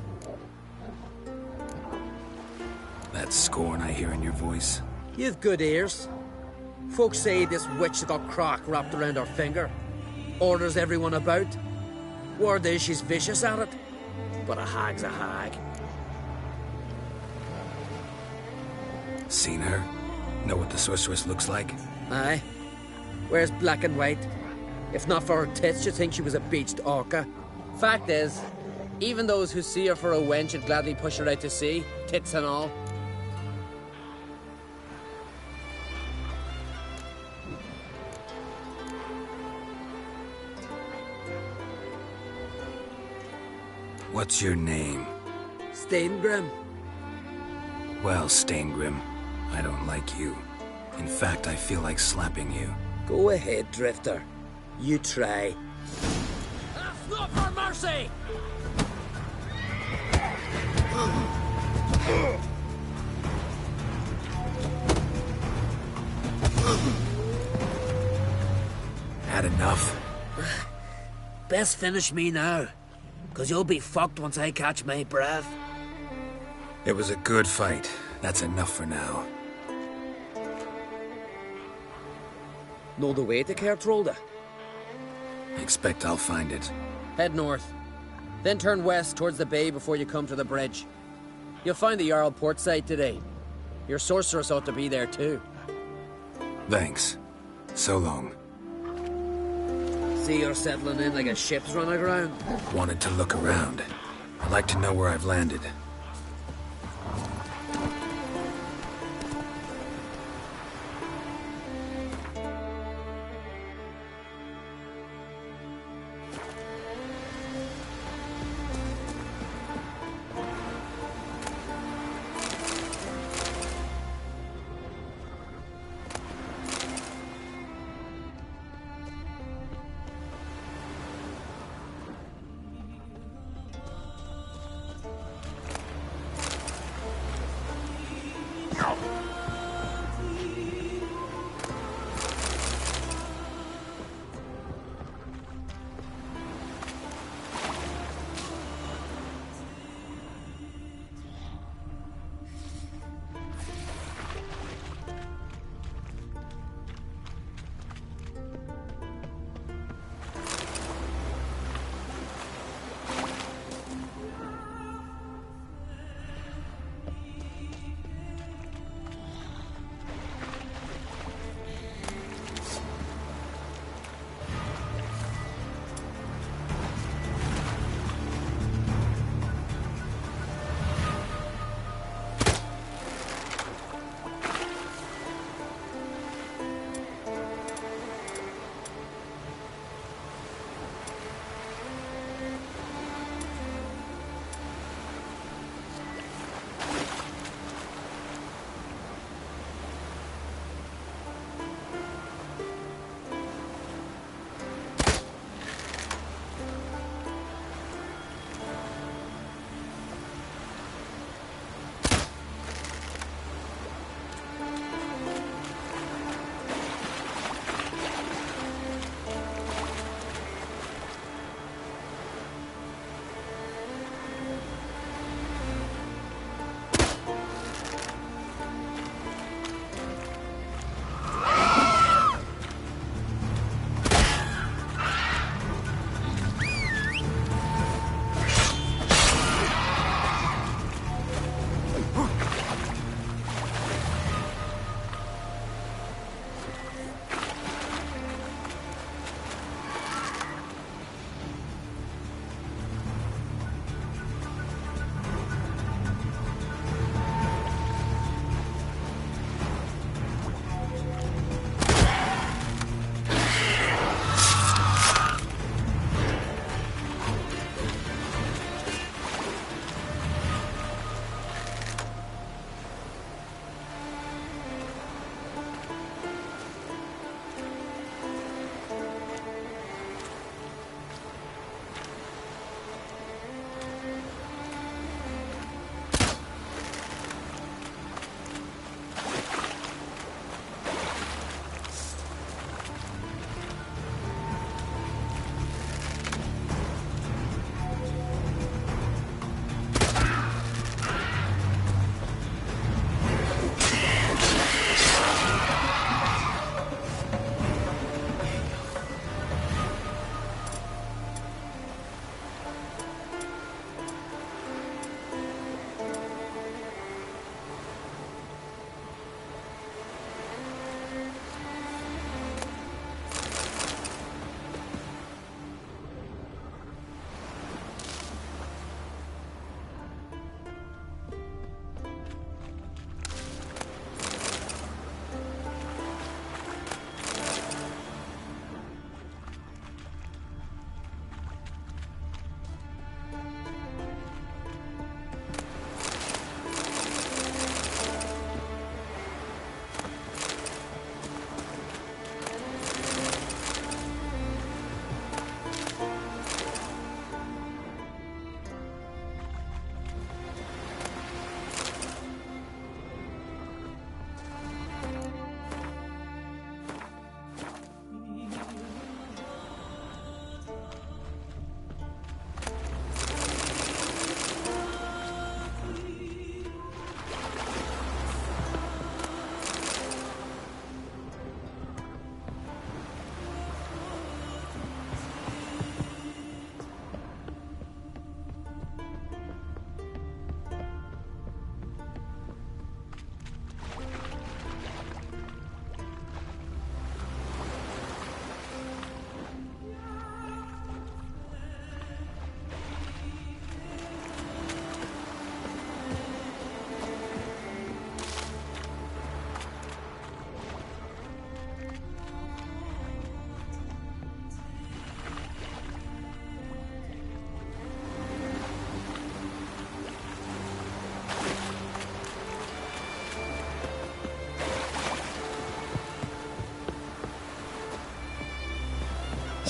That scorn I hear in your voice. You've good ears. Folks say this witch has got Croc wrapped around her finger. Orders everyone about. Word is she's vicious at it. But a hag's a hag. Seen her? Know what the sorceress looks like? Aye. Wears black and white. If not for her tits, you'd think she was a beached orca. Fact is, even those who see her for a wench would gladly push her out to sea, tits and all. What's your name? Steingrim. Well, Steingrim, I don't like you. In fact, I feel like slapping you. Go ahead, Drifter. You try. Not for mercy! Had enough? Best finish me now, 'cause you'll be fucked once I catch my breath. It was a good fight. That's enough for now. Know the way to Caer Trolda? Expect I'll find it. Head north. Then turn west towards the bay before you come to the bridge. You'll find the Jarl port site today. Your sorceress ought to be there too. Thanks. So long. See you're settling in like a ship's run aground? Wanted to look around. I'd like to know where I've landed.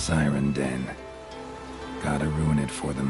Siren Den. Gotta ruin it for them.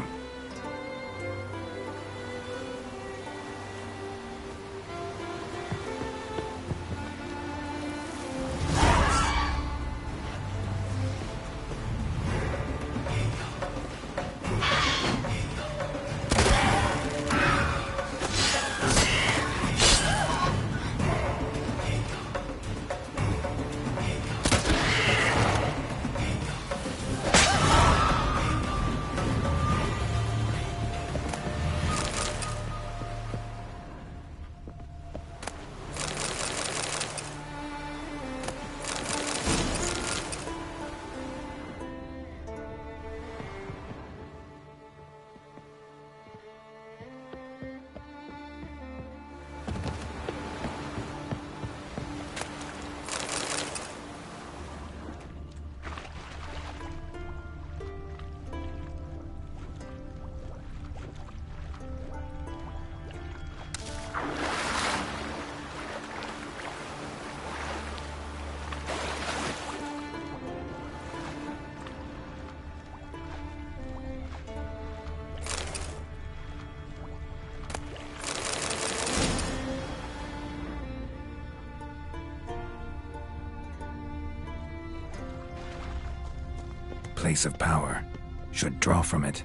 Place of power. Should draw from it.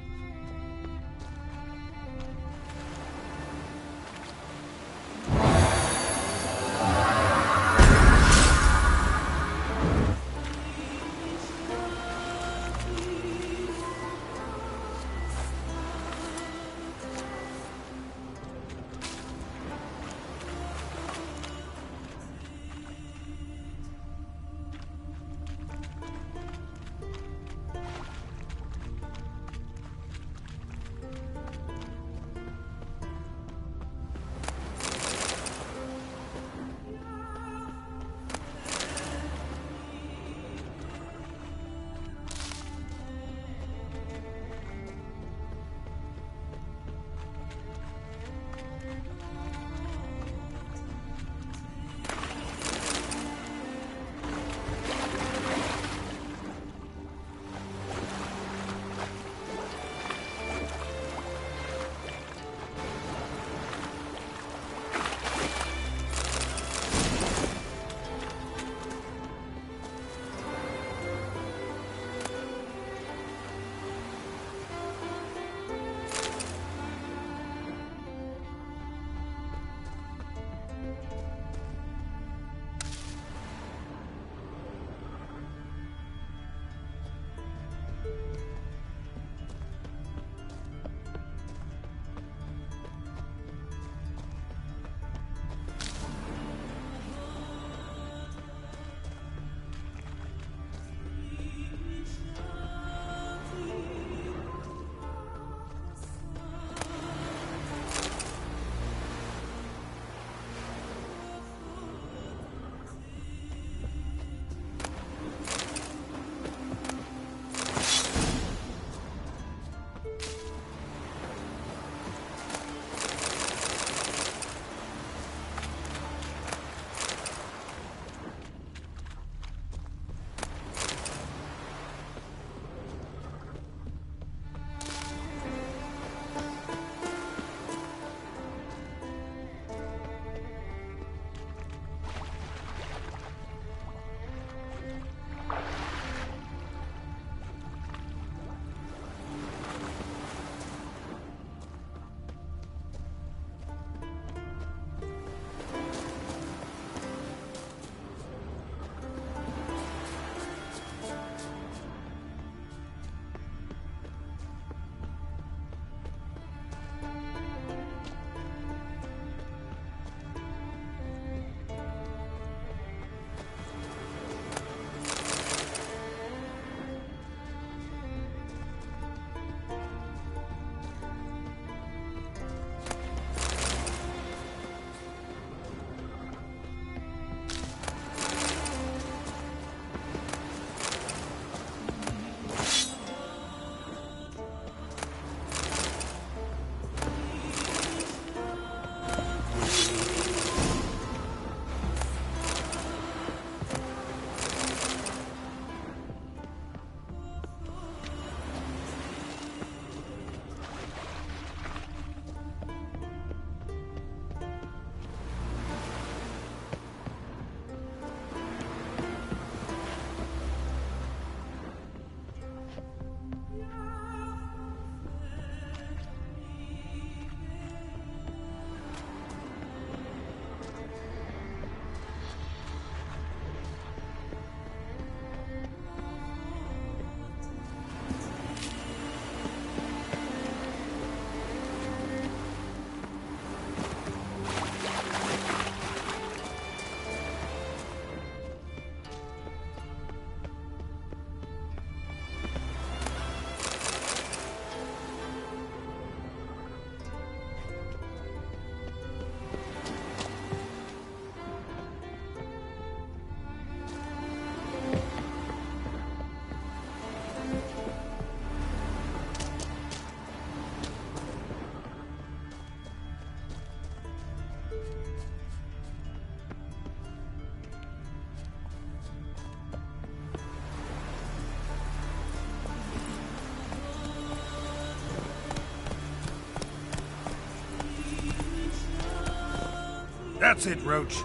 That's it, Roach.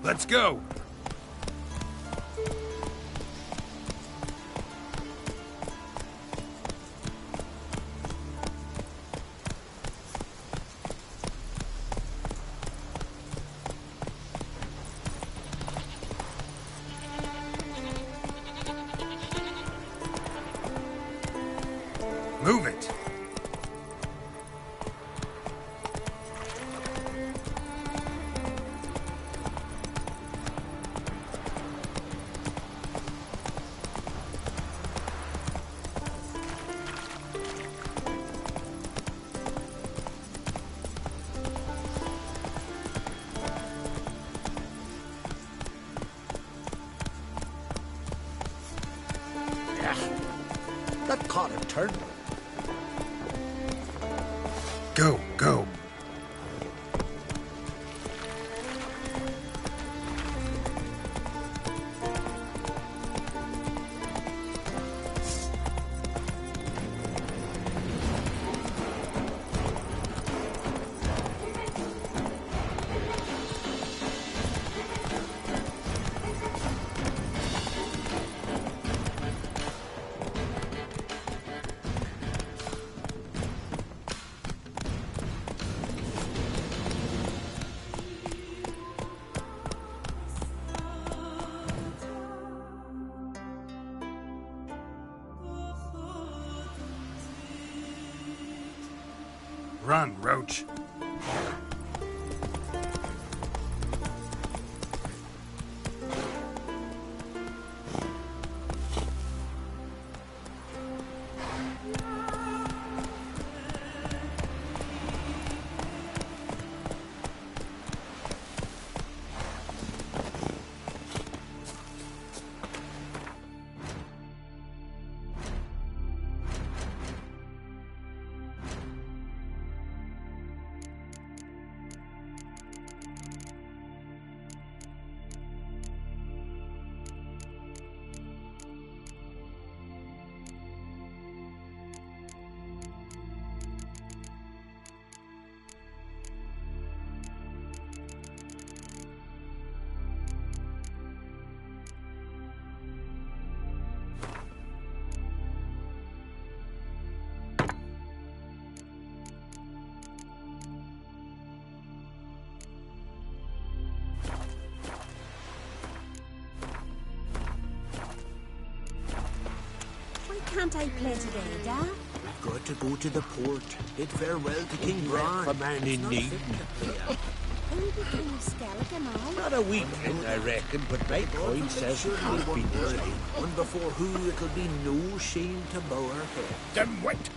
Let's go. Move it. That caught a turn. Go, go. Run, Roach. Can't I play today, Dad? We've got to go to the port. Bid farewell to King Brian. A man in need. Who'll be King of Skellig and all? Not a weekend, I reckon, but my coin says it can't be worthy. One before who it'll be no shame to bow our head. Them wet.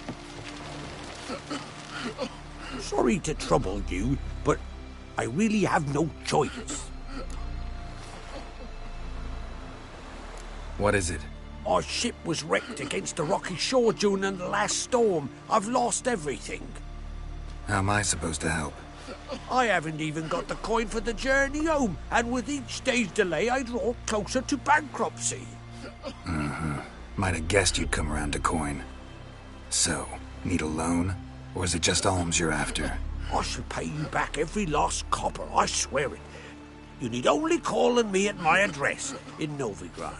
Sorry to trouble you, but I really have no choice. What is it? Our ship was wrecked against the rocky shore during the last storm. I've lost everything. How am I supposed to help? I haven't even got the coin for the journey home, and with each day's delay, I draw closer to bankruptcy. Might have guessed you'd come around to coin. So, need a loan? Or is it just alms you're after? I shall pay you back every lost copper, I swear it. You need only call on me at my address in Novigrad.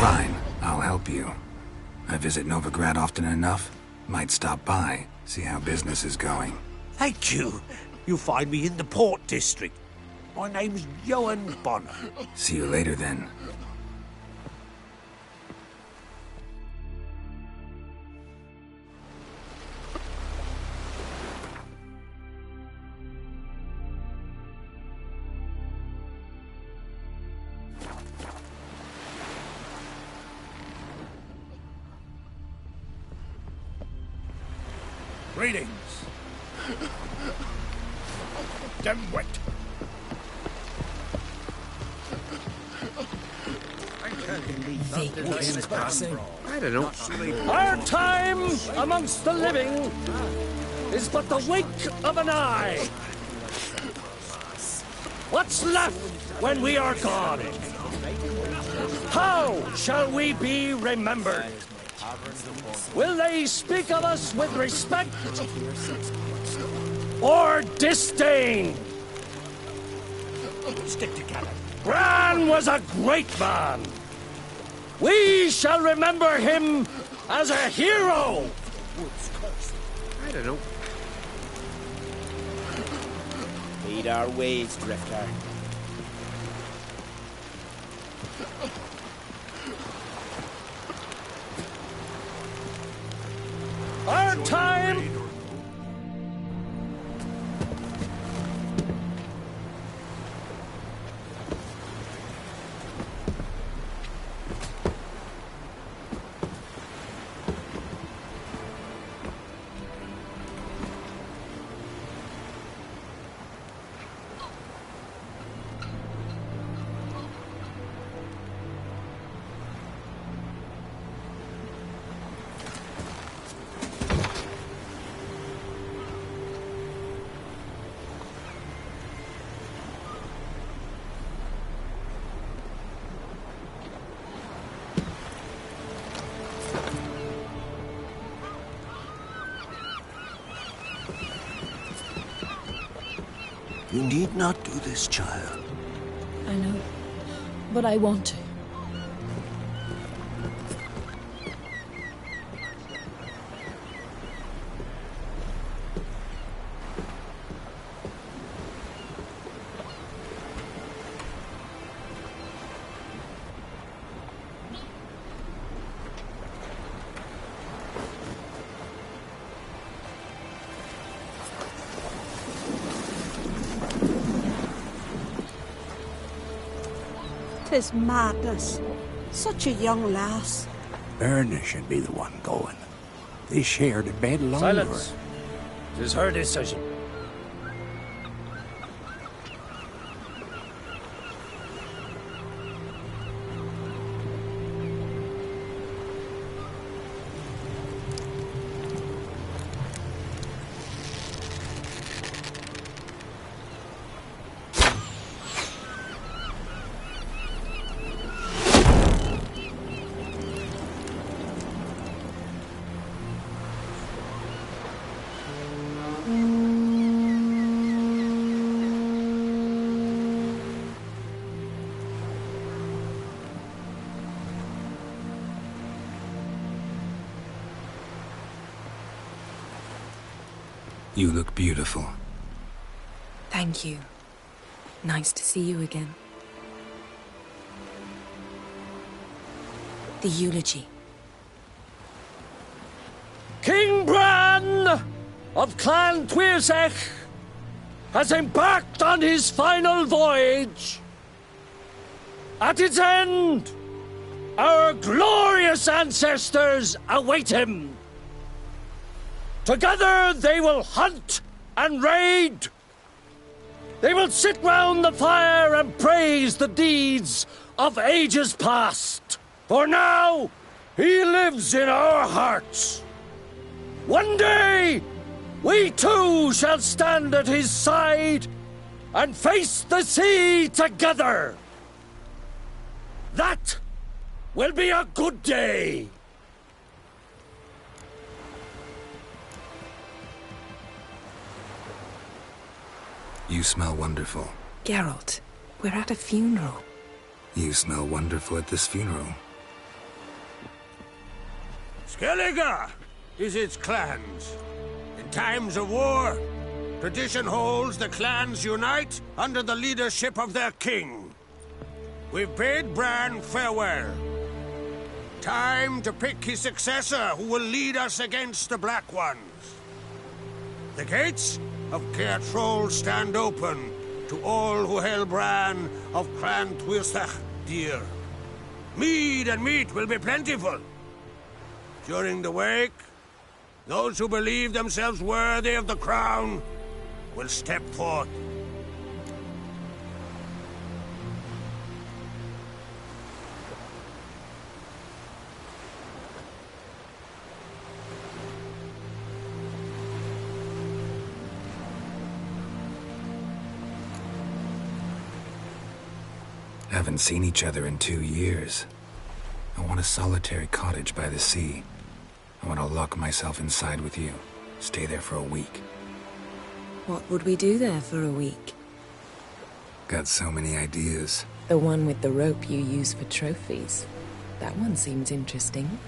Fine, I'll help you. I visit Novigrad often enough. Might stop by, see how business is going. Thank you. You'll find me in the Port District. My name's Johan Bonner. See you later then. Greetings. Dimwit. I don't know. Our time amongst the living is but the wink of an eye. What's left when we are gone? How shall we be remembered? Will they speak of us with respect or disdain? Stick together. Bran was a great man. We shall remember him as a hero. I don't know. Lead our ways, Drifter. Our time... You need not do this, child. I know, but I want to. Tis madness. Such a young lass. Erna should be the one going. They shared a bed longer. Silence. 'Tis her decision. You look beautiful. Thank you. Nice to see you again. The eulogy. King Bran of Clan tw3wh has embarked on his final voyage. At its end, our glorious ancestors await him. Together they will hunt and raid. They will sit round the fire and praise the deeds of ages past. For now, he lives in our hearts. One day, we too shall stand at his side and face the sea together. That will be a good day. You smell wonderful. Geralt, we're at a funeral. You smell wonderful at this funeral. Skellige is its clans. In times of war, tradition holds the clans unite under the leadership of their king. We've bid Bran farewell. Time to pick his successor who will lead us against the Black Ones. The gates of Caer Troll stand open to all who held Bran of Clan tw3wh dear. Mead and meat will be plentiful. During the wake, Those who believe themselves worthy of the crown will step forth. Haven't seen each other in 2 years. I want a solitary cottage by the sea. I want to lock myself inside with you. Stay there for a week. What would we do there for a week? Got so many ideas. The one with the rope you use for trophies. That one seems interesting.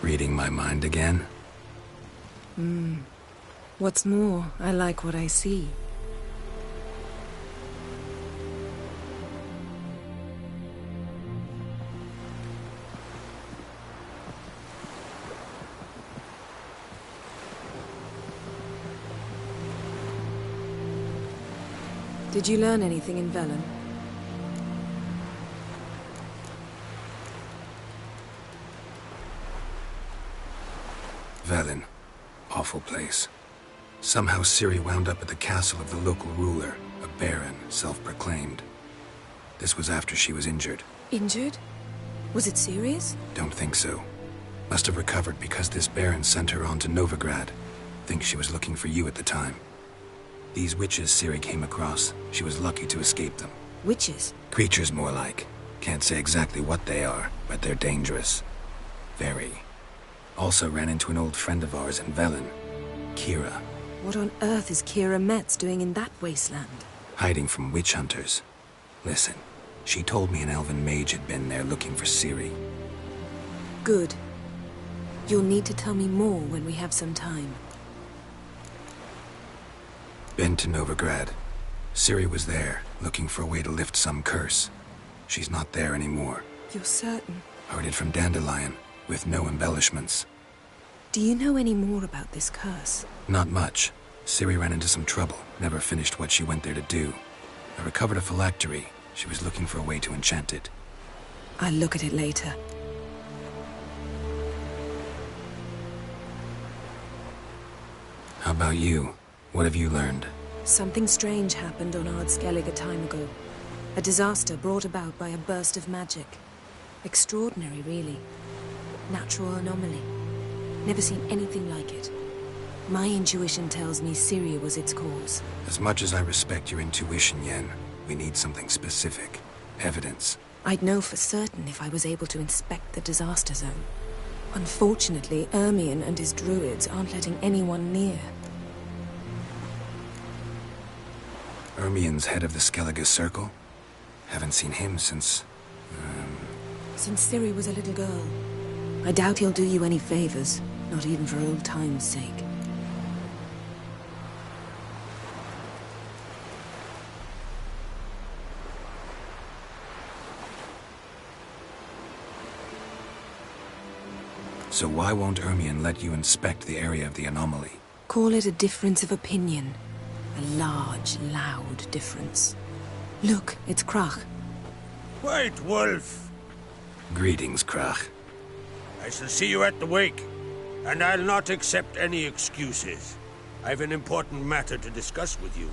Reading my mind again? What's more, I like what I see. Did you learn anything in Velen? Velen. Awful place. Somehow Ciri wound up at the castle of the local ruler, a baron, self-proclaimed. This was after she was injured. Injured? Was it serious? Don't think so. Must have recovered because this baron sent her on to Novigrad. Think she was looking for you at the time. These witches Ciri came across, she was lucky to escape them. Witches? Creatures more like. Can't say exactly what they are, but they're dangerous. Very. Also ran into an old friend of ours in Velen, Kira. What on earth is Kira Metz doing in that wasteland? Hiding from witch hunters. Listen, she told me an elven mage had been there looking for Ciri. Good. You'll need to tell me more when we have some time. Been to Novigrad. Ciri was there, looking for a way to lift some curse. She's not there anymore. You're certain? Heard it from Dandelion, with no embellishments. Do you know any more about this curse? Not much. Ciri ran into some trouble, never finished what she went there to do. I recovered a phylactery. She was looking for a way to enchant it. I'll look at it later. How about you? What have you learned? Something strange happened on Ardskellig a time ago. A disaster brought about by a burst of magic. Extraordinary, really. Natural anomaly. Never seen anything like it. My intuition tells me Ciri was its cause. As much as I respect your intuition, Yen, we need something specific. Evidence. I'd know for certain if I was able to inspect the disaster zone. Unfortunately, Ermion and his druids aren't letting anyone near. Ermion's head of the Skellige Circle? Haven't seen him since... Since Ciri was a little girl. I doubt he'll do you any favors, not even for old time's sake. So why won't Ermion let you inspect the area of the anomaly? Call it a difference of opinion. A large, loud difference. Look, it's Krach. White Wolf! Greetings, Krach. I shall see you at the wake, and I'll not accept any excuses. I've an important matter to discuss with you.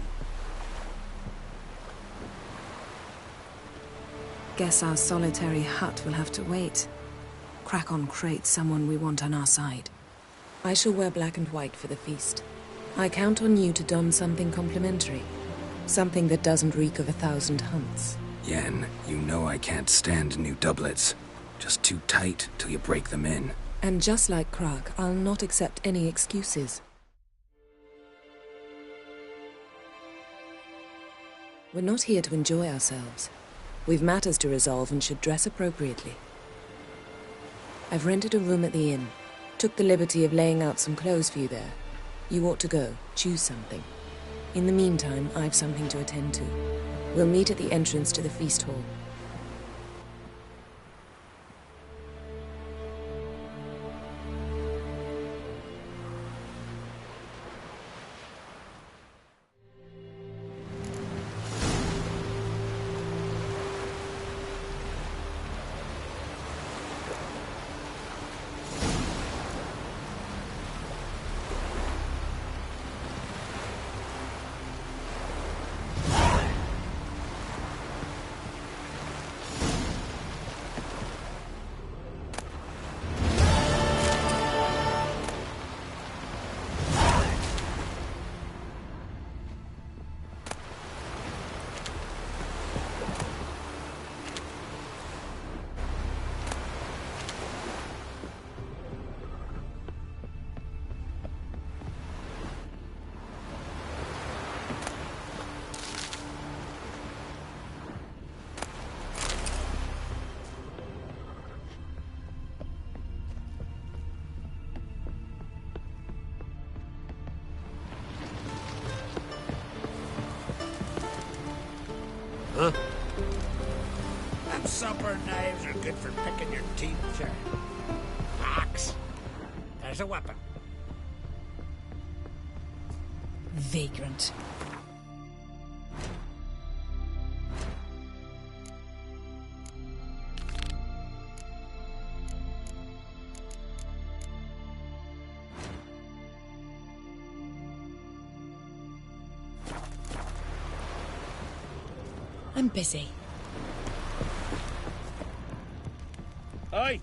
Guess our solitary hut will have to wait. Crack on Crate, someone we want on our side. I shall wear black and white for the feast. I count on you to don something complimentary. Something that doesn't reek of 1,000 hunts. Yen, you know I can't stand new doublets. Just too tight till you break them in. And just like Krag, I'll not accept any excuses. We're not here to enjoy ourselves. We've matters to resolve and should dress appropriately. I've rented a room at the inn. Took the liberty of laying out some clothes for you there. You ought to go. Choose something. In the meantime, I've something to attend to. We'll meet at the entrance to the feast hall. Huh? Them supper knives are good for picking your teeth, sir. Axe. There's a weapon. Vagrant. I'm busy. Aye.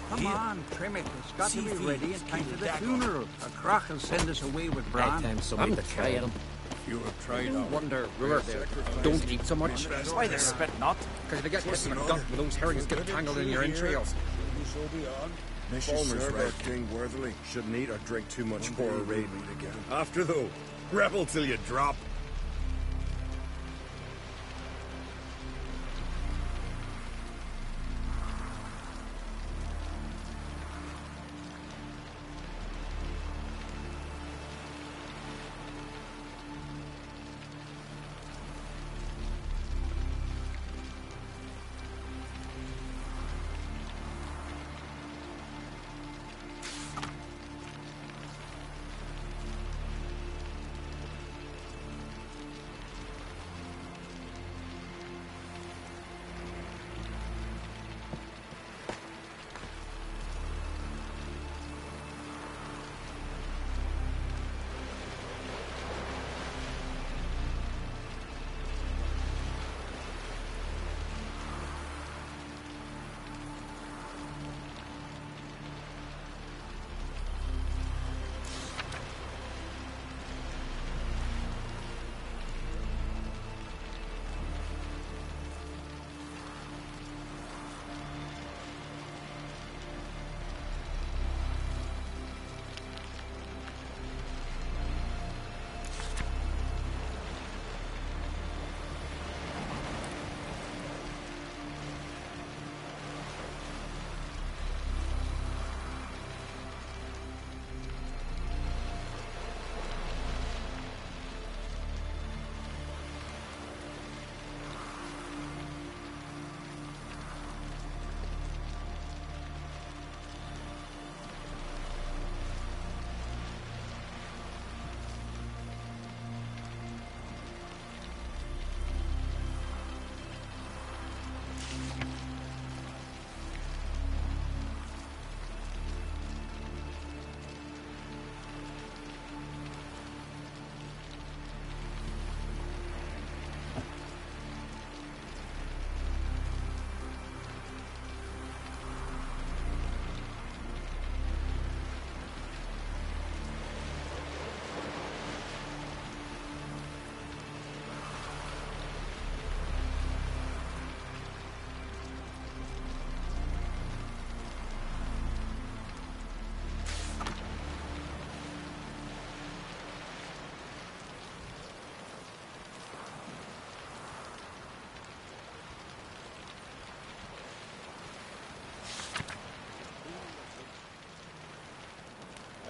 Come on, trim it. It's got to be ready in time for the funeral. A Krach will send us away with Bran. I'm the try him. You have tried No wonder Ruler don't eat so much. Why the spit not? Because if you get hit in the gut, those herrings get tangled in your entrails. Palmer's right. King worthily. Shouldn't eat or drink too much before a raid meet again. After though, rebel till you drop.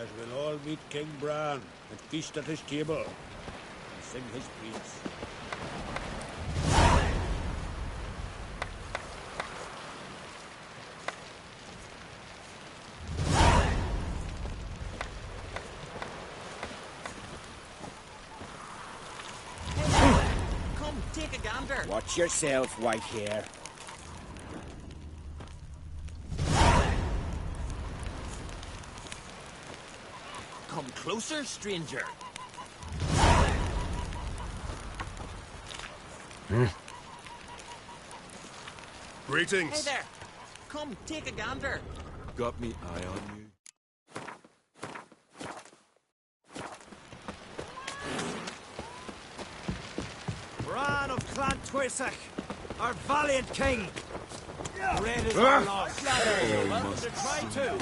as we'll all meet King Bran and feast at his table and sing his praise. Come, take a gander. Watch yourself, white hair. Come closer, stranger. Greetings. Hey there. Come, take a gander. Got me eye on you. Bran of Clan Twisach, our valiant king. Red is our loss. Welcome to try too.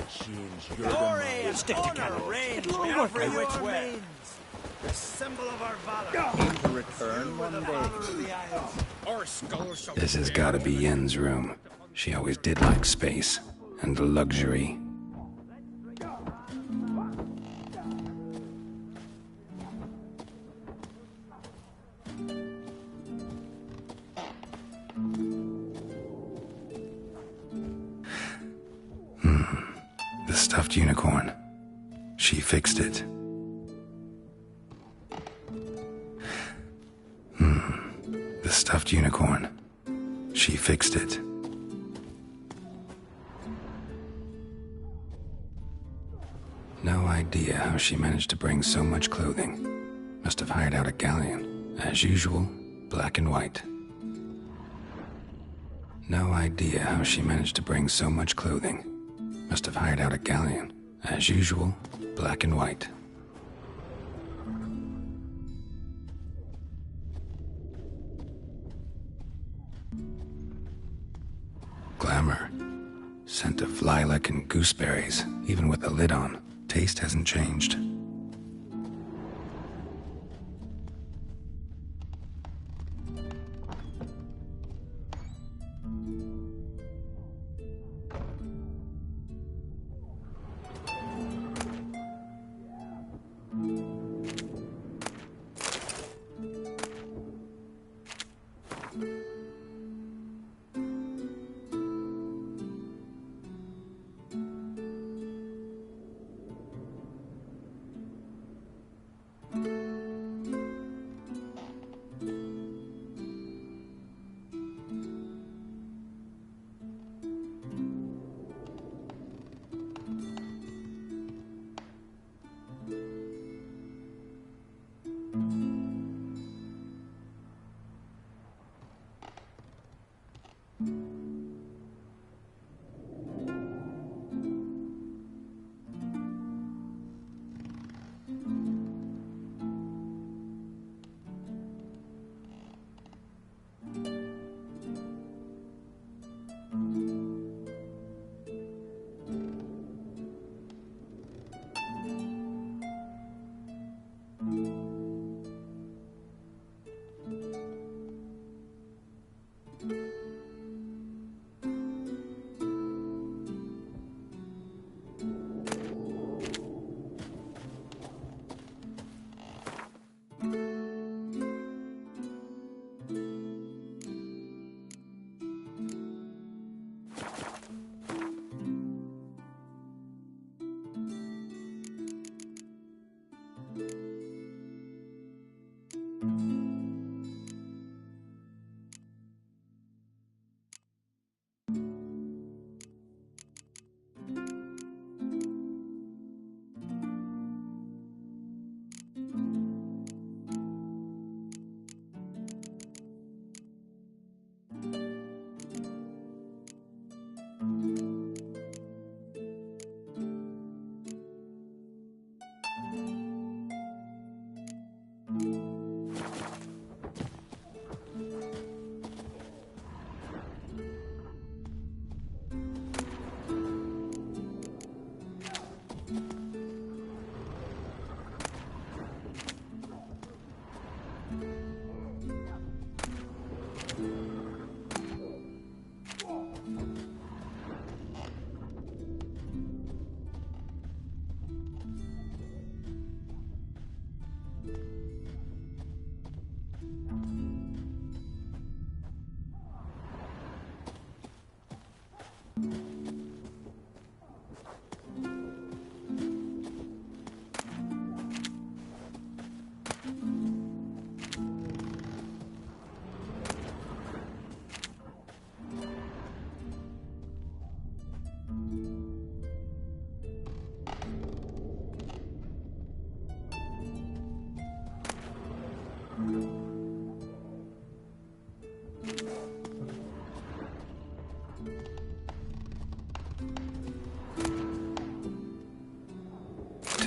Glory and honor reigns every which way. The symbol of our valor. To return one day. Our skulls shall This has got to be Yen's room. She always did like space and luxury. The stuffed unicorn. She fixed it. The stuffed unicorn. She fixed it. No idea how she managed to bring so much clothing. Must have hired out a galleon. As usual, black and white. No idea how she managed to bring so much clothing. Must have hired out a galleon. As usual, black and white. Glamour. Scent of lilac and gooseberries, even with the lid on. Taste hasn't changed.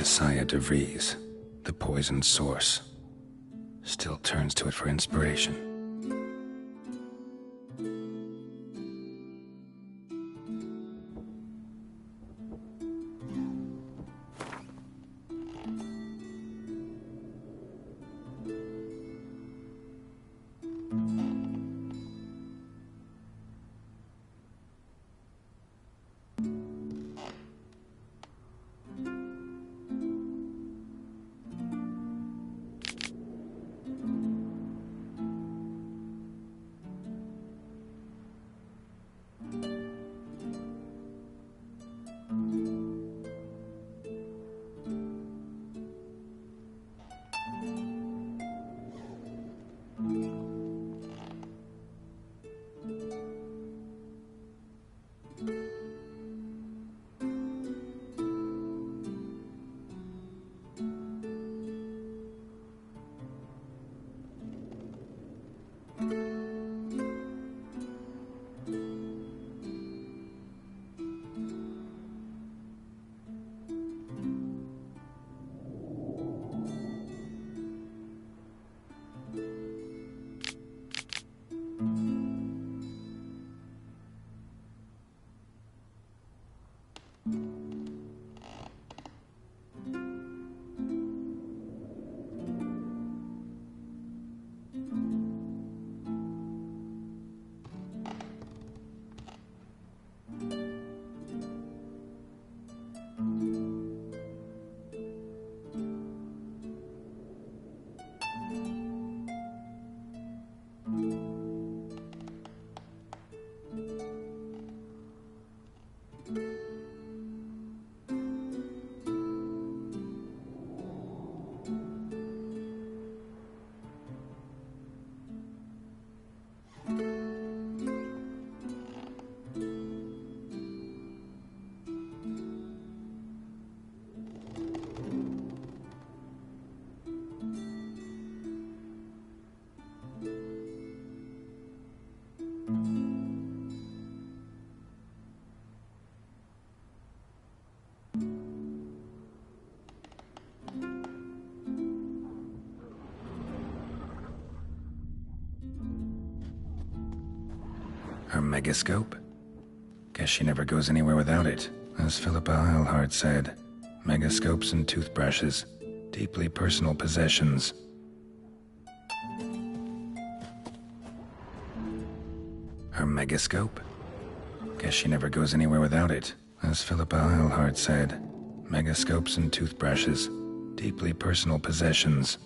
tw3wh, the poisoned source, still turns to it for inspiration. Her megascope? Guess she never goes anywhere without it. As Philippa Eilhart said, megascopes and toothbrushes, deeply personal possessions. Her megascope? Guess she never goes anywhere without it. As Philippa Eilhart said, megascopes and toothbrushes, deeply personal possessions.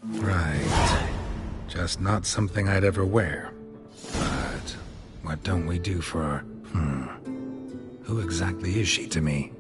Right. Just not something I'd ever wear. But what don't we do for our... Who exactly is she to me?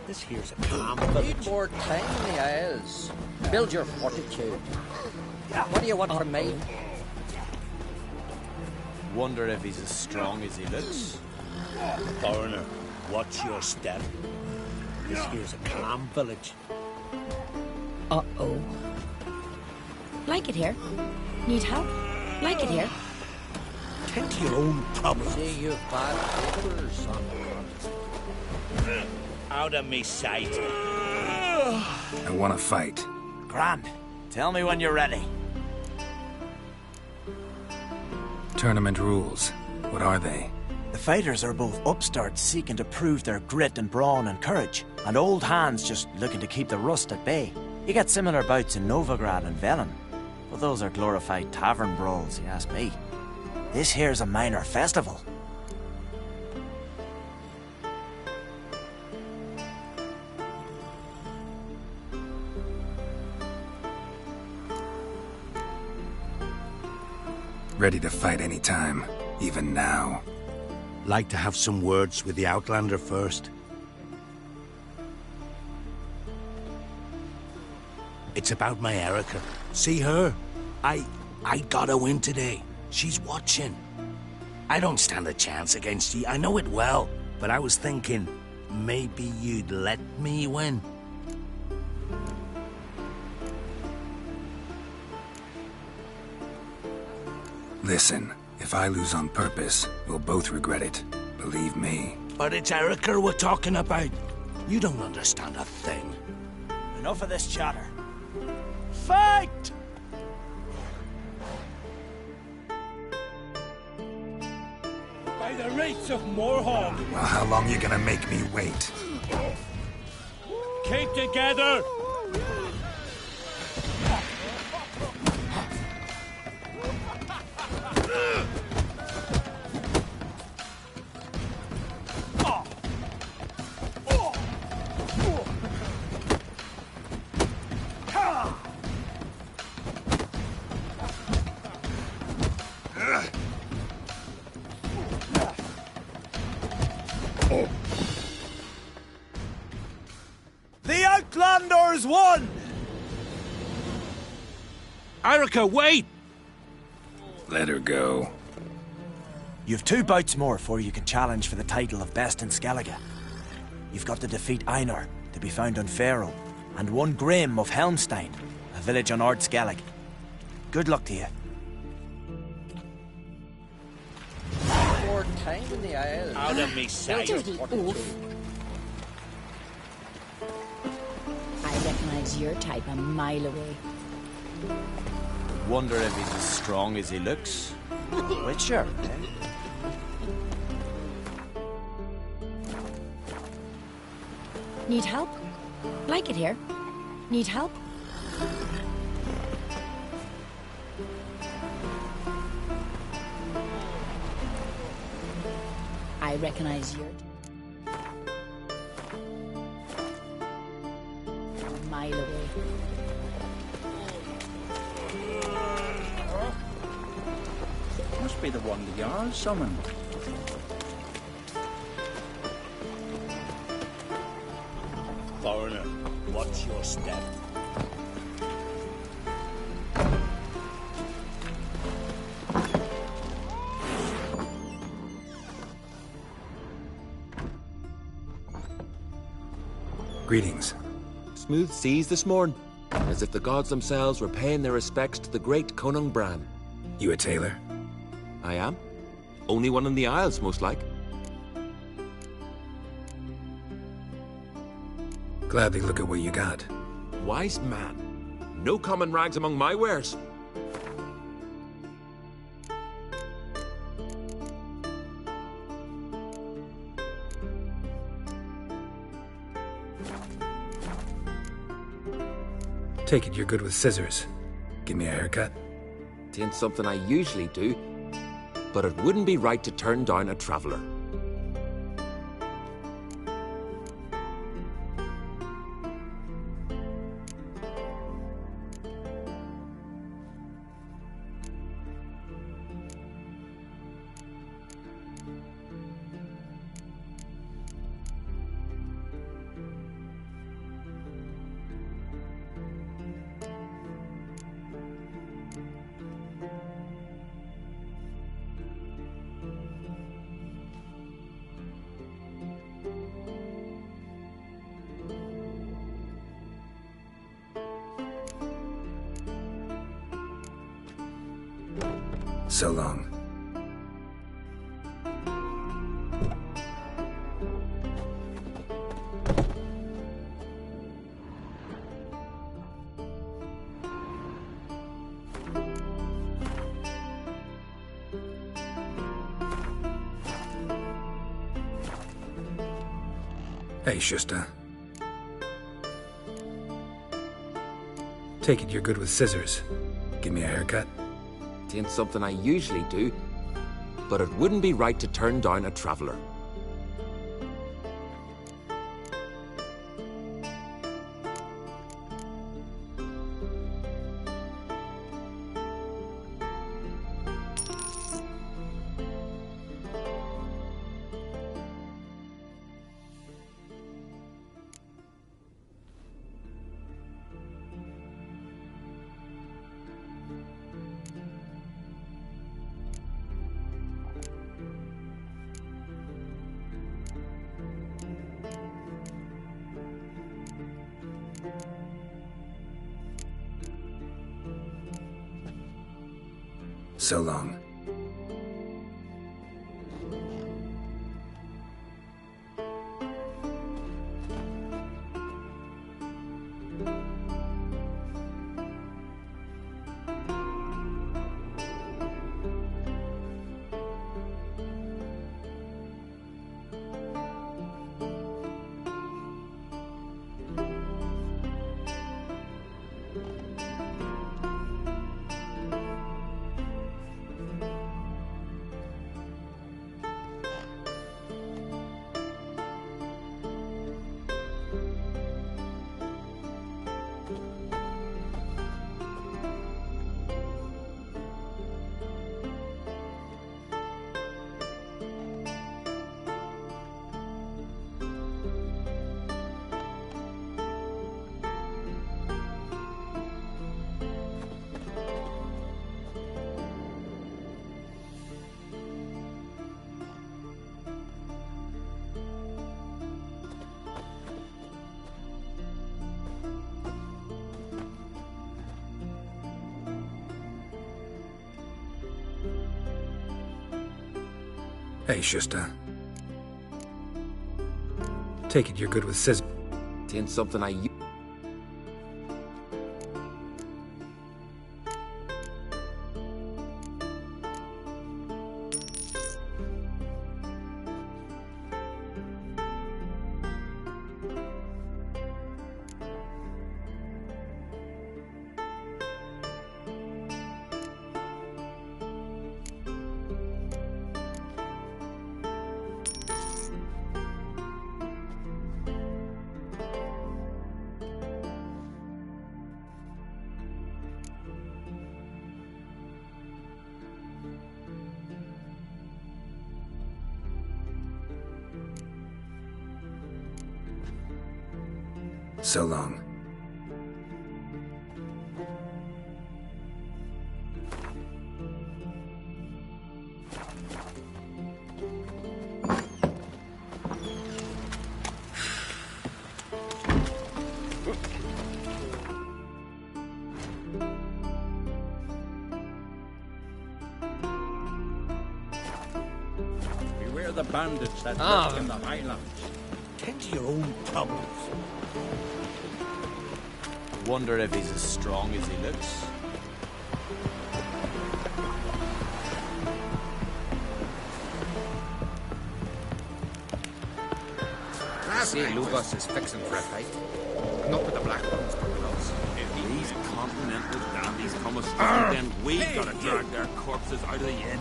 This here's a calm Need more time in the Isles. Build your fortitude. What do you want from me? Wonder if he's as strong as he looks. Foreigner, watch your step. This here's a calm village. Uh-oh. Like it here? Need help? Like it here? Tend to your own problems. See, you've bad papers on the front. Out of me sight. I want to fight. Grand. Tell me when you're ready. Tournament rules. What are they? The fighters are both upstarts seeking to prove their grit and brawn and courage, and old hands just looking to keep the rust at bay. You get similar bouts in Novigrad and Velen, but those are glorified tavern brawls, you ask me. This here's a minor festival. Ready to fight any time, even now. Like to have some words with the Outlander first. It's about my Erica. See her? I got a win today. She's watching. I don't stand a chance against you. I know it well. But I was thinking, maybe you'd let me win. Listen, if I lose on purpose, we'll both regret it. Believe me. But it's Erica we're talking about. You don't understand a thing. Enough of this chatter. Fight! By the race of Moorhawk! Well, how long you gonna make me wait? Keep together! The Outlanders won! Erica, wait! Let her go. You've 2 bouts more before you can challenge for the title of Best in Skellige. You've got to defeat Einar, to be found on Faroe, and 1 Grim of Helmstein, a village on Ard Skellig. Good luck to you. More time in the Isles. Out of me sight. Dirty oaf. I recognize your type a mile away. Wonder if he's as strong as he looks. Witcher, eh? Need help? Like it here. Need help? I recognize your... A mile away. Must be the one the Jarl summoned. Foreigner, watch your step. Greetings. Smooth seas this morn, as if the gods themselves were paying their respects to the great Conung Bran. You a tailor? I am. Only one in the Isles, most like. Gladly look at what you got. Wise man. No common rags among my wares. Take it you're good with scissors. Give me a haircut. Tain't something I usually do, but it wouldn't be right to turn down a traveller. So long. Hey, Shusta. Take it you're good with scissors. Give me a haircut. Tain't something I usually do, but it wouldn't be right to turn down a traveller. So long. Hey, Shusta. Take it you're good with scissors. It ain't something I use. So long. Beware the bandits that Ah. lurk in the highlands. Tend to your own troubles. Wonder if he's as strong as he looks. See, Lugos is fixing for a fight. Not with the Black Ones coming us. If these continental dandies come astray, then we gotta drag their corpses out of the inn.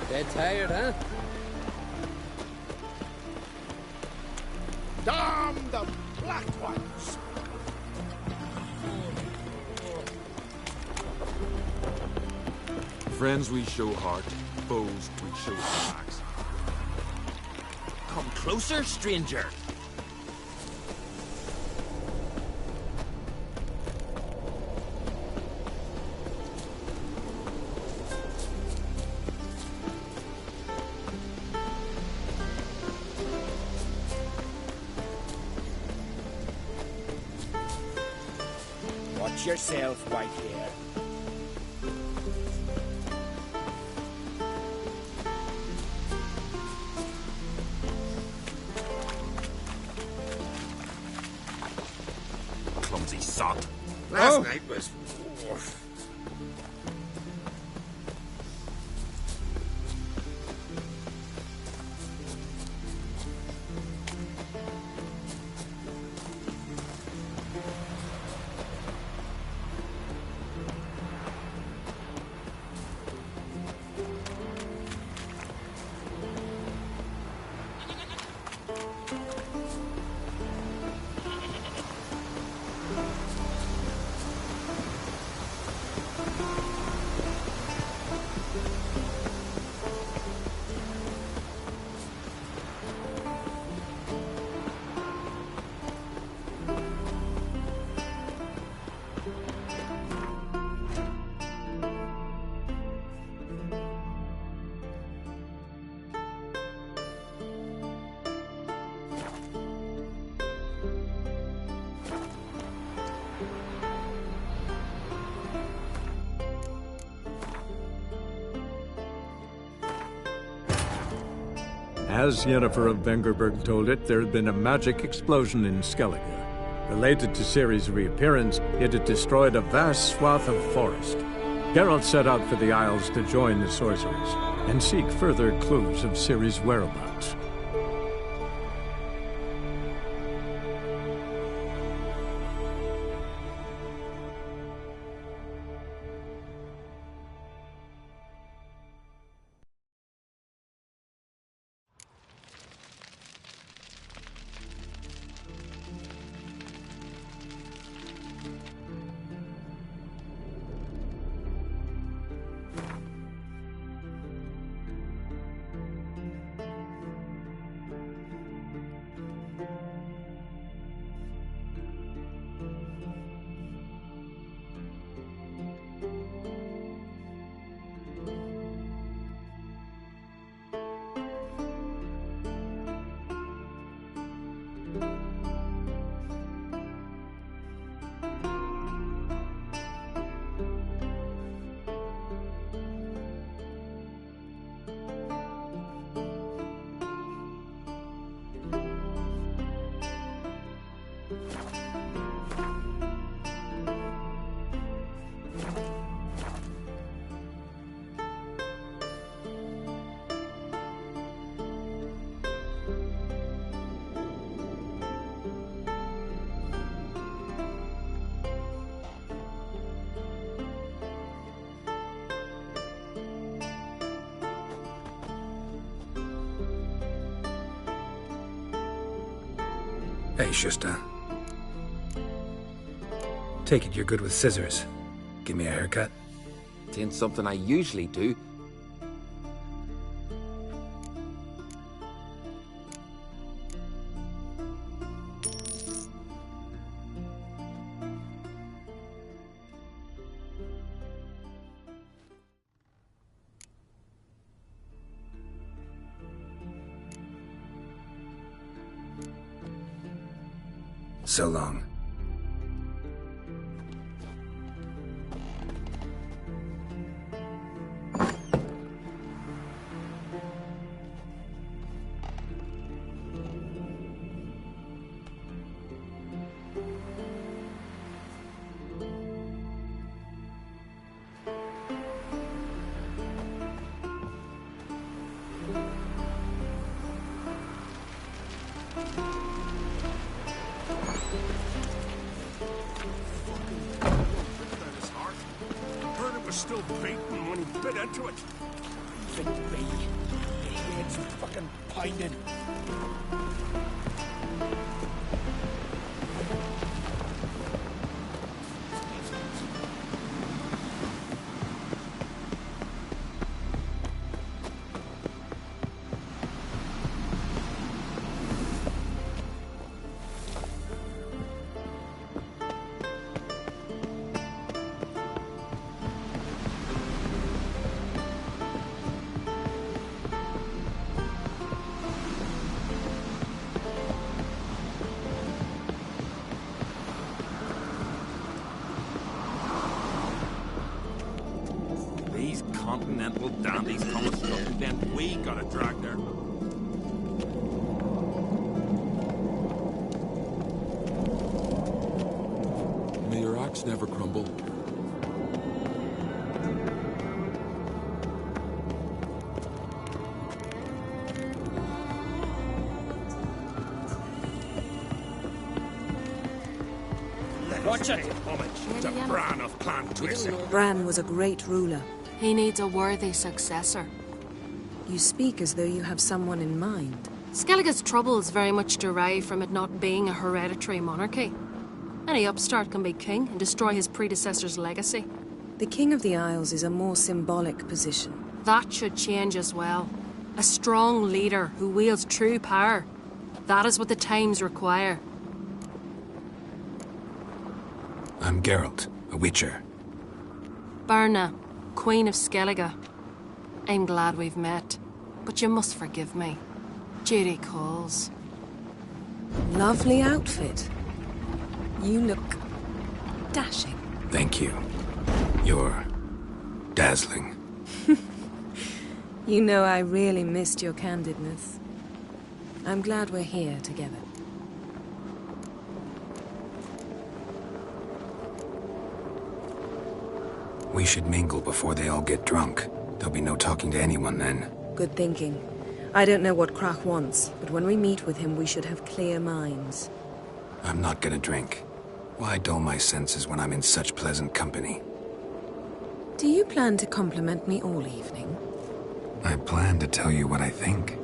Dead tired, huh? Damn the Black Ones! Friends we show heart, foes we show backs. Come closer, stranger. Watch yourself, white hair. Clumsy sot. Last night was... As Yennefer of Vengerberg told it, there had been a magic explosion in Skellige. Related to Ciri's reappearance, it had destroyed a vast swath of forest. Geralt set out for the Isles to join the sorcerers and seek further clues of Ciri's whereabouts. Hey, Shusta. Take it you're good with scissors. Give me a haircut. It ain't something I usually do. So long. Still beating when he bit into it. Think me. His head's fucking pounding. Continental dandies coming stuff, and then we gotta drag their... May your axe never crumble. Watch it! Homage to Bran of Clan Twisted. Bran was a great ruler. He needs a worthy successor. You speak as though you have someone in mind. Skellige's troubles very much derive from it not being a hereditary monarchy. Any upstart can be king and destroy his predecessor's legacy. The King of the Isles is a more symbolic position. That should change as well. A strong leader who wields true power. That is what the times require. I'm Geralt, a Witcher. Berna, Queen of Skellige. I'm glad we've met, but you must forgive me. Duty calls. Lovely outfit. You look dashing. Thank you. You're dazzling. You know, I really missed your candidness. I'm glad we're here together. We should mingle before they all get drunk. There'll be no talking to anyone then. Good thinking. I don't know what Krach wants, but when we meet with him, we should have clear minds. I'm not gonna drink. Why dull my senses when I'm in such pleasant company? Do you plan to compliment me all evening? I plan to tell you what I think.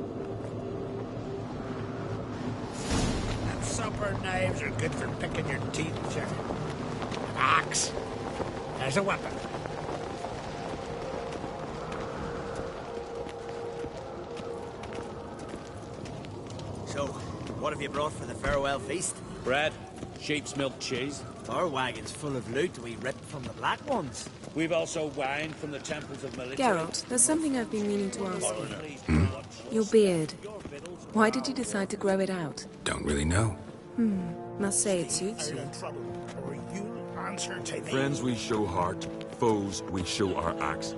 Them supper knives are good for picking your teeth, Jack. An axe. There's a weapon. So, what have you brought for the farewell feast? Bread, sheep's milk cheese. Our wagon's full of loot we ripped from the Black Ones. We've also wine from the temples of military. Geralt, there's something I've been meaning to ask you. Your beard. Why did you decide to grow it out? Don't really know. Must say it suits you. Friends we show heart, foes we show our axe.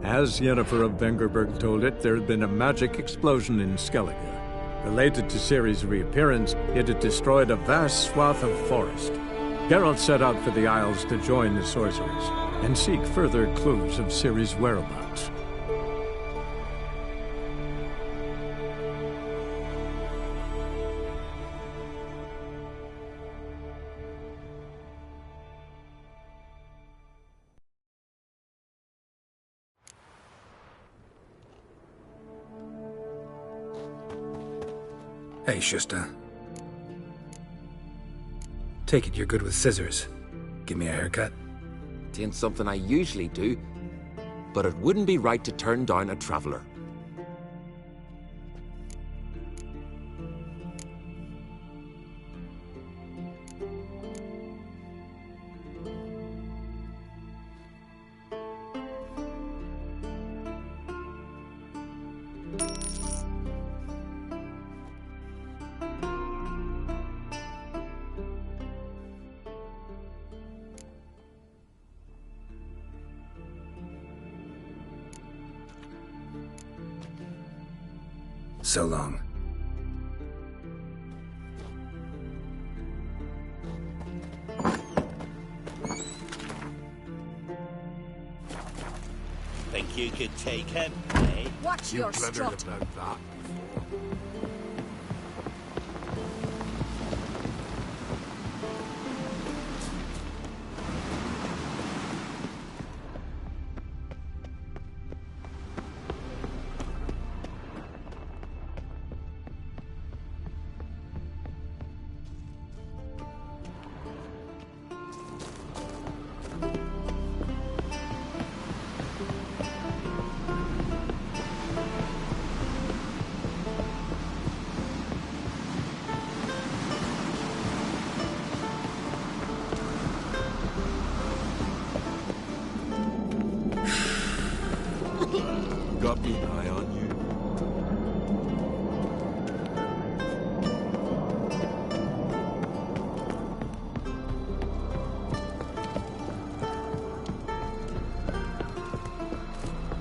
As Yennefer of Vengerberg told it, there had been a magic explosion in Skellige. Related to Ciri's reappearance, it had destroyed a vast swath of forest. Geralt set out for the Isles to join the sorcerers and seek further clues of Ciri's whereabouts. Hey, Shusta. Take it you're good with scissors. Give me a haircut. Tain't something I usually do, but it wouldn't be right to turn down a traveller. So long. Think you could take him, eh? Watch your strut. about that. Got me an eye on you.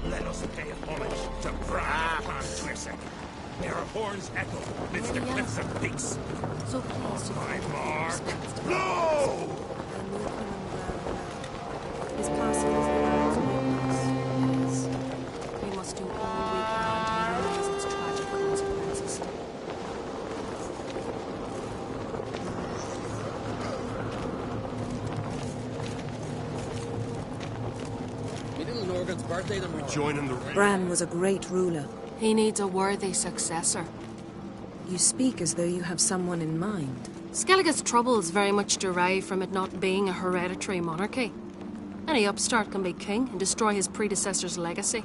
Let us pay homage to Brad Tw3wh. Their horns echo amidst the cliffs of peace. So pleased to My find mark. that No! his passing is the world's witness. It is. We must do all we can to minimize its tragic consequences. Joining the Bran was a great ruler. He needs a worthy successor. You speak as though you have someone in mind. Skellige's troubles very much derive from it not being a hereditary monarchy. Any upstart can be king and destroy his predecessor's legacy.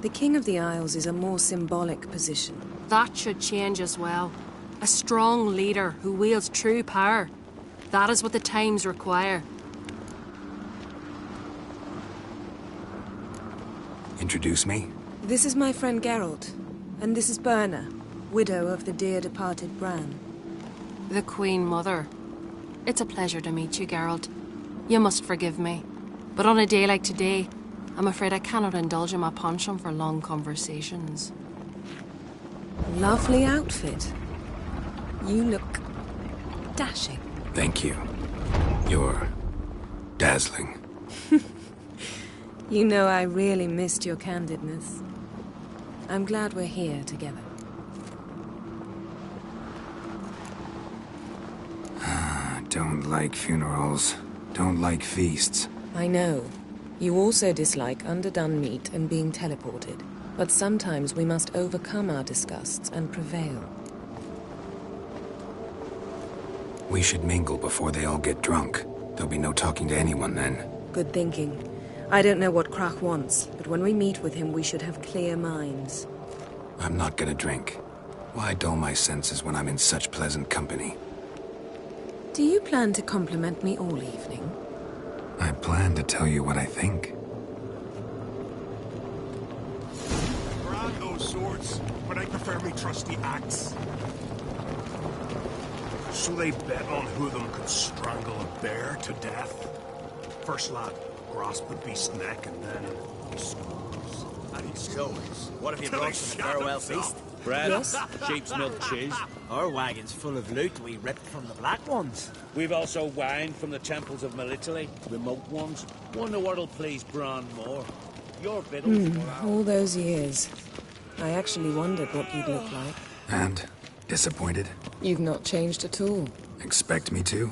The King of the Isles is a more symbolic position. That should change as well. A strong leader who wields true power. That is what the times require. Introduce me? This is my friend Geralt, and this is Birna, widow of the dear departed Bran. The Queen Mother. It's a pleasure to meet you, Geralt. You must forgive me. But on a day like today, I'm afraid I cannot indulge in my penchant for long conversations. Lovely outfit. You look dashing. Thank you. You're dazzling. You know I really missed your candidness. I'm glad we're here together. Don't like funerals. Don't like feasts. I know. You also dislike underdone meat and being teleported. But sometimes we must overcome our disgusts and prevail. We should mingle before they all get drunk. There'll be no talking to anyone then. Good thinking. I don't know what Krach wants, but when we meet with him, we should have clear minds. I'm not gonna drink. Why dull my senses when I'm in such pleasant company? Do you plan to compliment me all evening? I plan to tell you what I think. Brand those swords, but I prefer me trusty axe. So they bet on who of them could strangle a bear to death. First lad, grasp the beast's neck and then he scores. Bloody stones. What have you brought for the farewell feast? Bread, Yes? sheep's milk cheese. Our wagon's full of loot we ripped from the Black Ones. We've also wine from the temples of Melitele, remote ones. Wonder what'll please Bran more. Your victuals or ours. All those years. I actually wondered what you'd look like. And? Disappointed? You've not changed at all. Expect me to?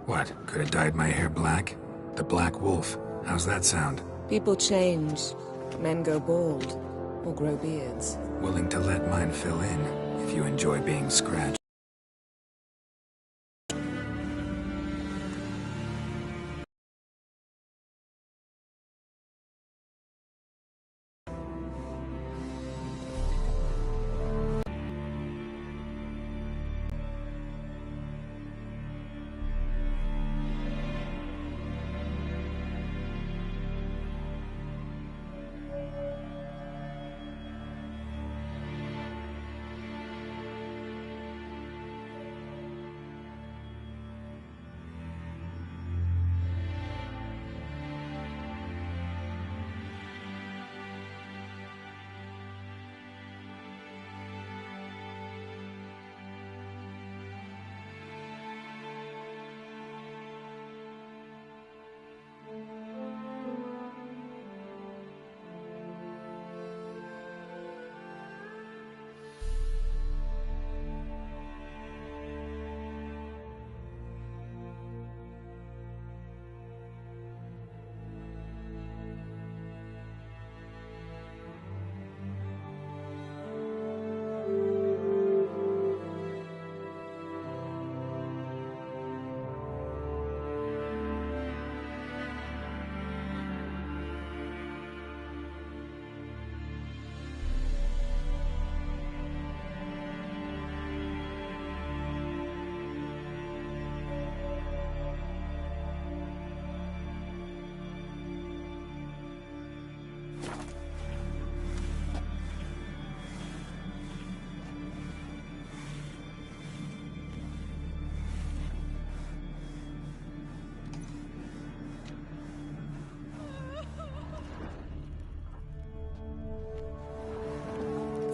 What, could have dyed my hair black? The Black Wolf. How's that sound? People change. Men go bald. Or grow beards. Willing to let mine fill in, if you enjoy being scratched.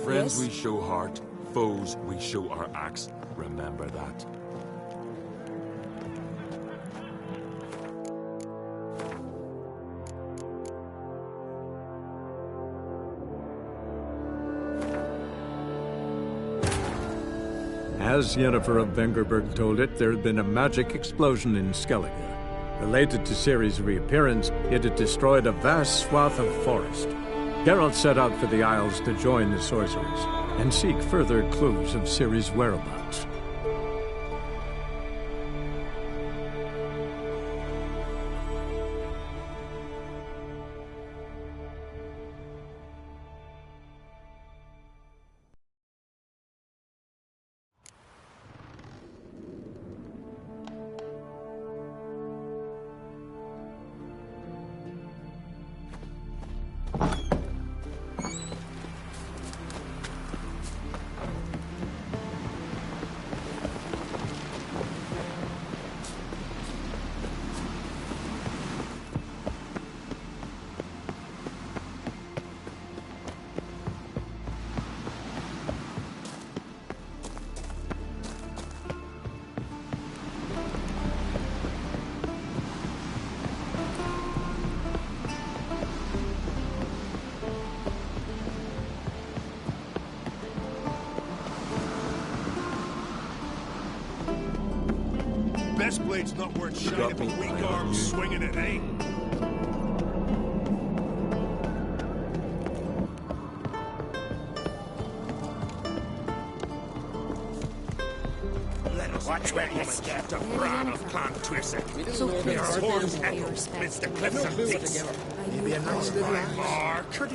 Friends Yes? we show heart, foes we show our axe. Remember that. As Yennefer of Vengerberg told it, there had been a magic explosion in Skellige. Related to Ciri's reappearance, it had destroyed a vast swath of forest. Geralt set out for the Isles to join the sorcerers and seek further clues of Ciri's whereabouts. Best blade's not worth You shining got if a me. weak I know arm's you. swinging it, eh? Watch where you step to Bran of Clan Twisset. So please, Your build horns with echo respect. amidst the cliffs of peace. Maybe a nice little Mark, Are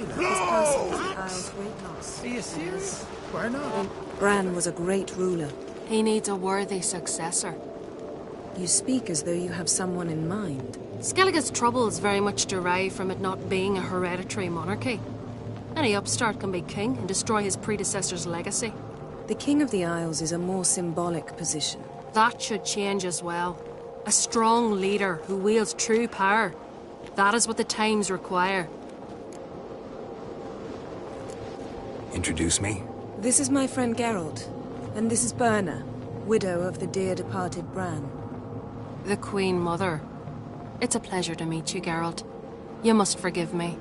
you serious? Why not? Bran was a great ruler. He needs a worthy successor. You speak as though you have someone in mind. Skellige's troubles very much derive from it not being a hereditary monarchy. Any upstart can be king and destroy his predecessor's legacy. The King of the Isles is a more symbolic position. That should change as well. A strong leader who wields true power. That is what the times require. Introduce me? This is my friend Geralt, and this is Berna, widow of the dear departed Bran. The Queen Mother. It's a pleasure to meet you, Geralt. You must forgive me,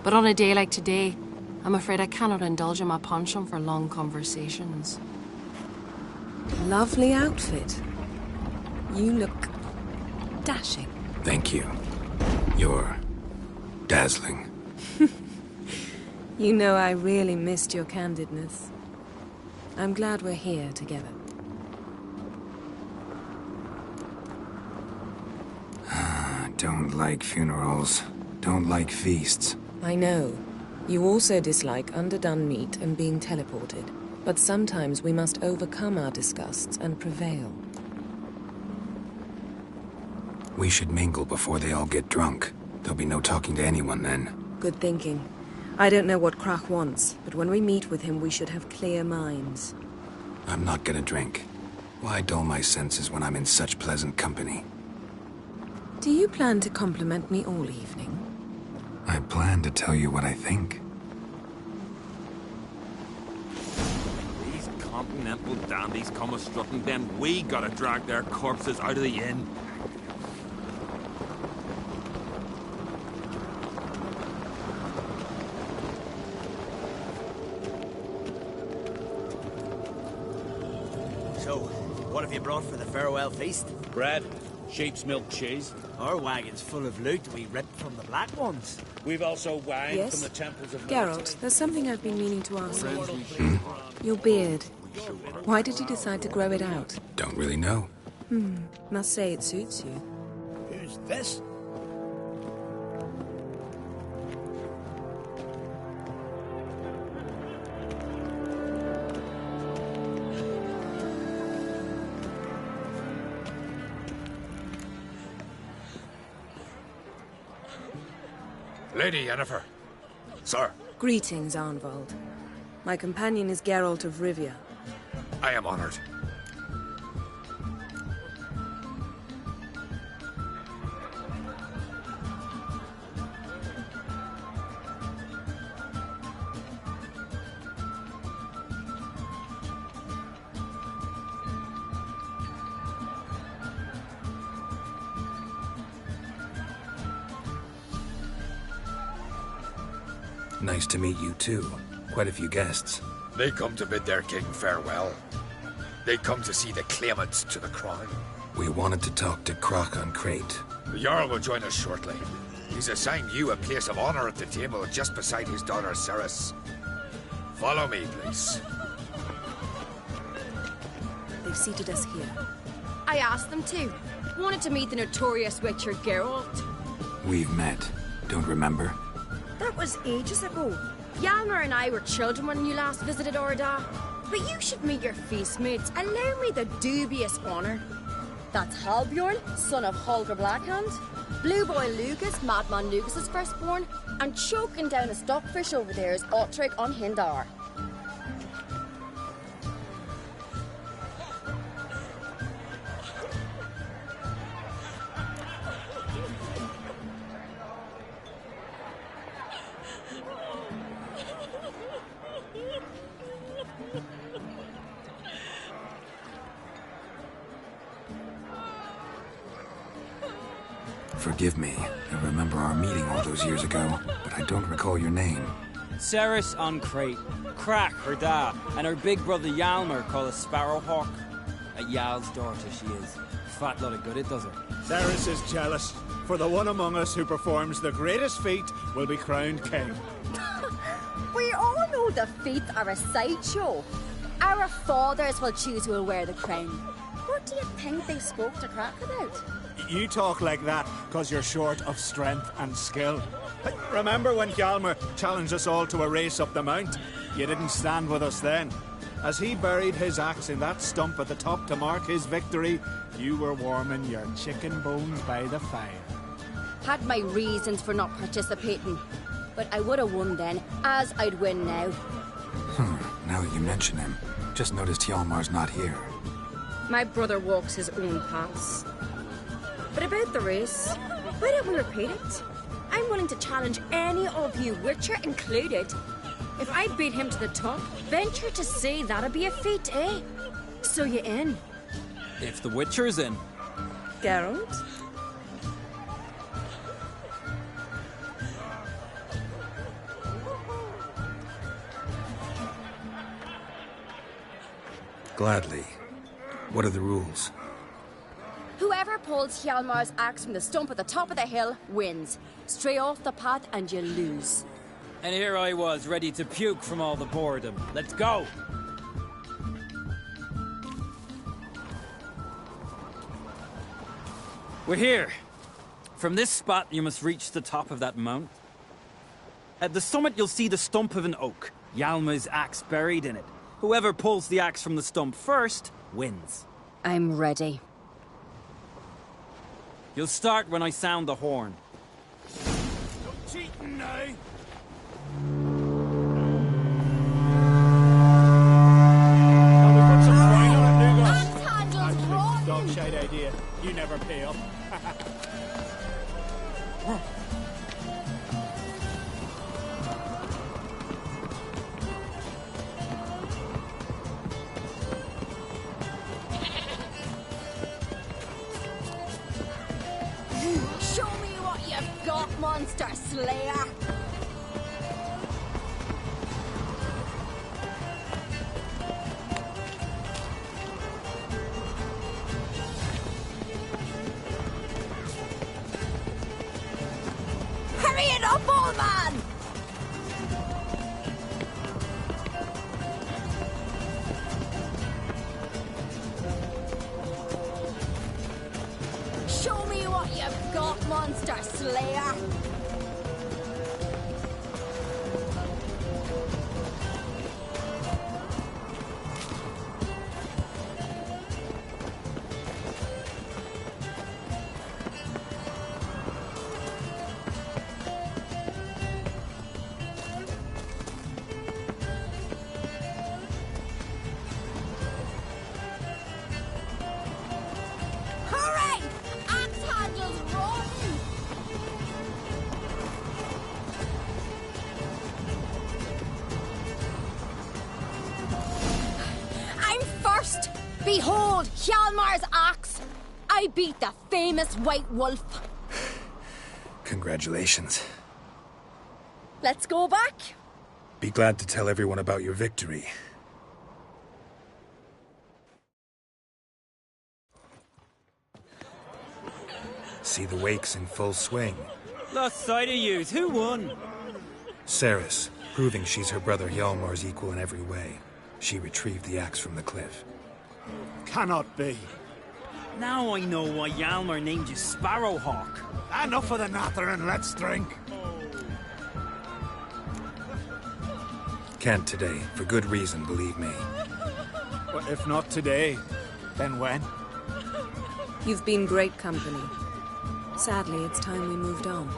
but on a day like today, I'm afraid I cannot indulge in my penchant for long conversations. Lovely outfit. You look dashing. Thank you. You're dazzling. You know I really missed your candidness. I'm glad we're here together. Don't like funerals. Don't like feasts. I know. You also dislike underdone meat and being teleported. But sometimes we must overcome our disgusts and prevail. We should mingle before they all get drunk. There'll be no talking to anyone then. Good thinking. I don't know what Krach wants, but when we meet with him we should have clear minds. I'm not gonna drink. Why dull my senses when I'm in such pleasant company? Do you plan to compliment me all evening? I plan to tell you what I think. These continental dandies come a-strutting, then we gotta drag their corpses out of the inn. So, what have you brought for the farewell feast? Bread, sheep's milk cheese. Our wagon's full of loot we ripped from the Black Ones. We've also wine Yes? from the temples of Geralt, there's something I've been meaning to ask you. Your beard. Why did you decide to grow it out? Don't really know. Must say it suits you. Who's this? Lady Yennefer. Sir, Greetings, Arnvald. My companion is Geralt of Rivia. I am honored. Nice to meet you too. Quite a few guests. They come to bid their king farewell. They come to see the claimants to the crown. We wanted to talk to Krach on Crate. The Jarl will join us shortly. He's assigned you a place of honor at the table just beside his daughter Ceres. Follow me, please. They've seated us here. I asked them to. Wanted to meet the notorious witcher Geralt. We've met. Don't remember? That was ages ago. Hjalmar and I were children when you last visited Orda. But you should meet your feast mates. Allow me the dubious honor. That's Halbjorn, son of Holger Blackhand. Blue Boy Lucas, Madman Lucas's firstborn. And choking down a stockfish over there is Ottrig on Hindar. Forgive me. I remember our meeting all those years ago, but I don't recall your name. Ceres on Crate, Krach her da, and her big brother Hjalmar called a Sparrowhawk. A Jarl's daughter she is. Fat lot of good it does her. Ceres is jealous, for the one among us who performs the greatest feat will be crowned king. We all know the feats are a sideshow. Our fathers will choose who will wear the crown. What do you think they spoke to Krach about? You talk like that because you're short of strength and skill. Remember when Hjalmar challenged us all to a race up the mount? You didn't stand with us then. As he buried his axe in that stump at the top to mark his victory, you were warming your chicken bones by the fire. Had my reasons for not participating. But I would have won then, as I'd win now. Now that you mention him, just noticed Hjalmar's not here. My brother walks his own paths. But about the race, why don't we repeat it? I'm willing to challenge any of you, Witcher included. If I beat him to the top, venture to say that'd be a feat, eh? So you in? If the Witcher's in. Geralt? Gladly. What are the rules? Whoever pulls Hjalmar's axe from the stump at the top of the hill wins. Stray off the path and you lose. And here I was, ready to puke from all the boredom. Let's go! We're here. From this spot, you must reach the top of that mount. At the summit, you'll see the stump of an oak. Hjalmar's axe buried in it. Whoever pulls the axe from the stump first, wins. I'm ready. You'll start when I sound the horn. No cheating now. Dog-shite idea. You never pay up. Show me what you've got, monster slayer! Hurry it up, old man! Show me what you've got, monster slayer! Hurry! Axe handles rotten! I'm first! Behold, Hjalmar's axe! I beat the famous White Wolf. Congratulations. Let's go back. Be glad to tell everyone about your victory. See the wakes in full swing. Lost sight of yous. Who won? Ceres, proving she's her brother Hjalmar's equal in every way. She retrieved the axe from the cliff. Cannot be. Now I know why Hjalmar named you Sparrowhawk. Enough of the natter and let's drink. Can't today, for good reason, believe me. But if not today, then when? You've been great company. Sadly, it's time we moved on.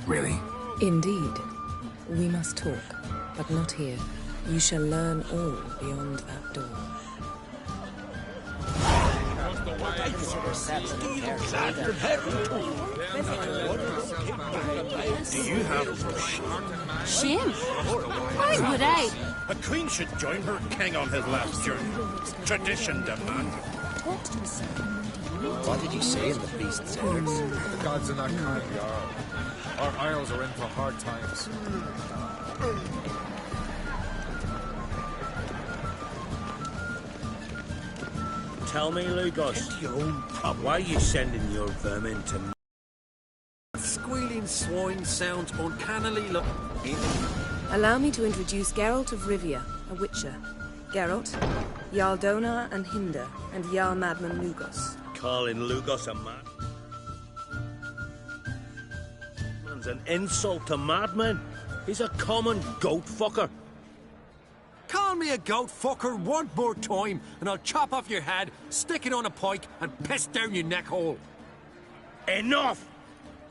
Really? Indeed. We must talk, but not here. You shall learn all beyond that door. Do you have rush? Shame. Why would I? A queen should join her king on his last journey. Tradition demands. What did you say in the beast's ears? The gods are not kind, Jarl. Our isles are in for hard times. Tell me, Lugos, why are you sending your vermin to me? Squealing swine sounds uncannily look. Allow me to introduce Geralt of Rivia, a witcher. Geralt, Jarl Donar and Hinder, and Jarl Madman Lugos. Calling Lugos a man? Man's an insult to madman. He's a common goat fucker. Call me a goat fucker one more time, and I'll chop off your head, stick it on a pike, and piss down your neck hole. Enough!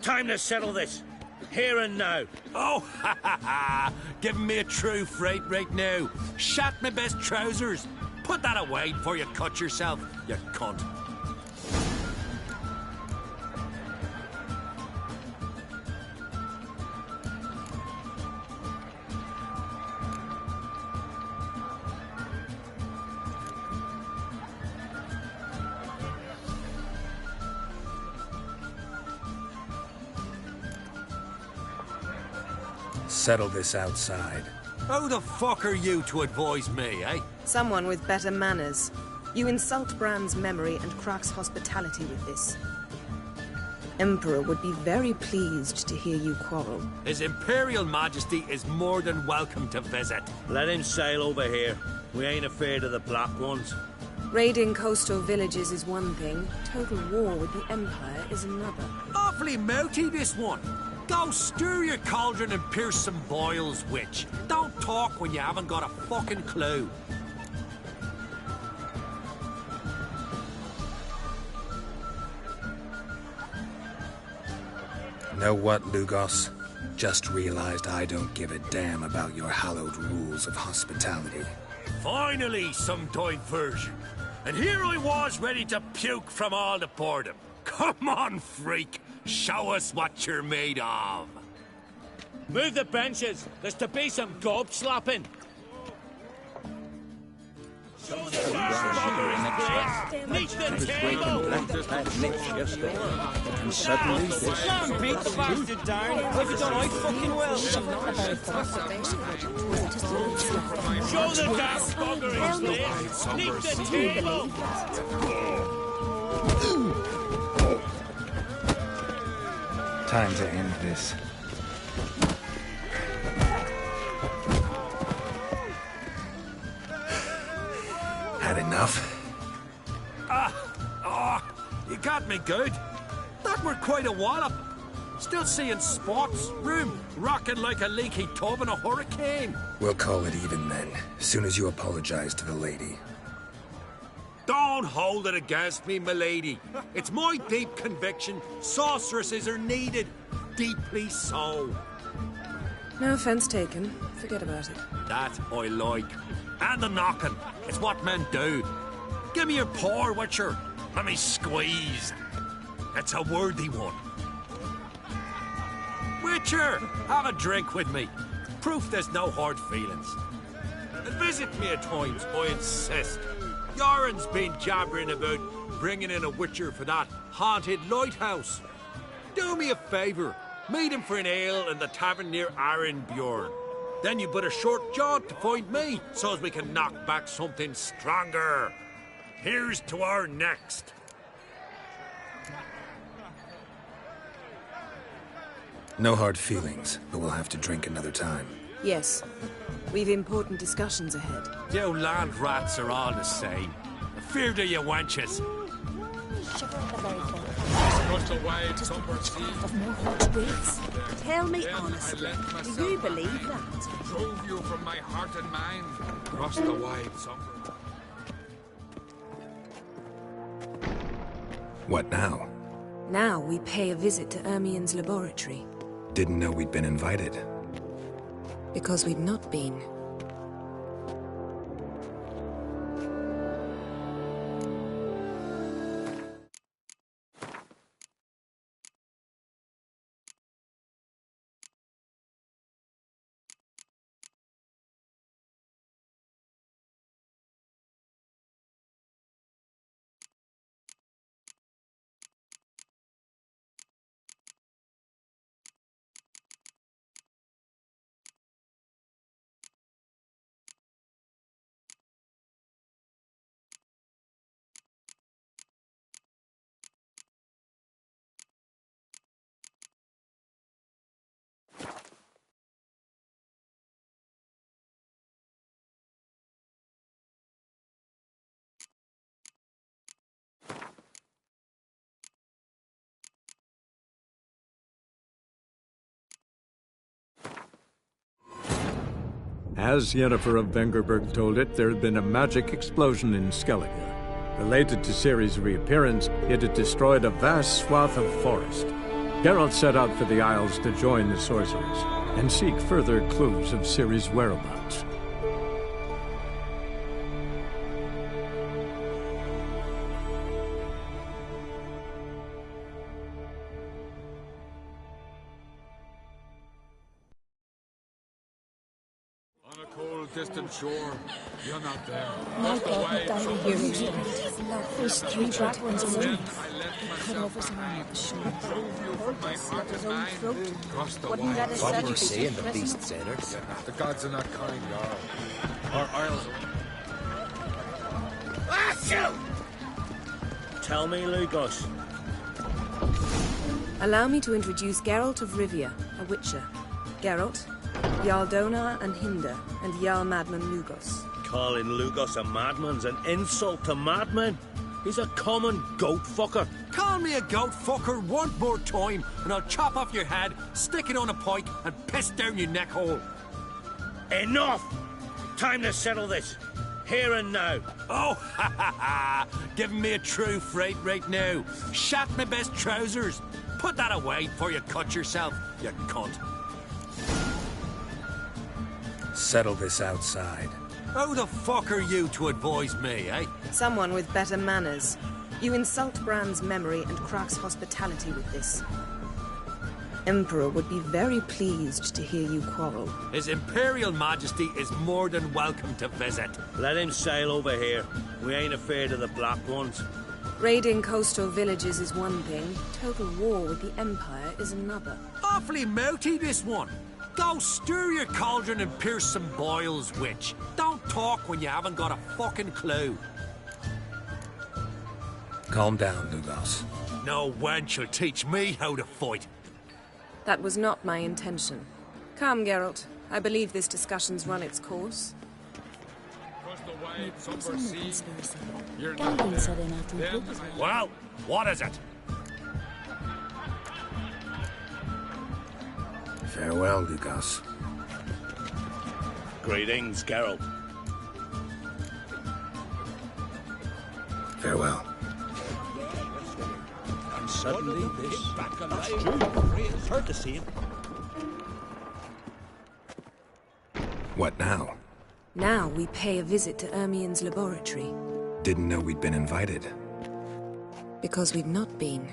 Time to settle this. Here and now. Oh, ha ha ha! Giving me a true fright right now. Shat my best trousers. Put that away before you cut yourself, you cunt. settle this outside. Who the fuck are you to advise me, eh? Someone with better manners. You insult Bran's memory and Crach's hospitality with this. Emperor would be very pleased to hear you quarrel. His Imperial Majesty is more than welcome to visit. Let him sail over here. We ain't afraid of the black ones. Raiding coastal villages is one thing. Total war with the Empire is another. Awfully mouty, this one. Go stir your cauldron and pierce some boils, witch. Don't talk when you haven't got a fucking clue. Know what, Lugos? Just realized I don't give a damn about your hallowed rules of hospitality. Finally, some diversion. And here I was ready to puke from all the boredom. Come on, freak. Show us what you're made of. Move the benches. There's to be some gob slapping. Meet the table! And suddenly this... Can't beat the bastard down. Have you done right fucking well? Show the damn buggeries, please! Meet the table! Time to end this. Had enough? You got me good. That were quite a wallop. Still seeing spots, room, rocking like a leaky tub in a hurricane. We'll call it even then, soon as you apologize to the lady. Don't hold it against me, milady. It's my deep conviction sorceresses are needed. Deeply so. No offense taken. Forget about it. That I like. And the knocking. It's what men do. Give me your paw, Witcher. Let me squeeze. It's a worthy one. Witcher, have a drink with me. Proof there's no hard feelings. And visit me at times, I insist. Yoren's been jabbering about bringing in a Witcher for that haunted lighthouse. Do me a favour. Meet him for an ale in the tavern near Arenbjorn. Then you put a short jaunt to find me, so as we can knock back something stronger. Here's to our next. No hard feelings, but we'll have to drink another time. Yes. We've important discussions ahead. You land rats are all the same. Fear to you wenches. Tell me honestly, do you believe that? Drove you from my heart and mind. Across the wide summer. What now? Now we pay a visit to Ermien's laboratory. Didn't know we'd been invited. Because we'd not been. As Yennefer of Vengerberg told it, there had been a magic explosion in Skellige. Related to Ciri's reappearance, it had destroyed a vast swath of forest. Geralt set out for the Isles to join the sorcerers and seek further clues of Ciri's whereabouts. distant shore. You're not there. My Lost God, away, what somewhere Diary sea. hears his love for his three black ones alone. Then I left Cut myself off his arm behind. at the shoulder. Drove you from my heart and mind. Across the Wouldn't wide let us What sell did you it say in the because beast sailors? The gods are not kind, Jarl. Our isles Tell me, Lugos. Allow me to introduce Geralt of Rivia, a witcher. Geralt, Jarl Donar and Hinder, and Jarl Madman Lugos. Calling Lugos a madman's an insult to madmen. He's a common goat fucker. Call me a goat fucker one more time, and I'll chop off your head, stick it on a pike, and piss down your neck hole. Enough! Time to settle this. Here and now. Oh, ha ha ha! Giving me a true fright right now. Shat my best trousers. Put that away before you cut yourself, you cunt. Settle this outside. Who the fuck are you to advise me, eh? Someone with better manners. You insult Bran's memory and Krak's hospitality with this. Emperor would be very pleased to hear you quarrel. His Imperial Majesty is more than welcome to visit. Let him sail over here. We ain't afraid of the black ones. Raiding coastal villages is one thing. Total war with the Empire is another. Awfully mouty, this one. Go stir your cauldron and pierce some boils, witch. Don't talk when you haven't got a fucking clue. Calm down, Lugos. No wench will teach me how to fight. That was not my intention. Come, Geralt. I believe this discussion's run its course. Well, what is it? Farewell, Lugos. Greetings, Geralt. Farewell. And suddenly this... That's true. Heard to see him. What now? Now we pay a visit to Ermien's laboratory. Didn't know we'd been invited. Because we've not been.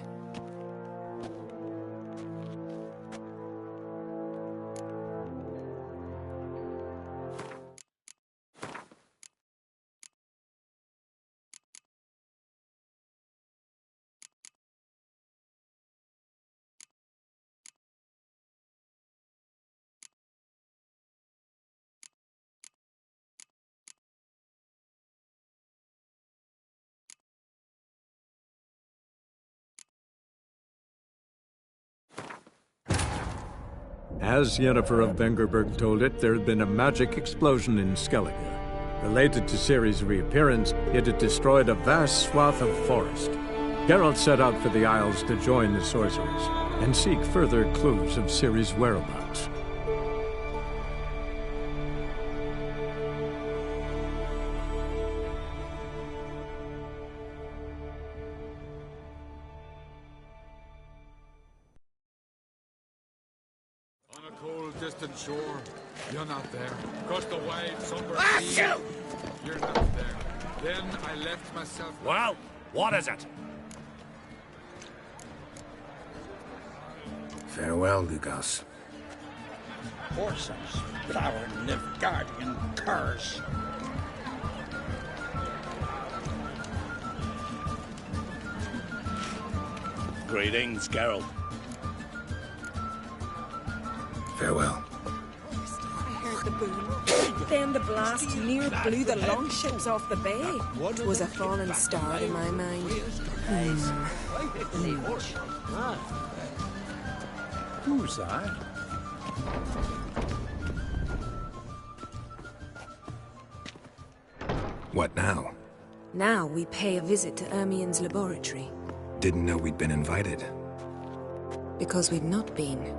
As Yennefer of Vengerberg told it, there had been a magic explosion in Skellige. Related to Ciri's reappearance, it had destroyed a vast swath of forest. Geralt set out for the Isles to join the sorcerers and seek further clues of Ciri's whereabouts. Distant shore. You're not there. Across the wide, somber sea. You're not there. Then I left myself... Well, what is it? Farewell, Lugos. Orsons, flower Nilfgaardian curs. Greetings, Geralt. Farewell. I heard the boom. Then the blast near blew the longships off the bay. 'Twas a fallen star in my mind. Who's that? What now? Now we pay a visit to Ermien's laboratory. Didn't know we'd been invited. Because we've not been.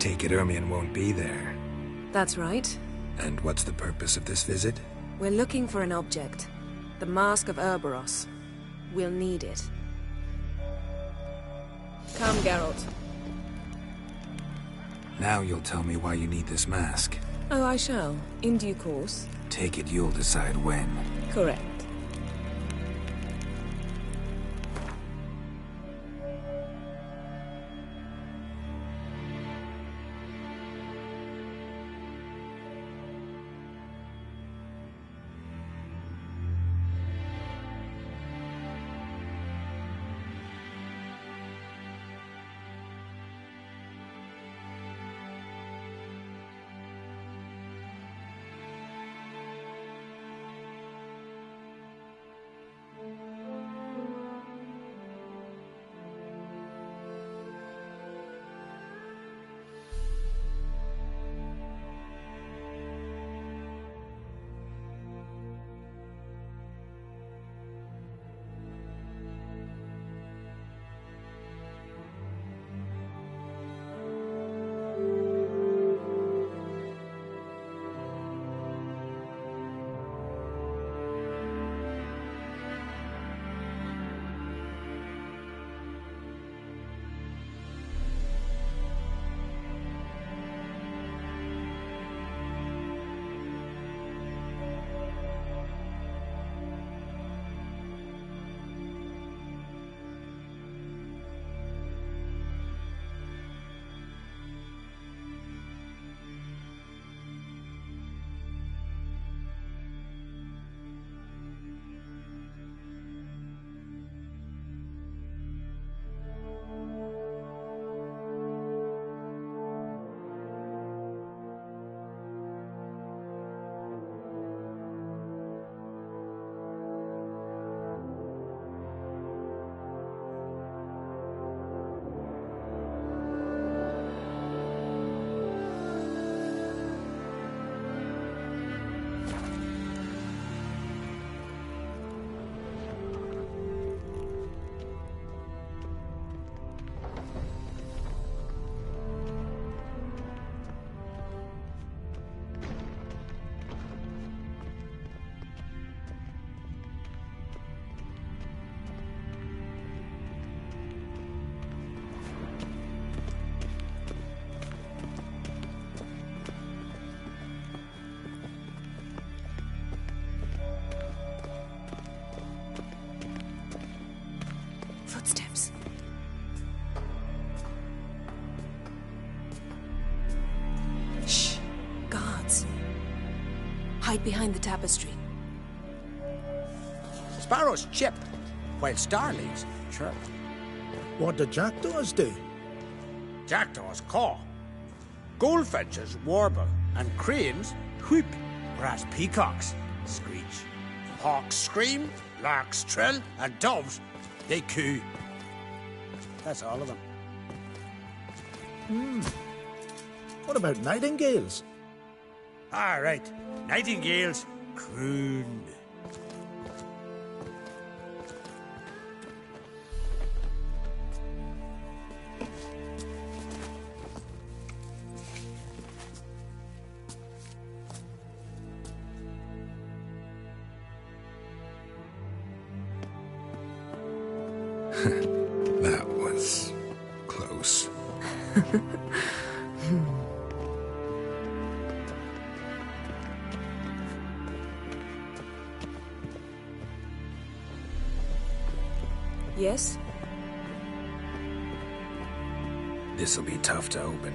take it Ermion won't be there. That's right. And what's the purpose of this visit? We're looking for an object. The Mask of Ouroboros. We'll need it. Come, Geralt. Now you'll tell me why you need this mask. Oh, I shall. In due course. Take it you'll decide when. Correct. Footsteps. Shh. Guards. Hide behind the tapestry. Sparrows chip, while starlings chirp. What do jackdaws do? Jackdaws caw. Goldfinches warble, and cranes whoop, whereas peacocks screech. Hawks scream, larks trill, and doves, they coo. That's all of them. What about nightingales? Ah, right. Nightingales croon. That was close. Yes? This'll be tough to open.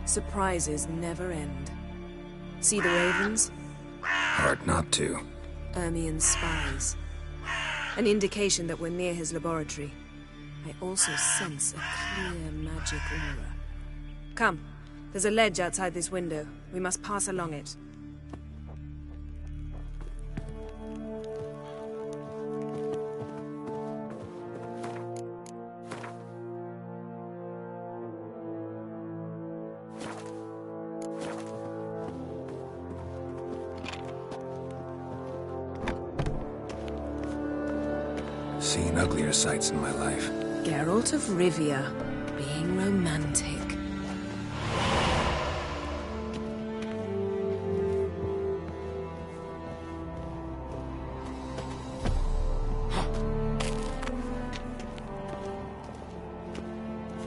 Surprises never end. See the ravens? Hard not to. Ermion's spies. An indication that we're near his laboratory. I also sense a clear magic aura. Come, there's a ledge outside this window. We must pass along it. Seen uglier sights in my life. Geralt of Rivia, being romantic.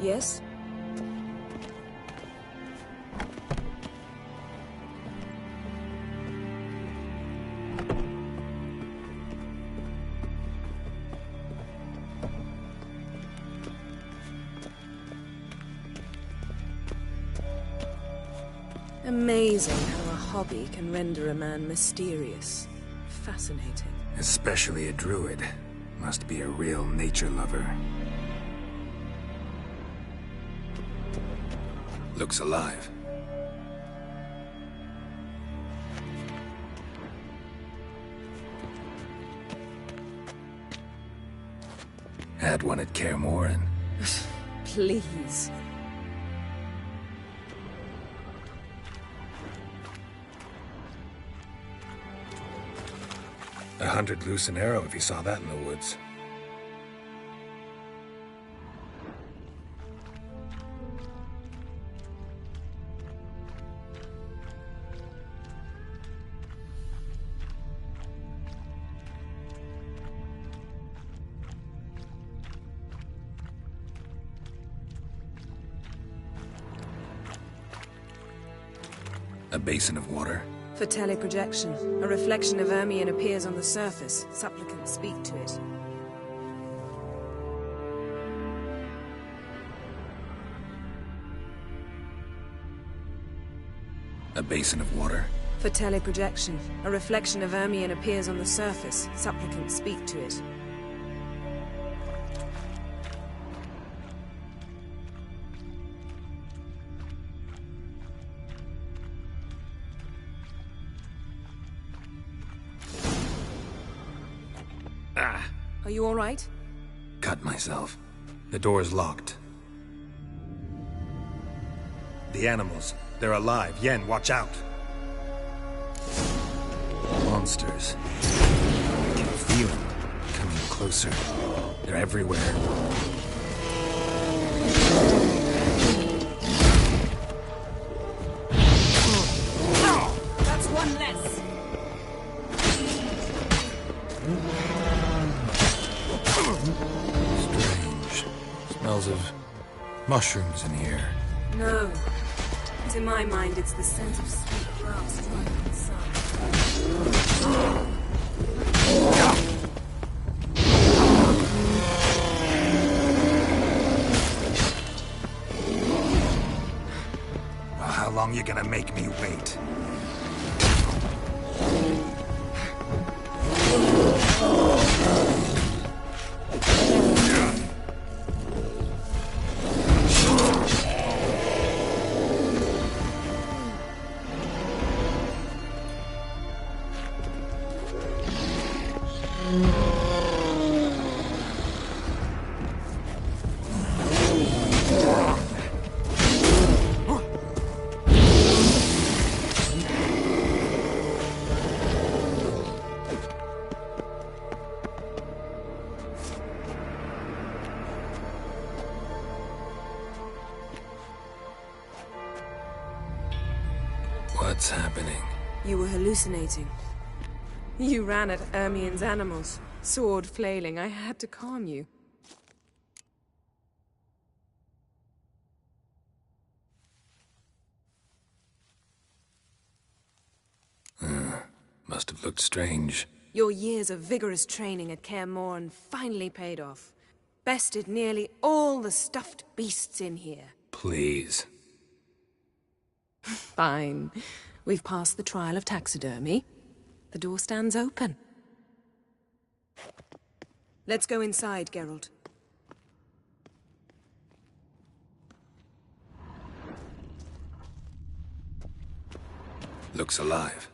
Yes? Amazing how a hobby can render a man mysterious. Fascinating. Especially a druid. Must be a real nature lover. Looks alive. Had one at Kaer Morhen. Please. A hunted loose an arrow if he saw that in the woods. A basin of water. For teleprojection, a reflection of Ermion appears on the surface. Supplicants speak to it. A basin of water. For teleprojection, a reflection of Ermion appears on the surface. Supplicants speak to it. Are you all right? Cut myself. The door's locked. The animals. They're alive. Yen, watch out. Monsters. I can feel them coming closer. They're everywhere. That's one less. Strange. Smells of mushrooms in here. No. To my mind, it's the scent of sweet grass dried in the sun. Well, how long you gonna make me wait? What's happening? You were hallucinating. You ran at Ermion's animals, sword flailing. I had to calm you. Must have looked strange. Your years of vigorous training at Kaer Morhen finally paid off. Bested nearly all the stuffed beasts in here. Please. Fine. We've passed the trial of taxidermy. The door stands open. Let's go inside, Geralt. Looks alive.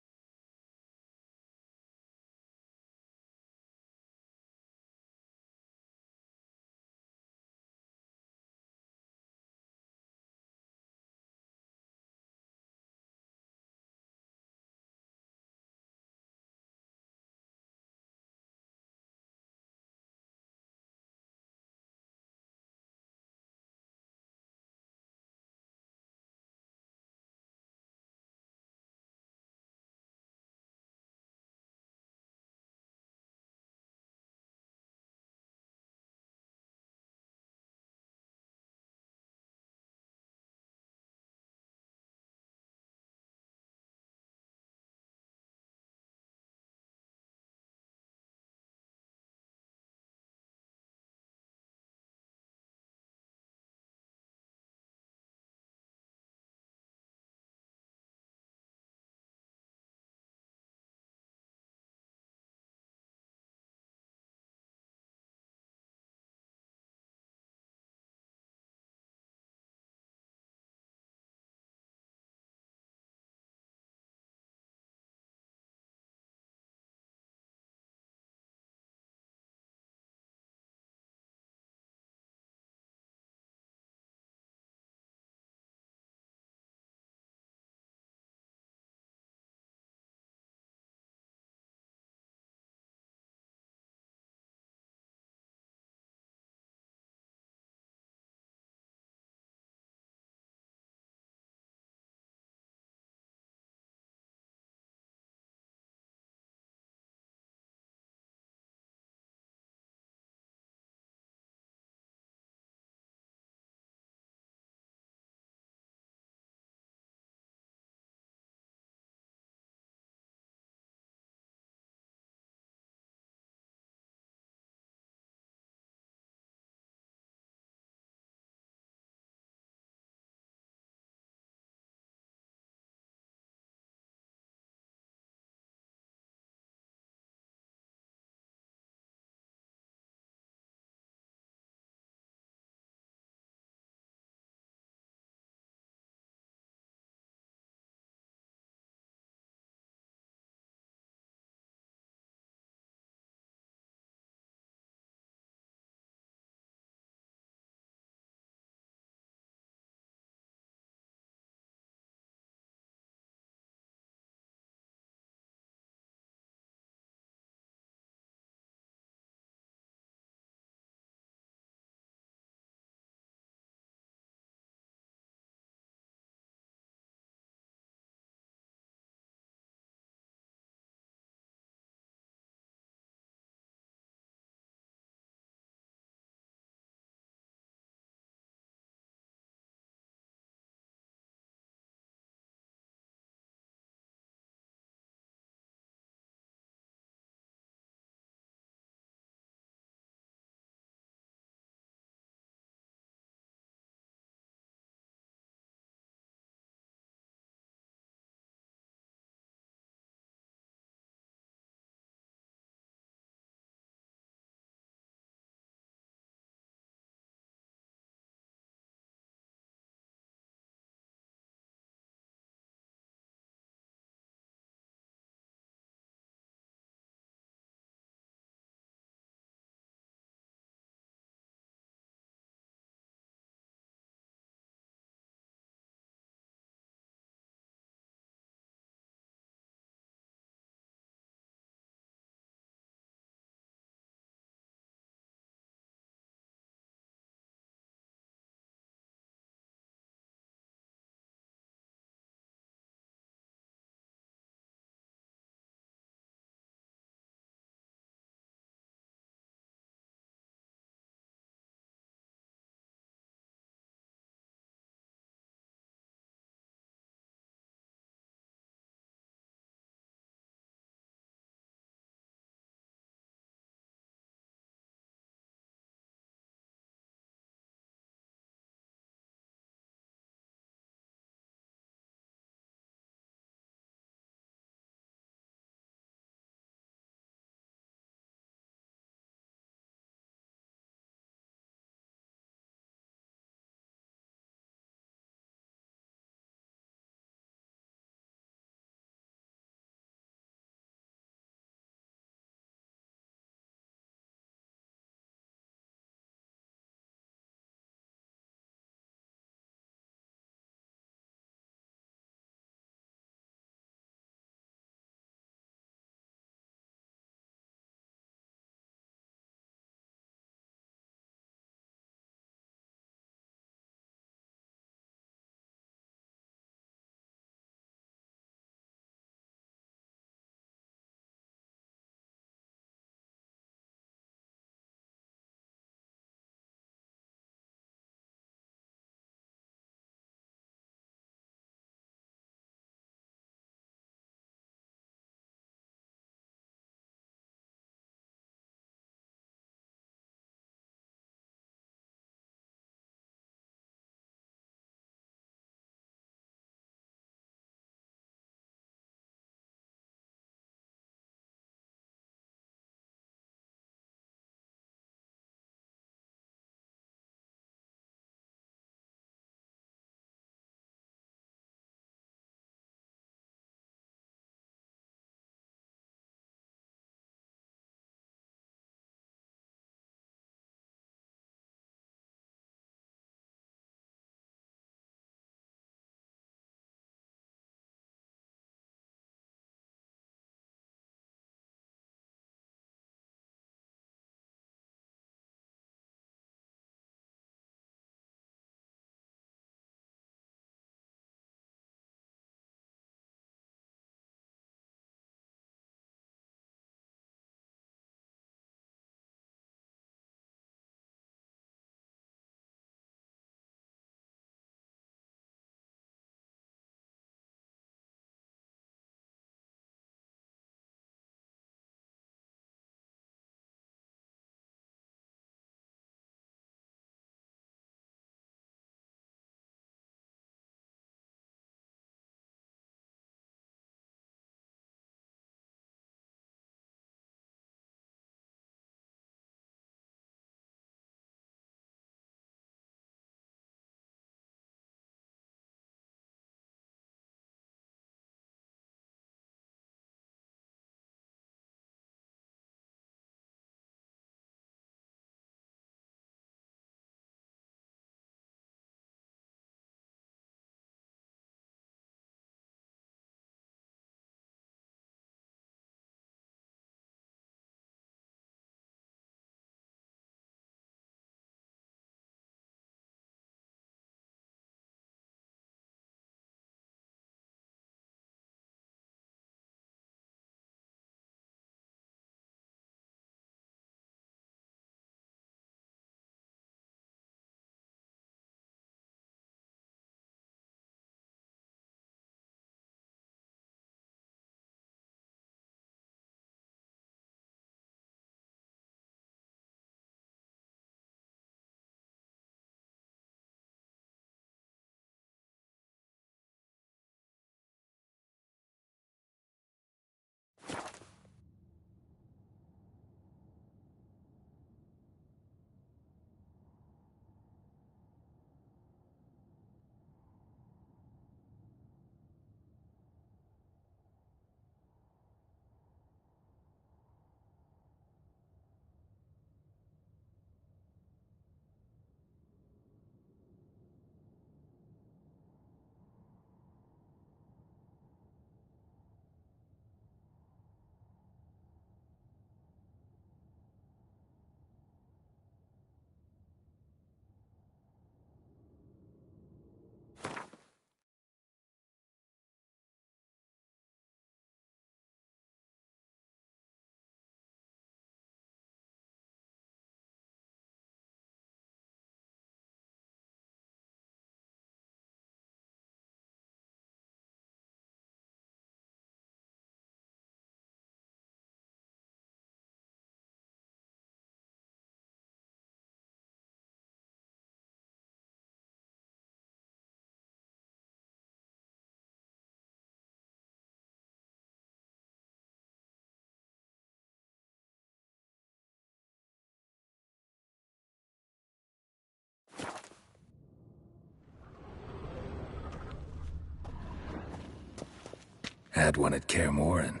Had one at Kaer Morhen.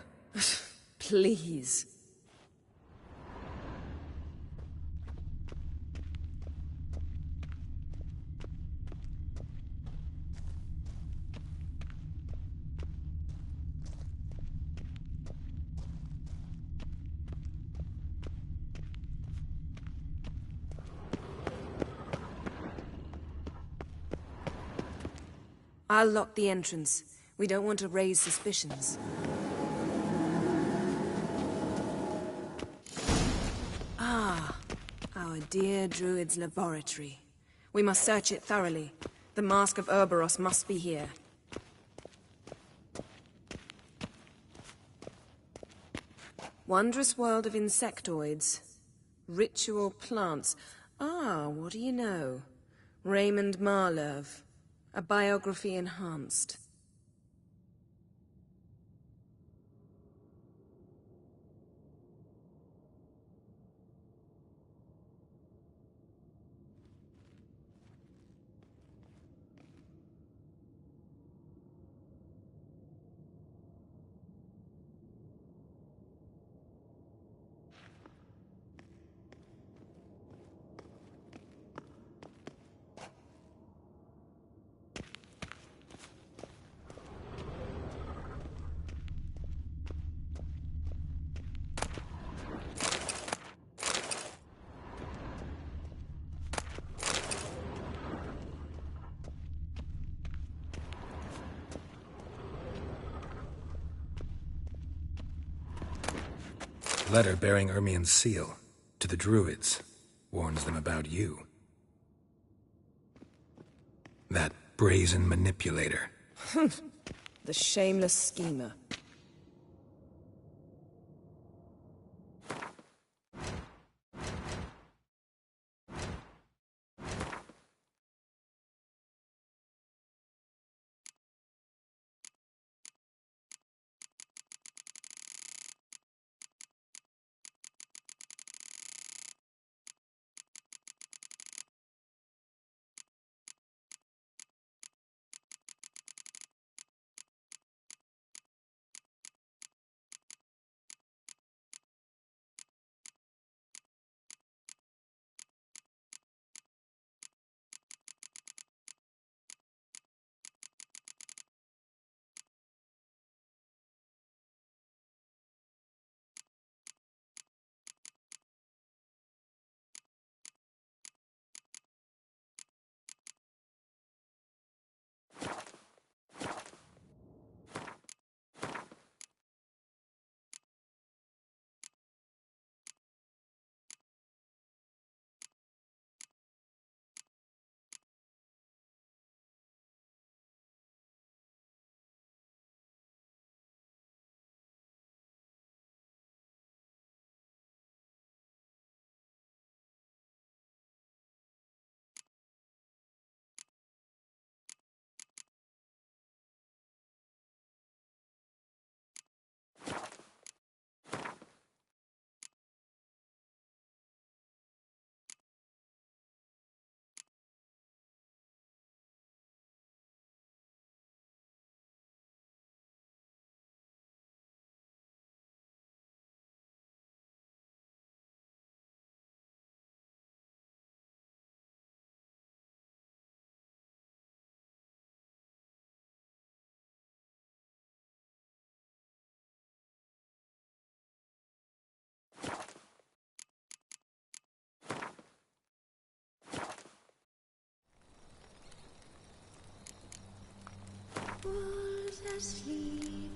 Please. I'll lock the entrance. We don't want to raise suspicions. Ah, our dear Druid's laboratory. We must search it thoroughly. The Mask of Ouroboros must be here. Wondrous world of insectoids. Ritual plants. Ah, what do you know? Raymond Marlove. A biography enhanced. Letter bearing Ermien's seal to the Druids. Warns them about you. That brazen manipulator. The shameless schemer. Wolves asleep.